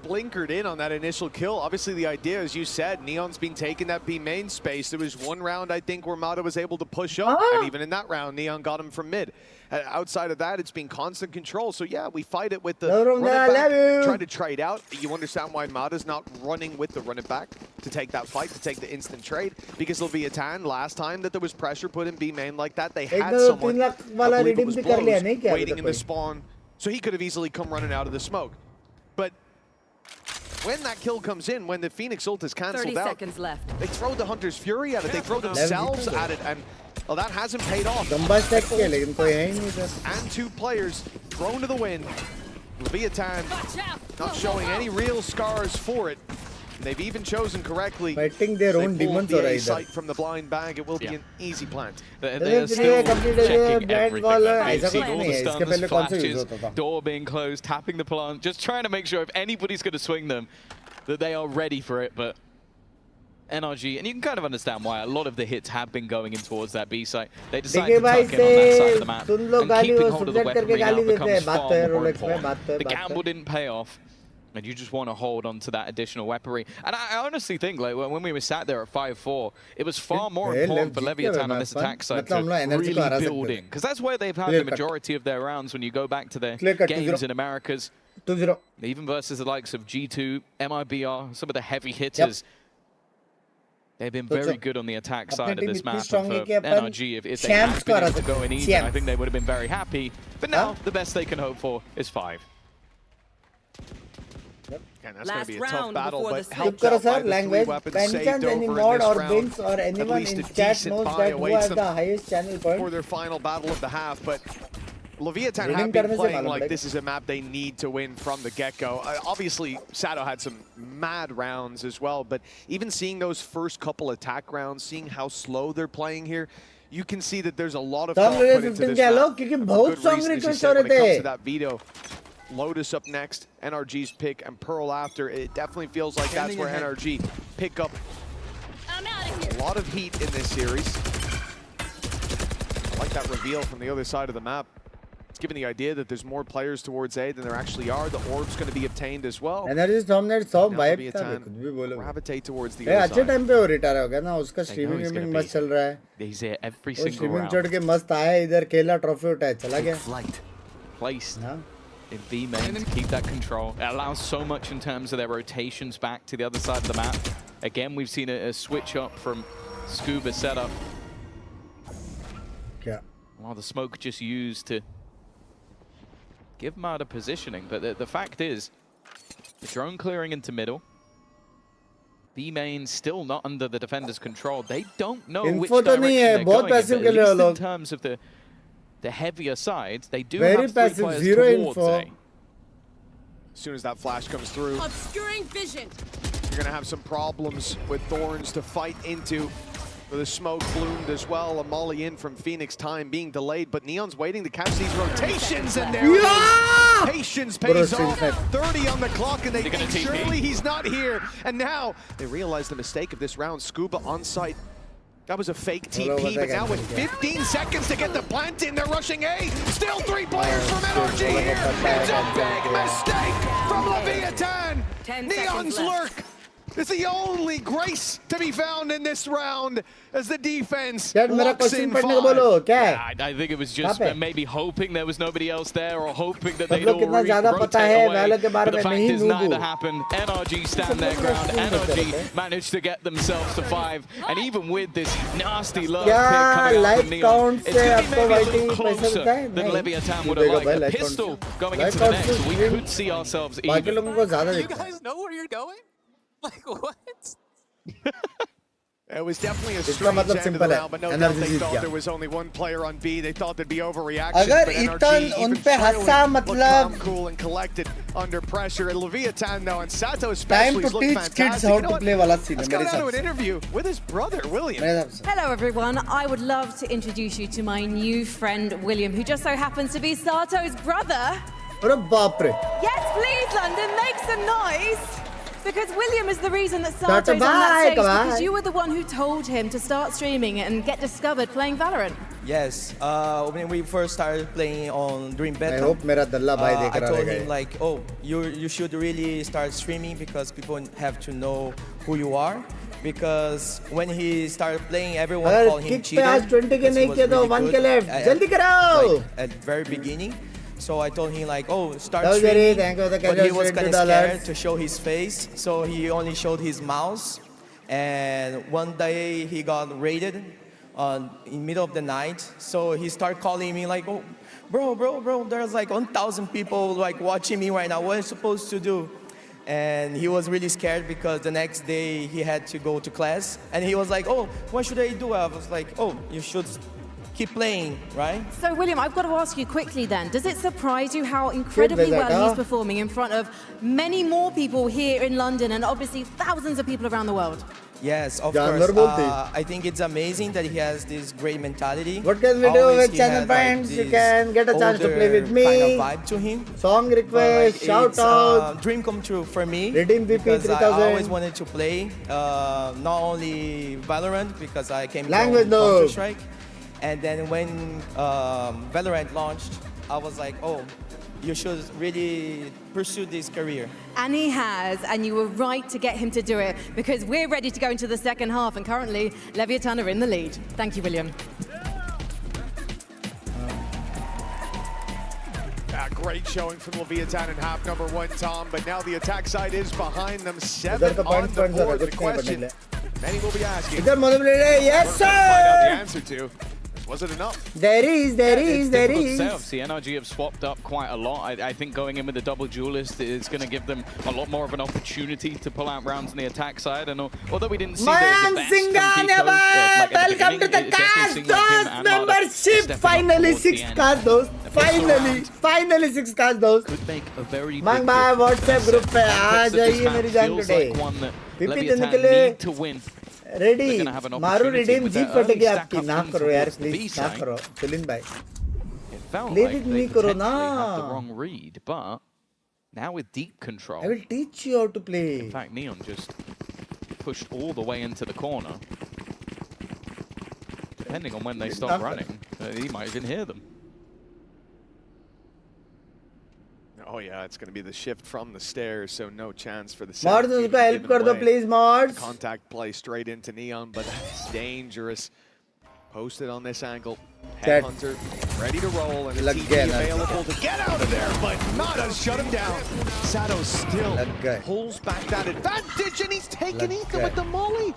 blinkered in on that initial kill. Obviously, the idea, as you said, Neon's been taking that B main space. There was one round, I think, where Mada was able to push up, and even in that round, Neon got him from mid. Outside of that, it's been constant control. So yeah, we fight it with the run it back, trying to trade out. You understand why Mada's not running with the run it back to take that fight, to take the instant trade, because Leviathan, last time that there was pressure put in B main like that, they had someone, I believe it was Blows, waiting in the spawn, so he could have easily come running out of the smoke. But when that kill comes in, when the Phoenix ult is cancelled out, 30 seconds left. They throw the Hunter's Fury at it, they throw themselves at it, and well, that hasn't paid off. And two players thrown to the wind. Leviathan not showing any real scars for it. They've even chosen correctly. Fighting their own demons or either. Sight from the blind bag, it will be an easy plant. They're still checking everything. They've seen all the stuns, flashes, door being closed, tapping the plant, just trying to make sure if anybody's going to swing them, that they are ready for it. But NRG, and you can kind of understand why a lot of the hits have been going in towards that B site. They decided to tuck in on that side of the map, and keeping hold of the weaponry now becomes far more important. The gamble didn't pay off, And you just want to hold on to that additional weaponry. And I honestly think, like, when we were sat there at 5-4, it was far more important for Leviathan on this attack side to really build in. Because that's where they've had the majority of their rounds when you go back to their games in Americas. 2-0. Even versus the likes of G2, MIBR, some of the heavy hitters. They've been very good on the attack side of this map. And for NRG, if they had been able to go in even, I think they would have been very happy. But now, the best they can hope for is 5. And that's going to be a tough battle, but helped out by the 3 weapons saved over in this round. Or anyone in chat knows that who has the highest channel point for their final battle of the half, but Leviathan have been playing like this is a map they need to win from the get-go. Obviously, Sato had some mad rounds as well, but even seeing those first couple attack rounds, seeing how slow they're playing here, you can see that there's a lot of thought put into this map. Good reason, as you said, when it comes to that veto. Lotus up next, NRG's pick, and Pearl after. It definitely feels like that's where NRG pick up a lot of heat in this series. I like that reveal from the other side of the map. It's given the idea that there's more players towards A than there actually are. The orb's going to be obtained as well. NRG सामने सब wipe था, कुछ भी बोलो. Gravitate towards the other अच्छे side. Time पे वो retire हो गया ना, उसका स्ट्रीमिंग मस्त चल रहा है. He's here every single round. चढ़ के मस्त आया, इधर केला ट्रॉफी उठाया, चला गया. Placed in B main to keep that control. It allows so much in terms of their rotations back to the other side of the map. Again, we've seen a switch up from Scuba setup. Yeah. Well, the smoke just used to give them out of positioning. But the fact is, the drone clearing into middle. B main still not under the defender's control. They don't know which direction they're going in, but at least in terms of the heavier sides, they do have 3 players towards A. As soon as that flash comes through, obscuring vision. You're going to have some problems with Thorns to fight into. The smoke bloomed as well. A molly in from Phoenix, time being delayed, but Neon's waiting to catch these rotations, and there it is. Patience pays off. 30 on the clock, and they think surely he's not here. And now they realize the mistake of this round. Scuba on site. That was a fake TP, but now with 15 seconds to get the plant in, they're rushing A. Still 3 players from NRG here. It's a big mistake from Leviathan. Neon's lurk is the only grace to be found in this round as the defense locks in 5. Yeah, I think it was just maybe hoping there was nobody else there, or hoping that they'd all rotate away. But the fact is neither happened. NRG stand their ground. NRG managed to get themselves to 5. And even with this nasty love pick coming out from Neon, it's going to be maybe a little closer than Leviathan would have liked. A pistol going into the next. We could see ourselves even. Do you guys know where you're going? Like, what? It was definitely a strange end of the round, but no doubt they thought there was only one player on B. They thought there'd be overreaction, but NRG even looked calm, cool, and collected under pressure. And Leviathan, though, and Sato especially look fantastic. You know what? Let's go down to an interview with his brother, William. Hello, everyone. I would love to introduce you to my new friend, William, who just so happens to be Sato's brother. Yes, please, London, make some noise. Because William is the reason that Sato's on that stage, because you were the one who told him to start streaming and get discovered playing Valorant. Yes, when we first started playing on Dream Beta, I hope mera dalla bhai dekh I told him like, oh, you should really start streaming because people have to know who you are. Because when he started playing, everyone called him cheater. At the very beginning. So I told him like, oh, start streaming, but he was kind of scared to show his face, so he only showed his mouse. And one day he got raided in middle of the night, so he started calling me like, oh, bro, there's like 1,000 people like watching me right now. What am I supposed to do? And he was really scared because the next day he had to go to class, and he was like, oh, what should I do? I was like, oh, you should keep playing, right? So, William, I've got to ask you quickly then, does it surprise you how incredibly well he's performing in front of many more people here in London and obviously thousands of people around the world? Yes, of course. I think it's amazing that he has this great mentality. What can we do with channel friends? You can get a chance to play with me. Kind of vibe to him. Song request, shout out. Dream come true for me. Redeem VP 3000. I always wanted to play not only Valorant because I came from Counter-Strike. And then when Valorant launched, I was like, oh, you should really pursue this career. And he has, and you were right to get him to do it, because we're ready to go into the second half, and currently Leviathan are in the lead. Thank you, William. Great showing from Leviathan in half number 1, Tom, but now the attack side is behind them. 7 on the board. The question many will be asking. Yes, sir! Find out the answer to. Was it enough? There is. The NRG have swapped up quite a lot. I think going in with the double duelist is going to give them a lot more of an opportunity to pull out rounds on the attack side. And although we didn't see the best from Kiko, welcome to the Cast Dos membership. Finally 6 Cast Dos. Finally 6 Cast Dos. Could make a very Mang bhai WhatsApp group पे आ जाइए मेरी जान today. पिपी देने के लिए to win. Ready, मारू redeem जीत पटेगी आपकी. ना करो यार, please ना करो. Chilin bhai. It felt Play like with they me करो ना. had the wrong read, but now with deep control. I will teach you how to play. In fact, Neon just pushed all the way into the corner. Depending on when they stop running, he might even hear them. Oh yeah, it's going to be the shift from the stairs, so no chance for the Mods usko help kar do please, Mods. Contact play straight into Neon, but that's dangerous. Posted on this angle. That Headhunter ready to roll, and the TP available to get out of there, but Nada shut him down. Sato still pulls back that advantage, and he's taking Ethan with the molly.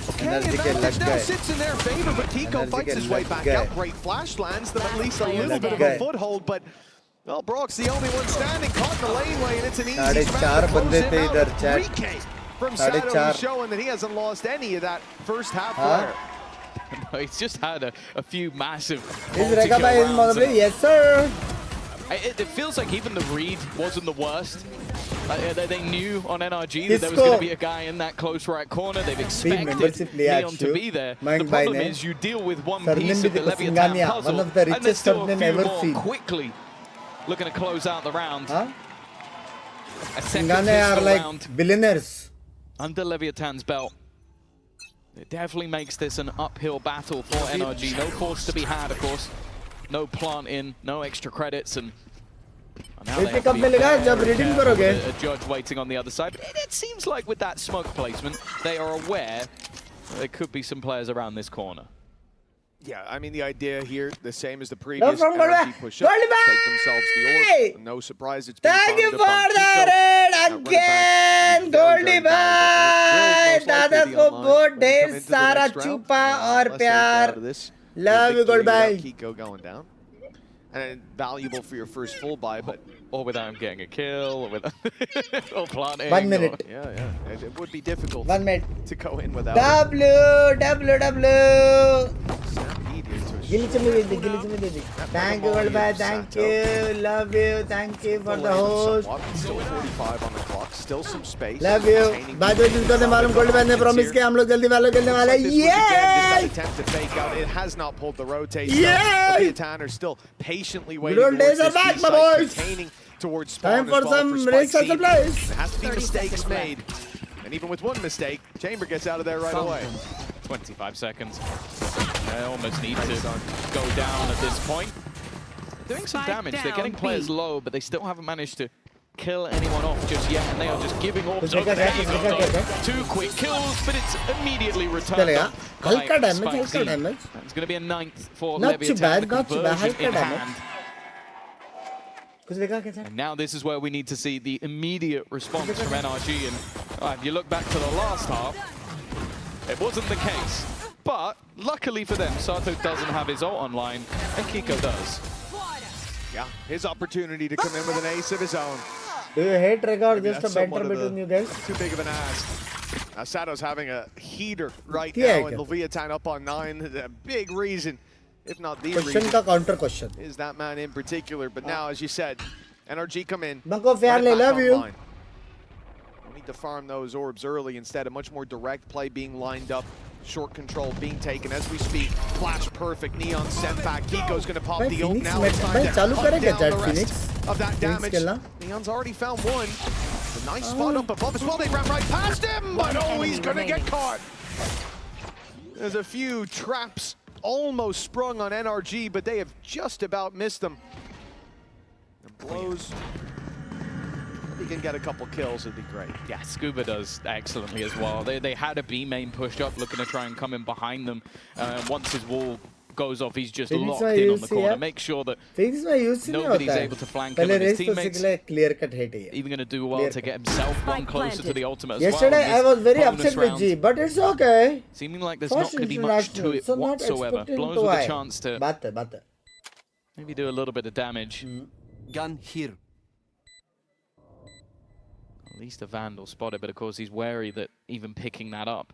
Okay, advantage now sits in their favor, but Kiko fights his way back out. Great flash lands them at least a little bit of a foothold, but well, Brock's the only one standing, caught in the laneway, and it's an easy smash to close him out. Rike from Sato showing that he hasn't lost any of that first half player. No, he's just had a few massive Yes, sir. It feels like even the read wasn't the worst. They knew on NRG that there was going to be a guy in that close right corner. They've expected Neon to be there. The problem is you deal with one piece of the Leviathan puzzle, and there's still a few more quickly looking to close out the round. A second are like round billionaires under Leviathan's belt. It definitely makes this an uphill battle for NRG. No force to be had, of course. No plant in, no extra credits, and now they have to be a judge waiting on the other side. But it seems like with that smoke placement, they are aware there could be some players around this corner. Yeah, I mean, the idea here, the same as the previous NRG push-up, take themselves the orb. No surprise it's been thank you for the raid again, Goldie bhai. दादा को बहुत ढेर सारा छुपा और प्यार. Love you, Goldie bhai. Kiko going down. And valuable for your first full buy, but or without him getting a kill, or without or planting. 1 minute. Yeah. It would be difficult 1 minute to go in without W. Thank you, Goldie bhai. Thank you. Love you. Thank you for the host. Still 45 on the clock. Still some space. Love you. बाद में जिनको ने मालूम Goldie bhai ने promise किया हम लोग जल्दी वालों खेलने वाले हैं. Yeah. Attempt to fake out. It has not pulled the rotate. Yeah. Leviathan are still patiently waiting towards days are back, my boys. Containing towards spawn. Time for some race at the place. There has to be mistakes made. And even with one mistake, Chamber gets out of there right away. 25 seconds. They almost need to go down at this point. They're doing some damage. They're getting players low, but they still haven't managed to kill anyone off just yet, and they are just giving orbs over there. You go. 2 quick kills, but it's immediately returned up by Spike Z. It's going to be a 9th for Leviathan. Conversion in hand. And now this is where we need to see the immediate response from NRG. And if you look back to the last half, it wasn't the case. But luckily for them, Sato doesn't have his ult online, and Kiko does. Yeah, his opportunity to come in with an ace of his own. Do you hate record just a banter between you guys? Too big of an ask. Now Sato's having a heater right now, and Leviathan up on 9. A big reason, if not the reason, counter question is that man in particular. But now, as you said, NRG come in. Banco Fairly, love you. We need to farm those orbs early instead of much more direct play being lined up. Short control being taken as we speak. Flash perfect. Neon sent back. Kiko's going to pop the ult. Now it's time to hunt down the rest of that damage. Neon's already found one. A nice spot up above as well. They ran right past him, but oh, he's going to get caught. There's a few traps almost sprung on NRG, but they have just about missed them. close. If he can get a couple kills, it'd be great. Yeah, Scuba does excellently as well. They had a B main pushed up, looking to try and come in behind them. Once his wall goes off, he's just locked in on the corner. Make sure that nobody's able to flank him, and his teammates even going to do well to get himself one closer to the ultimate as well. Yesterday I was very upset with G, but it's okay. Seeming like there's not going to be much to it whatsoever. Blows with a chance to maybe do a little bit of damage. Gun here. At least a Vandal spotted, but of course he's wary that even picking that up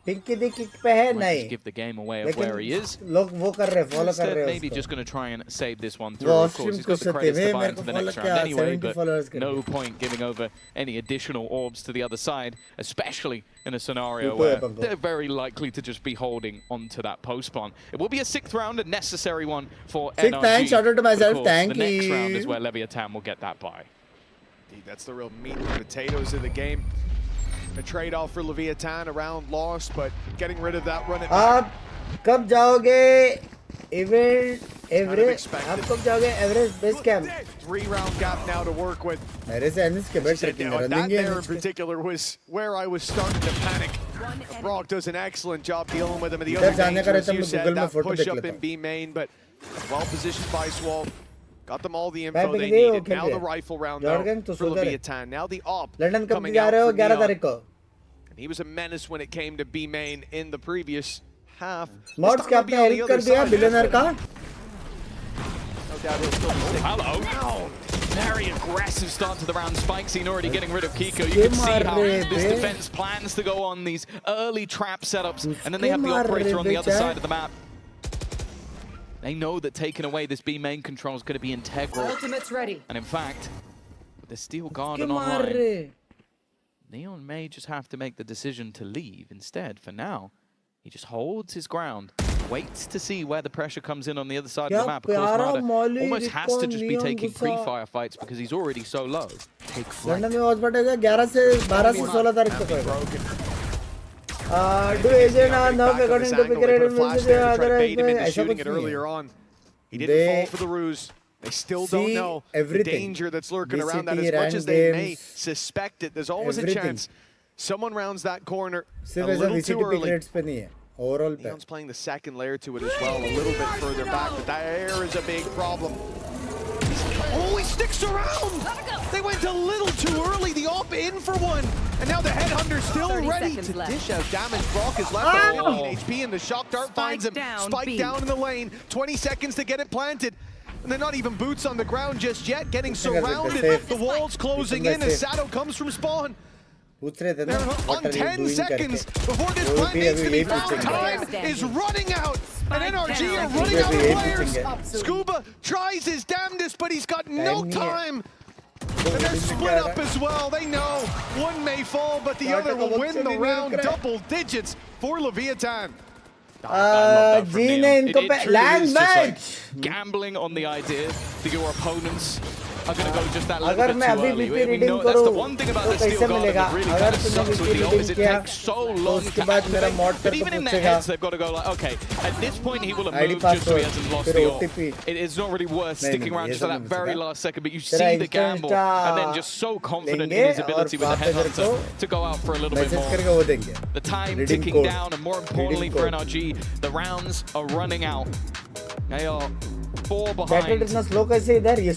might just give the game away of where he is. Instead, maybe just going to try and save this one through. Of course, he's got the credits to buy into the next round anyway, but no point giving over any additional orbs to the other side, especially in a scenario where they're very likely to just be holding onto that post spawn. It will be a 6th round, a necessary one for NRG. Thanks, shout out to myself, course, thank the you. next round is where Leviathan will get that buy. Indeed, that's the real meat and potatoes of the game. A trade-off for Leviathan, a round lost, but getting rid of that run it back. कब जाओगे event average? आप कब जाओगे average base camp? 3-round gap now to work with. मेरे से एनिस के बैठ रखी है That there in particular was where I was starting to panic. Brock does an excellent job dealing with him. And the other danger, as you said, that push up in B main, but well-positioned by Swall. Got them all the info they needed. Now the rifle round though for Leviathan. Now the op coming out for Neon. And he was a menace when it came to B main in the previous half. Mods क्या आपने help कर दिया billionaire का? No doubt he'll still be sticking. Hello. Very aggressive start to the round. Spikescene already getting rid of Kiko. You can see how this defense plans to go on these early trap setups, and then they have the operator on the other side of the map. They know that taking away this B main control is going to be integral. Ultimate's ready. And in fact, with the Steel Garden online, Neon may just have to make the decision to leave instead. For now, he just holds his ground, waits to see where the pressure comes in on the other side of the map. Of course, Mada almost has to just be taking pre-fire fights because he's already so low. Take flight. London में watch पड़ेगा 11 से 12 से 16 तारीख तक होगा. Do agent now according to pick rate and shooting it earlier on. He didn't fall for the ruse. They still don't know the danger that's lurking around that. As much as they may suspect it, there's always a chance someone rounds that corner a little too early. Neon's playing the second layer to it as well, a little bit further back, but there is a big problem. Oh, he sticks around! They went a little too early, the op in for one, and now the headhunter's still ready to dish out damage. Brock is left with 18 HP, and the shock dart finds him. Spike down in the lane, 20 seconds to get it planted. And they're not even boots on the ground just yet, getting surrounded. The wall's closing in as Sato comes from spawn. They're on 10 seconds before this plant needs to be found. Time is running out, and NRG are running out of players. Scuba tries his damnedest, but he's got no time. And they're split up as well. They know one may fall, but the other will win the round. Double digits for Leviathan. Gambling on the idea that your opponents are going to go just that little bit too early. We know that's the one thing about the Steel Garden that really kind of sucks with the ult is it takes so long to activate. But even in their heads, they've got to go like, okay, at this point he will have moved just so he hasn't lost the ult. It's not really worth sticking around just for that very last second, but you see the gamble and then just so confident in his ability with the headhunter to go out for a little bit more. The time ticking down, and more importantly for NRG, the rounds are running out. They are 4 behind.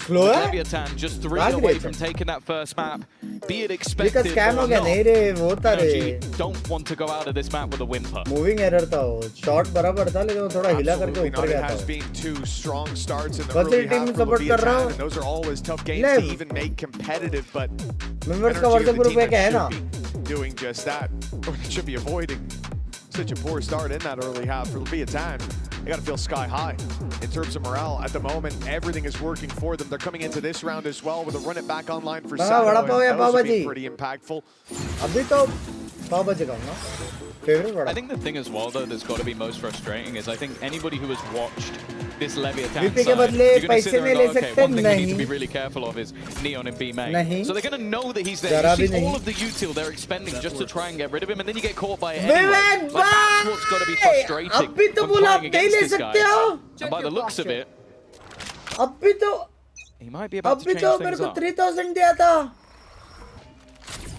Leviathan just 3 away from taking that first map. Be it expected or not, NRG don't want to go out of this map with a whimper. Moving error था, shot बराबर था, लेकिन वो थोड़ा हिला करके ऊपर गया था. Has been 2 strong starts in the early half for Leviathan, and those are always tough games to even make competitive, but members का WhatsApp group एक है ना? Doing just that, or they should be avoiding such a poor start in that early half for Leviathan. They got to feel sky high in terms of morale. At the moment, everything is working for them. They're coming into this round as well with a run it back online for Sato. Those have been pretty impactful. I think the thing as well, though, that's got to be most frustrating is I think anybody who has watched this Leviathan side, you're going to sit there and go, okay, one thing we need to be really careful of is Neon and B main. So they're going to know that he's there. You see all of the util they're expending just to try and get rid of him, and then you get caught by it anyway. Like, that's what's got to be frustrating when playing against this guy. And by the looks of it, He might be about to change तो things मेरे को up. 3000 दिया था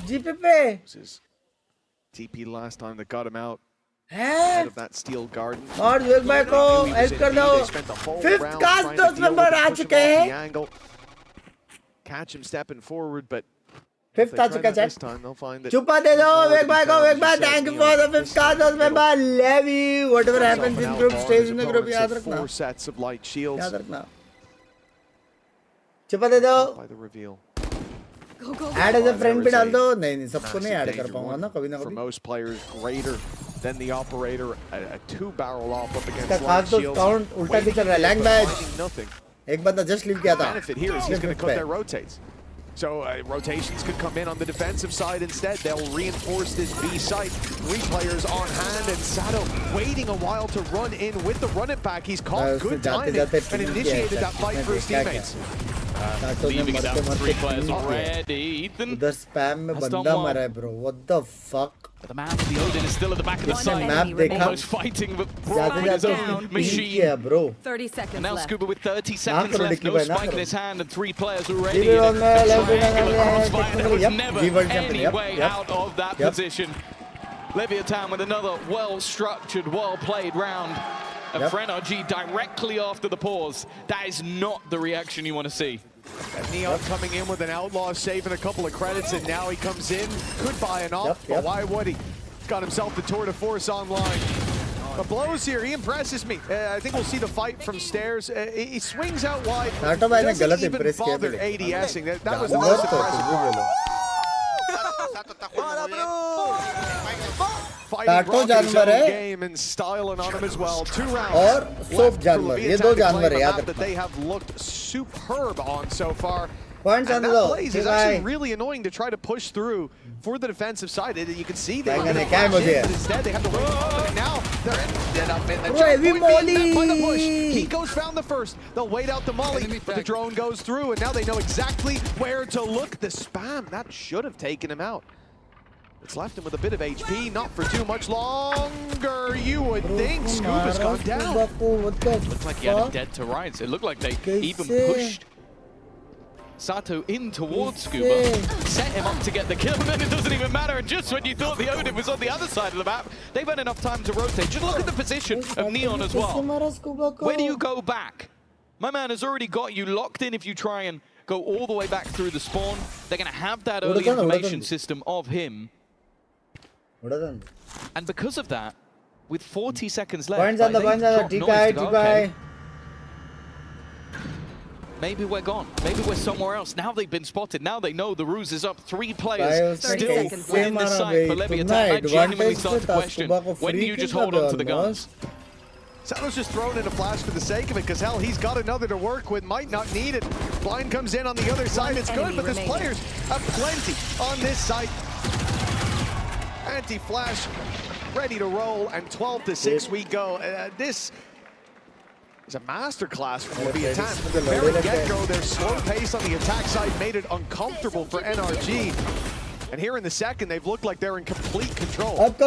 GP पे. This is TP last time that got him out. हैं? Out of that steel garden. और विवेक भाई को हेल्प कर दो. 5th कास्ट 10 मेंबर आ चुके हैं. Catch him stepping forward, but 5th आ चुका है. छुपा दे दो विवेक भाई को. विवेक भाई thank you for the 5th cast 10 member. Levi, whatever happens in group stays in the group. याद रखना. 4 sets of light shields. याद रखना. छुपा दे दो. By the reveal. Add as a friend भी डाल दो. नहीं सबको नहीं ऐड कर पाऊंगा ना कभी ना For कभी. most players, greater than the operator. A 2-barrel off up against इसका light खास तो shields. काउंट उल्टा भी चल रहा है. Long match. Nothing. एक बंदा जस्ट लीव किया था. Benefit here is he's going to cut their rotates. So rotations could come in on the defensive side instead. They'll reinforce this B site. 3 players on hand, and Sato waiting a while to run in with the run it back. He's caught good timing and initiated that fight for his teammates. Leaving it out 3 players already. Ethan उधर spam में बंदा मरा है bro. What the fuck? But the man, the Odin is still at the back of the site. Map देखा. Almost fighting, but right his own machine. bro. 30 seconds And now left. Scuba with 30 seconds left. No spike in his hand and 3 players already. There Was never any way out of that position. Leviathan with another well-structured, well-played round. And for NRG directly after the pause. That is not the reaction you want to see. And Neon coming in with an outlaw, saving a couple of credits, and now he comes in. Could buy an off, but why would he? Got himself the tour de force online. But blows here, he impresses me. I think we'll see the fight from stairs. He swings out wide. Doesn't even bother ADSing. That was the most impressive part. Fighting जानवर है game and styling on him as well. 2 rounds और soap जानवर. ये 2 जानवर है याद that they have looked superb on so far. Points And on that the plays is actually really annoying to try to push through for the defensive side. You can see they instead they have to wait and now they're ended up in the checkpoint being met by the push. Kiko's found the first. They'll wait out the molly, but the drone goes through, and now they know exactly where to look. The spam, that should have taken him out. It's left him with a bit of HP, not for too much longer, you would think. Scuba's gone down. Looked like he had him dead to rights. It looked like they even pushed Sato in towards Scuba, set him up to get the kill, and then it doesn't even matter. And just when you thought the Odin was on the other side of the map, they've had enough time to rotate. Just look at the position of Neon as well. Where do you go back? My man has already got you locked in if you try and go all the way back through the spawn. They're going to have that early information system of him. And because of that, with 40 seconds left, maybe we're gone. Maybe we're somewhere else. Now they've been spotted. Now they know the ruse is up. 3 players still within the site for Leviathan. I genuinely start to question, when do you just hold on to the guns? Sato's just throwing in a flash for the sake of it, because hell, he's got another to work with, might not need it. Blind comes in on the other side, it's good, but there's players plenty on this site. Anti-flash, ready to roll, and 12-6 we go. This is a masterclass from Leviathan. From the very get-go, their slow pace on the attack side made it uncomfortable for NRG. And here in the second, they've looked like they're in complete control. It's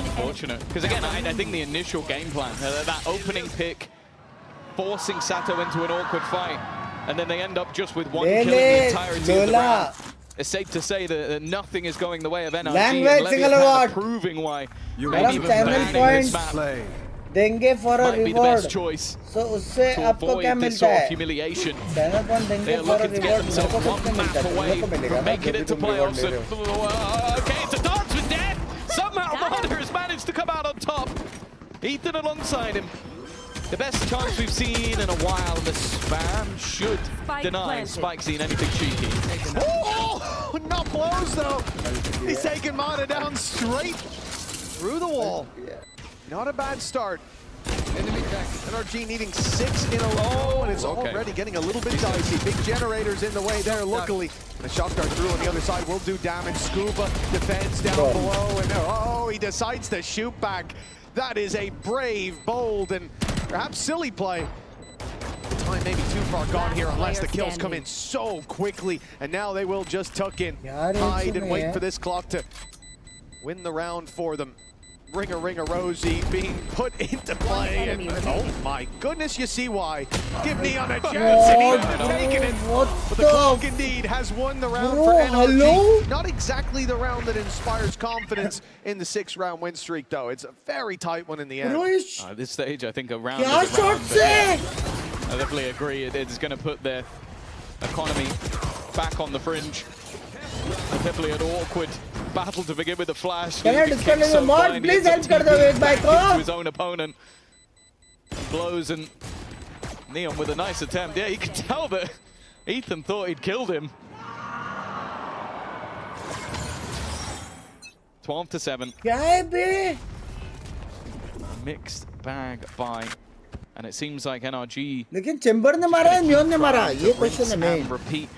unfortunate, because again, I think the initial game plan, that opening pick, forcing Sato into an awkward fight, and then they end up just with 1 kill in the entirety of the round. It's safe to say that nothing is going the way of NRG, and Leviathan proving why maybe even banning this map देंगे for a might be the best choice. So उससे to आपको क्या avoid this मिलता sort of है? humiliation. Channel point देंगे They're for a looking to get reward. themselves मेरे को one कुछ नहीं map मिलता. away मेरे को मिलेगा from ना? making it to playoffs. Okay, it's a dance with death. Somehow Marder has managed to come out on top. Ethan alongside him. The best chance we've seen in a while. The spam should deny Spike seen anything cheeky. Oh, not blows though. He's taking Mata down straight through the wall. Not a bad start. NRG needing 6 in a row, and it's already getting a little bit dicey. Big generators in the way there, luckily. And the shot dart through on the other side will do damage. Scuba defends down below, and he decides to shoot back. That is a brave, bold, and perhaps silly play. The time may be too far gone here unless the kills come in so quickly, and now they will just tuck in, hide, and wait for this clock to win the round for them. Ringer Rosie being put into play. And, oh my goodness, you see why. Give Neon a chance, and Neon taking it. But the clock indeed has won the round for NRG. Not exactly the round that inspires confidence in the 6-round win streak, though. It's a very tight one in the end. At this stage, I think a round is a round. I definitely agree. It's going to put their economy back on the fringe. Definitely an awkward battle to begin with the flash. Can I disconnect the mod? Please help kar do ek bhai ko. To his own opponent. Blows and Neon with a nice attempt. Yeah, you can tell that Ethan thought he'd killed him. 12-7. Mixed bag buy. And it seems like NRG. लेकिन chamber ने मारा है neon ने मारा ये question है main. Repeat.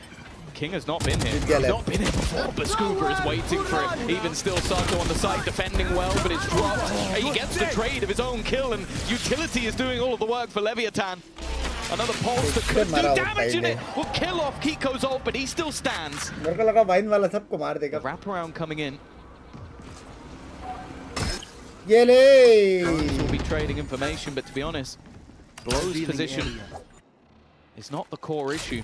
King has not been here. He's not been here before, but Scooper is waiting for it. Even still, Sato on the side defending well, but it's dropped. He gets the trade of his own kill, and Utility is doing all of the work for Leviathan. Another pulse that could do damage in it. Will kill off Kiko's ult, but he still stands. मेरे को लगा wine वाला सबको मार देगा. Wraparound coming in. ये ले. We'll be trading information, but to be honest, Blow's position is not the core issue.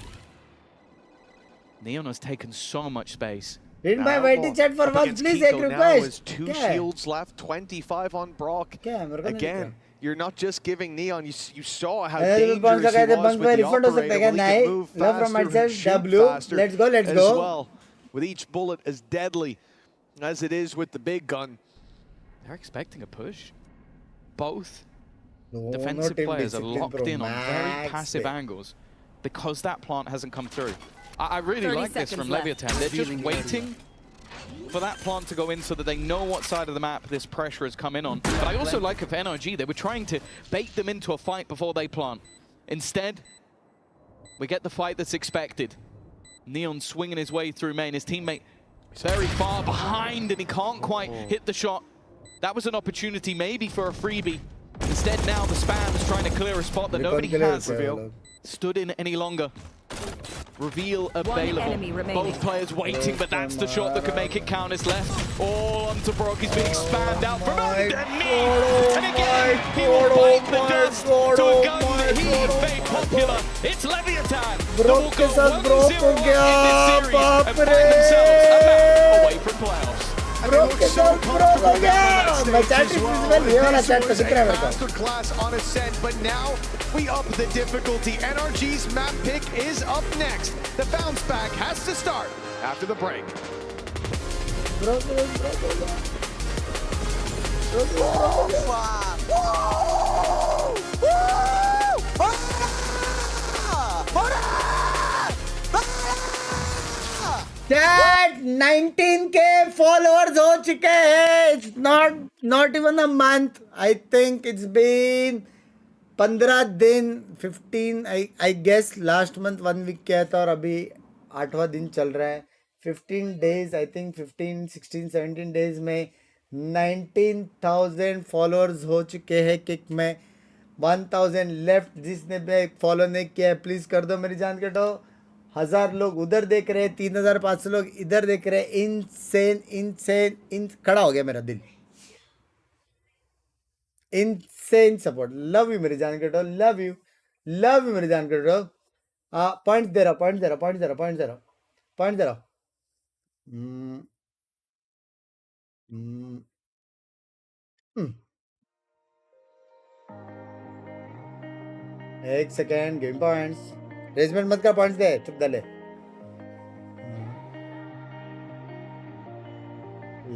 Neon has taken so much space. Read my VIT chat for once, please. Ek request. 2 shields left, 25 on Brock. Again, you're not just giving Neon. You saw how dangerous he was with the operator. He can move faster and shoot faster. Let's go. As well, with each bullet as deadly as it is with the big gun. They're expecting a push. Both defensive players are locked in on very passive angles because that plant hasn't come through. I really like this from Leviathan. They're just waiting for that plant to go in so that they know what side of the map this pressure has come in on. But I also like it for NRG. They were trying to bait them into a fight before they plant. Instead, we get the fight that's expected. Neon swinging his way through main. His teammate very far behind and he can't quite hit the shot. That was an opportunity maybe for a freebie. Instead now the spam is trying to clear a spot that nobody has stood in any longer. Reveal available. Both players waiting, but that's the shot that could make it count. Is left all onto Brock. He's being spammed out from underneath. And again, he will bite the dust to a gun that he made popular. It's Leviathan. Brock के साथ Brock हो गया. बाप रे. Away from playoffs. Brock के साथ Brock हो गया. मैं chat में ये वाला chat पे दिख रहा है मेरे को. Masterclass on Ascent, but now we up the difficulty. NRG's map pick is up next. The bounce back has to start after the break. That 19K followers हो चुके हैं. It's not even a month. I think it's been 15 दिन 15 I guess last month 1 week किया था और अभी 8वां दिन चल रहा है. 15 days I think 15 16 17 days में 19,000 followers हो चुके हैं किक में. 1,000 लेफ्ट. जिसने भी फॉलो नहीं किया है प्लीज कर दो मेरी जान के. 1000 लोग उधर देख रहे हैं. 3,500 लोग इधर देख रहे हैं. इनसेन खड़ा हो गया मेरा दिल. Insane support. Love you मेरी जान के. Love you मेरी जान के. पॉइंट दे रहा. एक सेकेंड. Game points. रेजमेंट मत कर. पॉइंट्स दे. चुप दले.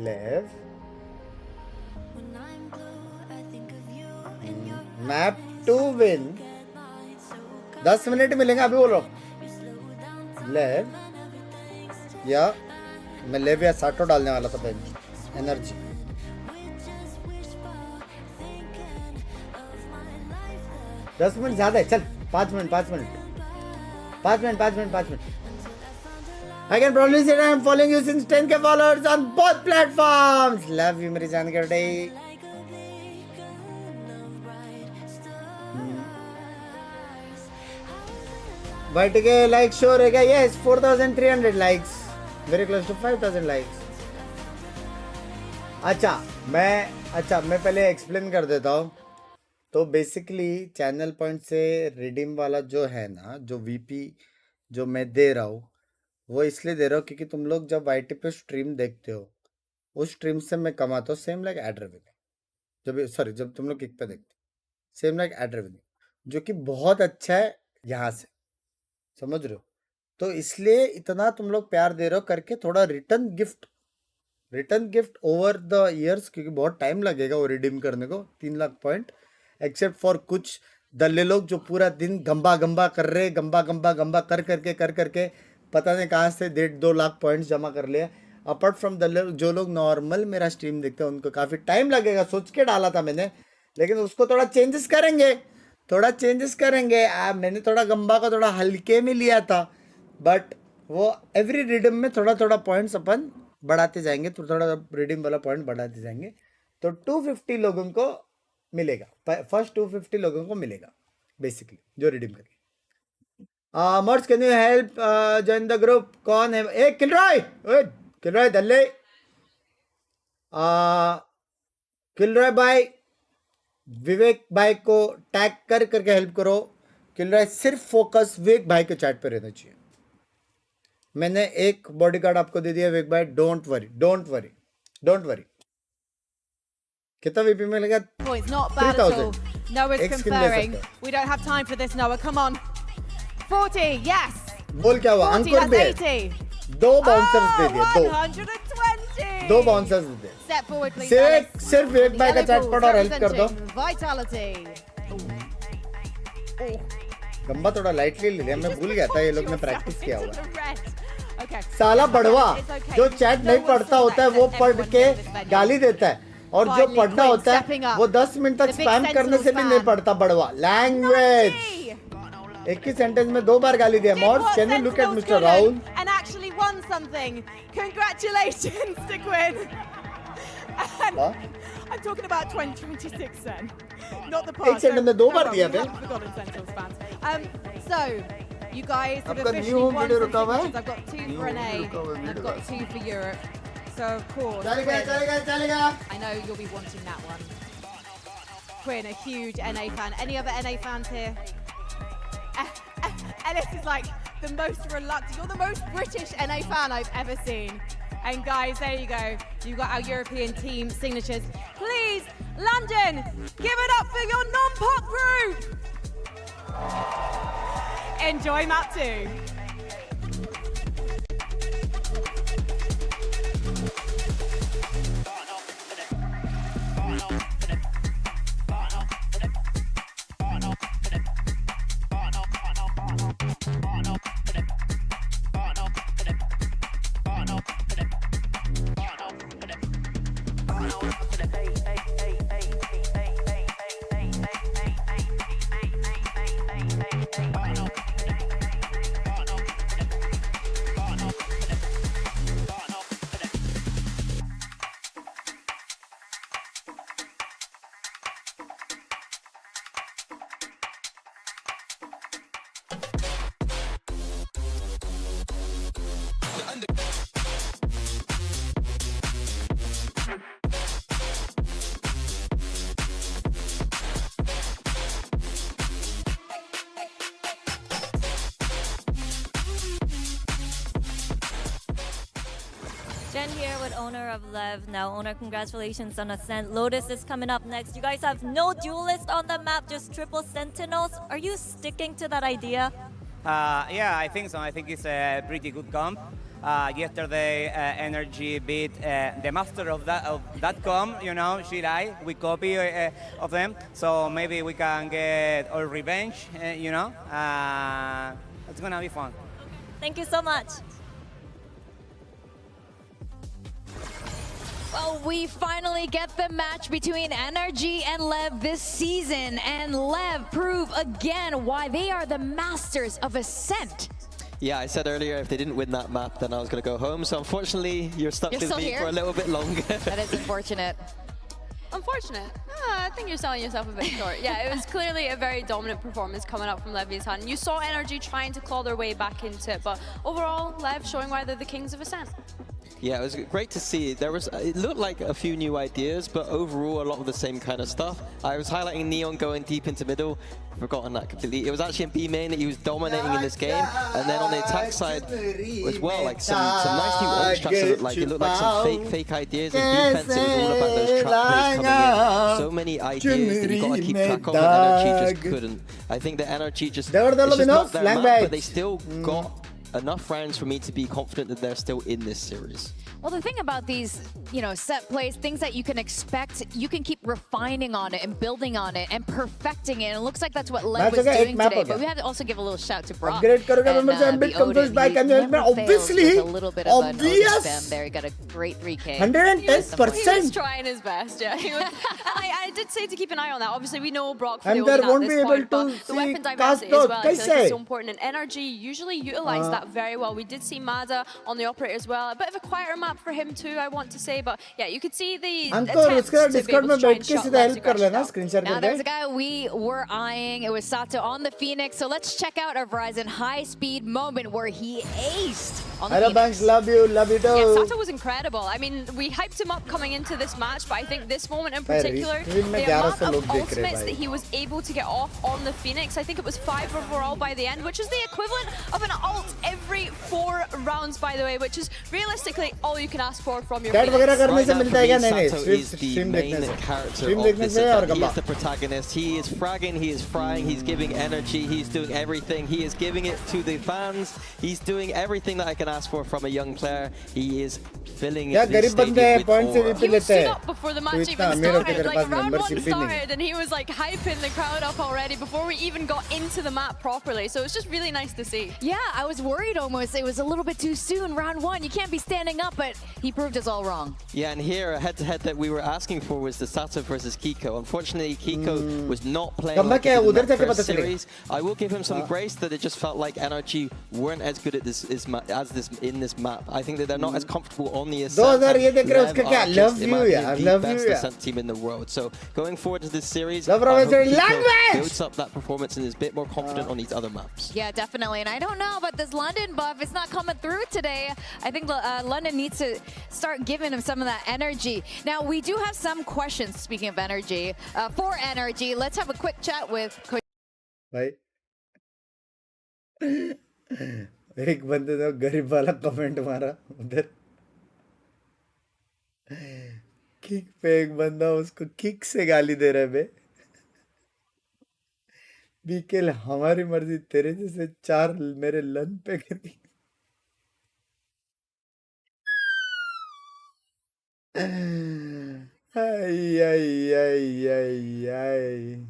लेव मैप टू विन. 10 मिनट मिलेंगे अभी. बोलो लेव या मैं लेव या साटो डालने वाला था बेंच. एनर्जी दस मिनट ज्यादा है. चल 5 minute. I can promise you I'm following you since 10K followers on both platforms. Love you मेरी जान के. VIT के लाइक शो रहेगा. Yes, 4,300 likes. Very close to 5,000 likes. अच्छा मैं अच्छा मैं पहले एक्सप्लेन कर देता हूँ. तो बेसिकली चैनल पॉइंट से रिडीम वाला जो है ना, जो वीपी जो मैं दे रहा हूँ, वो इसलिए दे रहा हूँ क्योंकि तुम लोग जब वाईटी पे स्ट्रीम देखते हो, उस स्ट्रीम से मैं कमाता हूँ सेम लाइक एड रेवेन्यू. जब तुम लोग किक पे देखते हो सेम लाइक एड रेवेन्यू, जो कि बहुत अच्छा है यहाँ से, समझ रहे हो. तो इसलिए इतना तुम लोग प्यार दे रहे हो करके थोड़ा return gift over the years, क्योंकि बहुत टाइम लगेगा वो रिडीम करने को 3 लाख पॉइंट, एक्सेप्ट फॉर कुछ दल्ले लोग जो पूरा दिन गंबा कर रहे, गंबा कर करके पता नहीं कहाँ से 1.5-2 लाख पॉइंट्स जमा कर लिया. अपार्ट फ्रॉम दल्ले जो लोग नॉर्मल मेरा स्ट्रीम देखते हैं उनको काफ़ी टाइम लगेगा. सोच के डाला था मैंने, लेकिन उसको थोड़ा चेंजेस करेंगे. मैंने थोड़ा गंबा को थोड़ा हल्के में लिया था, बट वो एवरी रिडीम में थोड़ा पॉइंट्स अपन बढ़ाते जाएंगे, तो थोड़ा रिडीम वाला पॉइंट बढ़ाते जाएंगे. तो 250 लोगों को मिलेगा, फर्स्ट 250 लोगों को मिलेगा बेसिकली जो रिडीम करेंगे. Mods can you help join the group? कौन है? ए किलरॉय दल्ले, किलरॉय भाई, विवेक भाई को टैग करके हेल्प करो. किलरॉय सिर्फ फोकस विवेक भाई के चैट पे रहना चाहिए. मैंने एक बॉडीगार्ड आपको दे दिया विवेक भाई, डोंट वरी. कितना वीपी मिलेगा? Oh, it's not bad at all. Noah's conferring. We don't have time for this, Noah. Come on. 40, yes. बोल क्या हुआ? अंकुर पे 2 बाउंसर्स दे दिए. 120. 2 बाउंसर्स दे दिए. Step forward, please. सिर्फ विवेक भाई का चैट पढ़ो और हेल्प कर दो. Vitality. गंबा थोड़ा लाइटली ले लिया, मैं भूल गया था ये लोग ने प्रैक्टिस किया हुआ. साला बड़वा जो चैट नहीं पढ़ता होता है वो पढ़ के गाली देता है, और जो पढ़ना होता है वो 10 मिनट तक स्पैम करने से भी नहीं पढ़ता. बड़वा लैंग्वेज. एक ही सेंटेंस में 2 बार गाली दिया. Mods can you look at mister Rahul? And actually won something. Congratulations to Quinn. I'm talking about 2026 then, not the past. एक सेकंड में 2 बार दिया बे. So you guys have officially won some signatures. I've got 2 for NA and I've got 2 for Europe. So of course, चलेगा. I know you'll be wanting that one. Quinn, a huge NA fan. Any other NA fans here? Ellis is like the most reluctant. You're the most British NA fan I've ever seen. And guys, there you go. You've got our European team signatures. Please, London, give it up for your non-pop group. Enjoy map 2. Jen here with owner of LEV. Now, owner, congratulations on Ascent. Lotus is coming up next. You guys have no duelist on the map, just triple sentinels. Are you sticking to that idea? Yeah, I think so. I think it's a pretty good comp. Yesterday, NRG beat the master of that comp, you know, Shirai. We copy of them, so maybe we can get our revenge, you know. It's gonna be fun. Thank you so much. Well, we finally get the match between NRG and LEV this season, and LEV prove again why they are the masters of Ascent. Yeah, I said earlier if they didn't win that map, then I was going to go home. So unfortunately, you're stuck with me for a little bit longer. That is unfortunate. Unfortunate. I think you're selling yourself a bit short. Yeah, it was clearly a very dominant performance coming up from Levy's hand. You saw NRG trying to claw their way back into it, but overall, LEV showing why they're the kings of Ascent. Yeah, it was great to see. It looked like a few new ideas, but overall a lot of the same kind of stuff. I was highlighting Neon going deep into middle. Forgotten that completely. It was actually in B main that he was dominating in this game, and then on the attack side as well, like some nice new ult strats. It looked like some fake ideas. In defense, it was all about those trap plays coming in. So many ideas that you got to keep track of, and NRG just couldn't. I think the NRG just, it's just not their map, but they still got enough rounds for me to be confident that they're still in this series. Well, the thing about these, set plays, things that you can expect, you can keep refining on it and building on it and perfecting it. And it looks like that's what LEV was doing today. But we have to also give a little shout to Brock. Upgrade and the Odin. Obviously, a little bit of an Odin spam there. He got a great 3K. 110%. He was trying his best, yeah. I did say to keep an eye on that. Obviously, we know Brock for the Odin at this point, but the weapon diversity as well, I feel like it's so important. And NRG usually utilize that very well. We did see Mada on the operator as well. A bit of a quieter map for him too, I want to say, but yeah, you could see the attempts to be able to try and shot left aggression. Now there's a guy we were eyeing. It was Sato on the Phoenix. So let's check out our Verizon high-speed moment where he aced on the Phoenix. Banks, love you too. Yeah, Sato was incredible. I mean, we hyped him up coming into this match, but I think this moment in particular, the amount of ultimates that he was able to get off on the Phoenix, I think it was 5 overall by the end, which is the equivalent of an ult every 4 rounds, by the way, which is realistically all you can ask for from your Phoenix. Right now, for me, Sato is the main character of this event. He is the protagonist. He is fragging, he is frying, he's giving energy, he's doing everything. He is giving it to the fans. He's doing everything that I can ask for from a young player. He is filling this stadium with aura. He was stood up before the match even started. Like, round 1 started and he was like hyping the crowd up already before we even got into the map properly. So it's just really nice to see. Yeah, I was worried almost. It was a little bit too soon. Round 1, you can't be standing up, but he proved us all wrong. Yeah, and here a head-to-head that we were asking for was the Sato versus Kiko. Unfortunately, Kiko was not playing like in the first series. I will give him some grace that it just felt like NRG weren't as good at this in this map. I think that they're not as comfortable on the Ascent. The best Ascent team in the world. So going forward to this series, I hope Kiko builds up that performance and is a bit more confident on these other maps. Yeah, definitely. And I don't know about this London buff. It's not coming through today. I think London needs to start giving him some of that energy. Now, we do have some questions, speaking of energy, for NRG. Let's have a quick chat with Coach. भाई एक बंदे ने गरीब वाला comment मारा उधर kick पे एक बंदा उसको किक से गाली दे रहा है बे बीकेल हमारी मर्जी तेरे जैसे 4 मेरे लन पे गिरी आई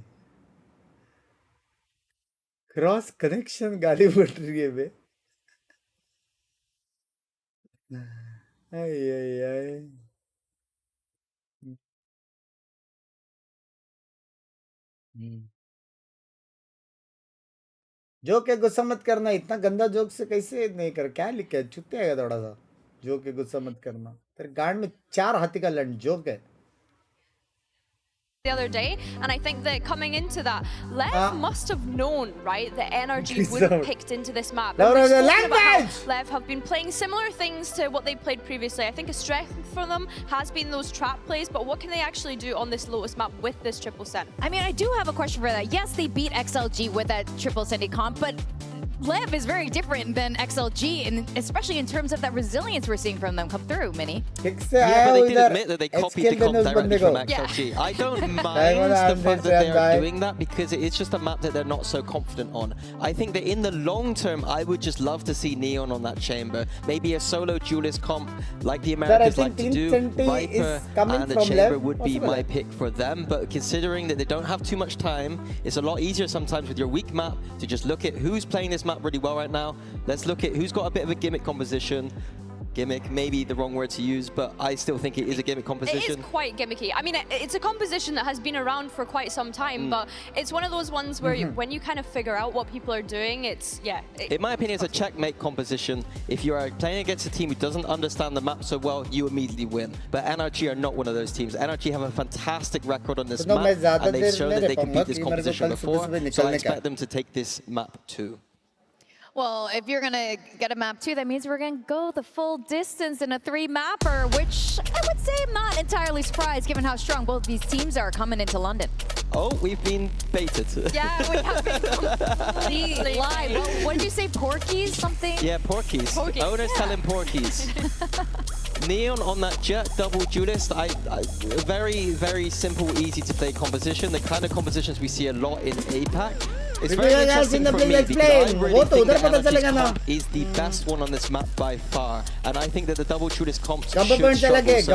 क्रॉस कनेक्शन गाली बोल रही है बे आई जोक है गुस्सा मत करना इतना गंदा जोक से कैसे नहीं कर क्या लिखा है छुट्टी आएगा थोड़ा सा जोक है गुस्सा मत करना तेरे गांड में 4 हाथी का लंड जोक है the other day, and I think that coming into that, LEV must have known, right, that NRG would have picked into this map. LEV have been playing similar things to what they played previously. I think a strength for them has been those trap plays, but what can they actually do on this Lotus map with this triple send? I mean, I do have a question for that. Yes, they beat XLG with that triple send comp, but LEV is very different than XLG, and especially in terms of that resilience we're seeing from them come through, Mini. Yeah, but they did admit that they copied the comp directly from XLG. Yeah. I don't mind the fact that they're doing that because it's just a map that they're not so confident on. I think that in the long term, I would just love to see Neon on that chamber. Maybe a solo duelist comp like the Americans like to do. Viper and the chamber would be my pick for them, but considering that they don't have too much time, it's a lot easier sometimes with your weak map to just look at who's playing this map really well right now. Let's look at who's got a bit of a gimmick composition. Gimmick, maybe the wrong word to use, but I still think it is a gimmick composition. It is quite gimmicky. I mean, it's a composition that has been around for quite some time, but it's one of those ones where when you kind of figure out what people are doing, it's, yeah. In my opinion, it's a checkmate composition. If you are playing against a team who doesn't understand the map so well, you immediately win. But NRG are not one of those teams. NRG have a fantastic record on this map, and they've shown that they can beat this composition before, so I expect them to take this map too. Well, if you're going to get a map too, that means we're going to go the full distance in a 3-mapper, which I would say I'm not entirely surprised given how strong both these teams are coming into London. Oh, we've been baited. Yeah, we have been completely live. What did you say, Porkies? Something? Yeah, Porkies. Owners telling Porkies. Neon on that Jet double duelist, very, very simple, easy to play composition. The kind of compositions we see a lot in APAC. It's very interesting for me because I really think that NRG's comp is the best one on this map by far. And I think that the double duelist comps should struggle. So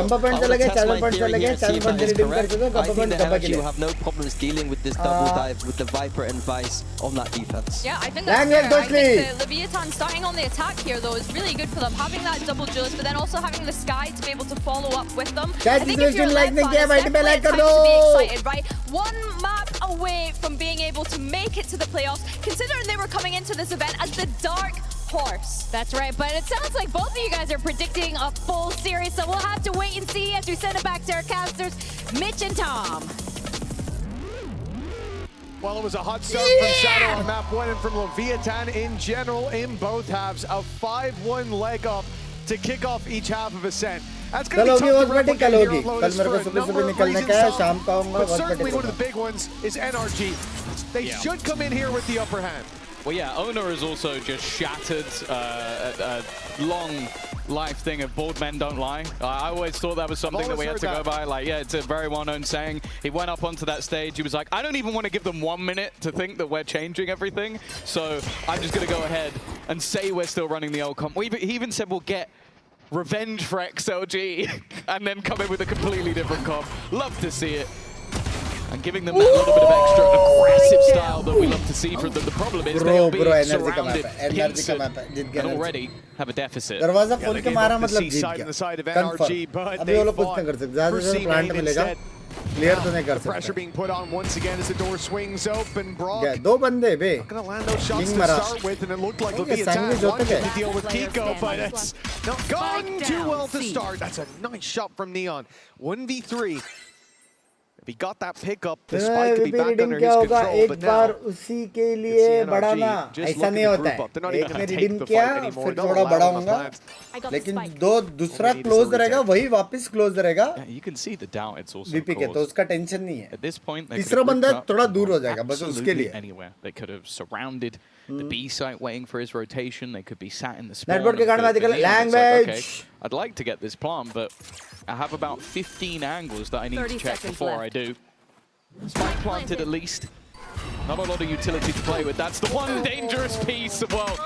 I want to test my theory here and see if that is correct. I think that NRG will have no problems dealing with this double dive with the Viper and Vice on that defense. Yeah, I think that's fair. I think the Leviathan starting on the attack here, though, is really good for them. Having that double duelist, but then also having the Sky to be able to follow up with them. I think if you're LEV fan, it's definitely time to be excited, right? One map away from being able to make it to the playoffs, considering they were coming into this event as the dark horse. That's right, but it sounds like both of you guys are predicting a full series, so we'll have to wait and see as we send it back to our casters, Mitch and Tom. Well, it was a hot start from Shadow on map 1 and from Leviathan in general in both halves. A 5-1 leg up to kick off each half of Ascent. That's going to be tough to replicate here on Lotus for a number of reasons, but certainly one of the big ones is NRG. They should come in here with the upper hand. Well, yeah, Owner has also just shattered a long life thing of bored men don't lie. I always thought that was something that we had to go by. Like, yeah, it's a very well-known saying. He went up onto that stage. He was like, I don't even want to give them 1 minute to think that we're changing everything. So I'm just going to go ahead and say we're still running the old comp. He even said we'll get revenge for XLG and then come in with a completely different comp. Love to see it. And giving them that little bit of extra aggressive style that we love to see from them. The problem is they'll be surrounded, and already have a deficit. दरवाजा खोल के मारा मतलब जीत side of गया NRG, but अभी वो लोग कुछ नहीं कर सकते ज़्यादा से ज़्यादा प्लांट मिलेगा क्लियर तो नहीं कर सकते pressure being put on once again as the door swings open. Brock दो बंदे बे gonna land those shots to start with, and it looked like Leviathan wanted to deal with Kiko, but it's not gone too well to start. That's a nice shot from Neon. 1v3. He got that pickup. The spike could be back under his control, but now उसी के लिए बढ़ाना ऐसा नहीं होता है एक ने रिडीम किया फिर थोड़ा बढ़ाऊंगा लेकिन दो दूसरा क्लोज रहेगा वही वापस क्लोज रहेगा वीपी के तो उसका टेंशन नहीं है तीसरा बंदा थोड़ा दूर हो जाएगा बस उसके लिए they could have surrounded the B site waiting for his rotation. They could be sat in the spawn. Netboard के कारण मैं दिखा language. Okay, I'd like to get this plant, but I have about 15 angles that I need to check before I do. Spike planted at least. Not a lot of utility to play with. That's the one dangerous piece. Well,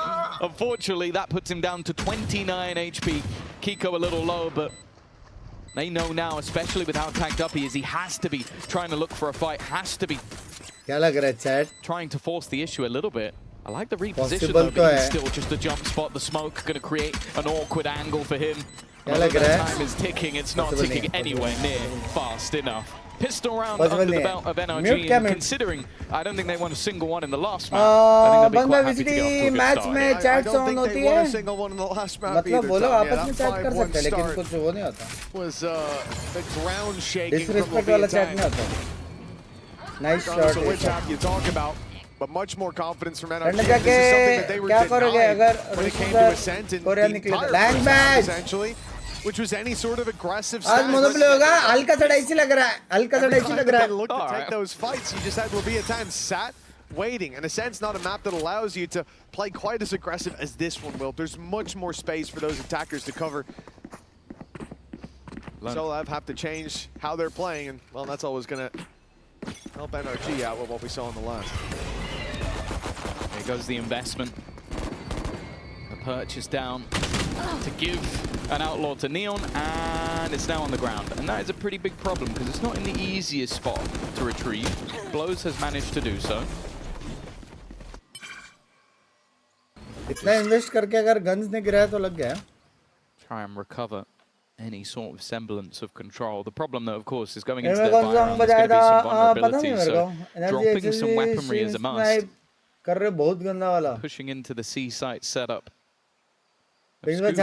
unfortunately, that puts him down to 29 HP. Kiko a little low, but they know now, especially with how tagged up he is, he has to be trying to look for a fight, has to be trying to force the issue a little bit. I like the reposition though, but he's still just a jump spot. The smoke going to create an awkward angle for him. Time is ticking, it's not ticking anywhere near fast enough. Pistol round under the belt of NRG, and considering I don't think they won a single one in the last match, I think they'll be quite happy to get off to a good start. I don't think they won a single one in the last match either. बोलो आपस में chat कर सकते हैं लेकिन कुछ वो नहीं होता was the ground shaking from disrespect वाला चैट नहीं होता nice shot so which half you talk about, but much more confidence from NRG. This is something that they were denied when it came to Ascent in the entire first essentially, which was any sort of aggressive stance. आज होगा हल्का सा dicey लग रहा है हल्का सा dicey लग रहा है look to take those fights. You just had Leviathan sat waiting, and Ascent's not a map that allows you to play quite as aggressive as this one will. There's much more space for those attackers to cover. So LEV have to change how they're playing, and well, that's always going to help NRG out with what we saw in the last. Here goes the investment. The purchase down to give an outlaw to Neon, and it's now on the ground. And that is a pretty big problem, because it's not in the easiest spot to retrieve. Blows has managed to do so. इतना invest करके अगर guns नहीं गिराया तो लग गया. Try and recover any sort of semblance of control. The problem, though, of course, is going into their firearm. There's going to be some vulnerability, so dropping some weaponry is a must. Pushing into the C site setup. Language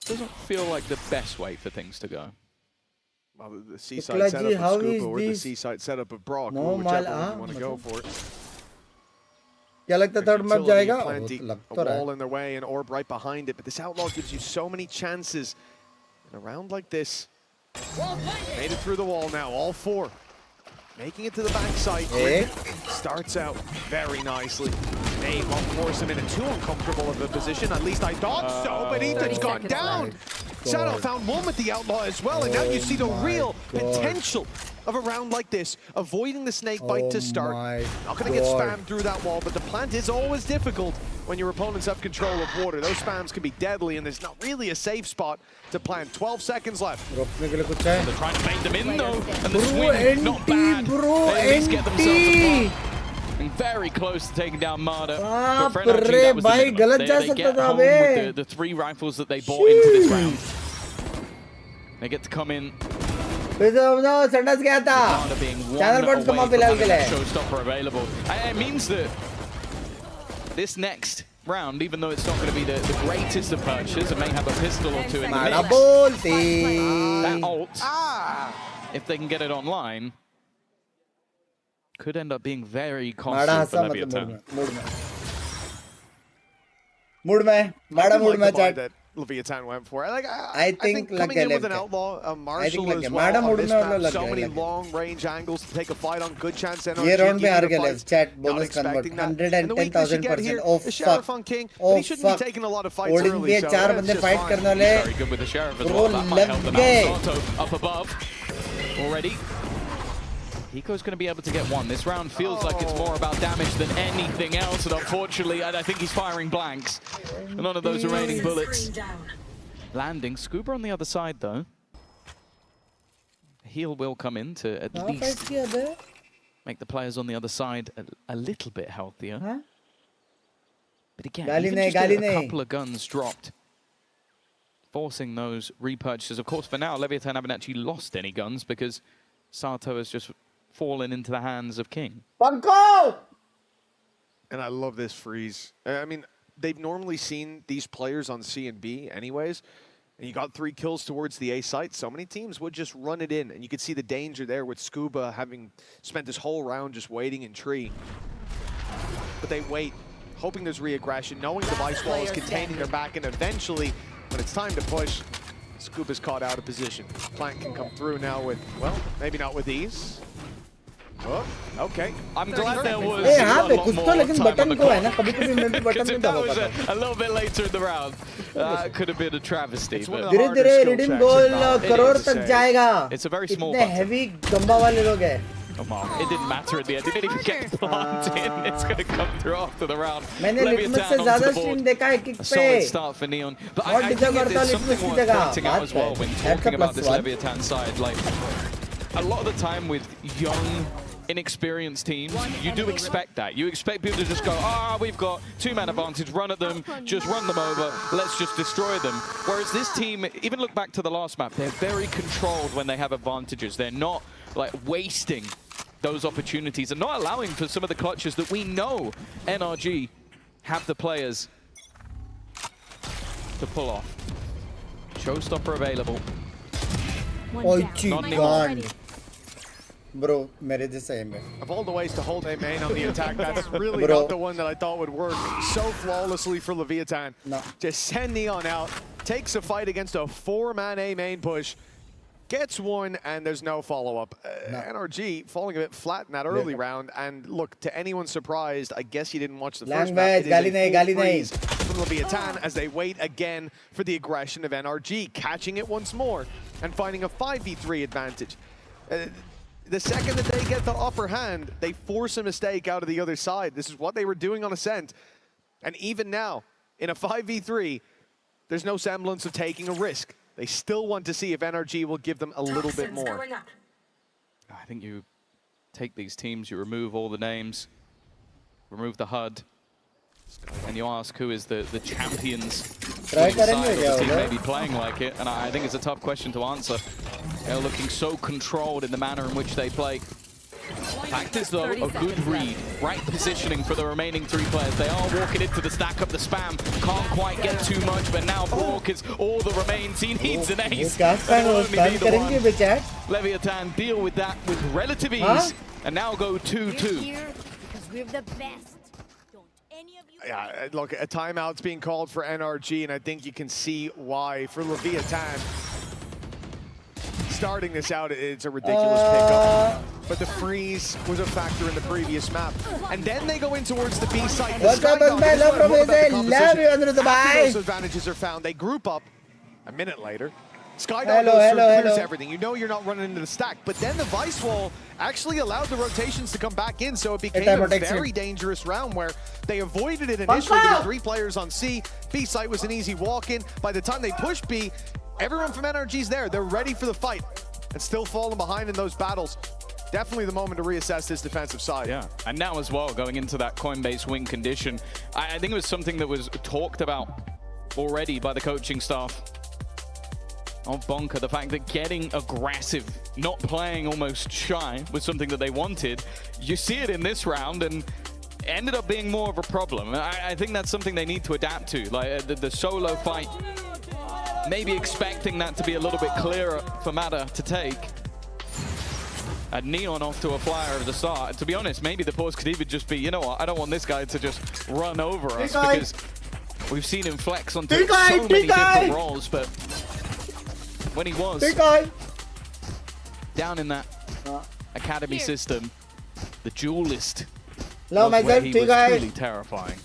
doesn't feel like the best way for things to go. Well, the C site setup of Scuba or the C site setup of Brock, whichever one you want to go for. क्या लगता है third map जाएगा? A wall in their way and orb right behind it, but this outlaw gives you so many chances. In a round like this, made it through the wall now, all four. Making it to the backside. Starts out very nicely. They won't force him into too uncomfortable of a position. At least I thought so, but Ethan's gone down. Shadow found one with the outlaw as well, and now you see the real potential of a round like this. Avoiding the snake bite to start. Not going to get spammed through that wall, but the plant is always difficult when your opponents have control of water. Those spams can be deadly, and there's not really a safe spot to plant. 12 seconds left. They're trying to bait them in though, and the swing not bad. They at least get themselves a block. And very close to taking down Marder. But for NRG, that was the minimum. They get home with the 3 rifles that they bought into this round. They get to come in. संडास गया था channel points कमा फिलहाल के लिए showstopper available. It means that this next round, even though it's not going to be the greatest of purchases, it may have a pistol or two in the mix. That ult, if they can get it online, could end up being very costly for Leviathan. Mood में chat. Leviathan went for it. I think coming in with an outlaw, Marshall as well. On this map, so many long range angles to take a fight on. Good chance NRG. ये round में हार गए LEV. Chat bonus convert 110,000%. Oh fuck. Oh fuck. Holding पे 4 बंदे fight करने वाले. Very good with the sheriff as well. That might help them out. Sato up above already. Hiko's going to be able to get one. This round feels like it's more about damage than anything else, and unfortunately, I think he's firing blanks. None of those remaining bullets landing. Scuba on the other side, though. Heal will come in to at least make the players on the other side a little bit healthier. But again, even just a couple of guns dropped, forcing those repurchases. Of course, for now, Leviathan haven't actually lost any guns because Sato has just fallen into the hands of King. Panko! And I love this freeze. I mean, they've normally seen these players on C and B anyways. And you got 3 kills towards the A site. So many teams would just run it in. And you could see the danger there with Scuba having spent this whole round just waiting in tree. But they wait, hoping there's re-aggression, knowing the Vice Wall is containing their back. And eventually, when it's time to push, Scuba's caught out of position. Plant can come through now with, well, maybe not with ease. Oh, okay. I'm glad there was a lot more time on the clock. Because if that was a little bit later in the round, it could have been a travesty. धीरे-धीरे redeem goal crore तक जाएगा. It's a very small इतने heavy गंबा वाले लोग हैं. It didn't matter at the end. It didn't even get planted in. It's going to come through after the round. मैंने Litmus से ज़्यादा stream देखा है kick पे. Solid start for Neon. But I think there's something worth pointing out as well when talking about this Leviathan side. Like, a lot of the time with young, inexperienced teams, you do expect that. You expect people to just go, we've got 2-man advantage, run at them, just run them over, let's just destroy them. Whereas this team, even look back to the last map, they're very controlled when they have advantages. They're not like wasting those opportunities and not allowing for some of the clutches that we know NRG have the players to pull off. Showstopper available. Bro, mere jaisa aim hai. Of all the ways to hold A main on the attack, that's really not the one that I thought would work so flawlessly for Leviathan. No. Just send Neon out, takes a fight against a 4-man A main push, gets one, and there's no follow-up. NRG falling a bit flat in that early round, and look, to anyone's surprise, I guess you didn't watch the first map. It is a full freeze from Leviathan as they wait again for the aggression of NRG, catching it once more and finding a 5v3 advantage. The second that they get the upper hand, they force a mistake out of the other side. This is what they were doing on Ascent. And even now, in a 5v3, there's no semblance of taking a risk. They still want to see if NRG will give them a little bit more. I think you take these teams, you remove all the names, remove the HUD, and you ask who is the champions side of the team maybe playing like it, and I think it's a tough question to answer. They're looking so controlled in the manner in which they play. Fact is though, a good read, right positioning for the remaining 3 players. They are walking into the stack of the spam, can't quite get too much, but now Brock is all that remains. He needs an ace. Leviathan deal with that with relative ease, and now go 2-2. Because we're the best. Don't Yeah, look, a timeout's being called for NRG, and I think you can see why. For Leviathan, starting this out, it's a ridiculous pickup. But the freeze was a factor in the previous map. And then they go in towards the B site. The After those advantages are found, they group up a minute later. Skydog clears everything. You know you're not running into the stack. But then the Vice Wall actually allowed the rotations to come back in, so it became a very dangerous round where they avoided it initially. There were 3 players on C. B site was an easy walk-in. By the time they push B, everyone from NRG's there. They're ready for the fight and still falling behind in those battles. Definitely the moment to reassess this defensive side. Yeah, and now as well, going into that Coinbase win condition, I think it was something that was talked about already by the coaching staff of Bonka. The fact that getting aggressive, not playing almost shy, was something that they wanted. You see it in this round, and it ended up being more of a problem. I think that's something they need to adapt to. Like the solo fight, maybe expecting that to be a little bit clearer for Mata to take. And Neon off to a flyer at the start. To be honest, maybe the pause could even just be, you know what, I don't want this guy to just run over us, because we've seen him flex onto so many different roles, but when he was down in that academy system, the duelist was where he was truly terrifying.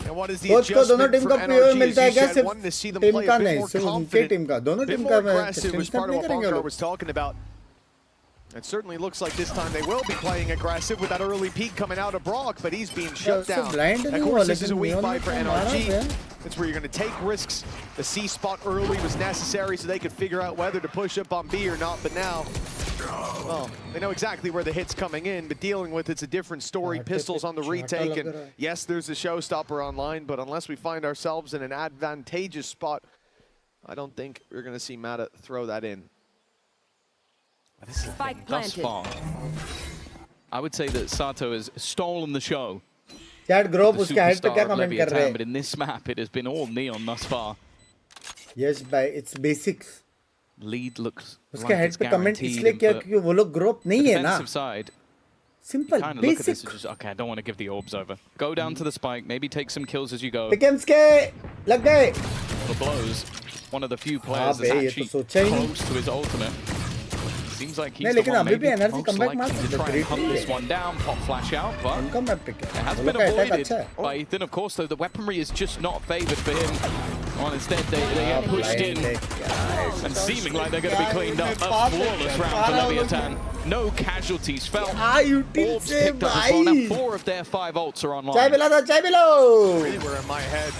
And what is the adjustment for NRG? As you said, wanting to see them play a bit more confident, a bit more aggressive was part of what Bonka was talking about. It certainly looks like this time they will be playing aggressive with that early peak coming out of Brock, but he's being shut down. Of course, this is a weak buy for NRG. It's where you're going to take risks. The C spot early was necessary so they could figure out whether to push up on B or not, but now, well, they know exactly where the hit's coming in, but dealing with it's a different story. Pistols on the retake, and yes, there's a showstopper online, but unless we find ourselves in an advantageous spot, I don't think we're going to see Mata throw that in. This is thus far, I would say that Sato has stolen the show. Chat group उसके head पे क्या comment कर रहे हैं? But in this map, it has been all Neon thus far. Yes, by it's basics. Lead looks उसके head पे comment इसलिए क्या क्योंकि वो लोग group नहीं है ना? Side, simple, kind of basic. Look at this and just, okay, I don't want to give the orbs over. Go down to the spike, maybe take some kills as you go. Pickens के लग गए. The blows. One of the few players that's actually close to his ultimate. Seems like he's the one maybe most likely to try and hunt this one down, pop flash out, but it has been avoided by Ethan. Of course, though, the weaponry is just not favored for him. Well, instead, they get pushed in and seeming like they're going to be cleaned up. A flawless round for Leviathan. No casualties felt. Orbs picked up as well. Now 4 of their 5 ults are online. Chai below. Really were in my head.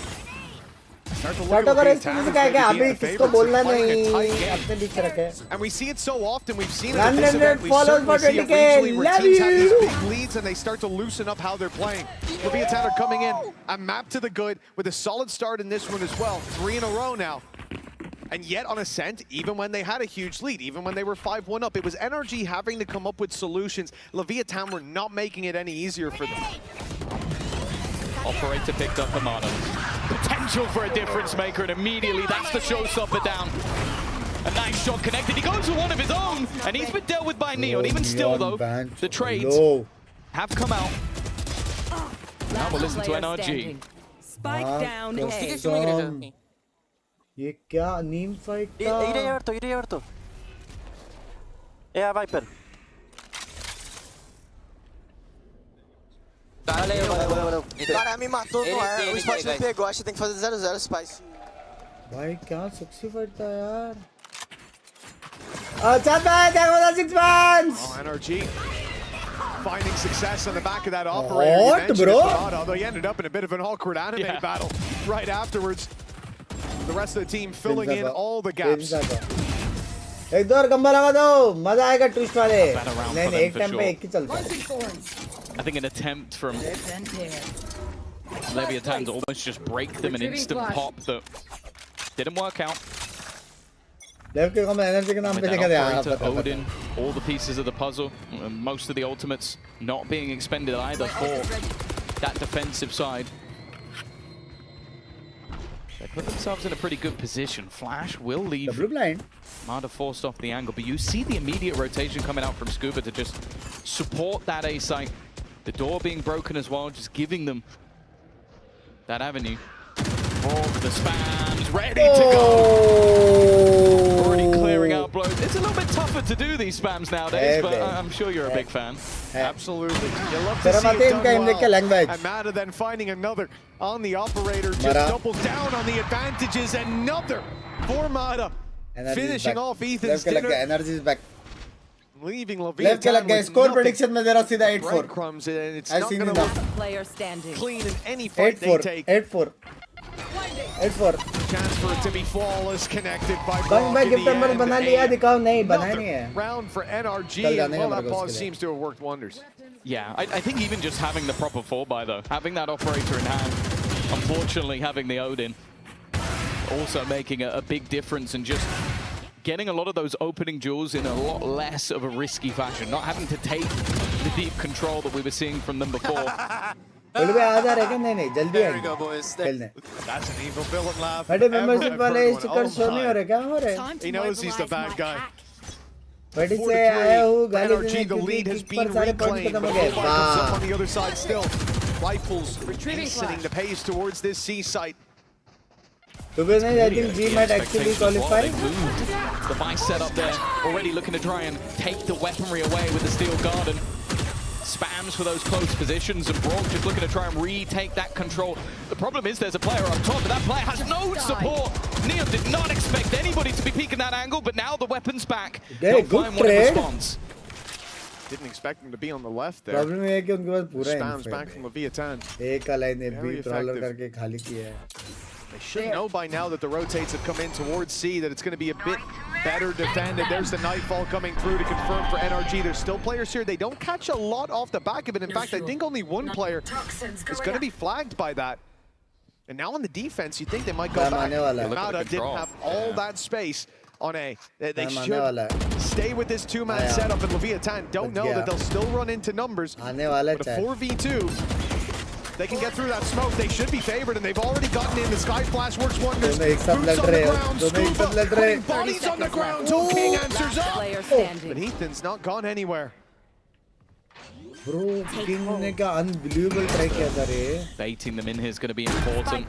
And we see it so often. We've seen it at this event. We certainly see it regionally where teams have these big leads and they start to loosen up how they're playing. Leviathan are coming in, a map to the good with a solid start in this one as well. 3 in a row now. And yet on Ascent, even when they had a huge lead, even when they were 5-1 up, it was NRG having to come up with solutions. Leviathan were not making it any easier for them. Operator picked up Amano. Potential for a difference maker, and immediately that's the showstopper down. A nice shot connected. He goes for one of his own, and he's been dealt with by Neon. Even still, though, the trades have come out. Now we'll listen to NRG. Spike down A. ये क्या नीम fight था? इरे यार तो. Viper. Cara, me matou, não é? O Spot me pegou, acho que tem que fazer 0-0 Spice. भाई क्या sexy fight था यार? अच्छा था, क्या होता 6 points? NRG finding success on the back of that operator. What, bro? Although he ended up in a bit of an awkward anime battle right afterwards. The rest of the team filling in all the gaps. एक दो और गंबा लगा दो, मजा आएगा twist वाले. नहीं एक टाइम पे एक ही चलता है. I think an attempt from Leviathan to almost just break them, an instant pop that didn't work out. Odin, all the pieces of the puzzle, most of the ultimates not being expended either for that defensive side. They put themselves in a pretty good position. Flash will leave. Mata forced off the angle, but you see the immediate rotation coming out from Scuba to just support that A site. The door being broken as well, just giving them that avenue. More of the spams ready to go. Already clearing out blows. It's a little bit tougher to do these spams nowadays, but I'm sure you're a big fan. Absolutely. You love to see it done well. And Mata then finding another on the operator. Just doubles down on the advantages. Another for Mata. Finishing off Ethan's dinner. Energy is back. Leaving Left Leviathan with score prediction में दे रहा सीधा 8-4. breadcrumbs, and it's not going to look clean in any fight they take. 8-4. Chance for it to be flawless, connected by Bang Brock in gift the number end. बना लिया दिखाओ नहीं बनाया नहीं है. Round for NRG, and well, that pause seems to have worked wonders. Yeah, I think even just having the proper 4x though, having that operator in hand, unfortunately having the Odin, also making a big difference and just getting a lot of those opening duels in a lot less of a risky fashion, not having to take the deep control that we were seeing from them before. बोल बे आ जा रहे क्या नहीं जल्दी There we go, boys. That's an evil villain laugh. बड़े membership वाले sticker show नहीं हो रहे क्या हो रहे? He knows he's the bad guy. बड़ी से आया हूँ गाली देने NRG, the lead has been सारे पॉइंट reclaimed, खत्म but हो गए. Lobot comes up on the other side still. Rifles hastening the pace towards this C site. To be honest, I think G might actually qualify. The VIT set up there, already looking to try and take the weaponry away with the Steel Garden. Spams for those close positions, and Brock just looking to try and retake that control. The problem is there's a player up top, but that player has no support. Neon did not expect anybody to be peeking that angle, but now the weapon's back. They'll find one in response. Didn't expect him to be on the left there. Problem है कि उनके पास पूरा spams back from Leviathan. एक का line भी trawler करके खाली किया है. They should know by now that the rotates have come in towards C, that it's going to be a bit better defended. There's the Nightfall coming through to confirm for NRG. There's still players here. They don't catch a lot off the back of it. In fact, I think only one player is going to be flagged by that. And now on the defense, you think they might go back. Mata didn't have all that space on A. They should stay with this two-man setup, and Leviathan don't know that they'll still run into numbers. But a 4v2, they can get through that smoke. They should be favored, and they've already gotten in. The Sky Flash works wonders. Boots on the ground, Scuba putting bodies on the ground. So King answers up. But Ethan's not gone anywhere. Bro, King ने क्या unbelievable try किया था रे. Baiting them in here is going to be important.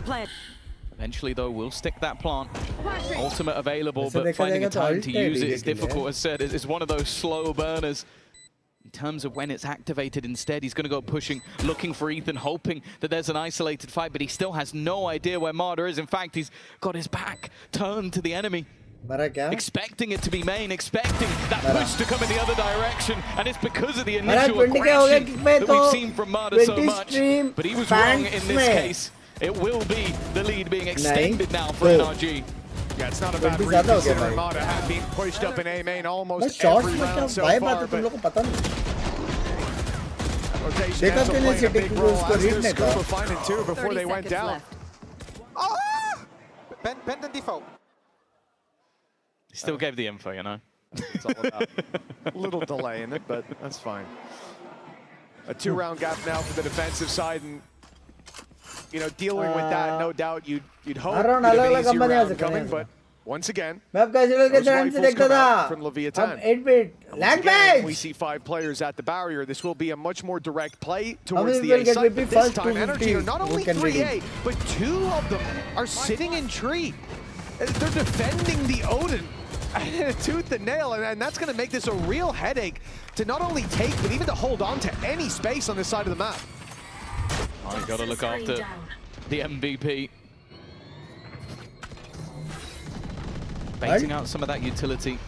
Eventually, though, we'll stick that plant. Ultimate available, but finding a time to use it is difficult. As said, it's one of those slow burners. In terms of when it's activated instead, he's going to go pushing, looking for Ethan, hoping that there's an isolated fight, but he still has no idea where Mata is. In fact, he's got his back turned to the enemy. Expecting it to be main, expecting that push to come in the other direction, and it's because of the initial aggression that we've seen from Mata so much. But he was wrong in this case. It will be the lead being extended now for NRG. Yeah, it's not a bad read considering Mata had been pushed up in A main almost every round so far, but rotation also playing a big role as their Scuba finding two before they went down. Bend and default. Still gave the info, you know. It's all about a little delay in it, but that's fine. A two-round gap now for the defensive side, and you know, dealing with that, no doubt you'd hope an easy round coming, but once again, those rifles come out from Leviathan. 8-bit language. We see 5 players at the barrier. This will be a much more direct play towards the A side, but this time NRG are not only 3A, but 2 of them are sitting in tree. They're defending the Odin tooth and nail, and that's going to make this a real headache to not only take, but even to hold on to any space on this side of the map. Oh, you got to look after the MVP. Baiting out some of that utility.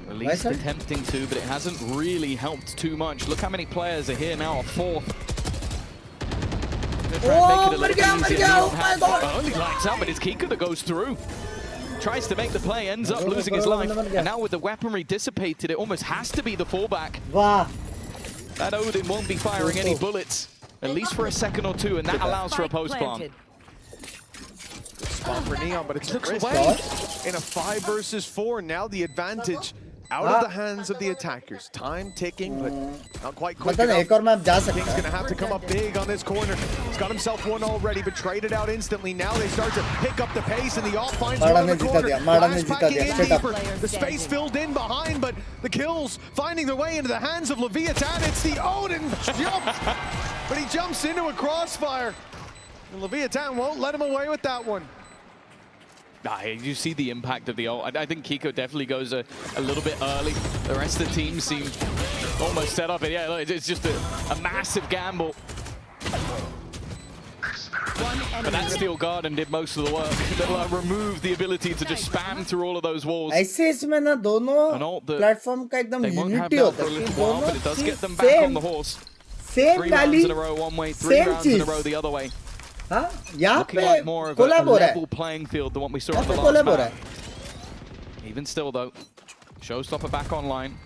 At least attempting to, but it hasn't really helped too much. Look how many players are here now, a 4th. Oh, only lights out, but it's Kika that goes through. Tries to make the play, ends up losing his life. And now with the weaponry dissipated, it almost has to be the fallback. That Odin won't be firing any bullets, at least for a second or two, and that allows for a post-plant. Spot for Neon, but it's risk in a 5 versus 4. Now the advantage out of the hands of the attackers. Time ticking, but not quite quick enough. King's going to have to come up big on this corner. He's got himself one already, but traded out instantly. Now they start to pick up the pace, and the off finds one in the corner. Flash packing in deeper. The space filled in behind, but the kills finding their way into the hands of Leviathan. It's the Odin jump, but he jumps into a crossfire. And Leviathan won't let him away with that one. You see the impact of the ult. I think Kiko definitely goes a little bit early. The rest of the team seem almost set up. Yeah, it's just a massive gamble. But that Steel Garden did most of the work. That removed the ability to just spam through all of those walls. ऐसे इसमें ना दोनों platform का एकदम unity होता है कि दोनों it does get them back on the horse. Same 3 rally, rounds in a row one way, 3 rounds in a row the other way. हाँ यहाँ Looking पे like more of a level playing field than what we saw on the last map. Even still though, Showstopper back online.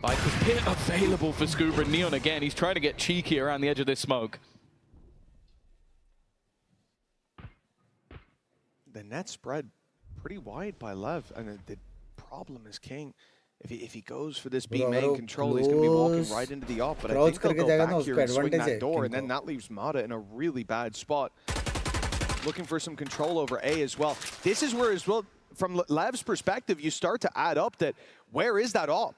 Like a bit available for Scuba and Neon again. He's trying to get cheeky around the edge of this smoke. The net spread pretty wide by LEV, and the problem is King. If he goes for this B main control, he's going to be walking right into the op. But I think they'll go back here and swing that door, and then that leaves Mata in a really bad spot. Looking for some control over A as well. This is where, as well, from LEV's perspective, you start to add up that where is that op?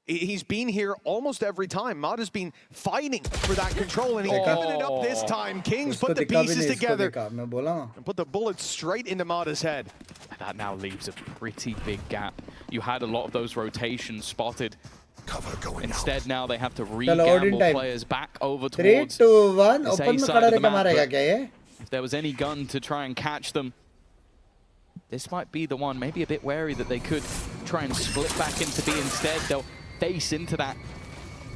He's been here almost every time. Mata's been fighting for that control, and he's giving it up this time. Kings put the pieces together and put the bullets straight into Mata's head. That now leaves a pretty big gap. You had a lot of those rotations spotted. Instead, now they have to re-gamble players back over towards 3, 2, 1. this A side of the map. If there was any gun to try and catch them, this might be the one. Maybe a bit wary that they could try and split back into B instead. They'll face into that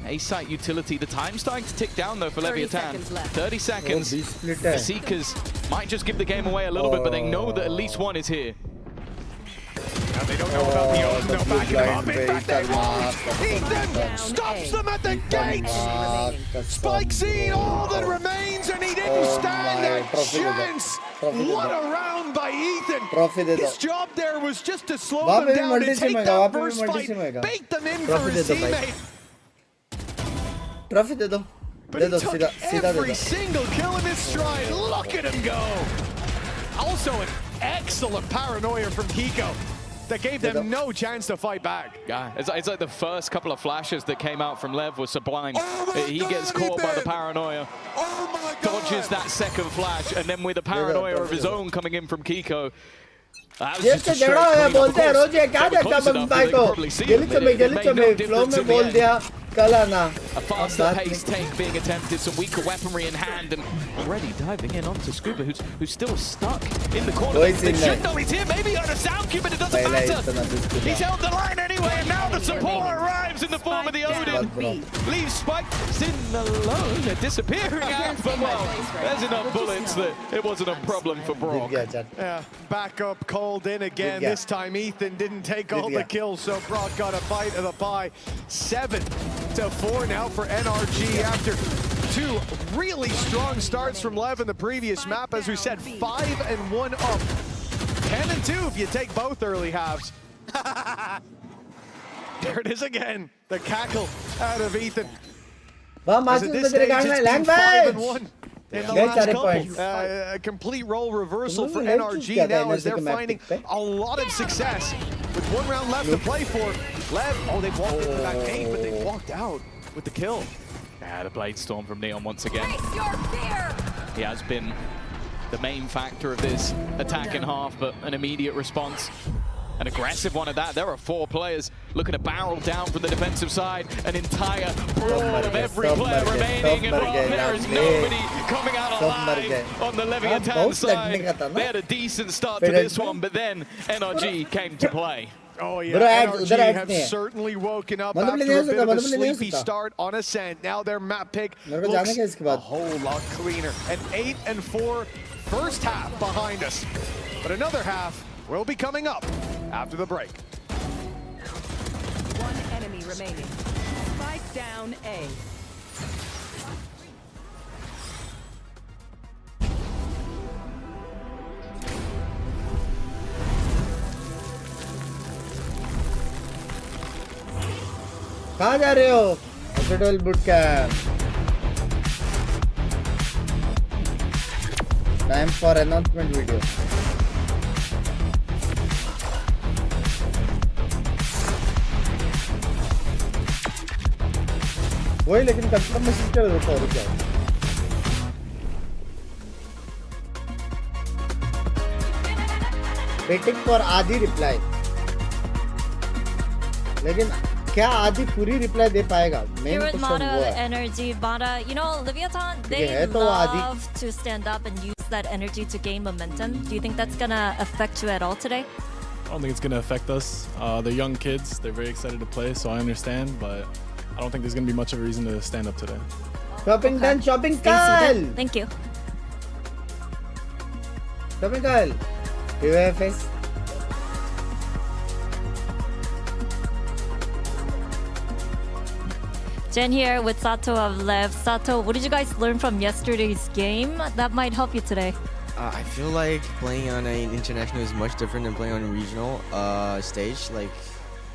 A site utility. The time's starting to tick down though for Leviathan. 30 seconds. The Seekers might just give the game away a little bit, but they know that at least one is here. Now they don't know about the ult. They'll back him up. In fact, they won't. Ethan stops them at the gates. Spike seen all that remains, and he didn't stand a chance. What a round by Ethan. His job there was just to slow them down and take that first fight, bait them in for his teammate. Trophy दे दो. But he took every single kill in his stride. Look at him go. Also an excellent paranoia from Kiko that gave them no chance to fight back. Yeah, it's like the first couple of flashes that came out from LEV was sublime. He gets caught by the paranoia, dodges that second flash, and then with a paranoia of his own coming in from Kiko. ये तो जड़ा है बोलते हैं रोज ये क्या देखता बंद भाई को गिलिच में फ्लो में बोल दिया A faster pace take being attempted, some weaker weaponry in hand, and already diving in onto Scuba, who's still stuck in the corner. They should know he's here, maybe on a sound cube, but it doesn't matter. He's held the line anyway, and now the support arrives in the form of the Odin. Leaves Spike sitting alone, they're disappearing out, but well, there's enough bullets that it wasn't a problem for Brock. Yeah, back up called in again. This time Ethan didn't take all the kills, so Brock got a bite of the pie. 7-4 now for NRG after 2 really strong starts from LEV in the previous map. As we said, 5-1 up. 10-2 if you take both early halves. There it is again. The cackle out of Ethan. As at this stage, it's been 5-1 in the last couple. A complete role reversal for NRG now as they're finding a lot of success. With 1 round left to play for, LEV, they walked into that gate, but they walked out with the kill. Yeah, the Blade Storm from Neon once again. He has been the main factor of this attack in half, but an immediate response. An aggressive one at that. There are 4 players looking to barrel down from the defensive side. An entire brawl of every player remaining, and well, there is nobody coming out alive on the Leviathan side. They had a decent start to this one, but then NRG came to play. Oh yeah, NRG have certainly woken up after a bit of a sleepy start on Ascent. Now their map pick looks a whole lot cleaner. An 8-4 first half behind us, but another half will be coming up after the break. 1 enemy remaining. Spike down A. कहाँ जा रहे हो? Hospital boot camp. Time for announcement video. वही लेकिन confirm message कर देता और क्या waiting for आधी reply. लेकिन क्या आधी पूरी reply दे पाएगा? Main Here with question Mata, वो है. Energy, Mata, you know, Leviathan, they love to stand up and use that energy to gain momentum. Do you think that's going to affect you at all today? I don't think it's going to affect us. They're young kids. They're very excited to play, so I understand, but I don't think there's going to be much of a reason to stand up today. Shopping done, shopping Kyle. Thank you. Shopping Kyle. UFS. Jen here with Sato of LEV. Sato, what did you guys learn from yesterday's game that might help you today? I feel like playing on an international is much different than playing on a regional stage. Like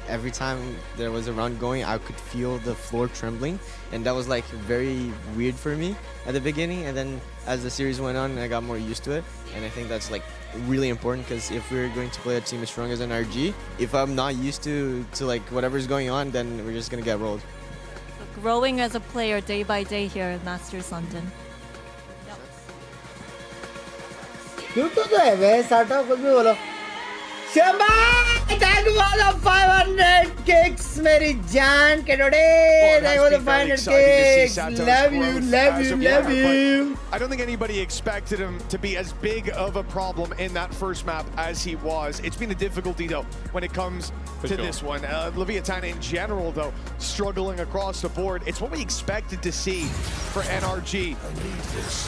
every time there was a round going, I could feel the floor trembling, and that was like very weird for me at the beginning. And then as the series went on, I got more used to it, and I think that's like really important, because if we're going to play a team as strong as NRG, if I'm not used to like whatever's going on, then we're just gonna get rolled. Growing as a player day by day here at Masters London. क्यों तो है वे साटा कुछ भी बोलो शमा thank you for the 500 kicks मेरी जान के डोडे thank you for the 500 kicks love you I don't think anybody expected him to be as big of a problem in that first map as he was. It's been a difficulty though when it comes to this one. Leviathan in general though, struggling across the board. It's what we expected to see for NRG.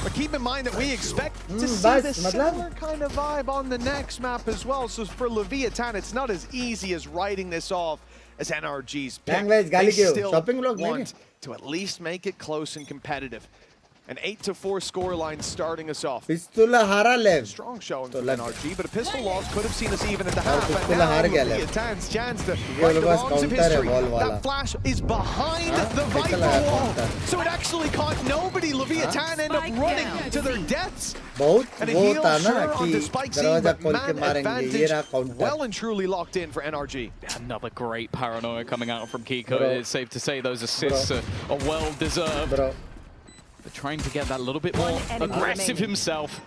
But keep in mind that we expect to see this similar kind of vibe on the next map as well. So for Leviathan, it's not as easy as writing this off as NRG's pick. They still want to at least make it close and competitive. An 8-4 scoreline starting us off. Strong showing from NRG, but a pistol loss could have seen us even at the half. And now Leviathan's chance to write the wrongs of history. That flash is behind the Viper wall, so it actually caught nobody. Leviathan end up running to their deaths. And a heal sure on the spike scene, but man advantage well and truly locked in for NRG. Another great paranoia coming out from Kiko. It's safe to say those assists are well deserved. They're trying to get that a little bit more aggressive himself.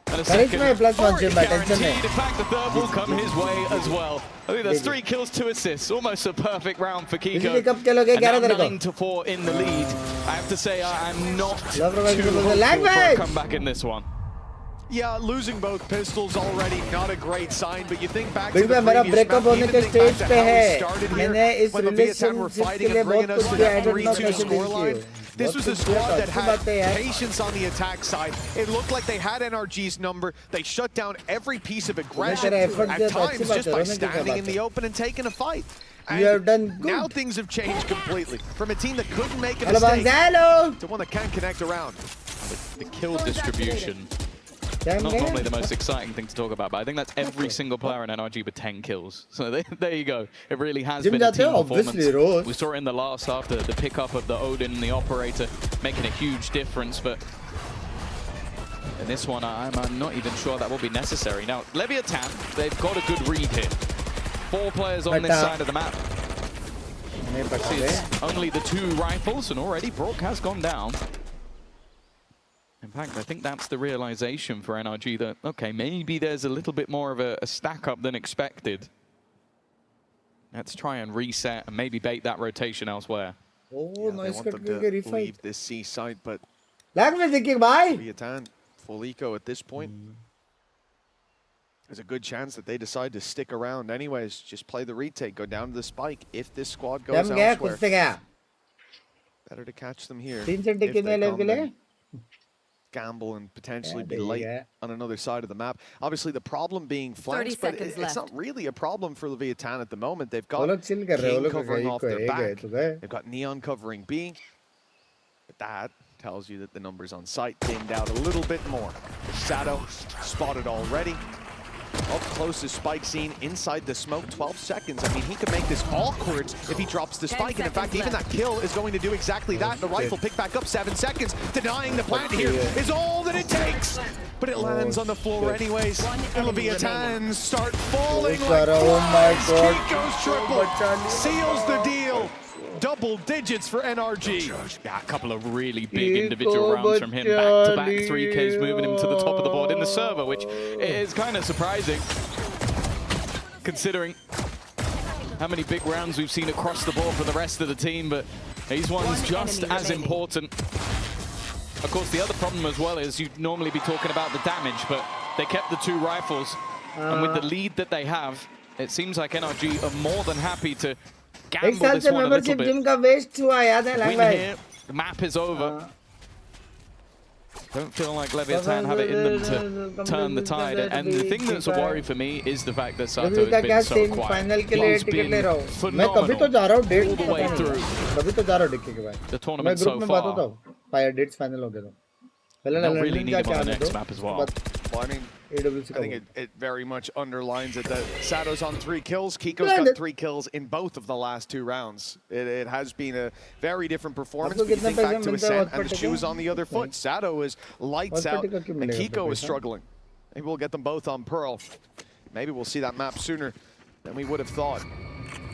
And a second, already guaranteed. In fact, the third will come his way as well. I think that's 3 kills, 2 assists. Almost a perfect round for Kiko. And now 9-4 in the lead. I have to say, I'm not too hopeful for a comeback in this one. Yeah, losing both pistols already not a great sign, but you think back to the previous map, even think back to how we started here, when Leviathan were fighting and bringing us to that 3-2 scoreline. This was a squad that had patience on the attack side. It looked like they had NRG's number. They shut down every piece of aggression at times just by standing in the open and taking a fight. And now things have changed completely. From a team that couldn't make a mistake to one that can connect around. The kill distribution. Not normally the most exciting thing to talk about, but I think that's every single player in NRG with 10 kills. So there you go. It really has been a team performance. We saw it in the last half, the pickup of the Odin and the Operator making a huge difference, but in this one, I'm not even sure that will be necessary. Now, Leviathan, they've got a good read here. 4 players on this side of the map. See, it's only the 2 rifles, and already Brock has gone down. In fact, I think that's the realization for NRG that, okay, maybe there's a little bit more of a stack up than expected. Let's try and reset and maybe bait that rotation elsewhere. Oh, nice. They want them to leave this C site, but Leviathan, full eco at this point. There's a good chance that they decide to stick around anyways. Just play the retake, go down to the spike if this squad goes elsewhere. Better to catch them here. If they gamble and potentially be late on another side of the map. Obviously, the problem being flanks, but it's not really a problem for Leviathan at the moment. They've got King covering off their back. They've got Neon covering B. But that tells you that the numbers on site thinned out a little bit more. Shadow spotted already. Up close to spike scene inside the smoke, 12 seconds. I mean, he could make this awkward if he drops the spike. And in fact, even that kill is going to do exactly that. The rifle picked back up 7 seconds. Denying the plant here is all that it takes. But it lands on the floor anyways. And Leviathan start falling like flies. Kiko's triple seals the deal. Double digits for NRG. Yeah, a couple of really big individual rounds from him. Back-to-back 3Ks moving him to the top of the board in the server, which is kind of surprising. considering how many big rounds we've seen across the board for the rest of the team, but these ones just as important. Of course, the other problem as well is you'd normally be talking about the damage, but they kept the 2 rifles, and with the lead that they have, it seems like NRG are more than happy to gamble this one a little bit. Win here, the map is over. Don't feel like Leviathan have it in them to turn the tide. And the thing that's a worry for me is the fact that Sato has been so quiet. He's been phenomenal all the way through the tournament so far. They'll really need him on the next map as well. Well, I mean, I think it very much underlines it that Sato's on 3 kills. Kiko's got 3 kills in both of the last 2 rounds. It has been a very different performance. But you think back to Ascent and the shoes on the other foot. Sato is lights out and Kiko is struggling. Maybe we'll get them both on Pearl. Maybe we'll see that map sooner than we would have thought.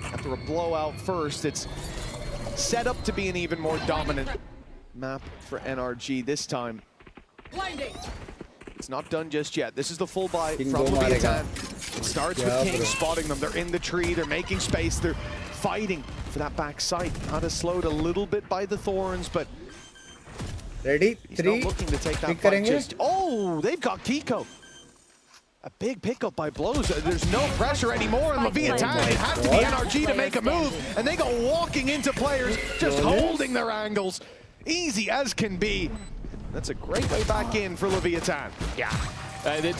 After a blowout first, it's set up to be an even more dominant map for NRG this time. It's not done just yet. This is the full buy from Leviathan. It starts with King spotting them. They're in the tree. They're making space. They're fighting for that back sight. Kind of slowed a little bit by the Thorns, but ready? He's not looking to take that fight just. Oh, they've got Kiko. A big pickup by Blows. There's no pressure anymore in Leviathan. It had to be NRG to make a move, and they go walking into players, just holding their angles. Easy as can be. That's a great way back in for Leviathan. Yeah.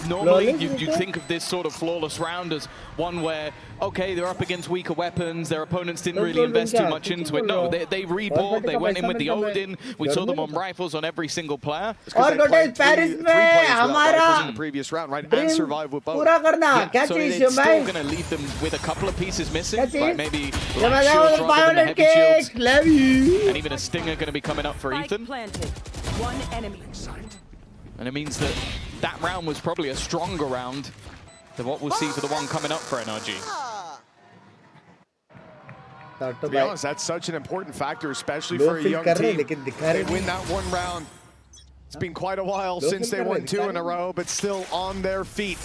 Normally, you'd think of this sort of flawless round as one where, okay, they're up against weaker weapons, their opponents didn't really invest too much into it. No, they rebought, they went in with the Odin. We saw them on rifles on every single player. Or go to Paris in the previous round, right? And survive with both. Yeah, so it's still going to leave them with a couple of pieces missing, like maybe light shields rather than heavy shields. And even a stinger going to be coming up for Ethan. One enemy. And it means that that round was probably a stronger round than what we'll see for the one coming up for NRG. To be honest, that's such an important factor, especially for a young team. They win that 1 round. It's been quite a while since they won 2 in a row, but still on their feet.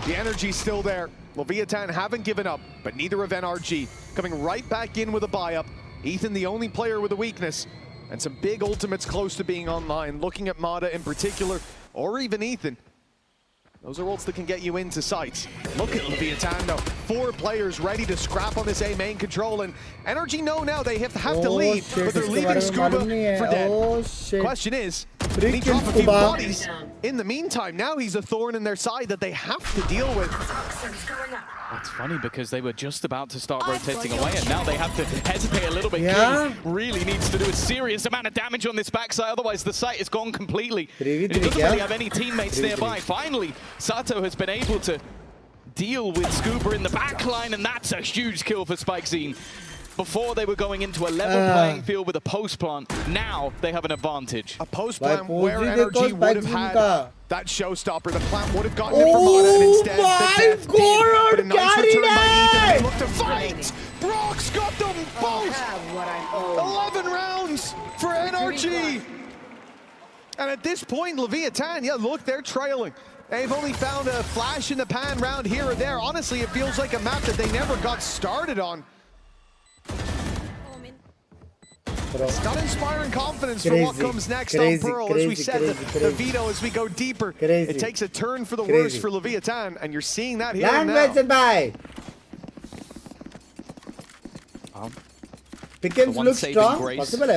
The energy's still there. Leviathan haven't given up, but neither have NRG. Coming right back in with a buy-up. Ethan, the only player with a weakness. And some big ultimates close to being online. Looking at Mada in particular, or even Ethan. Those are ults that can get you into sights. Look at Leviathan though. 4 players ready to scrap on this A main control, and NRG know now they have to leave, but they're leaving Scuba for dead. Question is, can he drop a few bodies? In the meantime, now he's a thorn in their side that they have to deal with. It's funny because they were just about to start rotating away, and now they have to hesitate a little bit. King really needs to do a serious amount of damage on this backside, otherwise the site is gone completely. He doesn't really have any teammates nearby. Finally, Sato has been able to deal with Scuba in the backline, and that's a huge kill for SpikeZine. Before they were going into a level playing field with a post plant, now they have an advantage. A post plant where NRG would have had that showstopper. The plant would have gotten it from Mada, and instead the death did. But a nice return by Ethan. They look to fight. Brock's got them both. 11 rounds for NRG. And at this point, Leviathan, yeah, look, they're trailing. They've only found a flash in the pan round here or there. Honestly, it feels like a map that they never got started on. It's not inspiring confidence for what comes next on Pearl. As we said, the veto as we go deeper. It takes a turn for the worse for Leviathan, and you're seeing that here now. Pickens look strong. Possible.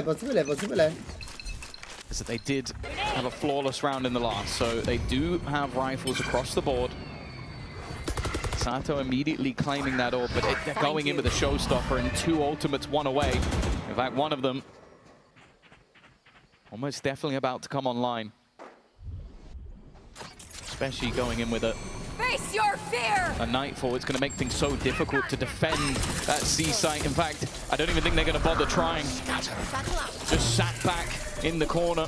Is that they did have a flawless round in the last, so they do have rifles across the board. Sato immediately claiming that orb, but they're going in with a showstopper and 2 ultimates, 1 away. In fact, one of them almost definitely about to come online. Especially going in with a face your fear. A Nightfall. It's going to make things so difficult to defend that C site. In fact, I don't even think they're going to bother trying. Just sat back in the corner.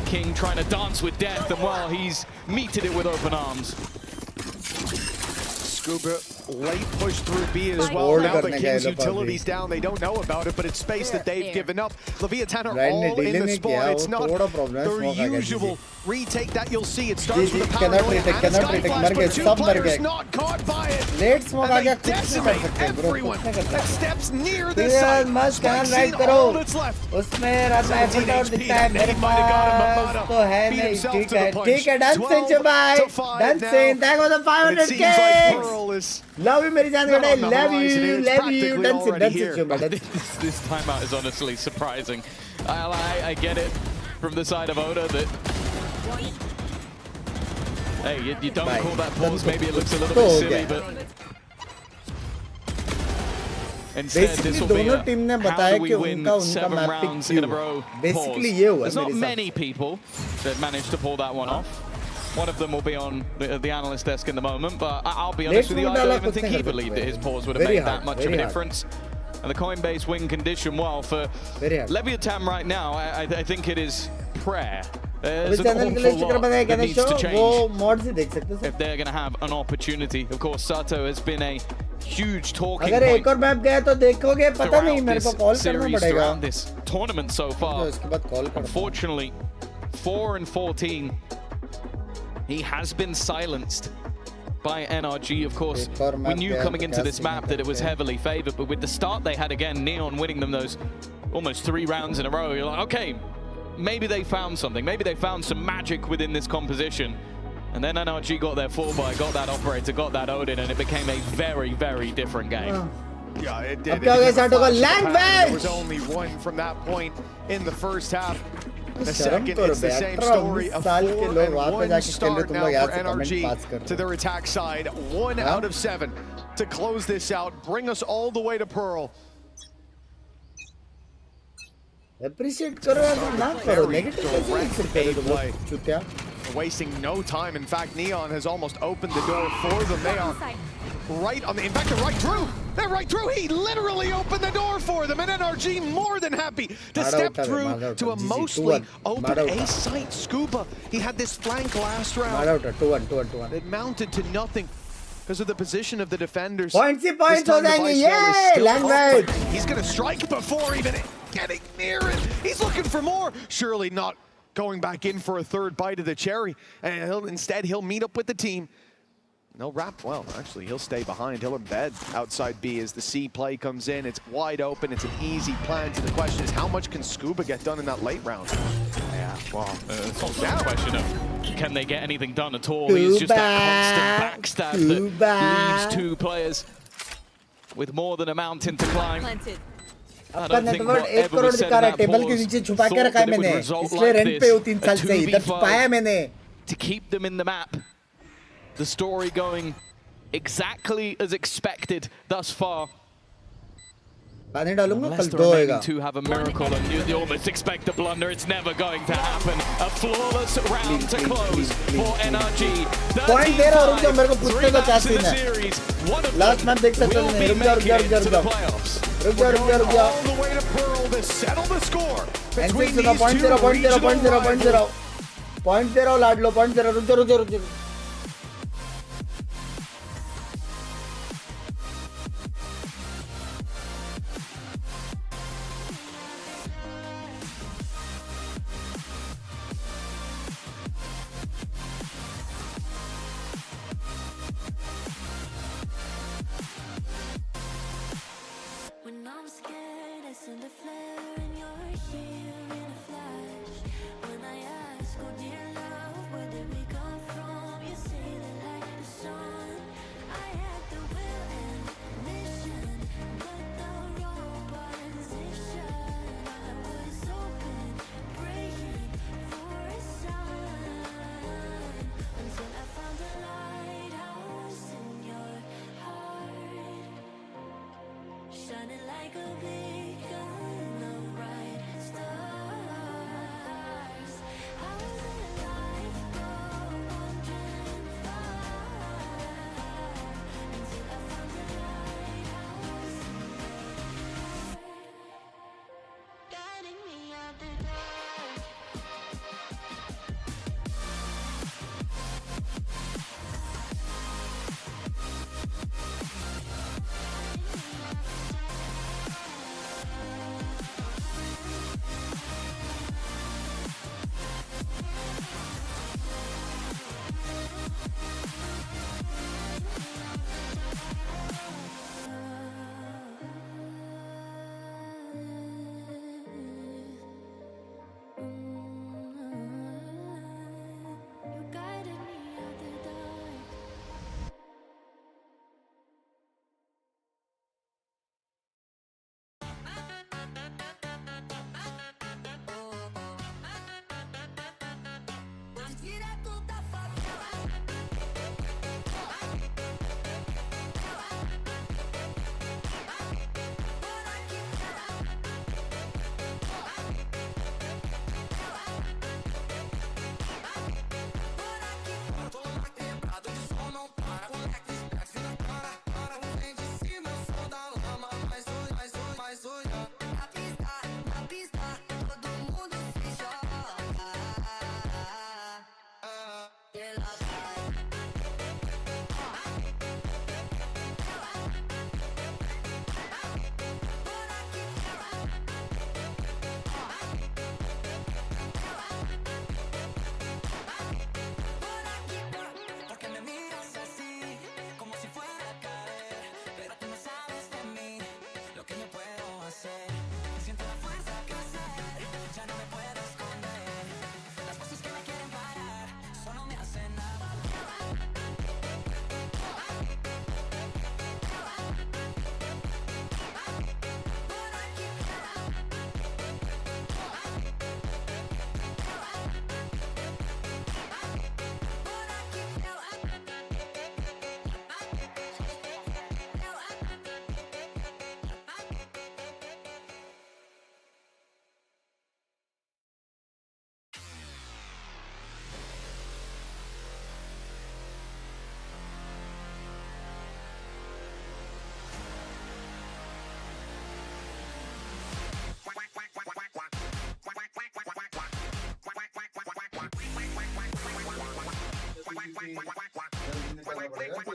King trying to dance with death, and well, he's meted it with open arms. Scuba late push through B as well. Now the King's utility's down. They don't know about it, but it's space that they've given up. Leviathan are all in the spawn. It's not the usual retake that you'll see. It starts with a paranoia and a sky flash, but two players not caught by it. And they decimate everyone that steps near this site. Spike's seen all that's left. 17 HP, and he might have got him, but Mata beat himself to the punch. 12 to 5 now. Thank you for the 500k. Love you, मेरी जान बेटे. Love you. Done. This timeout is honestly surprising. I get it from the side of Oda that, hey, you don't call that pause. Maybe it looks a little bit silly, but instead this will be a how do we win 7 rounds in a row pause. There's not many people that managed to pull that one off. One of them will be on the analyst desk in the moment, but I'll be honest with you, I don't even think he believed that his pause would have made that much of a difference. And the Coinbase win condition, well, for Leviathan right now, I think it is prayer. There's an awful lot that needs to change if they're going to have an opportunity. Of course, Sato has been a huge talking point throughout this series, throughout this tournament so far. Unfortunately, 4-14. He has been silenced by NRG. Of course, we knew coming into this map that it was heavily favored, but with the start they had again, Neon winning them those almost 3 rounds in a row, you're like, okay, maybe they found something. Maybe they found some magic within this composition. And then NRG got their 4-buy, got that operator, got that Odin, and it became a very, very different game. Yeah, it did. There was only one from that point in the first half. The second, it's the same story. A 4-1 start now for NRG to their attack side. 1 out of 7 to close this out. Bring us all the way to Pearl. Appreciate karo na karo. Negative play. Wasting no time. In fact, Neon has almost opened the door for them. They are right on the. In fact, they're right through. They're right through. He literally opened the door for them, and NRG more than happy to step through to a mostly open A site. Scuba. He had this flank last round. 2-1. It mounted to nothing because of the position of the defenders. Points ho jayenge. Yay! He's going to strike before even getting near it. He's looking for more. Surely not going back in for a 3rd bite of the cherry. And instead, he'll meet up with the team. No wrap. Well, actually, he'll stay behind. He'll embed outside B as the C play comes in. It's wide open. It's an easy plan. So the question is, how much can Scuba get done in that late round? Yeah, well, it's also a question of, can they get anything done at all? He's just that constant backstab that leaves 2 players with more than a mountain to climb. I don't think whatever was said in that pause thought that it would result like this. A 2v5 to keep them in the map. The story going exactly as expected thus far. Unless the remaining 2 have a miracle and you almost expect a blunder, it's never going to happen. A flawless round to close for NRG. 3 maps in the series. One of them will be making it to the playoffs. All the way to Pearl to settle the score between these 2 regional rivals. Point zero, Ladlo. Point zero.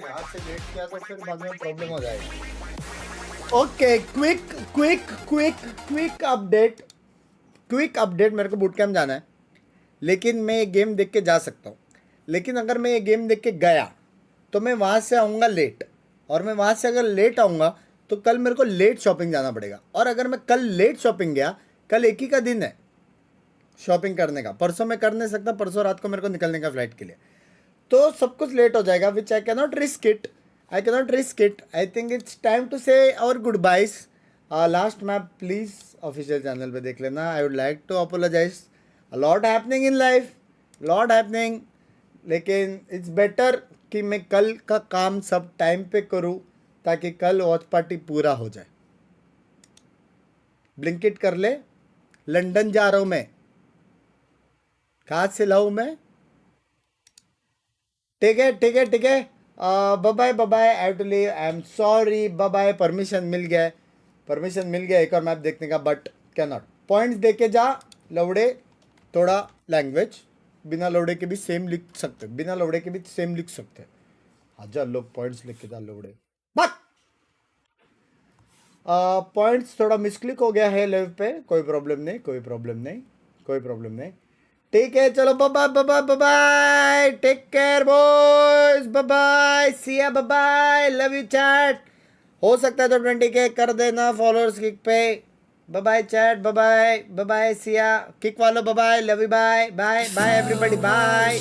हाथ से late किया तो फिर बाद में problem हो जाएगी। Okay, quick update. मेरे को बूट कैंप जाना है, लेकिन मैं ये गेम देख के जा सकता हूँ। लेकिन अगर मैं ये गेम देख के गया तो मैं वहाँ से आऊँगा लेट, और मैं वहाँ से अगर लेट आऊँगा तो कल मेरे को लेट शॉपिंग जाना पड़ेगा। और अगर मैं कल लेट शॉपिंग गया, कल एक ही का दिन है शॉपिंग करने का, परसों मैं कर नहीं सकता, परसों रात को मेरे को निकलने का फ्लाइट के लिए, तो सब कुछ लेट हो जाएगा, which I cannot risk it. I think it's time to say और goodbyes. Last map please official channel पे देख लेना। I would like to apologize, lot happening in life, lot happening, लेकिन इट्स बेटर कि मैं कल का काम सब टाइम पे करूँ ताकि कल वॉच पार्टी पूरा हो जाए। ब्लिंकिट कर ले, लंदन जा रहा हूँ मैं, कहाँ से लाऊं मैं? ठीक है, bye bye, I have to leave, I am sorry, bye. Permission मिल गया एक और मैप देखने का, बट कैन नॉट। पॉइंट्स देके जा लौड़े, थोड़ा लैंग्वेज बिना लौड़े के भी सेम लिख सकते, हजार लोग पॉइंट्स लिख के जा लौड़े। बट पॉइंट्स थोड़ा मिसक्लिक हो गया है लेव पे, कोई प्रॉब्लम नहीं। ठीक है, चलो bye, take care boys, bye, Siya, bye, love you chat. हो सकता है तो 20K कर देना फॉलोअर्स किक पे। Bye chat, bye Siya, Kick वालों bye, love you, bye everybody, bye.